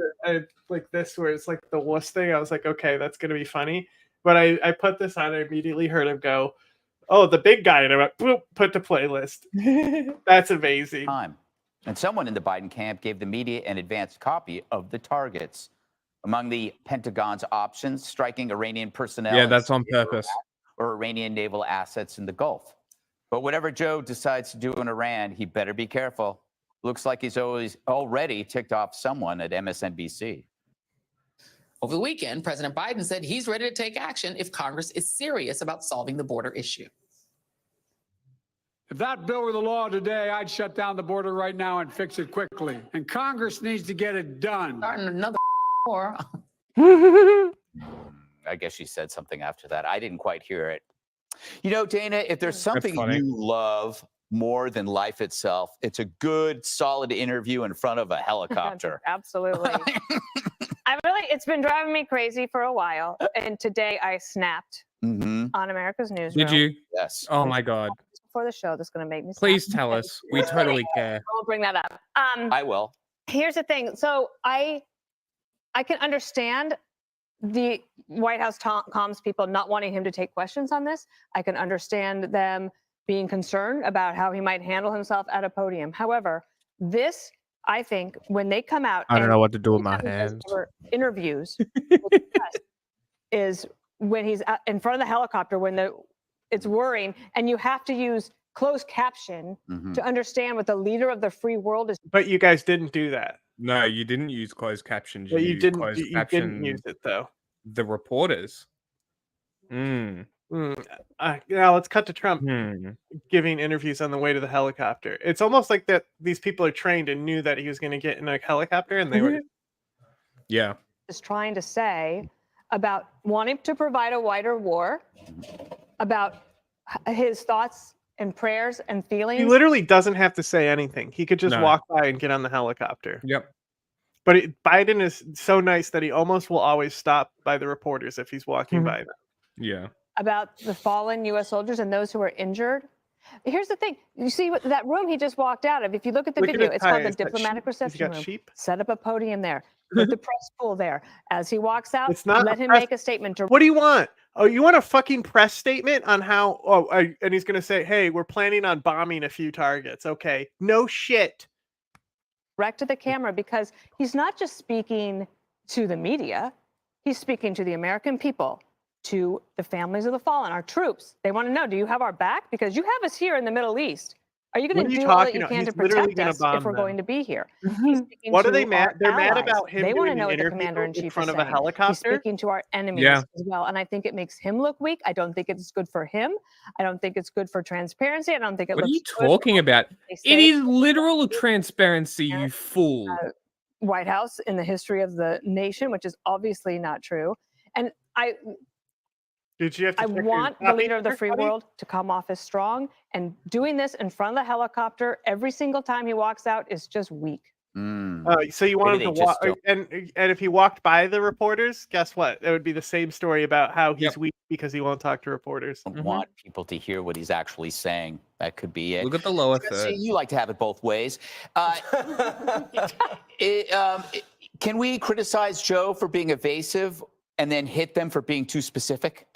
like this where it's like the wuss thing. I was like, okay, that's gonna be funny. But I put this on. I immediately heard him go, "Oh, the big guy," and I went, "Boop," put to playlist. That's amazing. And someone in the Biden camp gave the media an advanced copy of the targets. Among the Pentagon's options, striking Iranian personnel. Yeah, that's on purpose. Or Iranian naval assets in the Gulf. But whatever Joe decides to do in Iran, he better be careful. Looks like he's already ticked off someone at MSNBC. Over the weekend, President Biden said he's ready to take action if Congress is serious about solving the border issue. If that bill were the law today, I'd shut down the border right now and fix it quickly. And Congress needs to get it done. Starting another war. I guess she said something after that. I didn't quite hear it. You know, Dana, if there's something you love more than life itself, it's a good, solid interview in front of a helicopter. Absolutely. It's been driving me crazy for a while. And today I snapped on America's Newsroom. Did you? Yes. Oh my God. Before the show, that's going to make me Please snap. tell us. We totally care. I won't bring that up. I will. Here's the thing. So I can understand the White House comms people not wanting him to take questions on this. I can understand them being concerned about how he might handle himself at a podium. However, this, I think, when they come out, I don't know what to do with my hands. Interviews with the press is when he's in front of the helicopter when it's whirring, and you have to use closed caption to understand what the leader of the free world is. But you guys didn't do that. No, you didn't use closed captions. But you used didn't. closed You caption didn't use it though. The reporters. Now let's cut to Trump giving interviews on the way to the helicopter. It's almost like that these people are trained and knew that he was going to get in a helicopter, and they were. Yeah. Is trying to say about wanting to provide a wider war, about his thoughts and prayers and feelings. He literally doesn't have to say anything. He could just No. walk by and get on the helicopter. Yep. But Biden is so nice that he almost will always stop by the reporters if he's walking by them. Yeah. About the fallen U.S. soldiers and those who are injured. Here's the thing. You see that room he just walked out of. If you look at the Look at video, his it's called tie. the He's got diplomatic sheep. reception He's got room. sheep. Set up a podium there. Put the press pool there. As he walks out, It's not let a him press- make a statement. What do you want? Oh, you want a fucking press statement on how? And he's going to say, "Hey, we're planning on bombing a few targets." Okay, no shit. Direct to the camera, because he's not just speaking to the media. He's speaking to the American people, to the families of the fallen, our troops. They want to know, do you have our back? Because you have us here in the Middle East. Are you going What to are you do all that talking you about? can He's to literally protect gonna us bomb if we're them. going to be here? He's speaking What are they to mad? our They're mad allies. about him They want to doing know the what the interview commander in in chief front is of a saying. helicopter? He's speaking to our enemies Yeah. as well, and I think it makes him look weak. I don't think it's good for him. I don't think it's good for transparency. I don't think it What are looks you good talking about? they It say. is literal transparency, you fool. White House in the history of the nation, which is obviously not true. And Did you have to I check your want the copy leader of the first, free buddy? world to come off as strong, and doing this in front of the helicopter every single time he walks out is just weak. So you want him to walk, and if he walked by the reporters, guess what? It would be the same story about how he's weak because he won't talk to reporters. Want people to hear what he's actually saying. That could be it. Look at the lower See, third. you like to have it both ways. Can we criticize Joe for being evasive and then hit them for being too specific?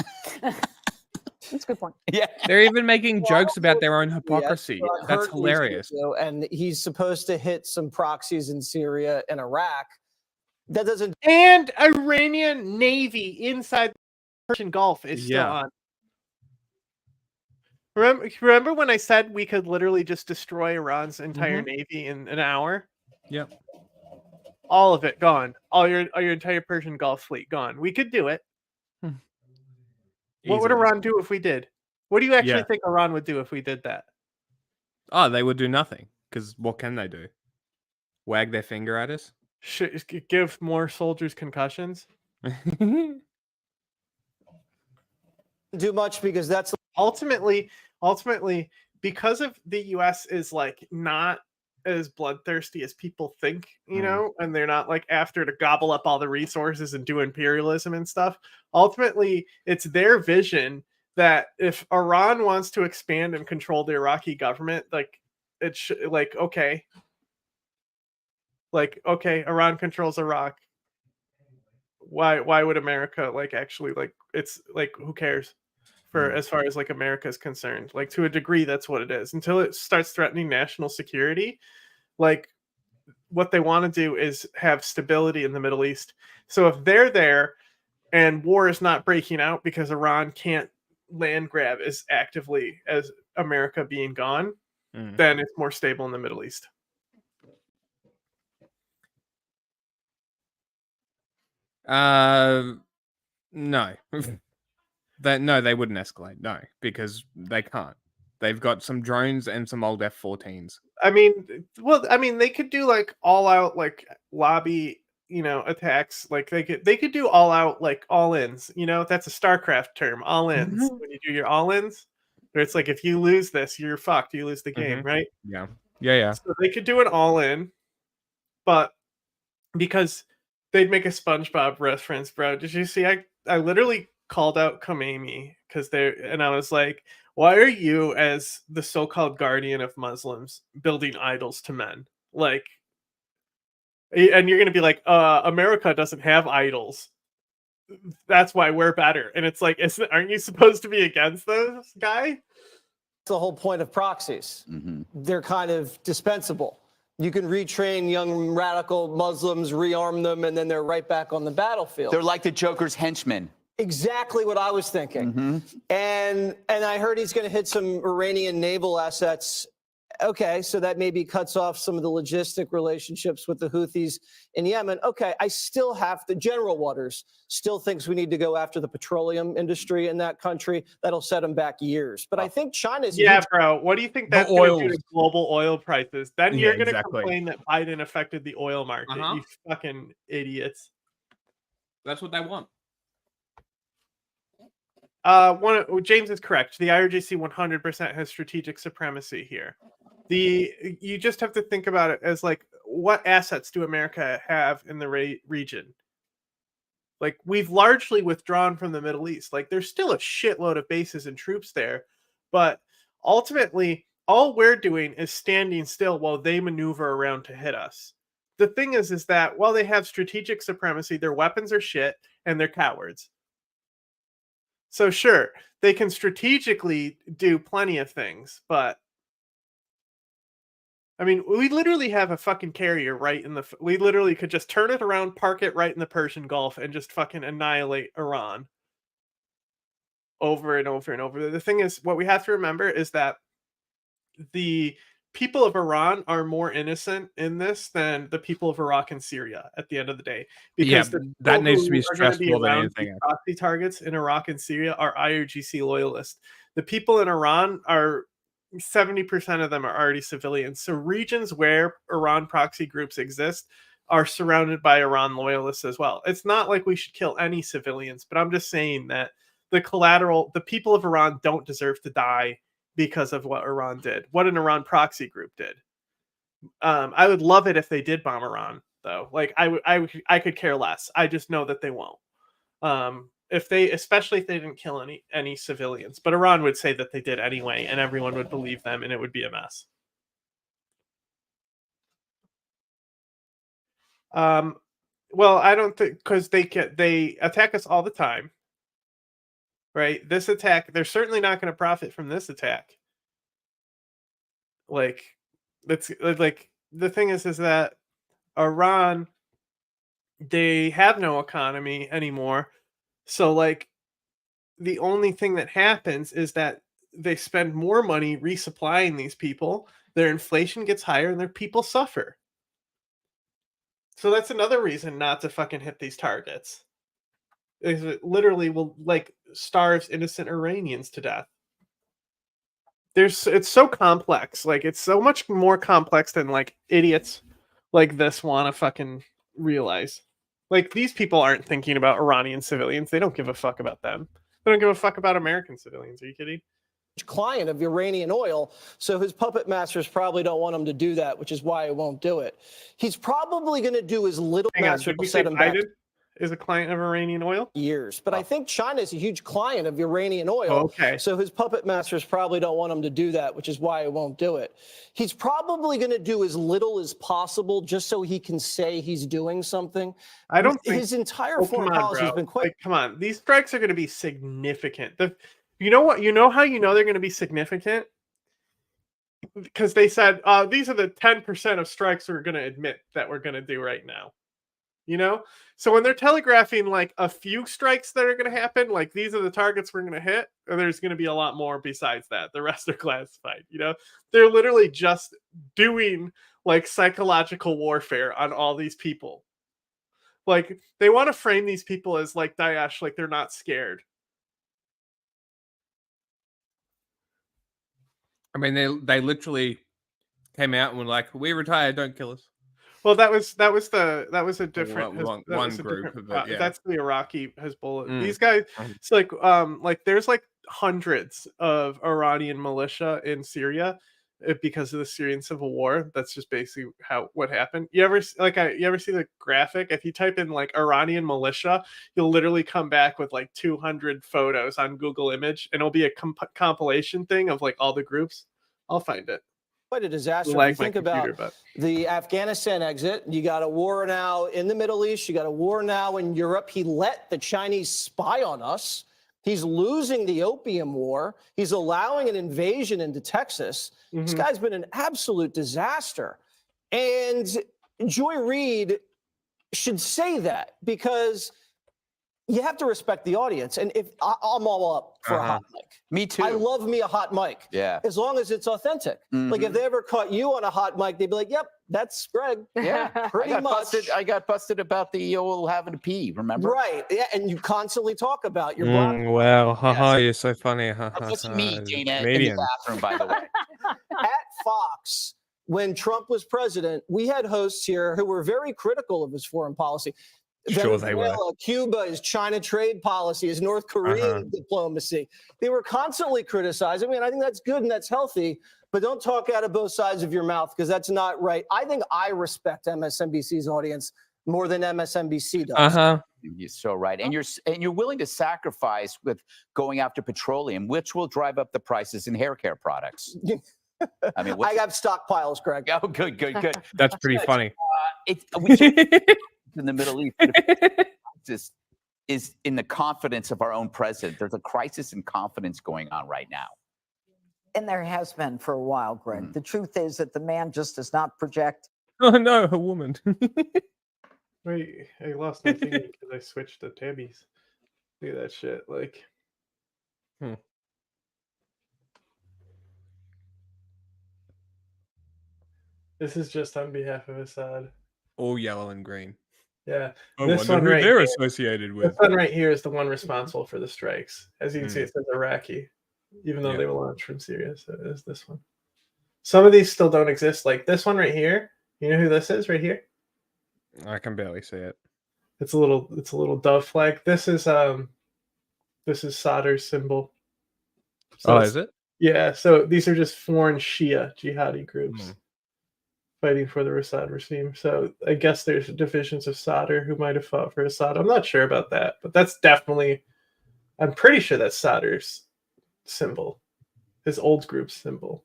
That's a good point. Yeah. They're even making jokes about their own hypocrisy. Yes, but That's Hercules hilarious. video, and he's supposed to hit some proxies in Syria and Iraq. That doesn't. And Iranian Navy inside the Persian Gulf is still Yeah. on. Remember when I said we could literally just destroy Iran's entire navy in an hour? Yep. All of it gone. All your entire Persian Gulf fleet gone. We could do it. What would Easily. Iran do if we did? What do you actually Yeah. think Iran would do if we did that? Oh, they would do nothing. Because what can they do? Wag their finger at us? Give more soldiers concussions? Do much because that's ultimately because of the US is like not as bloodthirsty as people think, you know, and they're not like after to gobble up all the resources and do imperialism and stuff. Ultimately, it's their vision that if Iran wants to expand and control the Iraqi government, like it's like okay, Iran controls Iraq. Why would America like actually like it's like who cares? For as far as like America is concerned, like to a degree, that's what it is. Until it starts threatening national security, like what they want to do is have stability in the Middle East. So if they're there and war is not breaking out because Iran can't land grab as actively as America being gone, then it's more stable in the Middle East. No. They wouldn't escalate. No, because they can't. They've got some drones and some old F-14s. I mean, they could do like all out like lobby, you know, attacks. Like they could do all out like all ins. You know, that's a StarCraft term, all ins. When you do your all ins, where it's like if you lose this, you're fucked. You lose the game, right? Yeah. So they could do an all in, but because they'd make a SpongeBob reference, bro. Did you see? I literally called out Khomeini because I was like, why are you, as the so-called guardian of Muslims, building idols to men? Like, and you're gonna be like, America doesn't have idols. That's why we're better. And it's like, aren't you supposed to be against those, guy? The whole point of proxies. They're kind of dispensable. You can retrain young radical Muslims, rearm them, and then they're right back on the battlefield. They're like the Joker's henchmen. Exactly what I was thinking. And I heard he's going to hit some Iranian naval assets. Okay, so that maybe cuts off some of the logistic relationships with the Houthis in Yemen. Okay, I still have to, General Waters still thinks we need to go after the petroleum industry in that country. That'll set them back years. But I think China's... bro. What do you think that's going to do to global oil prices? Then you're going to complain that Biden affected the oil market. You fucking idiots. That's what they want. James is correct. The IRGC 100% has strategic supremacy here. You just have to think about it as like, what assets do America have in the region? Like, we've largely withdrawn from the Middle East. Like, there's still a shitload of bases and troops there, but ultimately, all we're doing is standing still while they maneuver around to hit us. The thing is that while they have strategic supremacy, their weapons are shit and they're cowards. So sure, they can strategically do plenty of things, but I mean, we literally have a fucking carrier right in the... We literally could just turn it around, park it right in the Persian Gulf, and just fucking annihilate Iran. Over and over and over. The thing is, what we have to remember is that the people of Iran are more innocent in this than the people of Iraq and Syria at the end of the day. Because that needs to be stressed more than anything else. Proxy targets in Iraq and Syria are IRGC loyalists. The people in Iran are 70% of them are already civilians. So regions where Iran proxy groups exist are surrounded by Iran loyalists as well. It's not like we should kill any civilians, but I'm just saying that the people of Iran don't deserve to die because of what Iran did, what an Iran proxy group did. I would love it if they did bomb Iran, though. Like I could care less. I just know that they won't. Especially if they didn't kill any civilians, but Iran would say that they did anyway, and everyone would believe them, and it would be a mess. Well, I don't think, because they attack us all the time, right? This attack, they're certainly not going to profit from this attack. Like, that's like the thing is that Iran, they have no economy anymore. So, like, the only thing that happens is that they spend more money resupplying these people. Their inflation gets higher and their people suffer. So that's another reason not to fucking hit these targets. It literally will, like, starve innocent Iranians to death. It's so complex. Like, it's so much more complex than, like, idiots like this want to fucking realize. Like, these people aren't thinking about Iranian civilians. They don't give a fuck about them. They don't give a fuck about American civilians. Are you kidding? client of Iranian oil, so his puppet masters probably don't want him to do that, which is why he won't do it. He's probably going to do as little Hang on, master did we to say set him back Biden is a client of Iranian oil? years. But I think China is a huge client of Iranian oil. Okay. So his puppet masters probably don't want him to do that, which is why he won't do it. He's probably going to do as little as possible just so he can say he's doing something. I don't think His entire oh, foreign come on, policy has bro. been quite. Like, come on. These strikes are going to be significant. You know what? You know how you know they're going to be significant? Because they said these are the 10% of strikes we're going to admit that we're going to do right now. You know, so when they're telegraphing like a few strikes that are going to happen, like these are the targets we're going to hit, and there's going to be a lot more besides that. The rest are classified. You know, they're literally just doing like psychological warfare on all these people. Like they want to frame these people as like Daesh, like they're not scared. I mean, they literally came out and were like, "We retired, don't kill us." Well, that was a different one group, but yeah. That's the Iraqi Hezbollah. Mm. These guys, it's like there's like hundreds of Iranian militia in Syria because of the Syrian civil war. That's just basically what happened. You ever see the graphic? If you type in like Iranian militia, you'll literally come back with like 200 photos on Google Image, and it'll be a compilation thing of like all the groups. I'll find it. Quite a disaster. Like If you think about the Afghanistan exit, you got a war now in the Middle East, you got a war now in Europe. He let the Chinese spy on us. He's losing the opium war. He's allowing an invasion into Texas. This guy's been an absolute disaster. And Joy Reid should say that because you have to respect the audience. And if I'm all up for a hot mic. Me too. I love me a hot mic. Yeah. As long as it's authentic. Like if they ever caught you on a hot mic, they'd be like, yep, that's Greg. Yeah. Pretty much. I got busted about the old having to pee, remember? Right. Yeah. And you constantly talk about your Well, haha, you're so funny. That wasn't me, Dana, in the Comedian. bathroom, by the way. At Fox, when Trump was president, we had hosts here who were very critical of his foreign policy. Sure they were. Venezuela, Cuba, his China trade policy, his North Korean diplomacy. They were constantly criticizing. I mean, I think that's good and that's healthy, but don't talk out of both sides of your mouth because that's not right. I think I respect MSNBC's audience more than MSNBC does. You're so right. And you're willing to sacrifice with going after petroleum, which will drive up the prices in hair care products. I mean, I got stockpiles, Greg. Oh, good. That's pretty funny. In the Middle East, this is in the confidence of our own president. There's a crisis in confidence going on right now. And there has been for a while, Greg. The truth is that the man just does not project. Oh no, a woman. Wait, I lost my thingy because I switched to tabbies. Look at that shit. Like, this is just on behalf of Assad. All yellow and green. Yeah, I this wonder one who right they're here, associated with. This one right here is the one responsible for the strikes. As you can see, it says Iraqi, even though they were launched from Syria. So it is this one. Some of these still don't exist. Like this one right here. You know who this is right here? I can barely see it. It's a little dove flag. This is Sadr's symbol. So is it? Yeah. So these are just foreign Shia jihadi groups fighting for the Assad regime. So I guess there's divisions of Sadr who might have fought for Assad. I'm not sure about that, but that's definitely. I'm pretty sure that's Sadr's symbol, his old group's symbol.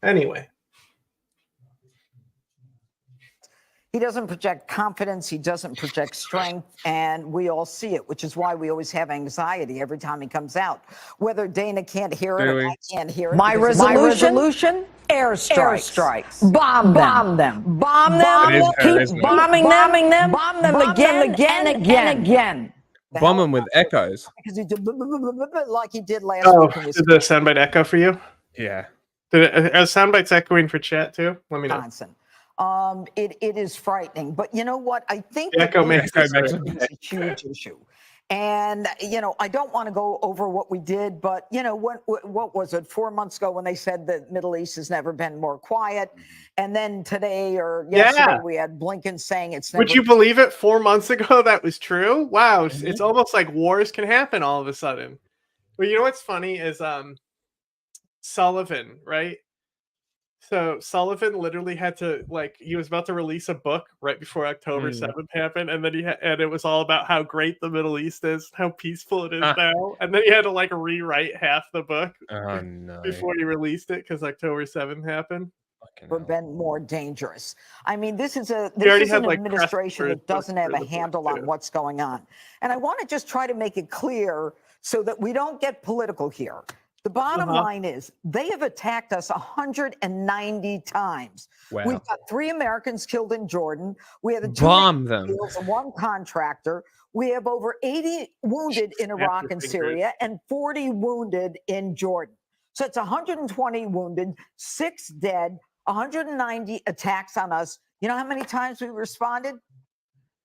Anyway. He doesn't project confidence. He doesn't project strength. And we all see it, which is why we always have anxiety every time he comes out. Whether Dana can't hear it or I can't hear it. My resolution? Airstrikes. Bomb them. Bomb them. Keep bombing them. Bomb them again and again. Bomb them with echoes. Because he did like he did last Oh, week. did the soundbite echo for you? Yeah. Are soundbites echoing for chat too? Let me know. Constant. It is frightening, but you know what? I think the echo makes is a huge issue. And, I don't want to go over what we did, but, what was it 4 months ago when they said the Middle East has never been more quiet? And then today or yesterday we had Blinken saying it's never. Would you believe it? 4 months ago that was true? Wow. It's almost like wars can happen all of a sudden. Well, you know what's funny is Sullivan, right? So Sullivan literally had to he was about to release a book right before October 7th happened, and then and it was all about how great the Middle East is, how peaceful it is now, and then he had to rewrite half the book Oh no! before he released it because October 7th happened. Ever been more dangerous. I mean, this is an administration that doesn't have a handle on what's going on. And I want to just try to make it clear so that we don't get political here. The bottom line is they have attacked us 190 times. Wow. We've got 3 Americans killed in Jordan. We have Bomb them. and 1 contractor. We have over 80 wounded in Iraq and Syria and 40 wounded in Jordan. So it's 120 wounded, 6 dead, 190 attacks on us. You know how many times we responded?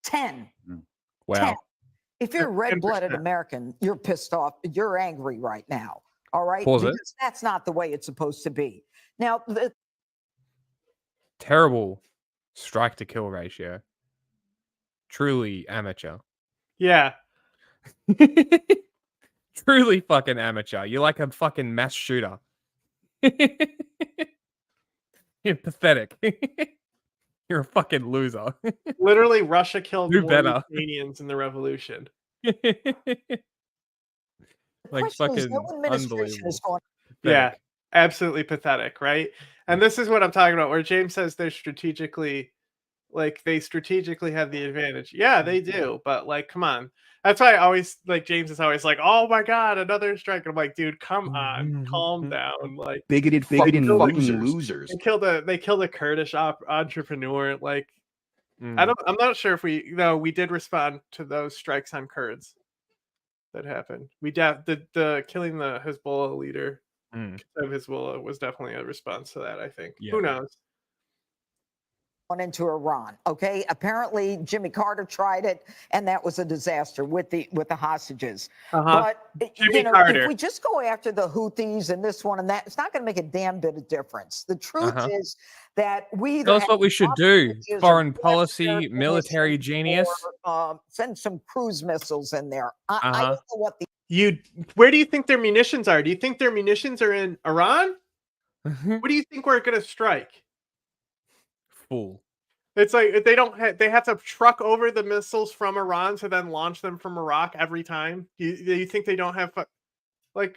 10. Wow. 10. If you're a red-blooded American, you're pissed off. You're angry right now. All right? Pause it. Because that's not the way it's supposed to be. Now, Terrible strike to kill ratio. Truly amateur. Yeah. Truly fucking amateur. You're like a fucking mass shooter. You're pathetic. You're a fucking loser. Literally, Russia killed Do more better. Ukrainians in the revolution. Like fucking unbelievable. Yeah, absolutely pathetic, right? And this is what I'm talking about, where James says they're strategically, they strategically have the advantage. Yeah, they do, but come on. That's why I always James is always like, "Oh my god, another strike." I'm like, dude, come on, calm down. Bigoted losers. They killed a Kurdish entrepreneur. I'm not sure if we did respond to those strikes on Kurds that happened. We the killing the Hezbollah leader of Hezbollah was definitely a response to that, I think. Yeah. Who knows? into Iran. Okay, apparently Jimmy Carter tried it, and that was a disaster with the hostages. But if we just go after the Houthis and this one and that, it's not going to make a damn bit of difference. The truth is that we tell us what we should do. Foreign policy, military genius. Send some cruise missiles in there. I don't know what the where do you think their munitions are? Do you think their munitions are in Iran? What do you think we're going to strike? Fool. It's like they have to truck over the missiles from Iran to then launch them from Iraq every time. Do you think they don't have do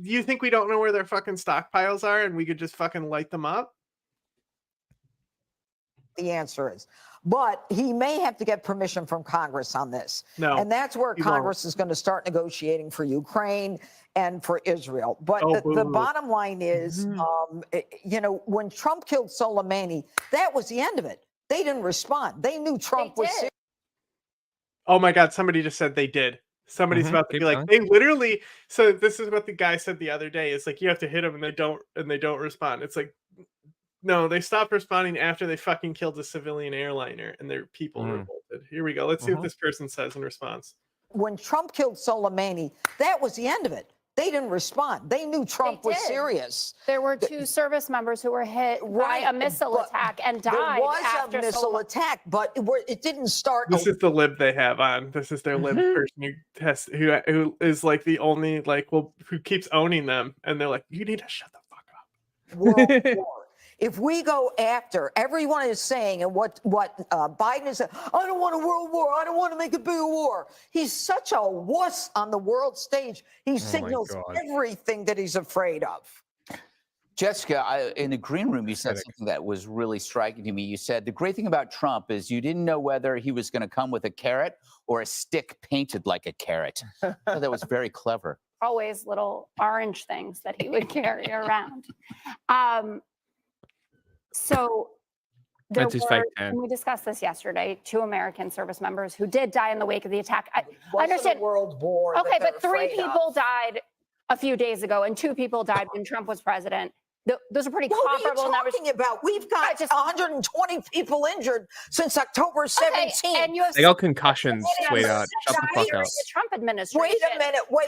you think we don't know where their fucking stockpiles are and we could just fucking light them up? The answer is. But he may have to get permission from Congress on this. No, and that's where Congress is going to start negotiating for Ukraine and for Israel. But the bottom line is, when Trump killed Soleimani, that was the end of it. They didn't respond. They knew Trump was serious. Oh my God, somebody just said they did. Somebody's about to be like, they literally, so this is what the guy said the other day. It's like, you have to hit them and they don't respond. It's like, no, they stopped responding after they fucking killed a civilian airliner and their people revolted. Here we go. Let's see what this person says in response. When Trump killed Soleimani, that was the end of it. They didn't respond. They knew Trump was serious. There were 2 service members who were hit by a missile attack and died. There was after a missile attack, but it didn't start. This is the lib they have on. This is their lib person who is like the only who keeps owning them, and they're like, you need to shut the fuck up. World War. If we go after, everyone is saying, and what Biden is saying, I don't want a world war. I don't want to make a bigger war. He's such a wuss on the world stage. He signals everything that he's afraid of. Jessica, in the green room, you said something that was really striking to me. You said the great thing about Trump is you didn't know whether he was going to come with a carrot or a stick painted like a carrot. I thought that was very clever. Always little orange things that he would carry around. So there were, and we discussed this yesterday, 2 American service members who did die in the wake of the attack. I understand. World war. Okay, but 3 people died a few days ago and 2 people died when Trump was president. Those are pretty comparable numbers. What are you talking about? We've got 120 people injured since October 17th. And you have they got concussions, sweetheart. Shut the fuck up. The Trump administration. Wait a minute. We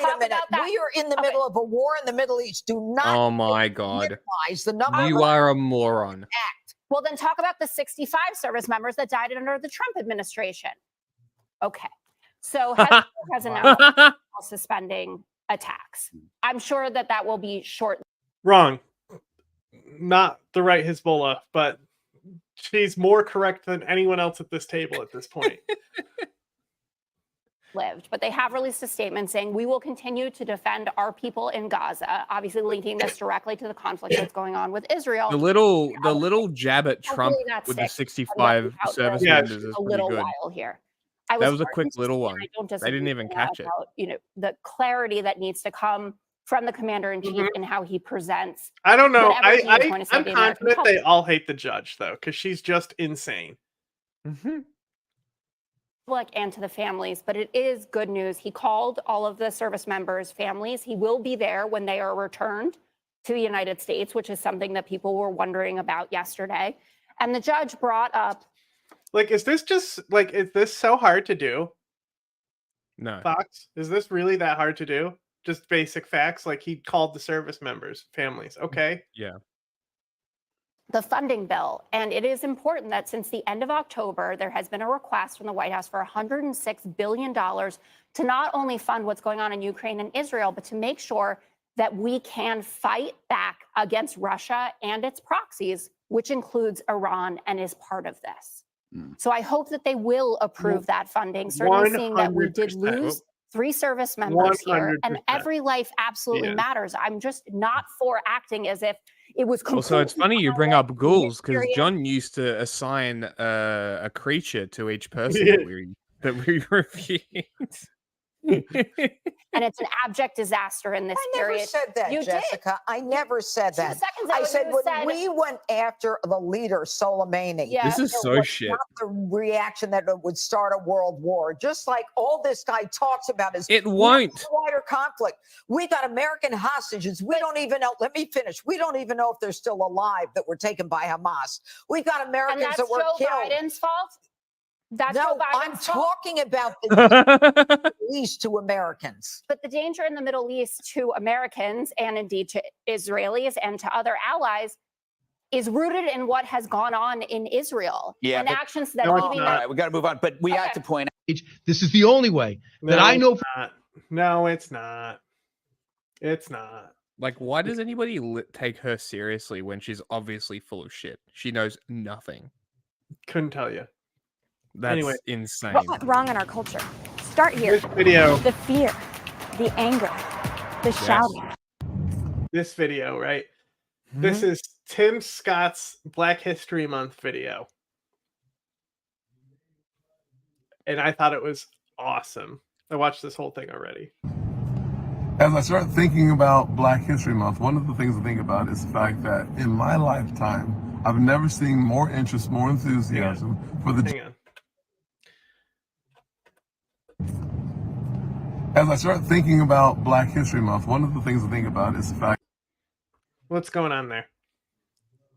are in the middle of a war in the Middle East. Do not. Oh my God. Minimize the number. You are a moron. Well, then talk about the 65 service members that died under the Trump administration. Okay. So Hezbollah has announced suspending attacks. I'm sure that will be short. Wrong. Not the right Hezbollah, but she's more correct than anyone else at this table at this point. Lived, but they have released a statement saying we will continue to defend our people in Gaza, obviously linking this directly to the conflict that's going on with Israel. The little jab at Trump with the 65 service members is a pretty little good. while here. That was a quick heartened to little see, one. and I don't They didn't disagree even with catch that it. about, the clarity that needs to come from the commander in chief and how he presents. I don't know. whatever he is going to say I'm to the American confident they public. all hate the judge though, because she's just insane. And to the families, but it is good news. He called all of the service members' families. He will be there when they are returned to the United States, which is something that people were wondering about yesterday. And the judge brought up, Like, is this so hard to do? No. Fox, is this really that hard to do? Just basic facts. Like, he called the service members' families. Okay. Yeah. the funding bill. And it is important that since the end of October, there has been a request from the White House for $106 billion to not only fund what's going on in Ukraine and Israel, but to make sure that we can fight back against Russia and its proxies, which includes Iran and is part of this. So I hope that they will approve that funding, certainly seeing that we did 100%. lose 3 service members here, and 100%. every life absolutely Yeah. matters. I'm just not for acting as if it was completely. Also, it's funny you bring up ghouls because mysterious. John used to assign a creature to each person Yeah. that we reviewed. And it's an abject disaster in this I never period. said that, You Jessica. I never said 2 that. seconds I ago, said you when said- we went after the leader, Soleimani. Yeah. This is there so was shit. Not the reaction that it would start a world war. Just like all this guy talks about is It won't. wider conflict. We got American hostages. We don't even know. Let me finish. We don't even know if they're still alive that were taken by Hamas. We got And Americans that's that were Joe killed. Biden's fault? That's No, Joe I'm Biden's fault? talking about the Middle East to Americans. But the danger in the Middle East to Americans and indeed to Israelis and to other allies is rooted in what has gone on in Israel Yeah, and but- actions that All leaving right, we got to move on. But we have to point out. This is the only way that I know. It's not. No, it's not. It's not. Like, why does anybody take her seriously when she's obviously full of shit? She knows nothing. Couldn't tell you. That's Anyway. insane. What went wrong in our culture? Start here. This video. The fear, the anger, the shouting. This video, right? This is Tim Scott's Black History Month video. And I thought it was awesome. I watched this whole thing already. As I start thinking about Black History Month, one of the things I think about is the fact that in my lifetime, I've never seen more interest, more enthusiasm for the. Hang on. As I start thinking about Black History Month, one of the things I think about is the fact. What's going on there?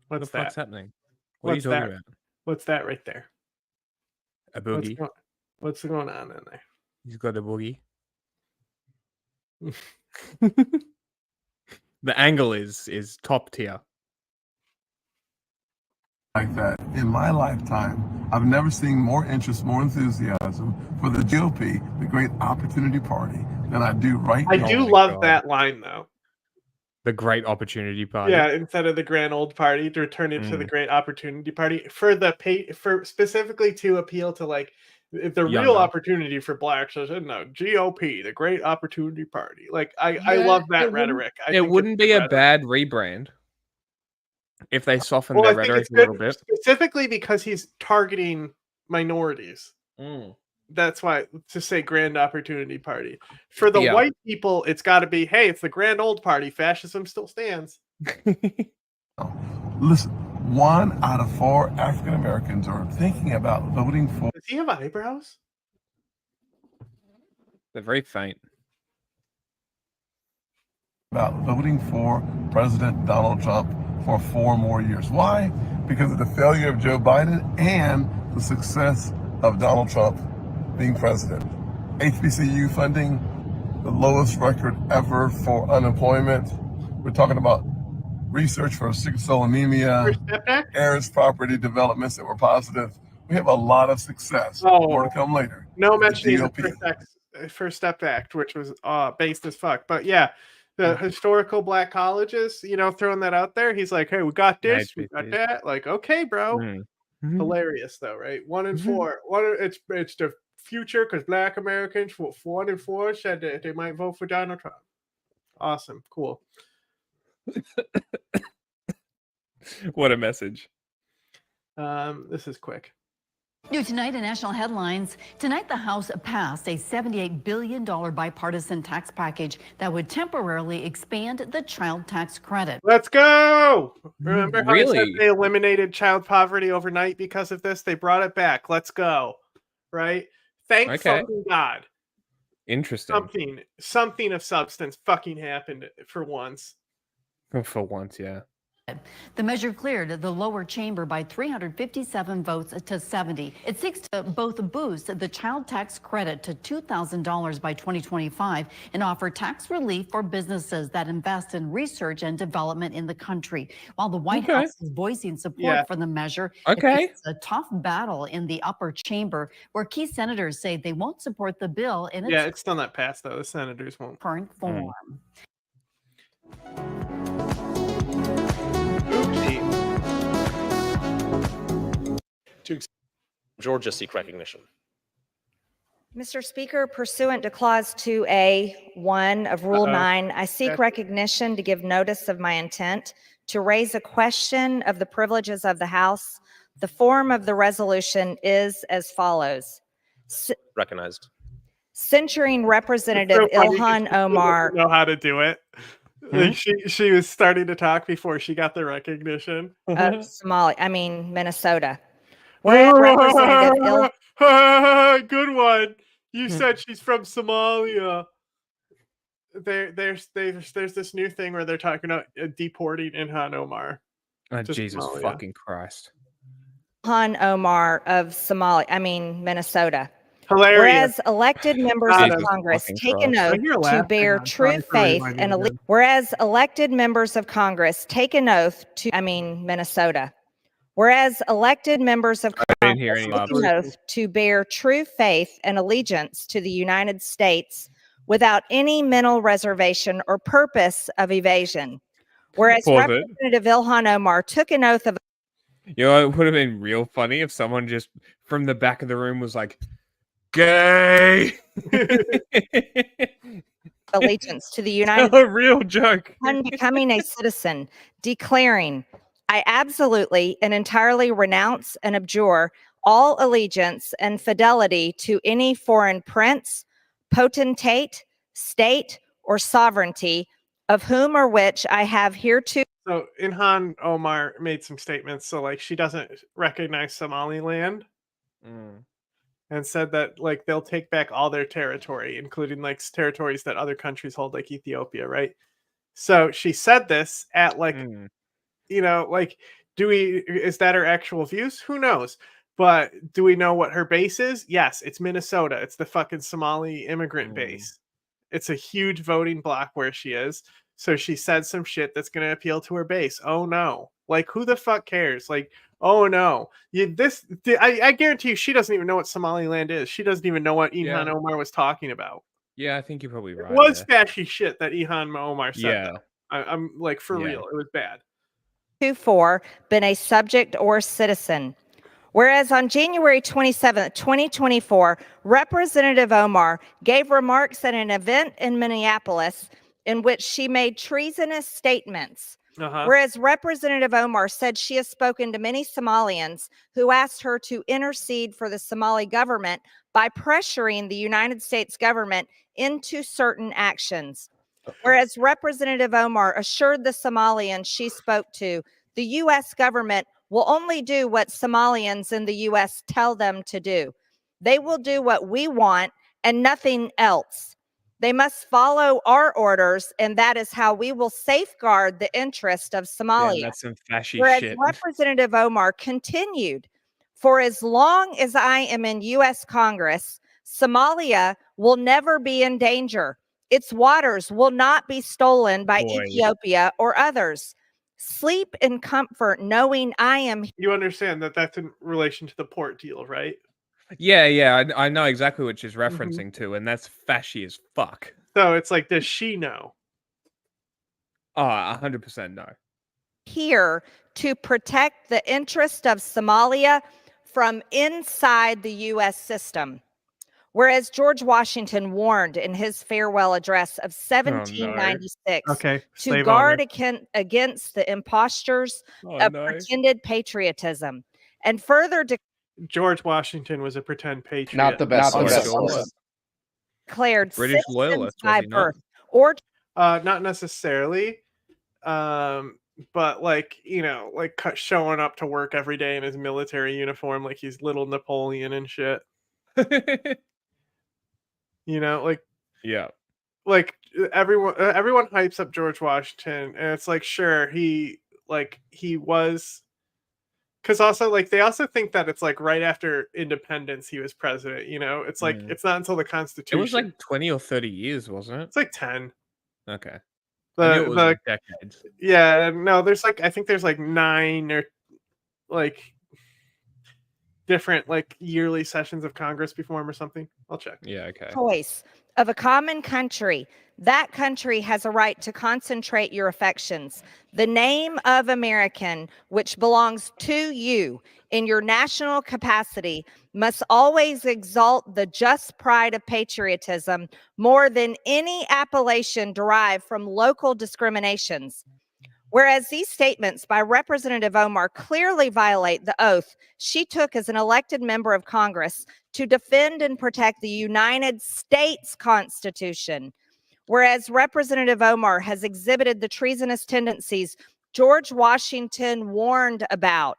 What's the fuck's that? happening? What What's are you talking that? about? What's that right there? A boogie. What's going on in there? He's got a boogie. The angle is top tier. Like that in my lifetime, I've never seen more interest, more enthusiasm for the GOP, the Great Opportunity Party, than I do right I now. do love that line though. The Great Opportunity Party. Yeah, instead of the Grand Old Party, to return it to the Great Opportunity Party for specifically to appeal to like the real Younger. opportunity for blacks. I said no, GOP, the Great Opportunity Party. Like I love that rhetoric. I It think wouldn't it's be good a bad rebrand if they softened Well, their I think rhetoric it's a little good bit. specifically because he's targeting minorities. That's why to say Grand Opportunity Party. For the Yeah. white people, it's got to be, hey, it's the Grand Old Party. Fascism still stands. Listen, 1 out of 4 African Americans are thinking about voting for. Does he have eyebrows? They're very faint. About voting for President Donald Trump for 4 more years. Why? Because of the failure of Joe Biden and the success of Donald Trump being president. HBCU funding, the lowest record ever for unemployment. We're talking about research for sickle cell anemia, heirs property developments that were positive. We have a lot of success. More to come later. No The mentioning the GOP. first First Step Act, which was based as fuck. But yeah, the historical black colleges, throwing that out there. He's like, hey, we got this, we got that. Like, okay, bro. Hilarious though, right? 1 in 4. It's the future because black Americans, 1 in 4 said that they might vote for Donald Trump. Awesome, cool. What a message. This is quick. New tonight in national headlines. Tonight, the House passed a $78 billion bipartisan tax package that would temporarily expand the child tax credit. Let's go! Remember how I said Really? they eliminated child poverty overnight because of this? They brought it back. Let's go. Right? Thank fucking God. Interesting. Something of substance fucking happened for once. For once, yeah. The measure cleared the lower chamber by 357 votes to 70. It seeks to both boost the child tax credit to $2,000 by 2025 and offer tax relief for businesses that invest in research and development in the country. While the White House is voicing support for the measure, it's a tough battle in the upper chamber where key senators say they won't support the bill in its it's still not passed though. The senators won't. current form. Georgia seek recognition. Mr. Speaker, pursuant to Clause 2A.1 of Rule 9, I seek recognition to give notice of my intent to raise a question of the privileges of the House. The form of the resolution is as follows. Recognized. Censuring Representative Ilhan Omar. Know how to do it. Like she was starting to talk before she got the recognition. Minnesota. Whereas Representative Good one. You said she's from Somalia. There's this new thing where they're talking about deporting Ilhan Omar. Oh, Jesus fucking Christ. Ilhan Omar of Minnesota. Hilarious. Whereas elected members of Congress take an oath to bear true faith and allegiance. Whereas elected members of Congress take an oath to Minnesota. Whereas elected members of Congress take an oath to bear true faith and allegiance to the United States without any mental reservation or purpose of evasion. Whereas Representative Ilhan Omar took an oath of it would have been real funny if someone just from the back of the room was like, gay allegiance to the United States. A real joke. On becoming a citizen, declaring, I absolutely and entirely renounce and abjure all allegiance and fidelity to any foreign prince, potentate, state, or sovereignty, of whom or which I have hereto. So Ilhan Omar made some statements. So like she doesn't recognize Somaliland. And said that like they'll take back all their territory, including like territories that other countries hold, like Ethiopia, right? So she said this at like, like, is that her actual views? Who knows? But do we know what her base is? Yes, it's Minnesota. It's the fucking Somali immigrant base. It's a huge voting block where she is. So she said some shit that's going to appeal to her base. Oh no. Like, who the fuck cares? Like, oh no. I guarantee you she doesn't even know what Somaliland is. She doesn't even know what Ilhan Omar was talking about. Yeah, I think you're probably right. It was fashy shit that Ilhan Omar said. Yeah. I'm like, for real. It was bad. 2-4, been a subject or citizen. Whereas on January 27, 2024, Representative Omar gave remarks at an event in Minneapolis in which she made treasonous statements. Whereas Representative Omar said she has spoken to many Somalians who asked her to intercede for the Somali government by pressuring the United States government into certain actions. Whereas Representative Omar assured the Somalians she spoke to, the U.S. government will only do what Somalians in the U.S. tell them to do. They will do what we want and nothing else. They must follow our orders, and that is how we will safeguard the interest of Somalia. That's some fashy Whereas shit. Representative Omar continued, for as long as I am in U.S. Congress, Somalia will never be in danger. Its waters will not be stolen by Ethiopia or others. Sleep in comfort knowing I am. You understand that that's in relation to the port deal, right? Yeah. I know exactly what she's Mm-hmm. referencing to, and that's fashy as fuck. So it's like, does she know? Oh, 100% no. Here to protect the interest of Somalia from inside the U.S. system. Whereas George Washington warned in his farewell address of 1796 Okay, to slave guard owner. against the impostures Oh, of no. pretended patriotism, and further George Washington was a pretend patriot. Not the best. Oh, source. sure was. declared British citizens loyalist, was by he not? birth or Not necessarily, but like, you know, like showing up to work every day in his military uniform, like he's little Napoleon and shit. You know, Yeah. like everyone hypes up George Washington, and it's like, sure, he was, because also like they also think that it's like right after independence he was president. You know, it's like it's not until the It Constitution. was like 20 or 30 years, wasn't it? It's like 10. Okay. I knew it was decades. Yeah, no, there's like, I think there's like 9 or like different like yearly sessions of Congress before him or something. I'll check. Yeah, okay. choice of a common country. That country has a right to concentrate your affections. The name of American, which belongs to you in your national capacity, must always exalt the just pride of patriotism more than any appellation derived from local discriminations. Whereas these statements by Representative Omar clearly violate the oath she took as an elected member of Congress to defend and protect the United States Constitution. Whereas Representative Omar has exhibited the treasonous tendencies George Washington warned about,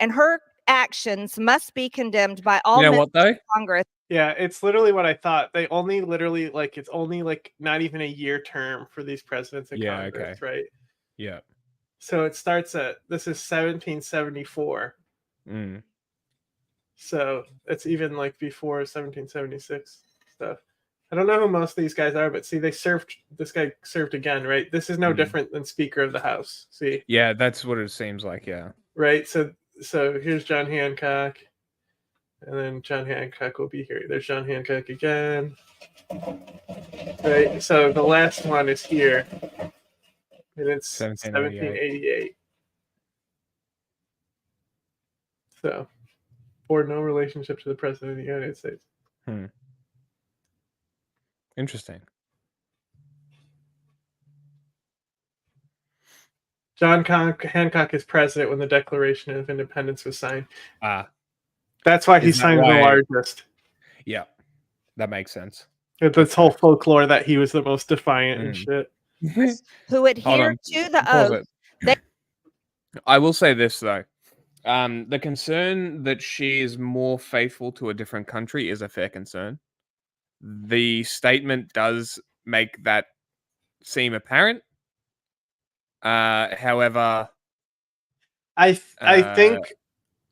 and her actions must be condemned by all You know members what, though? of Congress. Yeah, it's literally what I thought. They only literally like, it's only like not even a year term for these presidents in Yeah, Congress, okay. right? Yeah. So it starts at, this is 1774. Mm. So it's even like before 1776 stuff. I don't know who most of these guys are, but see, this guy served again, right? This is no different than Speaker of the House. See? Yeah, that's what it seems like, yeah. Right? So here's John Hancock. And then John Hancock will be here. There's John Hancock again. Right? So the last one is here. And it's 1788. So, bore no relationship to the President of the United States. Interesting. John Hancock is president when the Declaration of Independence was signed. That's why he signed the largest. Yeah, that makes sense. This whole folklore that he was the most defiant and shit. Who adhere to the oath. I will say this though. The concern that she is more faithful to a different country is a fair concern. The statement does make that seem apparent. However, I think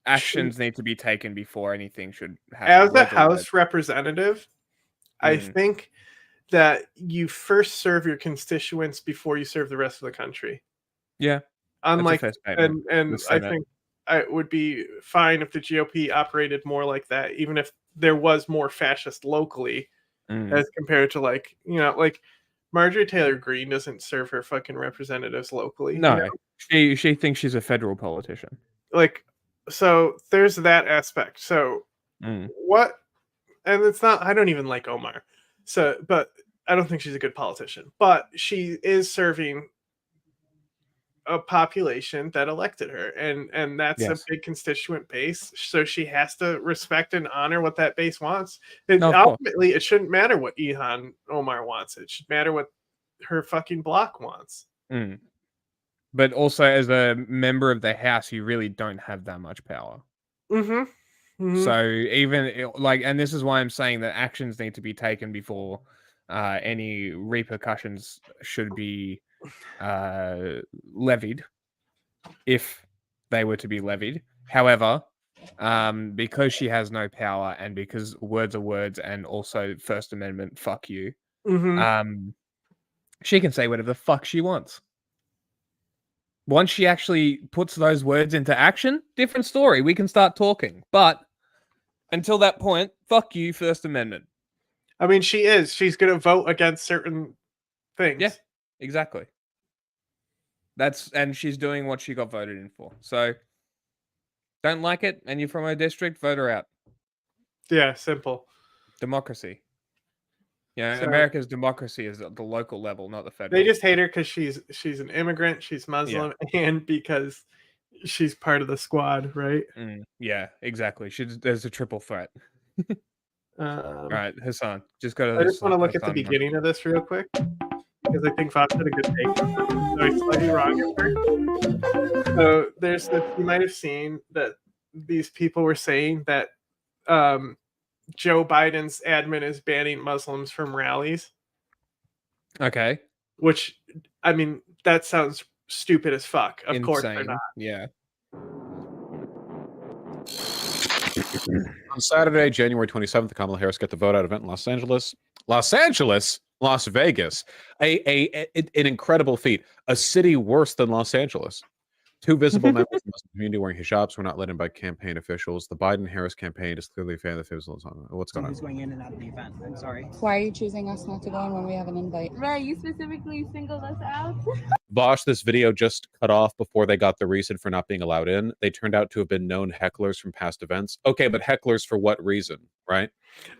actions need to be taken before anything should happen. As a House representative, I think that you first serve your constituents before you serve the rest of the country. Yeah. Unlike, and I think it would be fine if the GOP operated more like that, even if there was more fascist locally, as compared to like, you know, like Marjorie Taylor Greene doesn't serve her fucking representatives locally. No, you know? she thinks she's a federal politician. Like, so there's that aspect. So what? And it's not. I don't even like Omar. So, but I don't think she's a good politician. But she is serving a population that elected her, and that's a big constituent base. So she has to respect and honor what that base wants. And ultimately, it shouldn't matter what Ilhan Omar wants. It should matter what her fucking bloc wants. But also, as a member of the House, you really don't have that much power. So even like, and this is why I'm saying that actions need to be taken before any repercussions should be levied, if they were to be levied. However, because she has no power and because words are words, and also First Amendment, fuck you, she can say whatever the fuck she wants. Once she actually puts those words into action, different story. We can start talking. But Until that point, fuck you, First Amendment. I mean, she is. She's going to vote against certain things. Yeah, exactly. And she's doing what she got voted in for. So, don't like it, and you're from her district, vote her out. Yeah, simple. Democracy. Yeah, So- America's democracy is at the local level, not the federal. They just hate her because she's an immigrant, she's Muslim, and because she's part of the squad, right? Yeah, exactly. There's a triple threat. All right, Hassan, just go to. I just want to look at the beginning of this real quick because I think Fox had a good take. So he's slightly wrong at first. So there's this. You might have seen that these people were saying that Joe Biden's admin is banning Muslims from rallies. Okay. Which, I mean, that sounds stupid as fuck. Of course they're Insane. not. Yeah. On Saturday, January 27th, Kamala Harris got the vote out event in Los Angeles. Las Vegas. An incredible feat. A city worse than Los Angeles. Two visible members of the Muslim community wearing hijabs were not let in by campaign officials. The Biden-Harris campaign is clearly a fan of the officials. What's going on? Who's going in and out of the event? I'm sorry. Why are you choosing us not to go in when we have an invite? Right, you specifically singled us out. Bosch, this video just cut off before they got the reason for not being allowed in. They turned out to have been known hecklers from past events. Okay, but hecklers for what reason, right?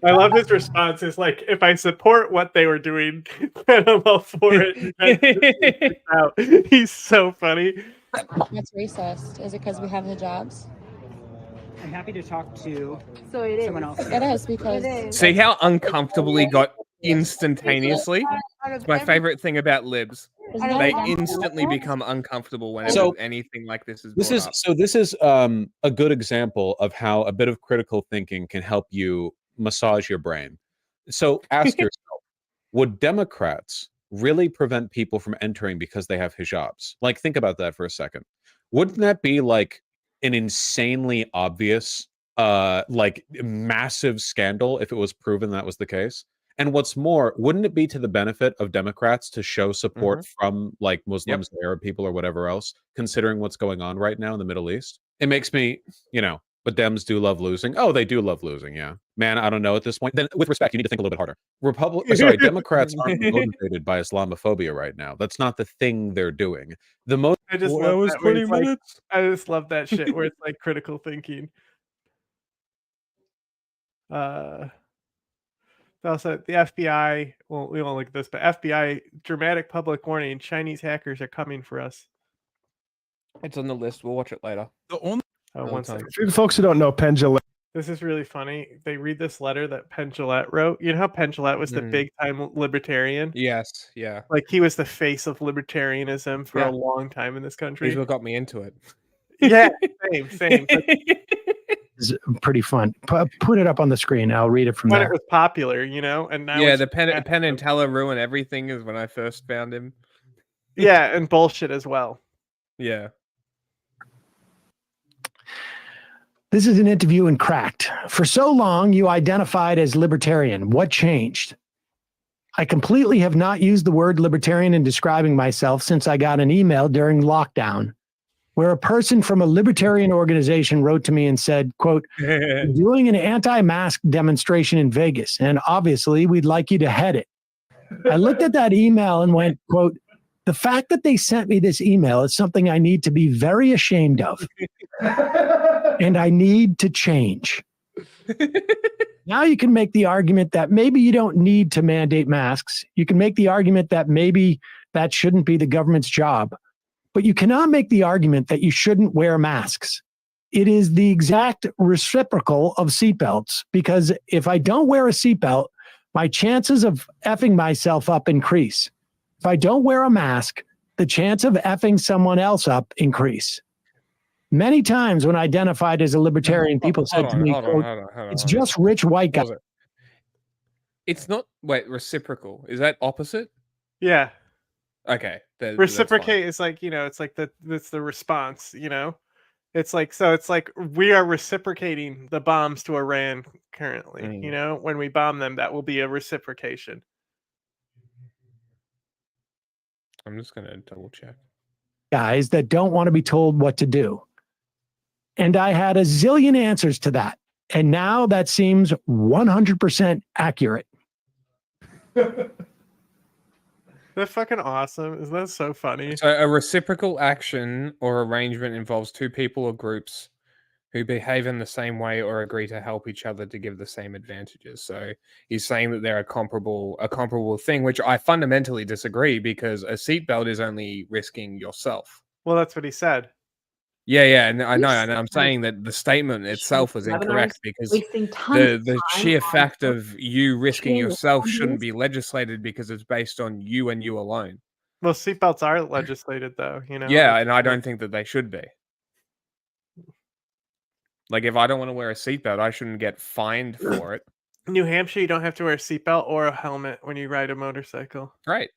I love his response. Is like, if I support what they were doing, then I'm all for it. He's so funny. That's racist. Is it because we have hijabs? I'm happy to talk to someone else. It is because See how uncomfortable he got instantaneously? It's my favorite thing about libs. They instantly become uncomfortable whenever anything like this is brought up. This is a good example of how a bit of critical thinking can help you massage your brain. So ask yourself, would Democrats really prevent people from entering because they have hijabs? Like, think about that for a second. Wouldn't that be like an insanely obvious, like massive scandal if it was proven that was the case? And what's more, wouldn't it be to the benefit of Democrats to show support from like Muslims, Arab people, or whatever else, considering what's going on right now in the Middle East? It makes me, but Dems do love losing. Oh, they do love losing, yeah. Man, I don't know at this point. Then, with respect, you need to think a little bit harder. Democrats aren't motivated by Islamophobia right now. That's not the thing they're doing. I just love that. Where it's like, I just love that shit where it's like critical thinking. Also, the FBI. Well, we won't look at this, but FBI dramatic public warning: Chinese hackers are coming for us. It's on the list. We'll watch it later. One second. For the folks who don't know, Penn Jillette. This is really funny. They read this letter that Penn Jillette wrote. You know how Penn Jillette was the big time libertarian? Yes, yeah. Like he was the face of libertarianism for a long time in this country. He's what got me into it. Yeah, same. It's pretty fun. Put it up on the screen. I'll read it from when there. it was popular, and now Yeah, the Penn and Teller ruin everything is when I first found him. Yeah, and bullshit as well. Yeah. This is an interview in Cracked. For so long, you identified as libertarian. What changed? I completely have not used the word libertarian in describing myself since I got an email during lockdown, where a person from a libertarian organization wrote to me and said, quote, "We're doing an anti-mask demonstration in Vegas, and obviously we'd like you to head it." I looked at that email and went, quote, "The fact that they sent me this email is something I need to be very ashamed of. And I need to change." Now you can make the argument that maybe you don't need to mandate masks. You can make the argument that maybe that shouldn't be the government's job. But you cannot make the argument that you shouldn't wear masks. It is the exact reciprocal of seatbelts, because if I don't wear a seatbelt, my chances of effing myself up increase. If I don't wear a mask, the chance of effing someone else up increase. Many times when I identified as a libertarian, people said to me, "It's just rich white guys." It's not, reciprocal. Is that opposite? Yeah. Okay. Reciprocate is like, it's like that's the response, It's like we are reciprocating the bombs to Iran currently, when we bomb them, that will be a reciprocation. I'm just going to double check. Guys that don't want to be told what to do. And I had a zillion answers to that. And now that seems 100% accurate. That's fucking awesome. Isn't that so funny? So a reciprocal action or arrangement involves two people or groups who behave in the same way or agree to help each other to give the same advantages. So he's saying that they're a comparable thing, which I fundamentally disagree, because a seatbelt is only risking yourself. Well, that's what he said. Yeah, and I know, and I'm saying that the statement itself was incorrect, because the sheer fact of you risking yourself shouldn't be legislated, because it's based on you and you alone. Well, seatbelts are legislated, though. You know. Yeah, and I don't think that they should be. Like, if I don't want to wear a seatbelt, I shouldn't get fined for it. New Hampshire, you don't have to wear a seatbelt or a helmet when you ride a motorcycle. Great.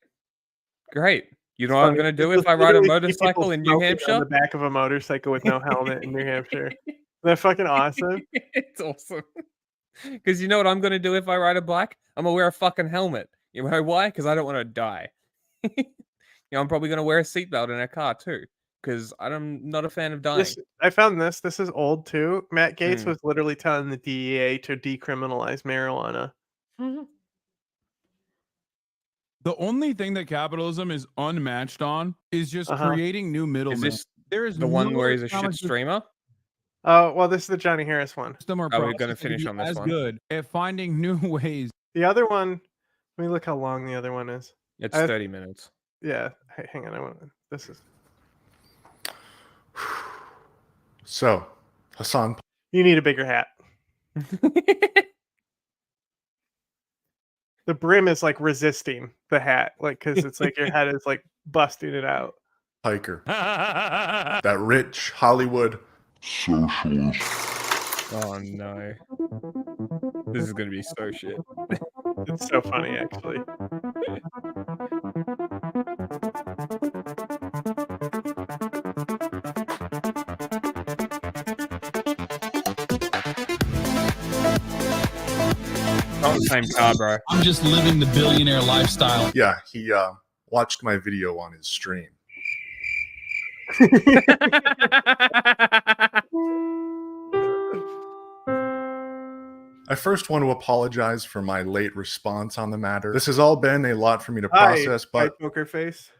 You know what I'm going to do if I ride a motorcycle in New Hampshire? On the back of a motorcycle with no helmet in New Hampshire. Isn't that fucking awesome? It's awesome. Because you know what I'm going to do if I ride a bike? I'm going to wear a fucking helmet. You know why? Because I don't want to die. I'm probably going to wear a seatbelt in a car too, because I'm not a fan of dying. I found this. This is old too. Matt Gaetz was literally telling the DEA to decriminalize marijuana. The only thing that capitalism is unmatched on is just creating new middlemen. There is the one where he's a shit streamer. Oh, well, this is the Johnny Harris one. We're going to finish on this one. Good at finding new ways. The other one, let me look how long the other one is. It's 30 minutes. Yeah, hang on. This is. So, Hassan. You need a bigger hat. The brim is like resisting the hat, like, because it's like your head is like busting it out. Hiker. That rich Hollywood socialist. Oh no. This is going to be so shit. It's so funny, actually. Not the same car, bro. I'm just living the billionaire lifestyle. Yeah, he watched my video on his stream. I first want to apologize for my late response on the matter. This has all been a lot for me to process, but poker face.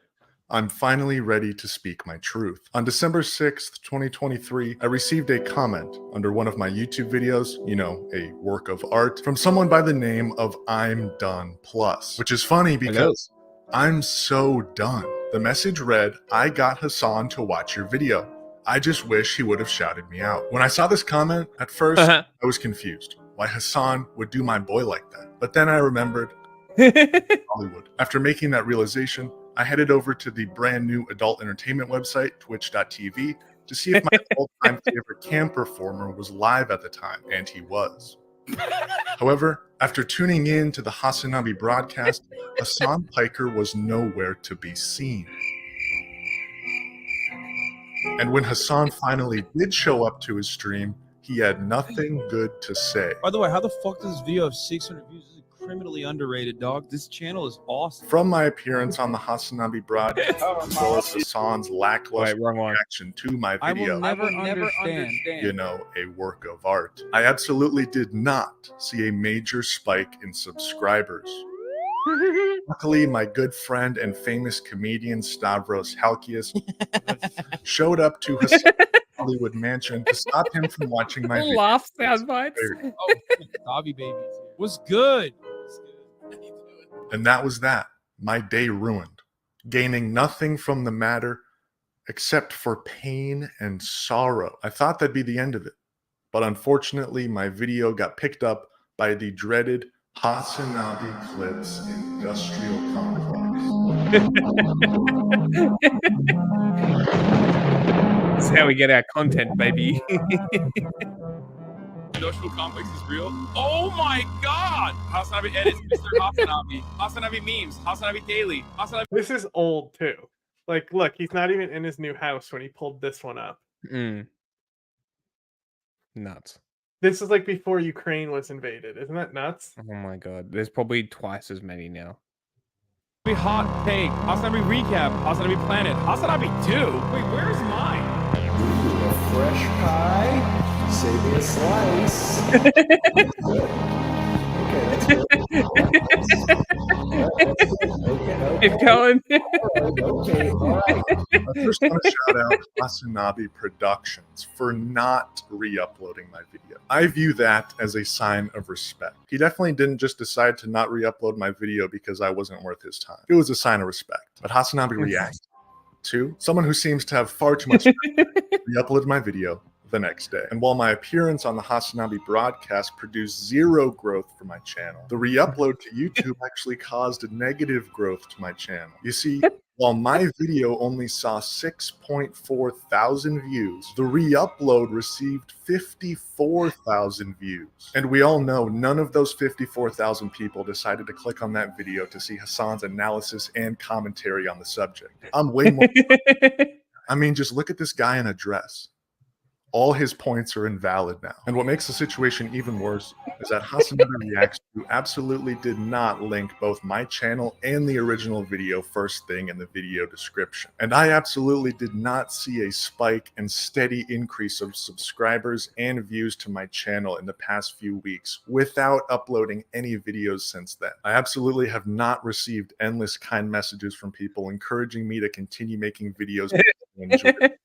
I'm finally ready to speak my truth. On December 6th, 2023, I received a comment under one of my YouTube videos, you know, a work of art, from someone by the name of I'm Done Plus, which is funny because I'm so done. The message read, I got Hassan to watch your video. I just wish he would have shouted me out. When I saw this comment, at first, I was confused. Why Hassan would do my boy like that. But then I remembered Hollywood. After making that realization, I headed over to the brand new adult entertainment website, twitch.tv, to see if my all-time favorite cam performer was live at the time, and he was. However, after tuning in to the Hasanabi broadcast, Hassan Piker was nowhere to be seen. And when Hassan finally did show up to his stream, he had nothing good to say. By the way, how the fuck does this video have 600 views? This is criminally underrated, dog. This channel is awesome. From my appearance on the Hasanabi broadcast, as well as Hassan's lackluster reaction to my video, I will never understand. You know, a work of art. I absolutely did not see a major spike in subscribers. Luckily, my good friend and famous comedian Stavros Halkias showed up to his Hollywood mansion to stop him from watching my video. Laugh sound bites. Oh, Dobby babies was good. And that was that. My day ruined. Gaining nothing from the matter except for pain and sorrow. I thought that'd be the end of it. But unfortunately, my video got picked up by the dreaded Hasanabi Clips Industrial Complex. That's how we get our content, baby. Industrial complex is real. Oh my god! Hasanabi edits, Mr. Hasanabi. Hasanabi memes. Hasanabi daily. Hasanabi. This is old too. Like, look, he's not even in his new house when he pulled this one up. Nuts. This is like before Ukraine was invaded. Isn't that nuts? Oh my god. There's probably twice as many now. Hot take. Hasanabi recap. Hasanabi planet. Hasanabi 2. Wait, where's mine? A fresh pie. Save me a slice. Okay, that's good. Keep going. Okay, all right. I first want to shout out Hasanabi Productions for not re-uploading my video. I view that as a sign of respect. He definitely didn't just decide to not re-upload my video because I wasn't worth his time. It was a sign of respect. But Hasanabi reacted to someone who seems to have far too much time re-uploaded my video the next day. And while my appearance on the Hasanabi broadcast produced zero growth for my channel, the re-upload to YouTube actually caused a negative growth to my channel. You see, while my video only saw 6.4 thousand views, the re-upload received 54,000 views. And we all know none of those 54,000 people decided to click on that video to see Hassan's analysis and commentary on the subject. I'm way more. I mean, just look at this guy in a dress. All his points are invalid now. And what makes the situation even worse is that Hasanabi Reacts absolutely did not link both my channel and the original video first thing in the video description. And I absolutely did not see a spike and steady increase of subscribers and views to my channel in the past few weeks without uploading any videos since then. I absolutely have not received endless kind messages from people encouraging me to continue making videos. Enjoy it.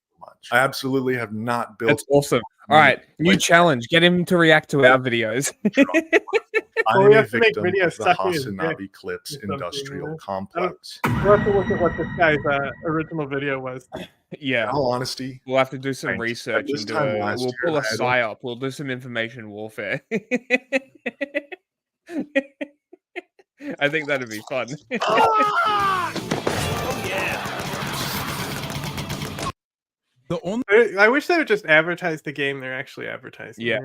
I absolutely have not built. That's awesome. All right, new challenge: get him to react to our videos. I'm a victim of the Hasanabi Clips industrial complex. We'll have to look at what this guy's original video was. Yeah. In all honesty, we'll have to do some research and do we'll pull a psyop. We'll do some information warfare. I think that'd be fun. I wish they would just advertise the game they're actually advertising. Yeah.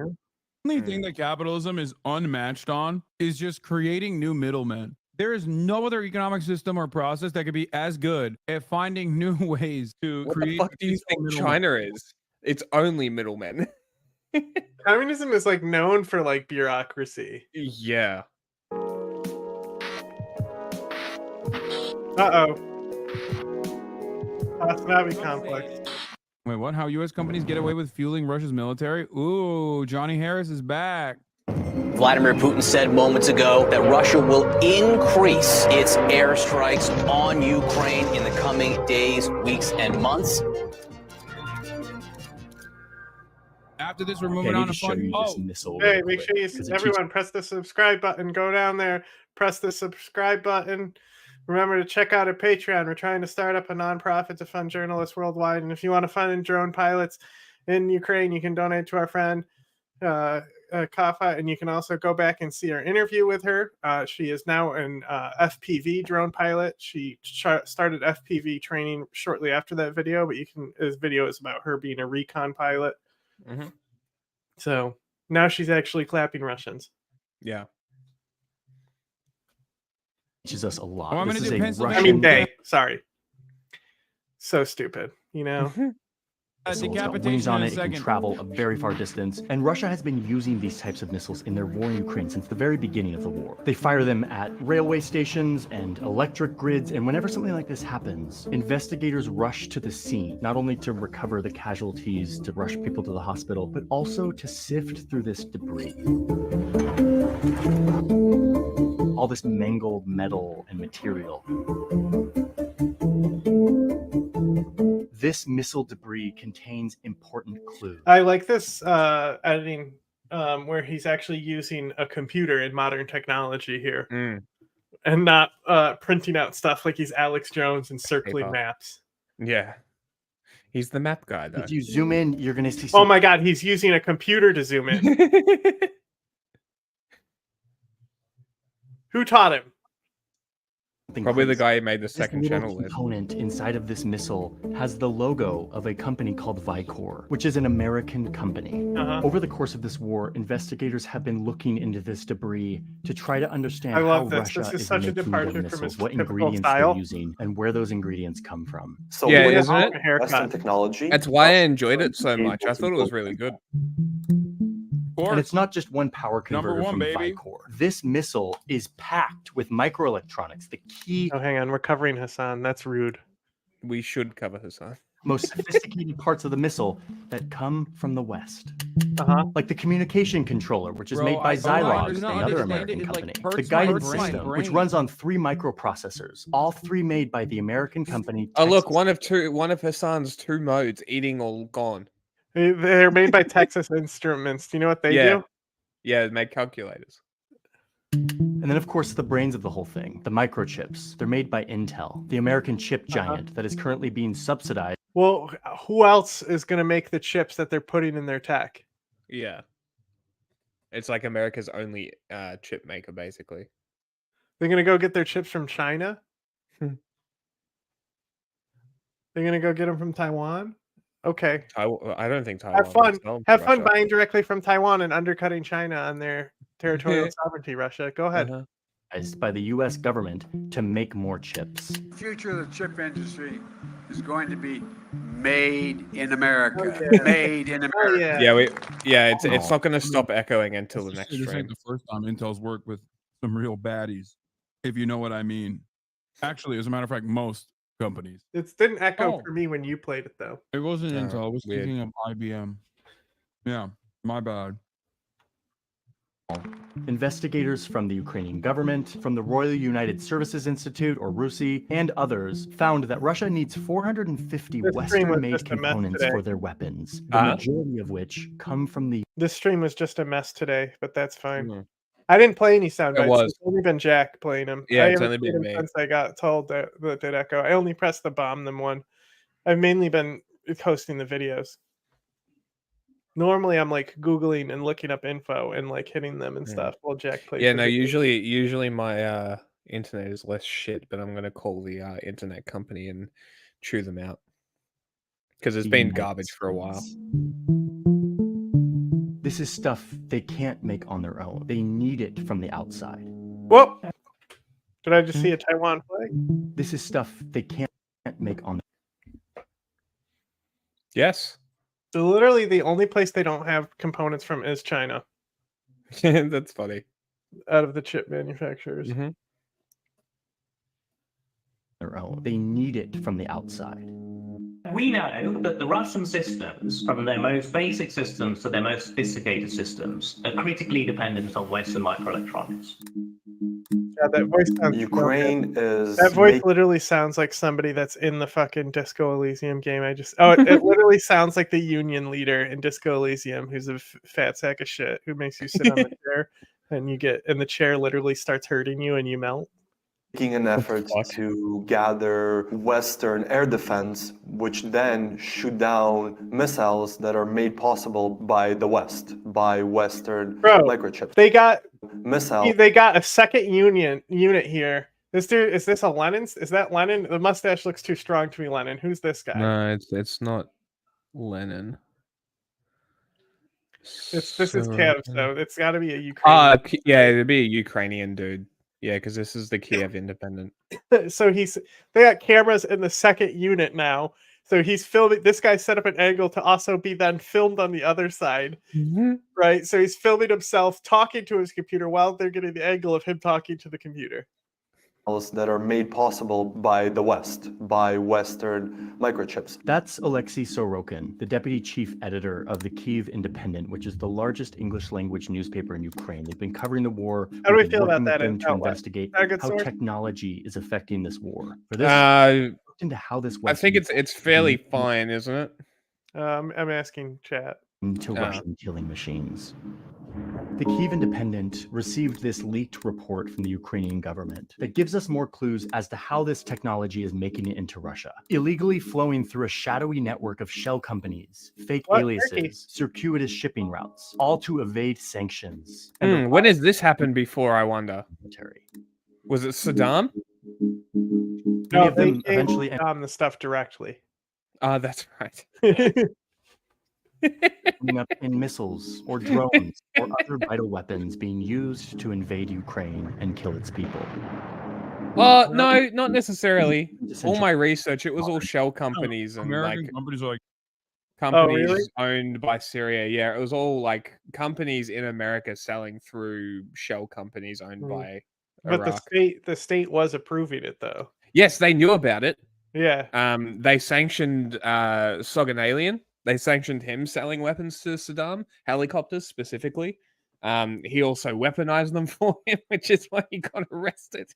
The only thing that capitalism is unmatched on is just creating new middlemen. There is no other economic system or process that could be as good at finding new ways to create. What the fuck do you think China is? It's only middlemen. Communism is like known for like bureaucracy. Yeah. Uh-oh. Hasanabi complex. Wait, what? How U.S. companies get away with fueling Russia's military? Ooh, Johnny Harris is back. Vladimir Putin said moments ago that Russia will increase its airstrikes on Ukraine in the coming days, weeks, and months. After this, we're moving on to fun. Hey, make sure you everyone press the subscribe button. Go down there, press the subscribe button. Remember to check out our Patreon. We're trying to start up a nonprofit to fund journalists worldwide. And if you want to fund drone pilots in Ukraine, you can donate to our friend Kafa. And you can also go back and see our interview with her. She is now an FPV drone pilot. She started FPV training shortly after that video. But this video is about her being a recon pilot. Mm-hmm. So now she's actually clapping Russians. Yeah. Teaches us a lot. Oh, this is a Russian... I mean, they. Sorry. So stupid, you know? Wings on it, it can travel a very far distance. And Russia has been using these types of missiles in their war in Ukraine since the very beginning of the war. They fire them at railway stations and electric grids. And whenever something like this happens, investigators rush to the scene, not only to recover the casualties, to rush people to the hospital, but also to sift through this debris. All this mangled metal and material. This missile debris contains important clues. I like this editing where he's actually using a computer in modern technology here and not printing out stuff like he's Alex Jones and circling maps. Yeah. He's the map guy, though. If you zoom in, you're going to see Oh my God, he's using a computer to zoom in. Who taught him? Probably the guy who made the second channel list. This component inside of this missile has the logo of a company called Vicor, which is an American company. Over the course of this war, investigators have been looking into this debris to try to understand how Russia is making their missiles, what ingredients they're using, and where those ingredients come from. So yeah, isn't it? Western technology. That's why I enjoyed it so much. I thought it was really good. And it's not just one power converter from Vicor. This missile is packed with microelectronics. The key. Oh, hang on. We're covering Hassan. That's rude. We should cover Hassan. most sophisticated parts of the missile that come from the West. Like the communication controller, which is Bro, made by I do Xylox, not another understand American it. It, like, company. hurts The my guidance brain. system, which runs on 3 microprocessors, all 3 made by the American company. Oh look, one of Hassan's 2 modes, eating or gone. They're made by Texas Instruments. Do you know what they do? Yeah, they make calculators. And then, of course, the brains of the whole thing, the microchips. They're made by Intel, the American chip giant that is currently being subsidized. Well, who else is going to make the chips that they're putting in their tech? Yeah. It's like America's only chip maker, basically. They're going to go get their chips from China? They're going to go get them from Taiwan? Okay. I don't think Taiwan. Have fun. would sell them to Have fun Russia. buying directly from Taiwan and undercutting China on their territorial sovereignty, Russia. Go ahead. By the U.S. government to make more chips. The future of the chip industry is going to be made in America. Made in America. It's not going to stop echoing until the next This ain't stream. the first time Intel's worked with some real baddies, if you know what I mean. Actually, as a matter of fact, most companies. It didn't echo Oh. for me when you played it, though. It wasn't Oh, Intel. It was weird. thinking of IBM. Yeah, my bad. Investigators from the Ukrainian government, from the Royal United Services Institute, or RUSI, and others found that Russia needs 450 This stream was Western-made just a mess components today. for their weapons, the majority of which come from the This stream was just a mess today, but that's fine. Mhm. I didn't play any sound It bites. was. It's only been Jack playing them. Yeah, I it's haven't only played been them me. since I got told that did echo. I only pressed the bomb them one. I've mainly been hosting the videos. Normally, I'm like Googling and looking up info and like hitting them and stuff while Jack plays. Yeah, the no, video. usually my internet is less shit, but I'm gonna call the internet company and chew them out because it's been garbage for a while. This is stuff they can't make on their own. They need it from the outside. Whoop! Did I just see a Taiwan flag? This is stuff they can't make on Yes. So literally, the only place they don't have components from is China, That's funny. out of the chip manufacturers. their own. They need it from the outside. We know that the Russian systems, from their most basic systems to their most sophisticated systems, are critically dependent on Western microelectronics. Yeah, that voice sounds Ukraine is that voice literally sounds like somebody that's in the fucking Disco Elysium game. It literally sounds like the union leader in Disco Elysium, who's a fat sack of shit who makes you sit on the chair, and the chair literally starts hurting you and you melt. making an effort to gather Western air defense, which then shoot down missiles that are made possible by the West, by Western microchips. They got missile. They got a second unit here. This dude, is this a Lenin? Is that Lenin? The mustache looks too strong to be Lenin. Who's this guy? No, it's not Lenin. This is Kiev, so it's got to be a Ukrainian. Yeah, it'd be a Ukrainian dude. Yeah, because this is the Kiev Independent. So they got cameras in the second unit now. So he's filming. This guy set up an angle to also be then filmed on the other side, right? So he's filming himself talking to his computer while they're getting the angle of him talking to the computer. That are made possible by the West, by Western microchips. That's Alexei Sorokin, the deputy chief editor of the Kyiv Independent, which is the largest English language newspaper in Ukraine. They've been covering the war. How do we We've feel been about working with that them to investigate how source? technology is affecting this war. For this, looked into how this I think it's fairly fine, isn't it? I'm asking chat. To Russian killing machines. The Kyiv Independent received this leaked report from the Ukrainian government that gives us more clues as to how this technology is making it into Russia. Illegally flowing through a shadowy network of shell companies, fake aliases, circuitous shipping routes, all to evade sanctions. When has this happened before, I wonder? Was it Saddam? No, they eventually on the stuff directly. That's right. Ending up in missiles or drones or other vital weapons being used to invade Ukraine and kill its people. No, not necessarily. All my research, it was all shell companies and American companies are like companies owned by Syria. Yeah, it was all like companies in America selling through shell companies owned by But Iraq. the state was approving it though. Yes, they knew about it. Yeah. They sanctioned Soganalian. They sanctioned him selling weapons to Saddam, helicopters specifically. He also weaponized them for him, which is why he got arrested.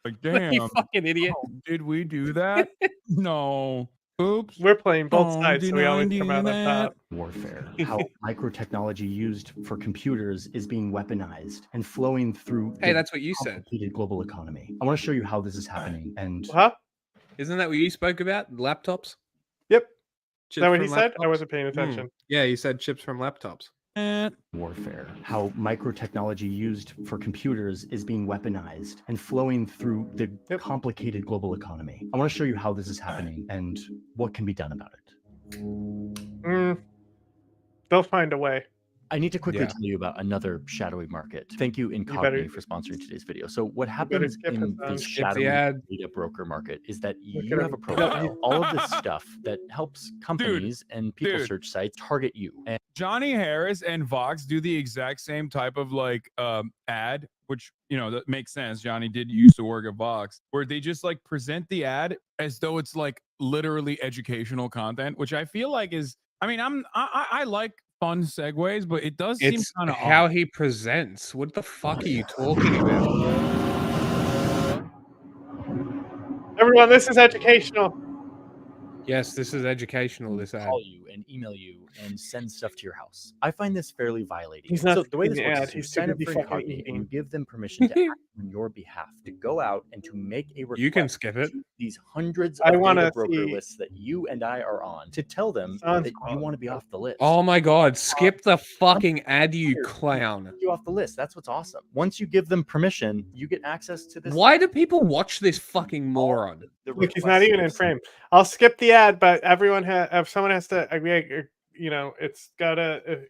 Like, damn, You fucking idiot. oh, did we do that? No. Oops. We're playing both Oh, sides, so did we I always do come out on that? top. Warfare, how microtechnology used for computers is being weaponized and flowing through Hey, the that's what you said. complicated global economy. I want to show you how this is happening. And Huh? Isn't that what you spoke about? Laptops? Yep. Is Chips that what he from said? I laptops? wasn't paying attention. Yeah, you said chips from laptops. warfare, how microtechnology used for computers is being weaponized and flowing through the complicated global economy. I want to show you how this is happening and what can be done about it. They'll find a way. I need to quickly tell you about another shadowy market. Thank you, Incogni, for sponsoring today's video. So what happens in the shadowy data broker market is that you have a profile, all of this stuff that helps companies and people search sites target you. And Johnny Harris and Vox do the exact same type of like ad, which, you know, that makes sense. Johnny did used to work at Vox, where they just like present the ad as though it's like literally educational content, which I feel like is, I mean, I like fun segues, but it does seem kind of how odd. he presents. What the fuck are you talking about? Everyone, this is educational. Yes, this is educational. This ad. Call you and email you and send stuff to your house. I find this fairly violating. He's not so the way this seeing the works ad, is you he's too sign up busy for fucking Incogni and eating. you give them permission to act on your behalf, to go out and to make a request. You can skip it. To these hundreds I of wanna data broker see- lists that you and I are on, to tell them Sounds that you want to be off the list. Oh my god, skip the fucking ad, you clown. You off the list. That's what's awesome. Once you give them permission, you get access to this. Why do people watch this fucking moron? Look, he's not even in frame. I'll skip the ad, but everyone if someone has to, you know, it's gotta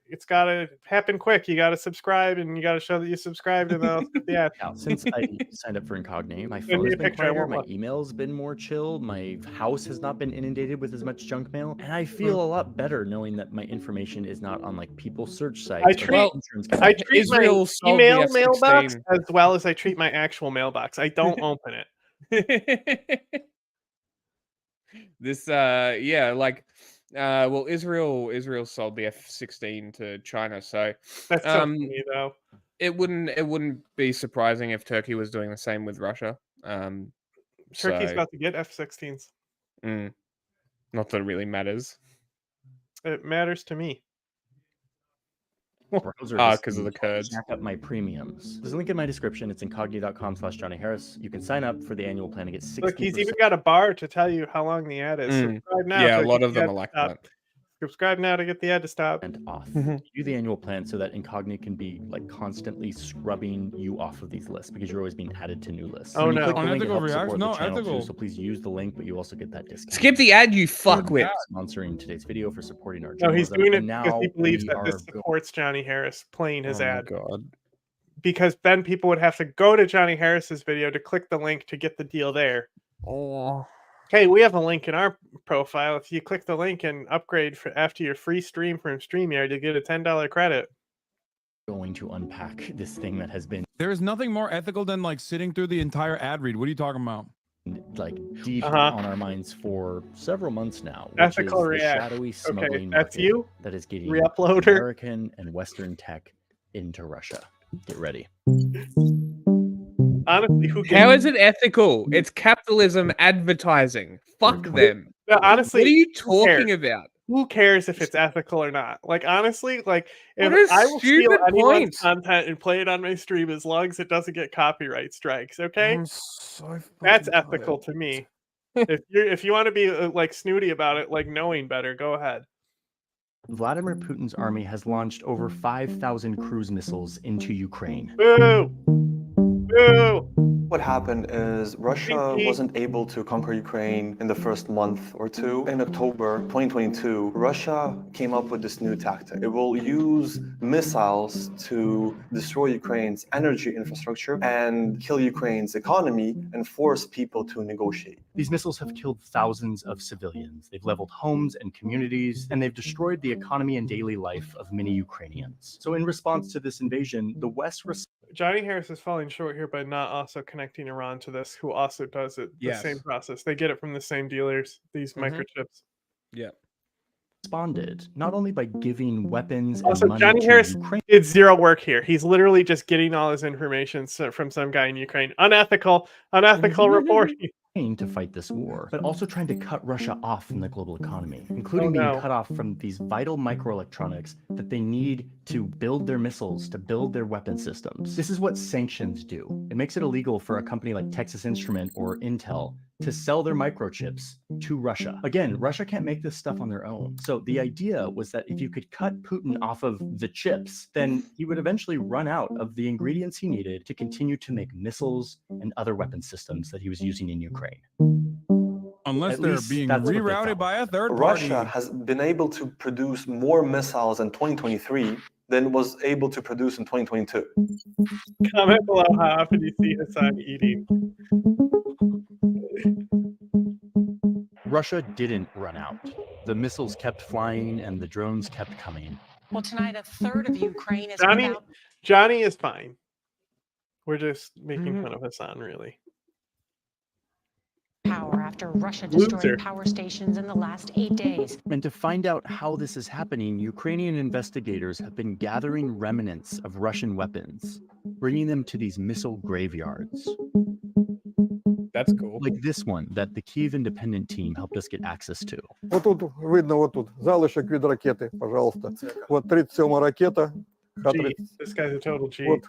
happen quick. You gotta subscribe, and you gotta show that you subscribed, and then I'll skip the ad. Now, since I signed up for Incogni, my Send phone me has a been picture, I quieter, want my one. email's been more chill, my house has not been inundated with as much junk mail, and I feel a lot better knowing that my information is not on like people search sites. I or treat insurance I companies. treat Israel my sold the email F-16. mailbox as well as I treat my actual mailbox. I don't open it. This yeah, like well, Israel sold the F-16 to China, so That's so funny, though. it wouldn't be surprising if Turkey was doing the same with Russia. Turkey's So, about to get F-16s. not that it really matters. It matters to me. Browser Because of the Kurds. Jack up my premiums. There's a link in my description. It's incogni.com/Johnny Harris. You can sign up for the annual plan and get 60%. Look, he's even got a bar to tell you how long the ad is. Subscribe now. Yeah, to a lot get of the them ad are to like stop. that. Subscribe now to get the ad to stop. And off. Do the annual plan so that Incogni can be like constantly scrubbing you off of these lists because you're always being added to new lists. Oh, When you no. click the link, it Unethical helps support reaction? the No, channel ethical. too, so please use the link, but you also get that discount. Skip the ad, you fuckwit. Sponsoring today's video for supporting our No, he's journalism. doing it And because now he believes we that are this supports Johnny Harris playing his Oh my ad. god. Because then people would have to go to Johnny Harris's video to click the link to get the deal there. Oh. Hey, we have a link in our profile. If you click the link and upgrade for after your free stream from StreamYard, you get a $10 credit. going to unpack this thing that has been There's nothing more ethical than like sitting through the entire ad read. What are you talking about? like deep on our minds for several months now. Which Ethical is the react. shadowy smuggling that's market you? that is getting Reuploader? American and Western tech into Russia. Get ready. Honestly, How is it ethical? It's capitalism advertising. Fuck them. No, honestly, what are you who cares? talking about? Who cares if it's ethical or not? Like, honestly, like, if What a I will steal stupid anyone's point. content and play it on my stream as long as it doesn't get copyright strikes, okay? I'm so That's fucking ethical tired. to me. if you want to be like snooty about it, like knowing better, go ahead. Vladimir Putin's army has launched over 5,000 cruise missiles into Ukraine. Boo! Boo! What happened is Russia wasn't able to conquer Ukraine in the first month or two. In October 2022, Russia came up with this new tactic. It will use missiles to destroy Ukraine's energy infrastructure and kill Ukraine's economy and force people to negotiate. These missiles have killed thousands of civilians. They've leveled homes and communities, and they've destroyed the economy and daily life of many Ukrainians. So in response to this invasion, the West Johnny Harris is falling short here by not also connecting Iran to this, who also does it the same process. They get it from the same dealers, these microchips. Yeah. Responded not only by giving weapons and Also, money Johnny to Harris Ukraine. did zero work here. He's literally just getting all his information from some guy in Ukraine. Unethical reporting. To fight this war, but also trying to cut Russia off from the global economy, including being cut off from these vital microelectronics that they need to build their missiles, to build their weapon systems. This is what sanctions do. It makes it illegal for a company like Texas Instrument or Intel to sell their microchips to Russia. Again, Russia can't make this stuff on their own. So the idea was that if you could cut Putin off of the chips, then he would eventually run out of the ingredients he needed to continue to make missiles and other weapon systems that he was using in Ukraine. Unless they're being rerouted by a third party. Russia has been able to produce more missiles in 2023 than was able to produce in 2022. Comment below how often you see Hassan eating. Russia didn't run out. The missiles kept flying and the drones kept coming. Well, tonight, a third of Ukraine is Johnny is fine. We're just making fun of Hassan, really. power after Russia destroyed power stations in the last 8 days. And to find out how this is happening, Ukrainian investigators have been gathering remnants of Russian weapons, bringing them to these missile graveyards. That's cool. Like this one that the Kyiv Independent team helped us get access to. Вот тут видно, вот тут залишок від ракети, пожалуйста. Вот 37-ма ракета. G. This guy's a total G. От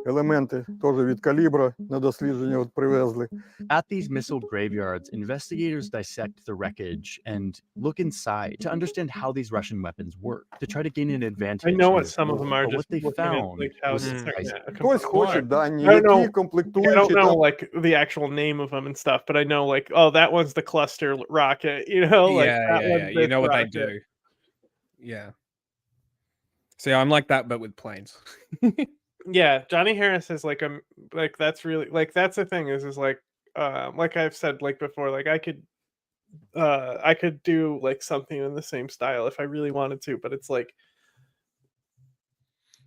елементи теж від калібра на дослідження от привезли. At these missile graveyards, investigators dissect the wreckage and look inside to understand how these Russian weapons work, to try to gain an advantage. I know what some of them are. But Just what they found like how was Хтось хоче дані, I don't know, які комплектуючі. I don't know там. like the actual name of them and stuff, but I know like, oh, that one's the cluster rocket, you know, like that one's you this know what rocket. they do. Yeah. See, I'm like that, but with planes. Yeah, Johnny Harris is like like that's really like that's the thing is like I've said like before, like I could do like something in the same style if I really wanted to, but it's like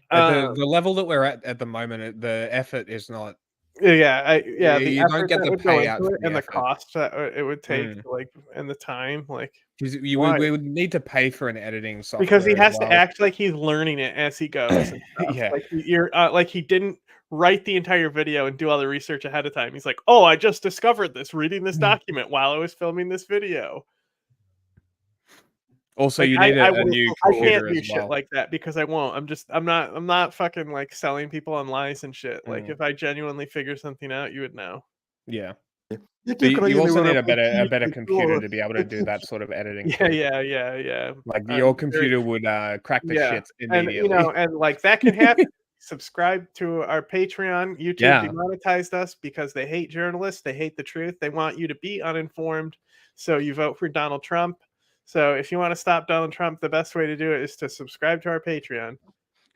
At the level that we're at the moment, the effort is not. Yeah, the you don't effort get that the would go payout into for it the and the effort. cost that it would take to, like, and the time, like We would need to pay for an editing software because he has as to well. act like he's learning it as he goes. And stuff. Yeah. Like you're like he didn't write the entire video and do all the research ahead of time. He's like, oh, I just discovered this reading this document while I was filming this video. Also, Like, you need a wouldn't- new I computer can't do as shit well. like that because I won't. I'm not fucking like selling people on lies and shit. Like if I genuinely figure something out, you would know. Yeah. Які You країни also need a виробники better computer цього? to be able to do that sort of editing. Yeah. Like your computer would crack the shits And immediately. you know, and like that can happen. Subscribe to our Patreon. YouTube Yeah. demonetized us because they hate journalists. They hate the truth. They want you to be uninformed. So you vote for Donald Trump. So if you want to stop Donald Trump, the best way to do it is to subscribe to our Patreon.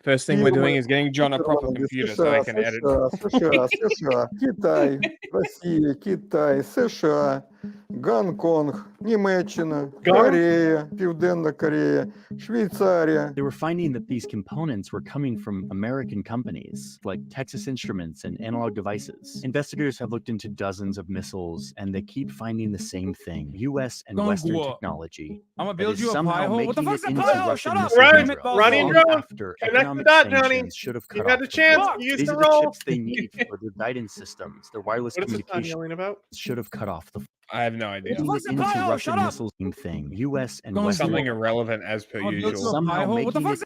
First thing we're doing is getting John a proper computer so I can edit. США, Китай, Росія, Китай, США, Гонконг, Німеччина, Корея, Південна Корея, Швейцарія. They were finding that these components were coming from American companies like Texas Instruments and Analog Devices. Investigators have looked into dozens of missiles and they keep finding the same thing. US and Western technology. I'ma that build is you a somehow pie hole. What the making fuck's it a into pie hole? Russian Shut up. missile Ryan, drill Ronnie and long Joe, after connect the economic dot, Johnny. sanctions should have You cut got off a chance. supply. You used These to are the roll. chips they need for their guidance systems. Their wireless What is this communication yelling about? should have cut off the I have no idea. making it into Russian missiles same thing. US and Western Something irrelevant as per usual. somehow making it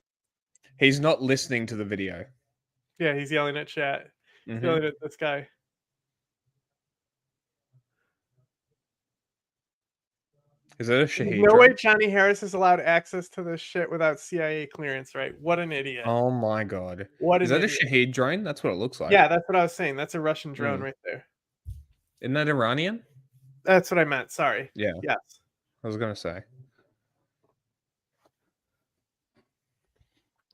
He's not listening to the video. Yeah, he's yelling at chat. He's Mhm. yelling at this guy. Is it a Shahid? No way drone? Johnny Harris is allowed access to this shit without CIA clearance, right? What an idiot. Oh my god. What Is an that a idiot. Shahid drone? That's what it looks like. Yeah, that's what I was saying. That's a Russian drone Mm. right there. Isn't that Iranian? That's what I meant. Sorry. Yeah. Yes. I was gonna say.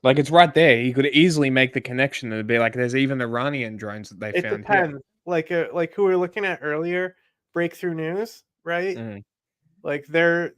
Like it's right there. You could easily make the connection and be like, there's even Iranian drones that they It found depends. Like who we were looking at earlier, Breakthrough News, right? here. Like they're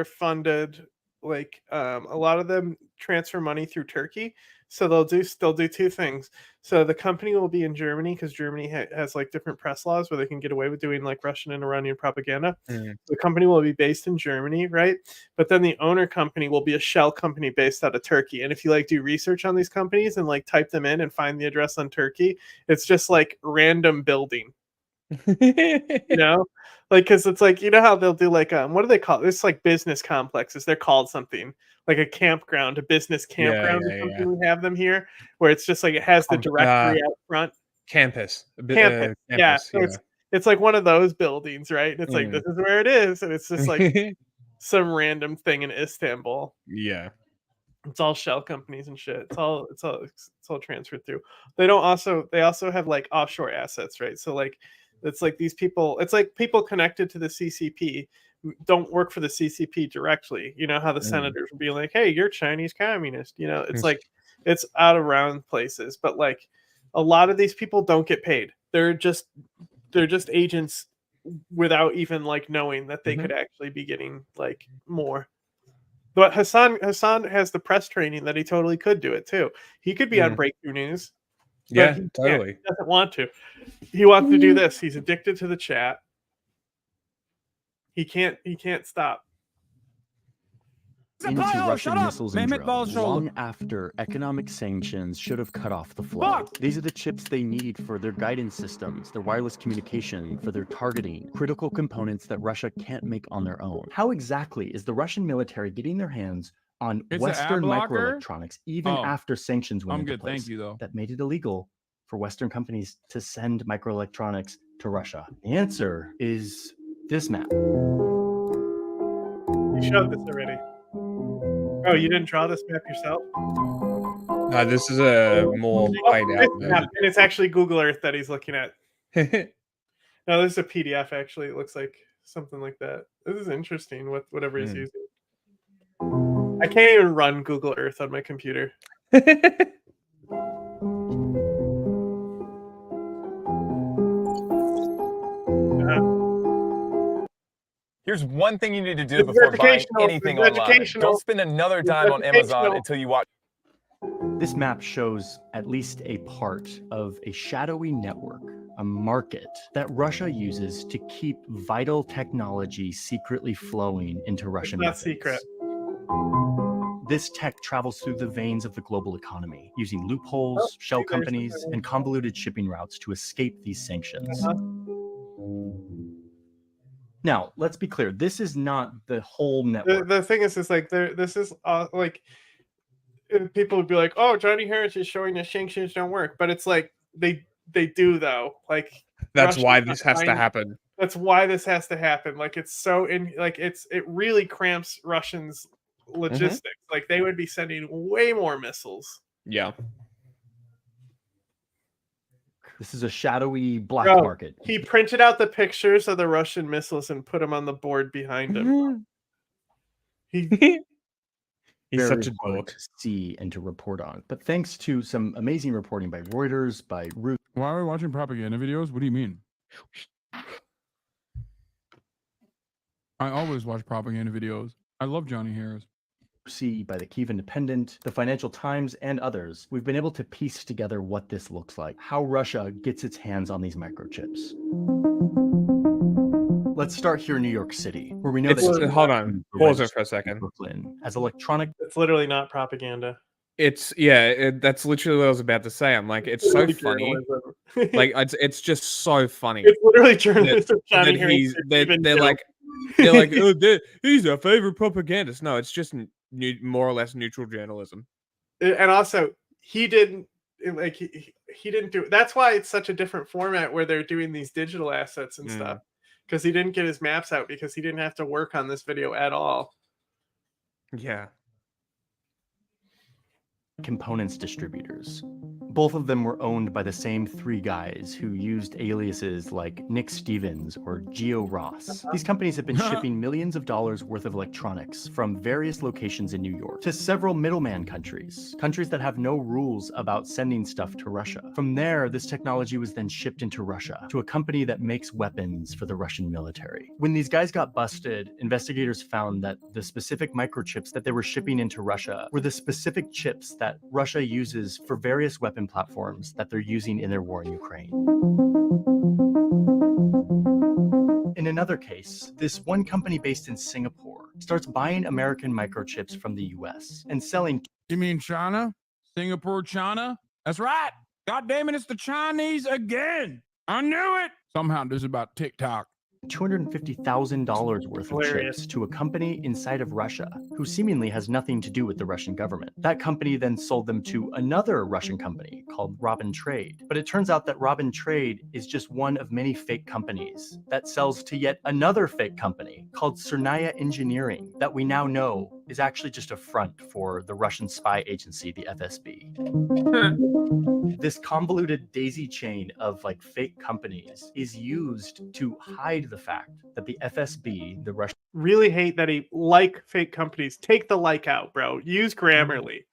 funded, like a lot of them transfer money through Turkey, So they'll do two things. So the company will be in Germany because Germany has like different press laws where they can get away with doing like Russian and Iranian propaganda. The company will be based in Germany, right? But then the owner company will be a shell company based out of Turkey. And if you like do research on these companies and like type them in and find the address on Turkey, it's just like random building. You know, like because it's like, you know how they'll do like what do they call it? It's like business complexes. They're called something like a campground, a business campground or something. We have them here where it's just like it has the directory out front. Campus. Campus. Yeah. So it's like one of those buildings, right? And it's like this is where it is, and it's just like some random thing in Istanbul. Yeah. It's all shell companies and shit. It's all transferred through. They also have like offshore assets, right? So like it's like these people, it's like people connected to the CCP don't work for the CCP directly. You know how the senators would be like, "Hey, you're Chinese communist." You know, it's like it's out around places, but like a lot of these people don't get paid. They're just agents without even like knowing that they could actually be getting like more. But Hassan has the press training that he totally could do it too. He could be on Breakthrough News. Yeah, he totally. He doesn't want to. He wants to do this. He's addicted to the chat. He can't stop. Into Russian missiles and drones long after economic sanctions should have cut off the flow. These are the chips they need for their guidance systems, their wireless communication, for their targeting, critical components that Russia can't make on their own. How exactly is the Russian military getting their hands on Western microelectronics even after sanctions went into place? Thank you, though. That made it illegal for Western companies to send microelectronics to Russia? The answer is this map. You showed this already. Oh, you didn't draw this map yourself? This is a more played out map, and it's actually Google Earth that he's looking at. No, this is a PDF. Actually, it looks like something like that. This is interesting. Whatever he's using. I can't even run Google Earth on my computer. Here's one thing you need to do before buying anything online. Don't spend another dime on Amazon until you watch. This map shows at least a part of a shadowy network, a market that Russia uses to keep vital technology secretly flowing into Russian methods. Not secret. This tech travels through the veins of the global economy, using loopholes, shell companies, and convoluted shipping routes to escape these sanctions. Now, let's be clear. This is not the whole network. The thing is like this is like people would be like, "Oh, Johnny Harris is showing the sanctions don't work," but it's like they do though. Like that's why this has to happen. That's why this has to happen. Like it's so it really cramps Russians' logistics. Like they would be sending way more missiles. Yeah. This is a shadowy black market. He printed out the pictures of the Russian missiles and put them on the board behind him. He's such a dork to see and to report on. But thanks to some amazing reporting by Reuters, by Reuters. Why are we watching propaganda videos? What do you mean? I always watch propaganda videos. I love Johnny Harris. By the Kyiv Independent, the Financial Times, and others, we've been able to piece together what this looks like, how Russia gets its hands on these microchips. Let's start here in New York City, where we know that. Hold on, pause it for a second. Brooklyn, as electronic. It's literally not propaganda. It's that's literally what I was about to say. I'm like, it's so funny. Like it's just so funny. It's literally journalism. They're like, oh, he's our favorite propagandist. No, it's just more or less neutral journalism. And also, he didn't he didn't do. That's why it's such a different format where they're doing these digital assets and stuff. Because he didn't get his maps out because he didn't have to work on this video at all. Yeah. Components distributors. Both of them were owned by the same three guys who used aliases like Nick Stevens or Geo Ross. These companies have been shipping millions of dollars worth of electronics from various locations in New York to several middleman countries that have no rules about sending stuff to Russia. From there, this technology was then shipped into Russia to a company that makes weapons for the Russian military. When these guys got busted, investigators found that the specific microchips that they were shipping into Russia were the specific chips that that Russia uses for various weapon platforms that they're using in their war in Ukraine. In another case, this one company based in Singapore starts buying American microchips from the US and selling. You mean China? Singapore, China? That's right. God damn it, it's the Chinese again. I knew it. Somehow this is about TikTok. $250,000 worth of chips to a company inside of Russia who seemingly has nothing to do with the Russian government. That company then sold them to another Russian company called Robin Trade. But it turns out that Robin Trade is just one of many fake companies that sells to yet another fake company called Cernaya Engineering that we now know is actually just a front for the Russian spy agency, the FSB. This convoluted daisy chain of like fake companies is used to hide the fact that the FSB, the Russian Really hate that he like fake companies. Take the like out, bro. Use Grammarly.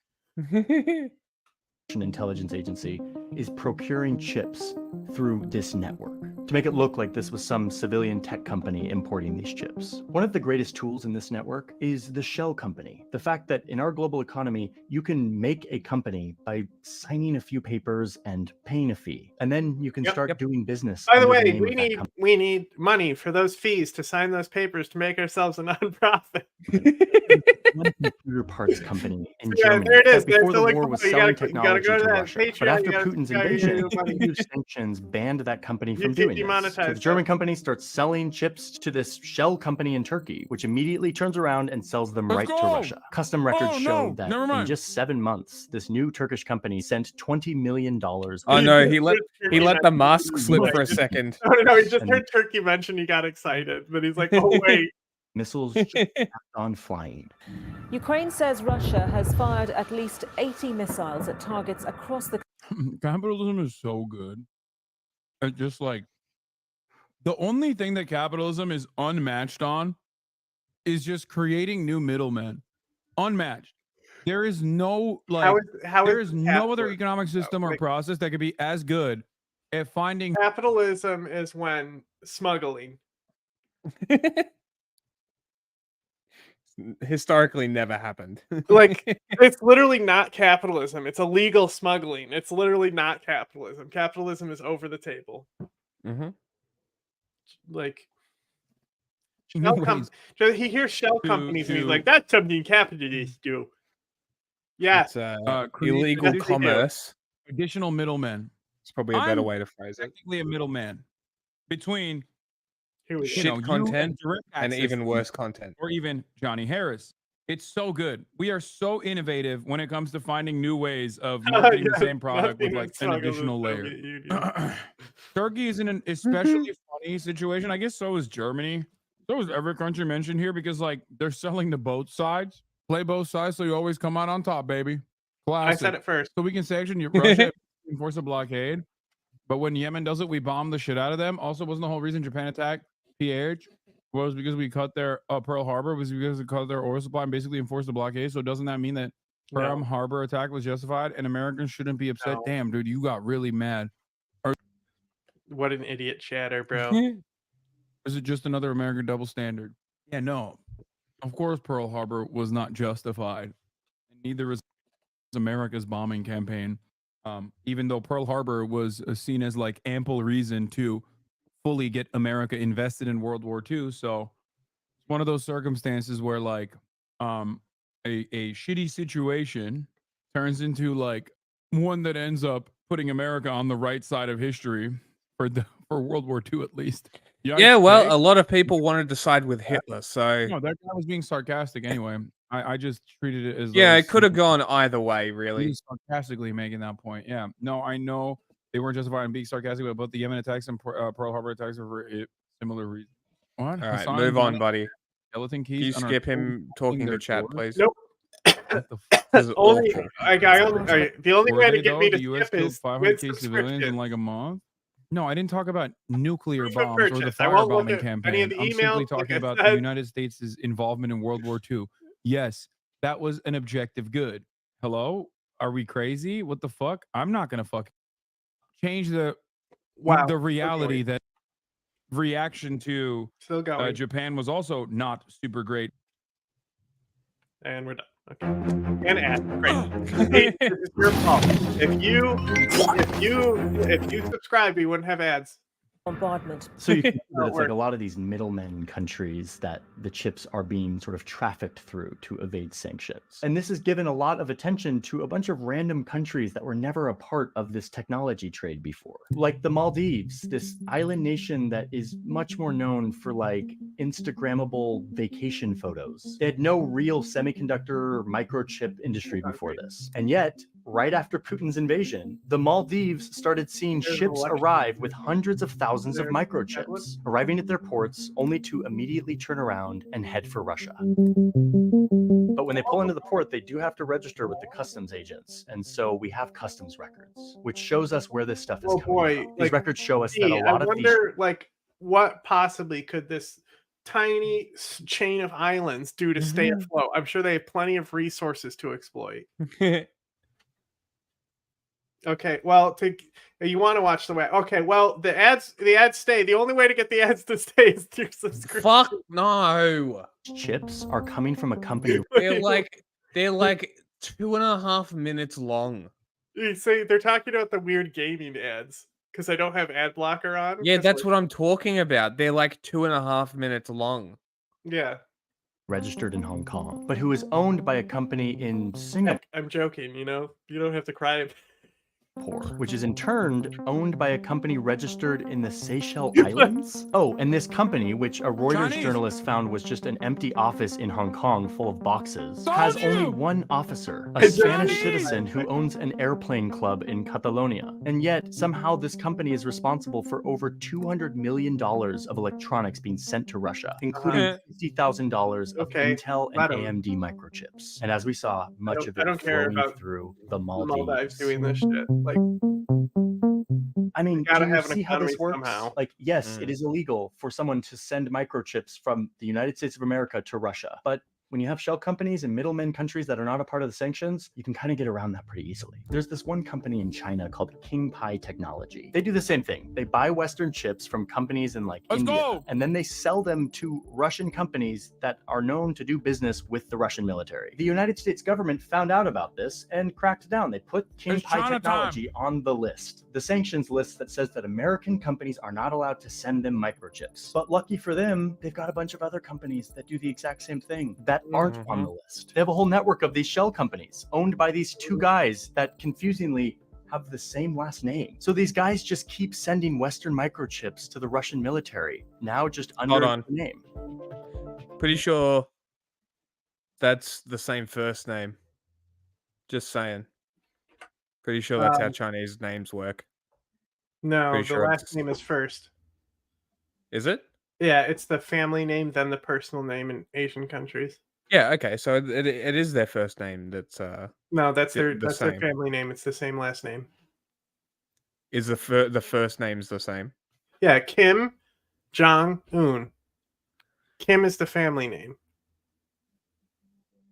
intelligence agency, is procuring chips through this network to make it look like this was some civilian tech company importing these chips. One of the greatest tools in this network is the shell company. The fact that in our global economy, you can make a company by signing a few papers and paying a fee, and then you can start doing business. By the under way, name of that company. we need money for those fees to sign those papers to make ourselves a nonprofit. One computer parts company in Yeah, Germany there it is. that before the So, like, war was you selling gotta technology go to to that Russia. Patreon, But after you gotta Putin's subscribe, you invasion, gotta do money. EU sanctions banned that company You from get doing this. So the demonetized, German company starts selling chips to this shell company in Turkey, which immediately turns around and sells them right to Russia. Custom records show that in just 7 months, this new Turkish company sent $20 million. Oh no, he let the mask slip for a second. No, he just heard Turkey mention, he got excited, but he's like, oh wait. Missiles just kept on flying. Ukraine says Russia has fired at least 80 missiles at targets across the Capitalism is so good. It's just like the only thing that capitalism is unmatched on is just creating new middlemen. Unmatched. There is no there is no other economic system or process that could be as good at finding capitalism is when smuggling. Historically never happened. Like, it's literally not capitalism. It's illegal smuggling. It's literally not capitalism. Capitalism is over the table. Like, he hears shell companies and he's like, that's something capitalists do. Yeah. It's illegal commerce. Additional middlemen. It's probably a better way to phrase it. Technically a middleman between shit content and even worse content. Or even Johnny Harris. It's so good. We are so innovative when it comes to finding new ways of marketing the same product with like an additional layer. Turkey is in an especially funny situation. I guess so is Germany. So is every country mentioned here because like they're selling to both sides. Play both sides so you always come out on top, baby. Classic. I said it first. So we can sanction Russia, enforce a blockade. But when Yemen does it, we bomb the shit out of them. Also, wasn't the whole reason Japan attacked PH was because we cut their Pearl Harbor, was because we cut their oil supply and basically enforced the blockade. So doesn't that mean that Pearl Harbor attack was justified and Americans shouldn't be upset? Damn, dude, you got really mad. What an idiot chatter, bro. Is it just another American double standard? Yeah, no. Of course, Pearl Harbor was not justified. And neither is America's bombing campaign. Even though Pearl Harbor was seen as like ample reason to fully get America invested in World War II. So it's one of those circumstances where like a shitty situation turns into like one that ends up putting America on the right side of history for World War II at least. Yeah, well, a lot of people wanted to side with Hitler, so no, that guy was being sarcastic anyway. I just treated it as it could have gone either way, really. He was sarcastically making that point. Yeah, no, I know they weren't justified in being sarcastic about the Yemen attacks and Pearl Harbor attacks for similar reasons. What? All right, move on, buddy. Skeleton Can keys. you skip him talking to chat, please? Nope. The only way to get me to skip is 500K civilians in like a month. No, I didn't talk about nuclear bombs or the firebombing campaign. I'm simply talking about the United States' involvement in World War II. Yes, that was an objective good. Hello? Are we crazy? What the fuck? I'm not going to fuck change the reality that reaction to Japan was also not super great. And we're done. Okay. And ad. Great. See, this is your fault. If you subscribe, we wouldn't have ads. Bombardment. So you can see that How it it's like a works. lot of these middlemen countries that the chips are being sort of trafficked through to evade sanctions. And this has given a lot of attention to a bunch of random countries that were never a part of this technology trade before. Like the Maldives, this island nation that is much more known for like Instagrammable vacation photos. They had no real semiconductor or microchip industry before this. And yet, right after Putin's invasion, the Maldives started seeing ships arrive with hundreds of thousands of microchips, arriving at their ports only to immediately turn around and head for Russia. But when they pull into the port, they do have to register with the customs agents. And so we have customs records, which shows us where this stuff is coming from. These records show us that a lot of these... I wonder, like, what possibly could this tiny chain of islands do to stay afloat? I'm sure they have plenty of resources to exploit. Okay, well, you want to watch the way? Okay, well, the ads stay. The only way to get the ads to stay is through subscription. Fuck no. Chips are coming from a company. They're like 2.5 minutes long. You say they're talking about the weird gaming ads because I don't have ad blocker on. Yeah, that's what I'm talking about. They're like 2.5 minutes long. Yeah. Registered in Hong Kong, but who is owned by a company in Singapore. I'm joking, you don't have to cry. Which is in turn owned by a company registered in the Seychelles Islands. Oh, and this company, which a Reuters journalist found was just an empty office in Hong Kong full of boxes, has only one officer, a Spanish citizen who owns an airplane club in Catalonia. And yet, somehow this company is responsible for over $200 million of electronics being sent to Russia, including $50,000 of Intel and AMD microchips. And as we saw, much of it flowing through the Maldives. Doing this shit. Like, I mean, do you see how this works? Somehow. Like, yes, it is illegal for someone to send microchips from the United States of America to Russia. But when you have shell companies and middlemen countries that are not a part of the sanctions, you can kind of get around that pretty easily. There's this one company in China called King Pi Technology. They do the same thing. They buy Western chips from companies in like India, and then they sell them to Russian companies that are known to do business with the Russian military. The United States government found out about this and cracked down. They put King Pi Technology on the list, the sanctions list that says that American companies are not allowed to send them microchips. But lucky for them, they've got a bunch of other companies that do the exact same thing that aren't on the list. They have a whole network of these shell companies owned by these two guys that confusingly have the same last name. So these guys just keep sending Western microchips to the Russian military, now just under the name. Pretty sure that's the same first name. Just saying. Pretty sure that's how Chinese names work. No, the last name is first. Is it? Yeah, it's the family name, then the personal name in Asian countries. Yeah, okay, so it is their first name that's no, that's their family name. It's the same last name. Is the first name's the same? Yeah, Kim Jong-un. Kim is the family name.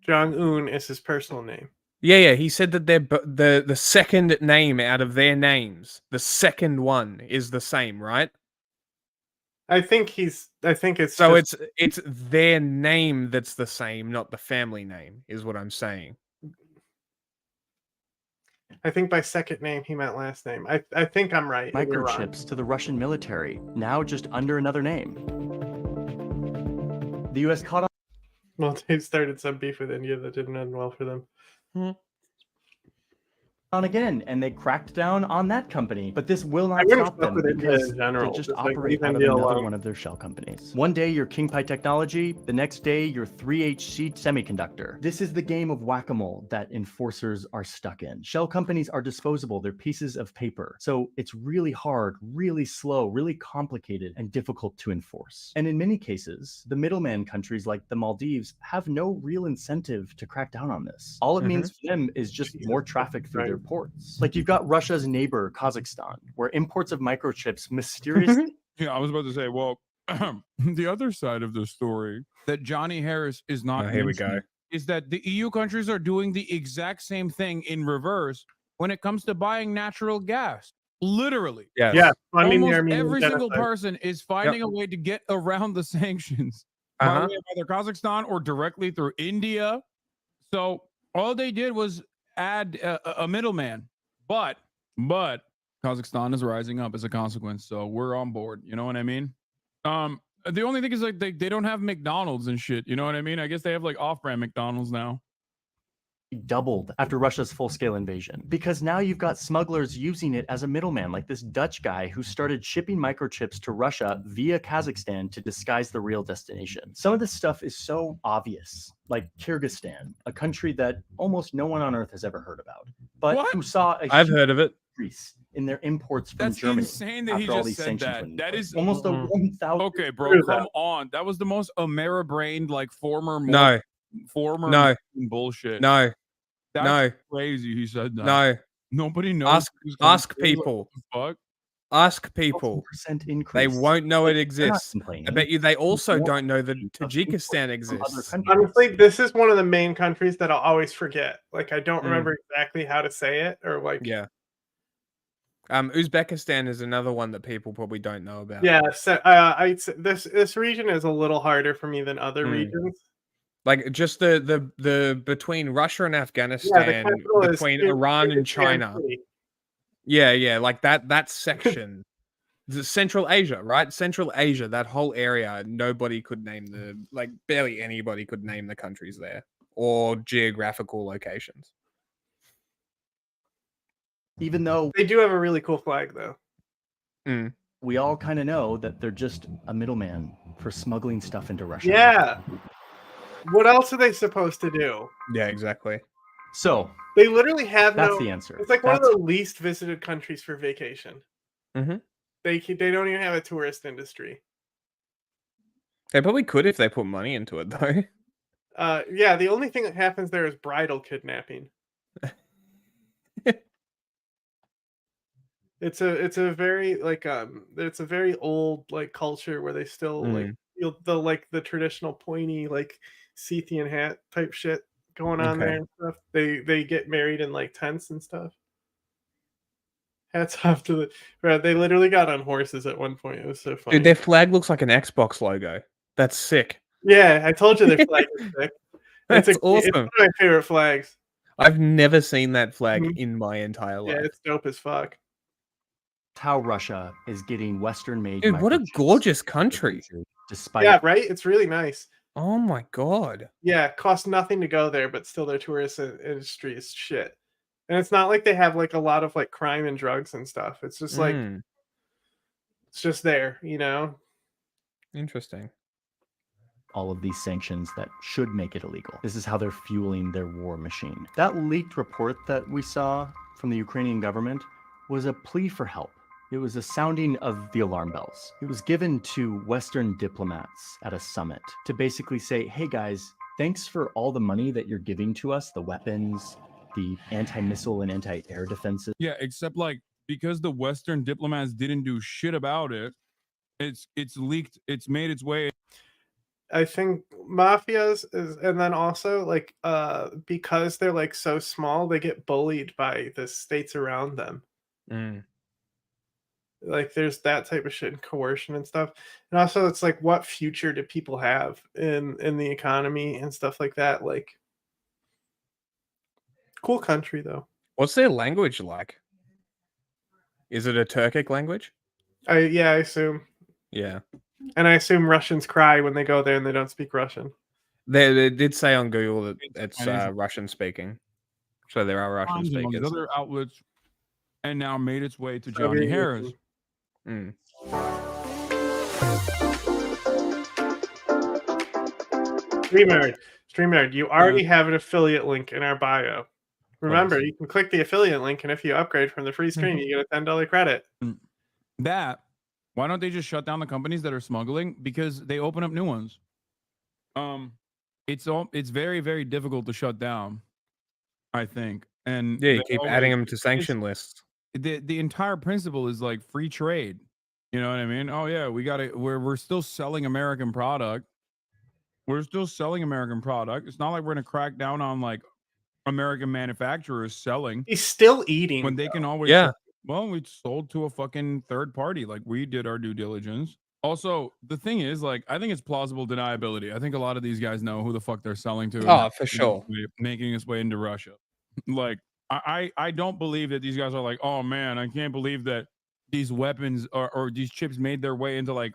Jong-un is his personal name. Yeah, he said that the second name out of their names, the second one is the same, right? I think it's so just... it's their name that's the same, not the family name, is what I'm saying. I think by second name he meant last name. I think I'm right. Microchips to the Russian military, now just under another name. The U.S. caught on. Well, they started some beef with India that didn't end well for them. On again, and they cracked down on that company, but this will not stop them because they just operate out of another one of their shell companies. One day you're King Pi Technology, the next day you're 3HC Semiconductor. This is the game of whack-a-mole that enforcers are stuck in. Shell companies are disposable, they're pieces of paper, so it's really hard, really slow, really complicated, and difficult to enforce. And in many cases, the middleman countries like the Maldives have no real incentive to crack down on this. All it means for them is just more traffic through their ports. Like you've got Russia's neighbor, Kazakhstan, where imports of microchips mysteriously... Yeah, I was about to say, well, the other side of the story that Johnny Harris is not here we go. Is that the EU countries are doing the exact same thing in reverse when it comes to buying natural gas. Literally. Yeah. Almost every single person is finding a way to get around the sanctions by way of either Kazakhstan or directly through India. So all they did was add a middleman, but Kazakhstan is rising up as a consequence, so we're on board. You know what I mean? The only thing is like they don't have McDonald's and shit. You know what I mean? I guess they have like off-brand McDonald's now. Doubled after Russia's full-scale invasion because now you've got smugglers using it as a middleman, like this Dutch guy who started shipping microchips to Russia via Kazakhstan to disguise the real destination. Some of this stuff is so obvious, like Kyrgyzstan, a country that almost no one on earth has ever heard about, but who saw a I've heard of it. increase in their imports from That's Germany. insane that he after all just these said sanctions that. went in That place. is almost a 1,000. Okay, bro, come on. That was the most Amera-brained, like former No. bullshit. No. That's No. crazy. He said that. No. Nobody knows. Ask people. Fuck. Ask people. Increase. They won't know it They're not exists. complaining. I bet you they also More don't know that Tajikistan exists. Honestly, this is one of the main countries that I'll always forget. Like, I don't Mm. remember exactly how to say it, or like, Yeah. Uzbekistan is another one that people probably don't know about. yeah. So, this region is a little harder for me than other regions. Like just the between Russia and Afghanistan, capital is between Kyrgyzstan Iran and China. City. Yeah, like that section. The Central Asia, right? Central Asia, that whole area, nobody could name barely anybody could name the countries there or geographical locations. Even though They do have a really cool flag, though. we all kind of know that they're just a middleman for smuggling stuff into Russia. Yeah. What else are they supposed to do? Yeah, exactly. So They literally have that's no. the answer. It's like one of That's- the least visited countries for vacation. Mm-hmm. They don't even have a tourist industry. They probably could if they put money into it, though. Yeah, the only thing that happens there is bridal kidnapping. It's a very it's a very old like culture where they still like feel the traditional pointy like Scythian hat type shit going on there and stuff. They get married in like tents and stuff. Hats off to they literally got on horses at one point. It was so funny. Dude, their flag looks like an Xbox logo. That's sick. Yeah, I told you their flag is sick. That's awesome. It's one of my favorite flags. I've never seen that flag in my entire life. Yeah, it's dope as fuck. how Russia is getting Western-made. Dude, what a gorgeous country! Despite Yeah, right. It's really nice. Oh my god. Yeah, it costs nothing to go there, but still their tourist industry is shit. And it's not like they have like a lot of like crime and drugs and stuff. It's just like it's just there, you know. Interesting. all of these sanctions that should make it illegal. This is how they're fueling their war machine. That leaked report that we saw from the Ukrainian government was a plea for help. It was a sounding of the alarm bells. It was given to Western diplomats at a summit to basically say, hey guys, thanks for all the money that you're giving to us, the weapons, the anti-missile and anti-air defenses. Yeah, except like because the Western diplomats didn't do shit about it, it's leaked, it's made its way. I think mafias is, and then also like because they're like so small, they get bullied by the states around them. Like there's that type of shit and coercion and stuff. And also it's like what future do people have in the economy and stuff like that? Like cool country though. What's their language like? Is it a Turkic language? I assume. Yeah. And I assume Russians cry when they go there and they don't speak Russian. They did say on Google that it's Russian speaking. So there are Russian Times and all these speakers. other outlets, and now made its way to Johnny Harris. StreamYard, you already have an affiliate link in our bio. Remember, you can click the affiliate link, and if you upgrade from the free stream, you get a $10 credit. Why don't they just shut down the companies that are smuggling? Because they open up new ones. It's very, very difficult to shut down, I think. And yeah, you keep adding them to sanction lists. The entire principle is like free trade. You know what I mean? Oh yeah, we're still selling American product. We're still selling American product. It's not like we're gonna crack down on like American manufacturers selling. He's still eating when they can always. Yeah. Well, we sold to a fucking third party. Like we did our due diligence. Also, the thing is, like, I think it's plausible deniability. I think a lot of these guys know who the fuck they're selling to. Oh, for sure. Making its way into Russia. Like, I don't believe that these guys are like, oh man, I can't believe that these weapons or these chips made their way into like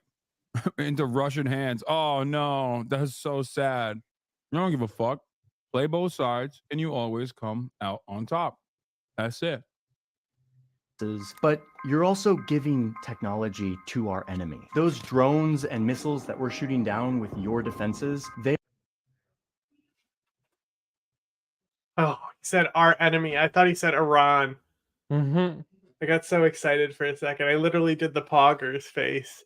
into Russian hands. Oh no, that's so sad. You don't give a fuck. Play both sides, and you always come out on top. That's it. But you're also giving technology to our enemy. Those drones and missiles that we're shooting down with your defenses, they Oh, he said our enemy. I thought he said Iran. Mm-hmm. I got so excited for a second. I literally did the poggers face.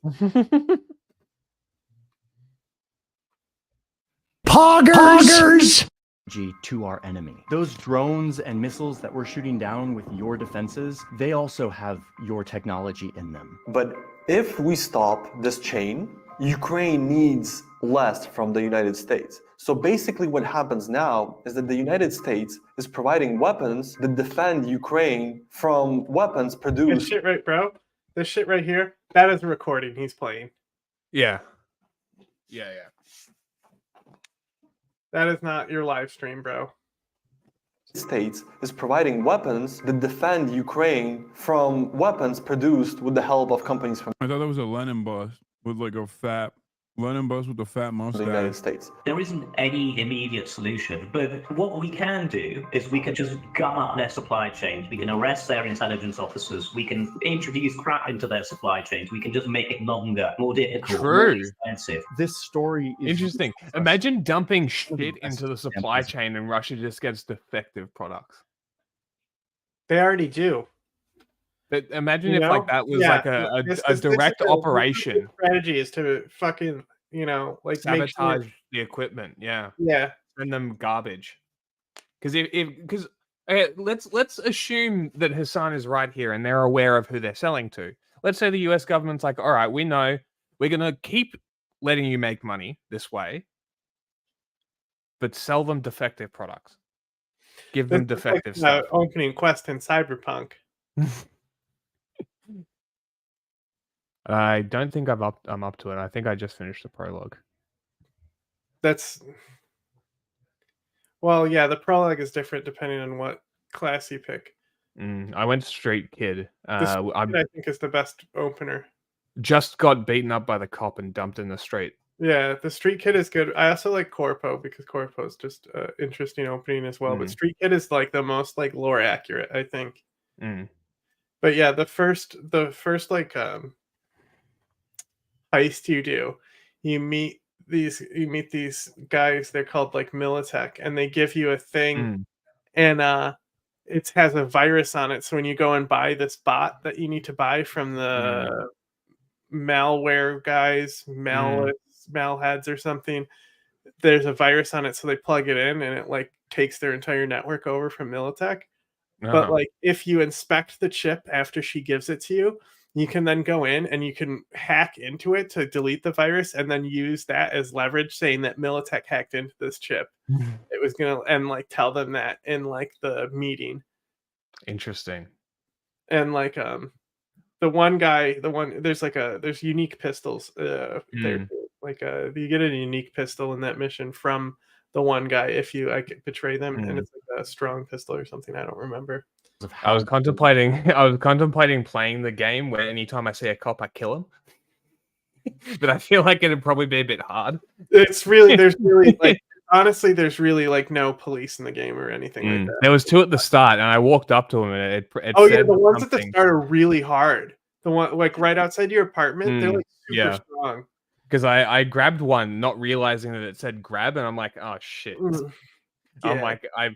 Poggers! to our enemy. Those drones and missiles that we're shooting down with your defenses, they also have your technology in them. But if we stop this chain, Ukraine needs less from the United States. So basically what happens now is that the United States is providing weapons that defend Ukraine from weapons This produced. shit right, bro. This shit right here, that is a recording he's playing. Yeah. Yeah. That is not your live stream, bro. States is providing weapons that defend Ukraine from weapons produced with the help of companies from I thought that was a Lenin bus with like a fat Lenin bus with a fat mustache. the United States. There isn't any immediate solution, but what we can do is we can just gum up their supply chains. We can arrest their intelligence officers. We can introduce crap into their supply chains. We can just make it longer, more difficult, more True. expensive. This story is Interesting. Imagine dumping shit into the supply chain and Russia just gets defective products. They already do. But imagine You if know? like that was Yeah, like this a is direct the operation. strategy is to fucking, like make Sabotage sure. the equipment. Yeah. Yeah. Send them garbage. Because let's assume that Hassan is right here and they're aware of who they're selling to. Let's say the US government's like, all right, we know we're gonna keep letting you make money this way, but sell them defective products. Give them This is defective like, stuff. opening quest in Cyberpunk. I don't think I'm up to it. I think I just finished the prologue. That's well, yeah. The prologue is different depending on what class you pick. I went Street Kid. The Street I Kid, I think, is the best opener. just got beaten up by the cop and dumped in the street. Yeah, the Street Kid is good. I also like Corpo because Corpo is just interesting opening as well. But Street Kid is like the most like lore accurate, I think. But yeah, the first like heist you do, you meet these guys. They're called like Militech, and they give you a thing, and it has a virus on it. So when you go and buy this bot that you need to buy from the malware guys, malheads or something, there's a virus on it, so they plug it in and it like takes their entire network over from Militech. But like if you inspect the chip after she gives it to you, you can then go in and you can hack into it to delete the virus and then use that as leverage, saying that Militech hacked into this chip. It was gonna, and like tell them that in like the meeting. Interesting. And like the one guy, there's unique pistols. There, like you get a unique pistol in that mission from the one guy if you betray them, and it's like a strong pistol or something. I don't remember. I was contemplating playing the game where anytime I see a cop, I kill him. But I feel like it'd probably be a bit hard. There's really like honestly, there's really like no police in the game or anything like that. There was two at the start, and I walked up to him, and it oh said yeah, the ones something. at the start are really hard. The one like right outside your apartment, they're like super strong. Because I grabbed one, not realizing that it said grab, and I'm like, oh shit. I'm like, I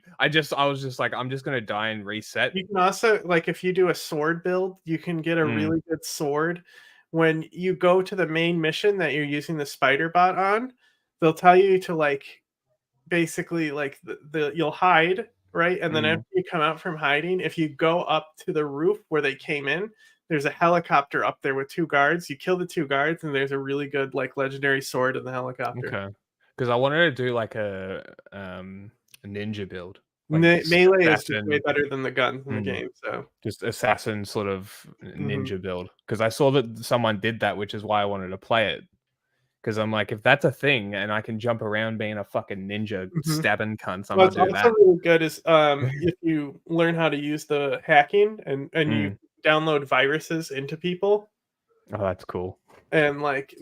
was just like, I'm just gonna die and reset. You can also like if you do a sword build, you can get a really good sword. When you go to the main mission that you're using the spider bot on, they'll tell you to like basically like you'll hide, right? And then after you come out from hiding, if you go up to the roof where they came in, there's a helicopter up there with 2 guards. You kill the 2 guards, and there's a really good like legendary sword in the helicopter. Okay. Because I wanted to do like a ninja build. Melee is just assassin. way better than the guns in the Mm. game. So Just assassin sort of ninja build, because I saw that someone did that, which is why I wanted to play it. Because I'm like, if that's a thing and I can jump around being a fucking ninja stabbing cunts, I'm What's gonna do also that. really good is if you learn how to use the hacking and you download viruses into people. Oh, that's cool. And like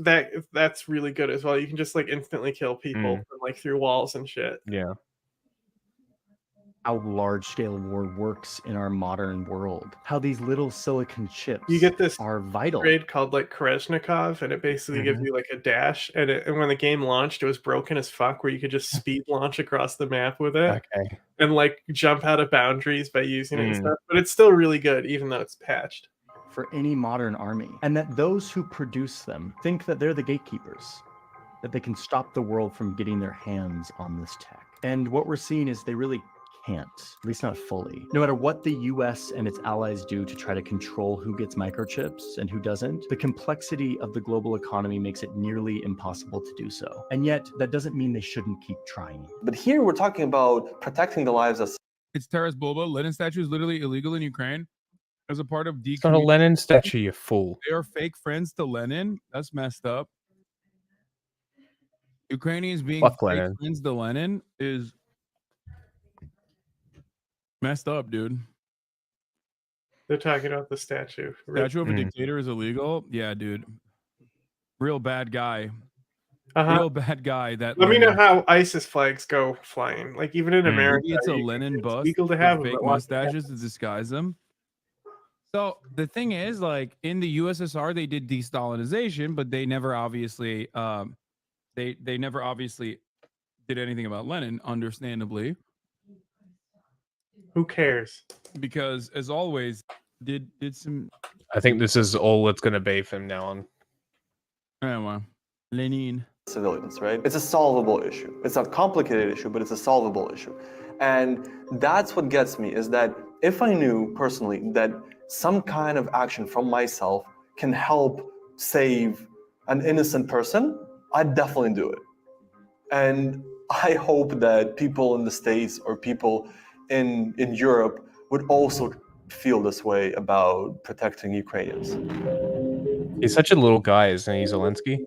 that's really good as well. You can just like instantly kill people from, like through walls and shit. Yeah. How large-scale war works in our modern world. How these little silicon chips You get this are vital. upgrade called like Koreshnikov, and it basically gives you like a dash. And when the game launched, it was broken as fuck, where you could just speed launch across the map with it. Okay. And like jump out of boundaries by using it and stuff. But it's still really good, even though it's patched. For any modern army, and that those who produce them think that they're the gatekeepers, that they can stop the world from getting their hands on this tech. And what we're seeing is they really can't, at least not fully. No matter what the US and its allies do to try to control who gets microchips and who doesn't, the complexity of the global economy makes it nearly impossible to do so. And yet, that doesn't mean they shouldn't keep trying. But here we're talking about protecting the lives of... It's Taras Bulba. Lenin statue is literally illegal in Ukraine as a part of It's not a Lenin statue, you fool. They are fake friends to Lenin. That's messed up. Ukrainians being Fuck fake Lenin. friends to Lenin is messed up, dude. They're talking about the statue. Statue of a dictator is illegal. Yeah, dude. Real bad guy. Real bad guy. That Let me know how ISIS flags go flying. Like even in America, maybe it's a Lenin bust. legal to with have them, fake but watch mustaches to disguise them. So the thing is, like in the USSR, they did de-Stalinization, but they never obviously, they never obviously did anything about Lenin, understandably. Who cares? Because as always, did some. I think this is all it's gonna be from now on. Anyway, Lenin. Civilians, right? It's a solvable issue. It's a complicated issue, but it's a solvable issue. And that's what gets me, is that if I knew personally that some kind of action from myself can help save an innocent person, I'd definitely do it. And I hope that people in the States or people in Europe would also feel this way about protecting Ukrainians. He's such a little guy, isn't he, Zelensky?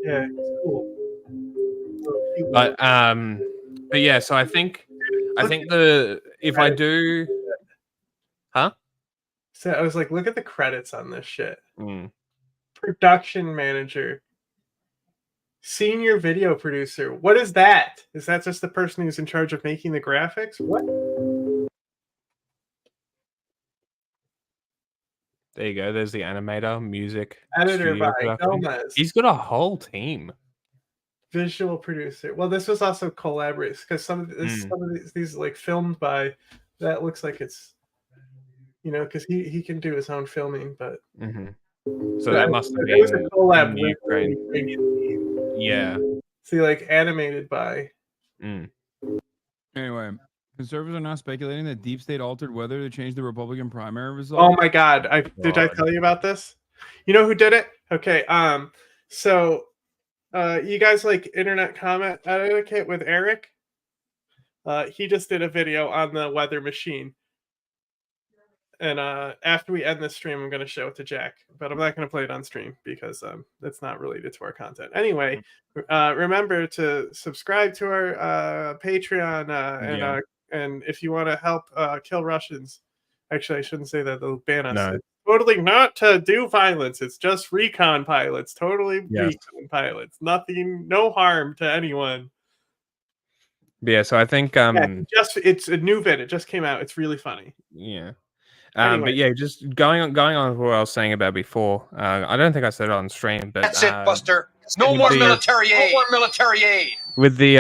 Yeah, it's cool. But yeah, so I think if I do, huh? So I was like, look at the credits on this shit. Production manager, senior video producer. What is that? Is that just the person who's in charge of making the graphics? What? There you go. There's the animator, music, Editor studio by production. Gomez. He's got a whole team. Visual producer. Well, this was also collaborative because some of these like filmed by. That looks like it's, because he can do his own filming, but. So that must have It was a been collab in with the Ukraine. Ukrainian team. Yeah. See, like animated by. Anyway, conservatives are now speculating that deep state altered weather to change the Republican primary result. Oh my God! Did I tell you about this? You know who did it? Okay. So, you guys like internet comment etiquette with Eric? He just did a video on the weather machine. And after we end this stream, I'm going to show it to Jack, but I'm not going to play it on stream because it's not related to our content. Anyway, remember to subscribe to our Patreon, and if you want to help kill Russians, actually, I shouldn't say that; they'll ban us. No. It's totally not to do violence. It's just recon pilots, totally recon pilots. Nothing, no harm to anyone. Yeah. So I think it's a new vid. It just came out. It's really funny. Yeah. Anyway. But yeah, just going on with what I was saying about before. I don't think I said it on stream, but That's it, Buster. No more military aid. No more military aid. With the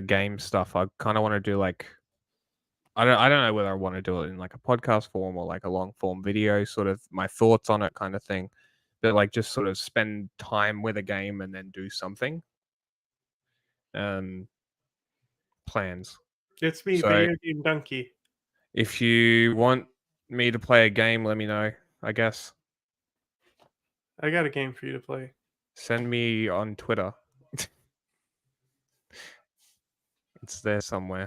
game stuff, I kind of want to do like I don't know whether I want to do it in like a podcast form or like a long form video, sort of my thoughts on it kind of thing. But like just sort of spend time with a game and then do something. Plans. It's me, So, Video Game Donkey. if you want me to play a game, let me know, I guess. I got a game for you to play. Send me on Twitter. It's there somewhere.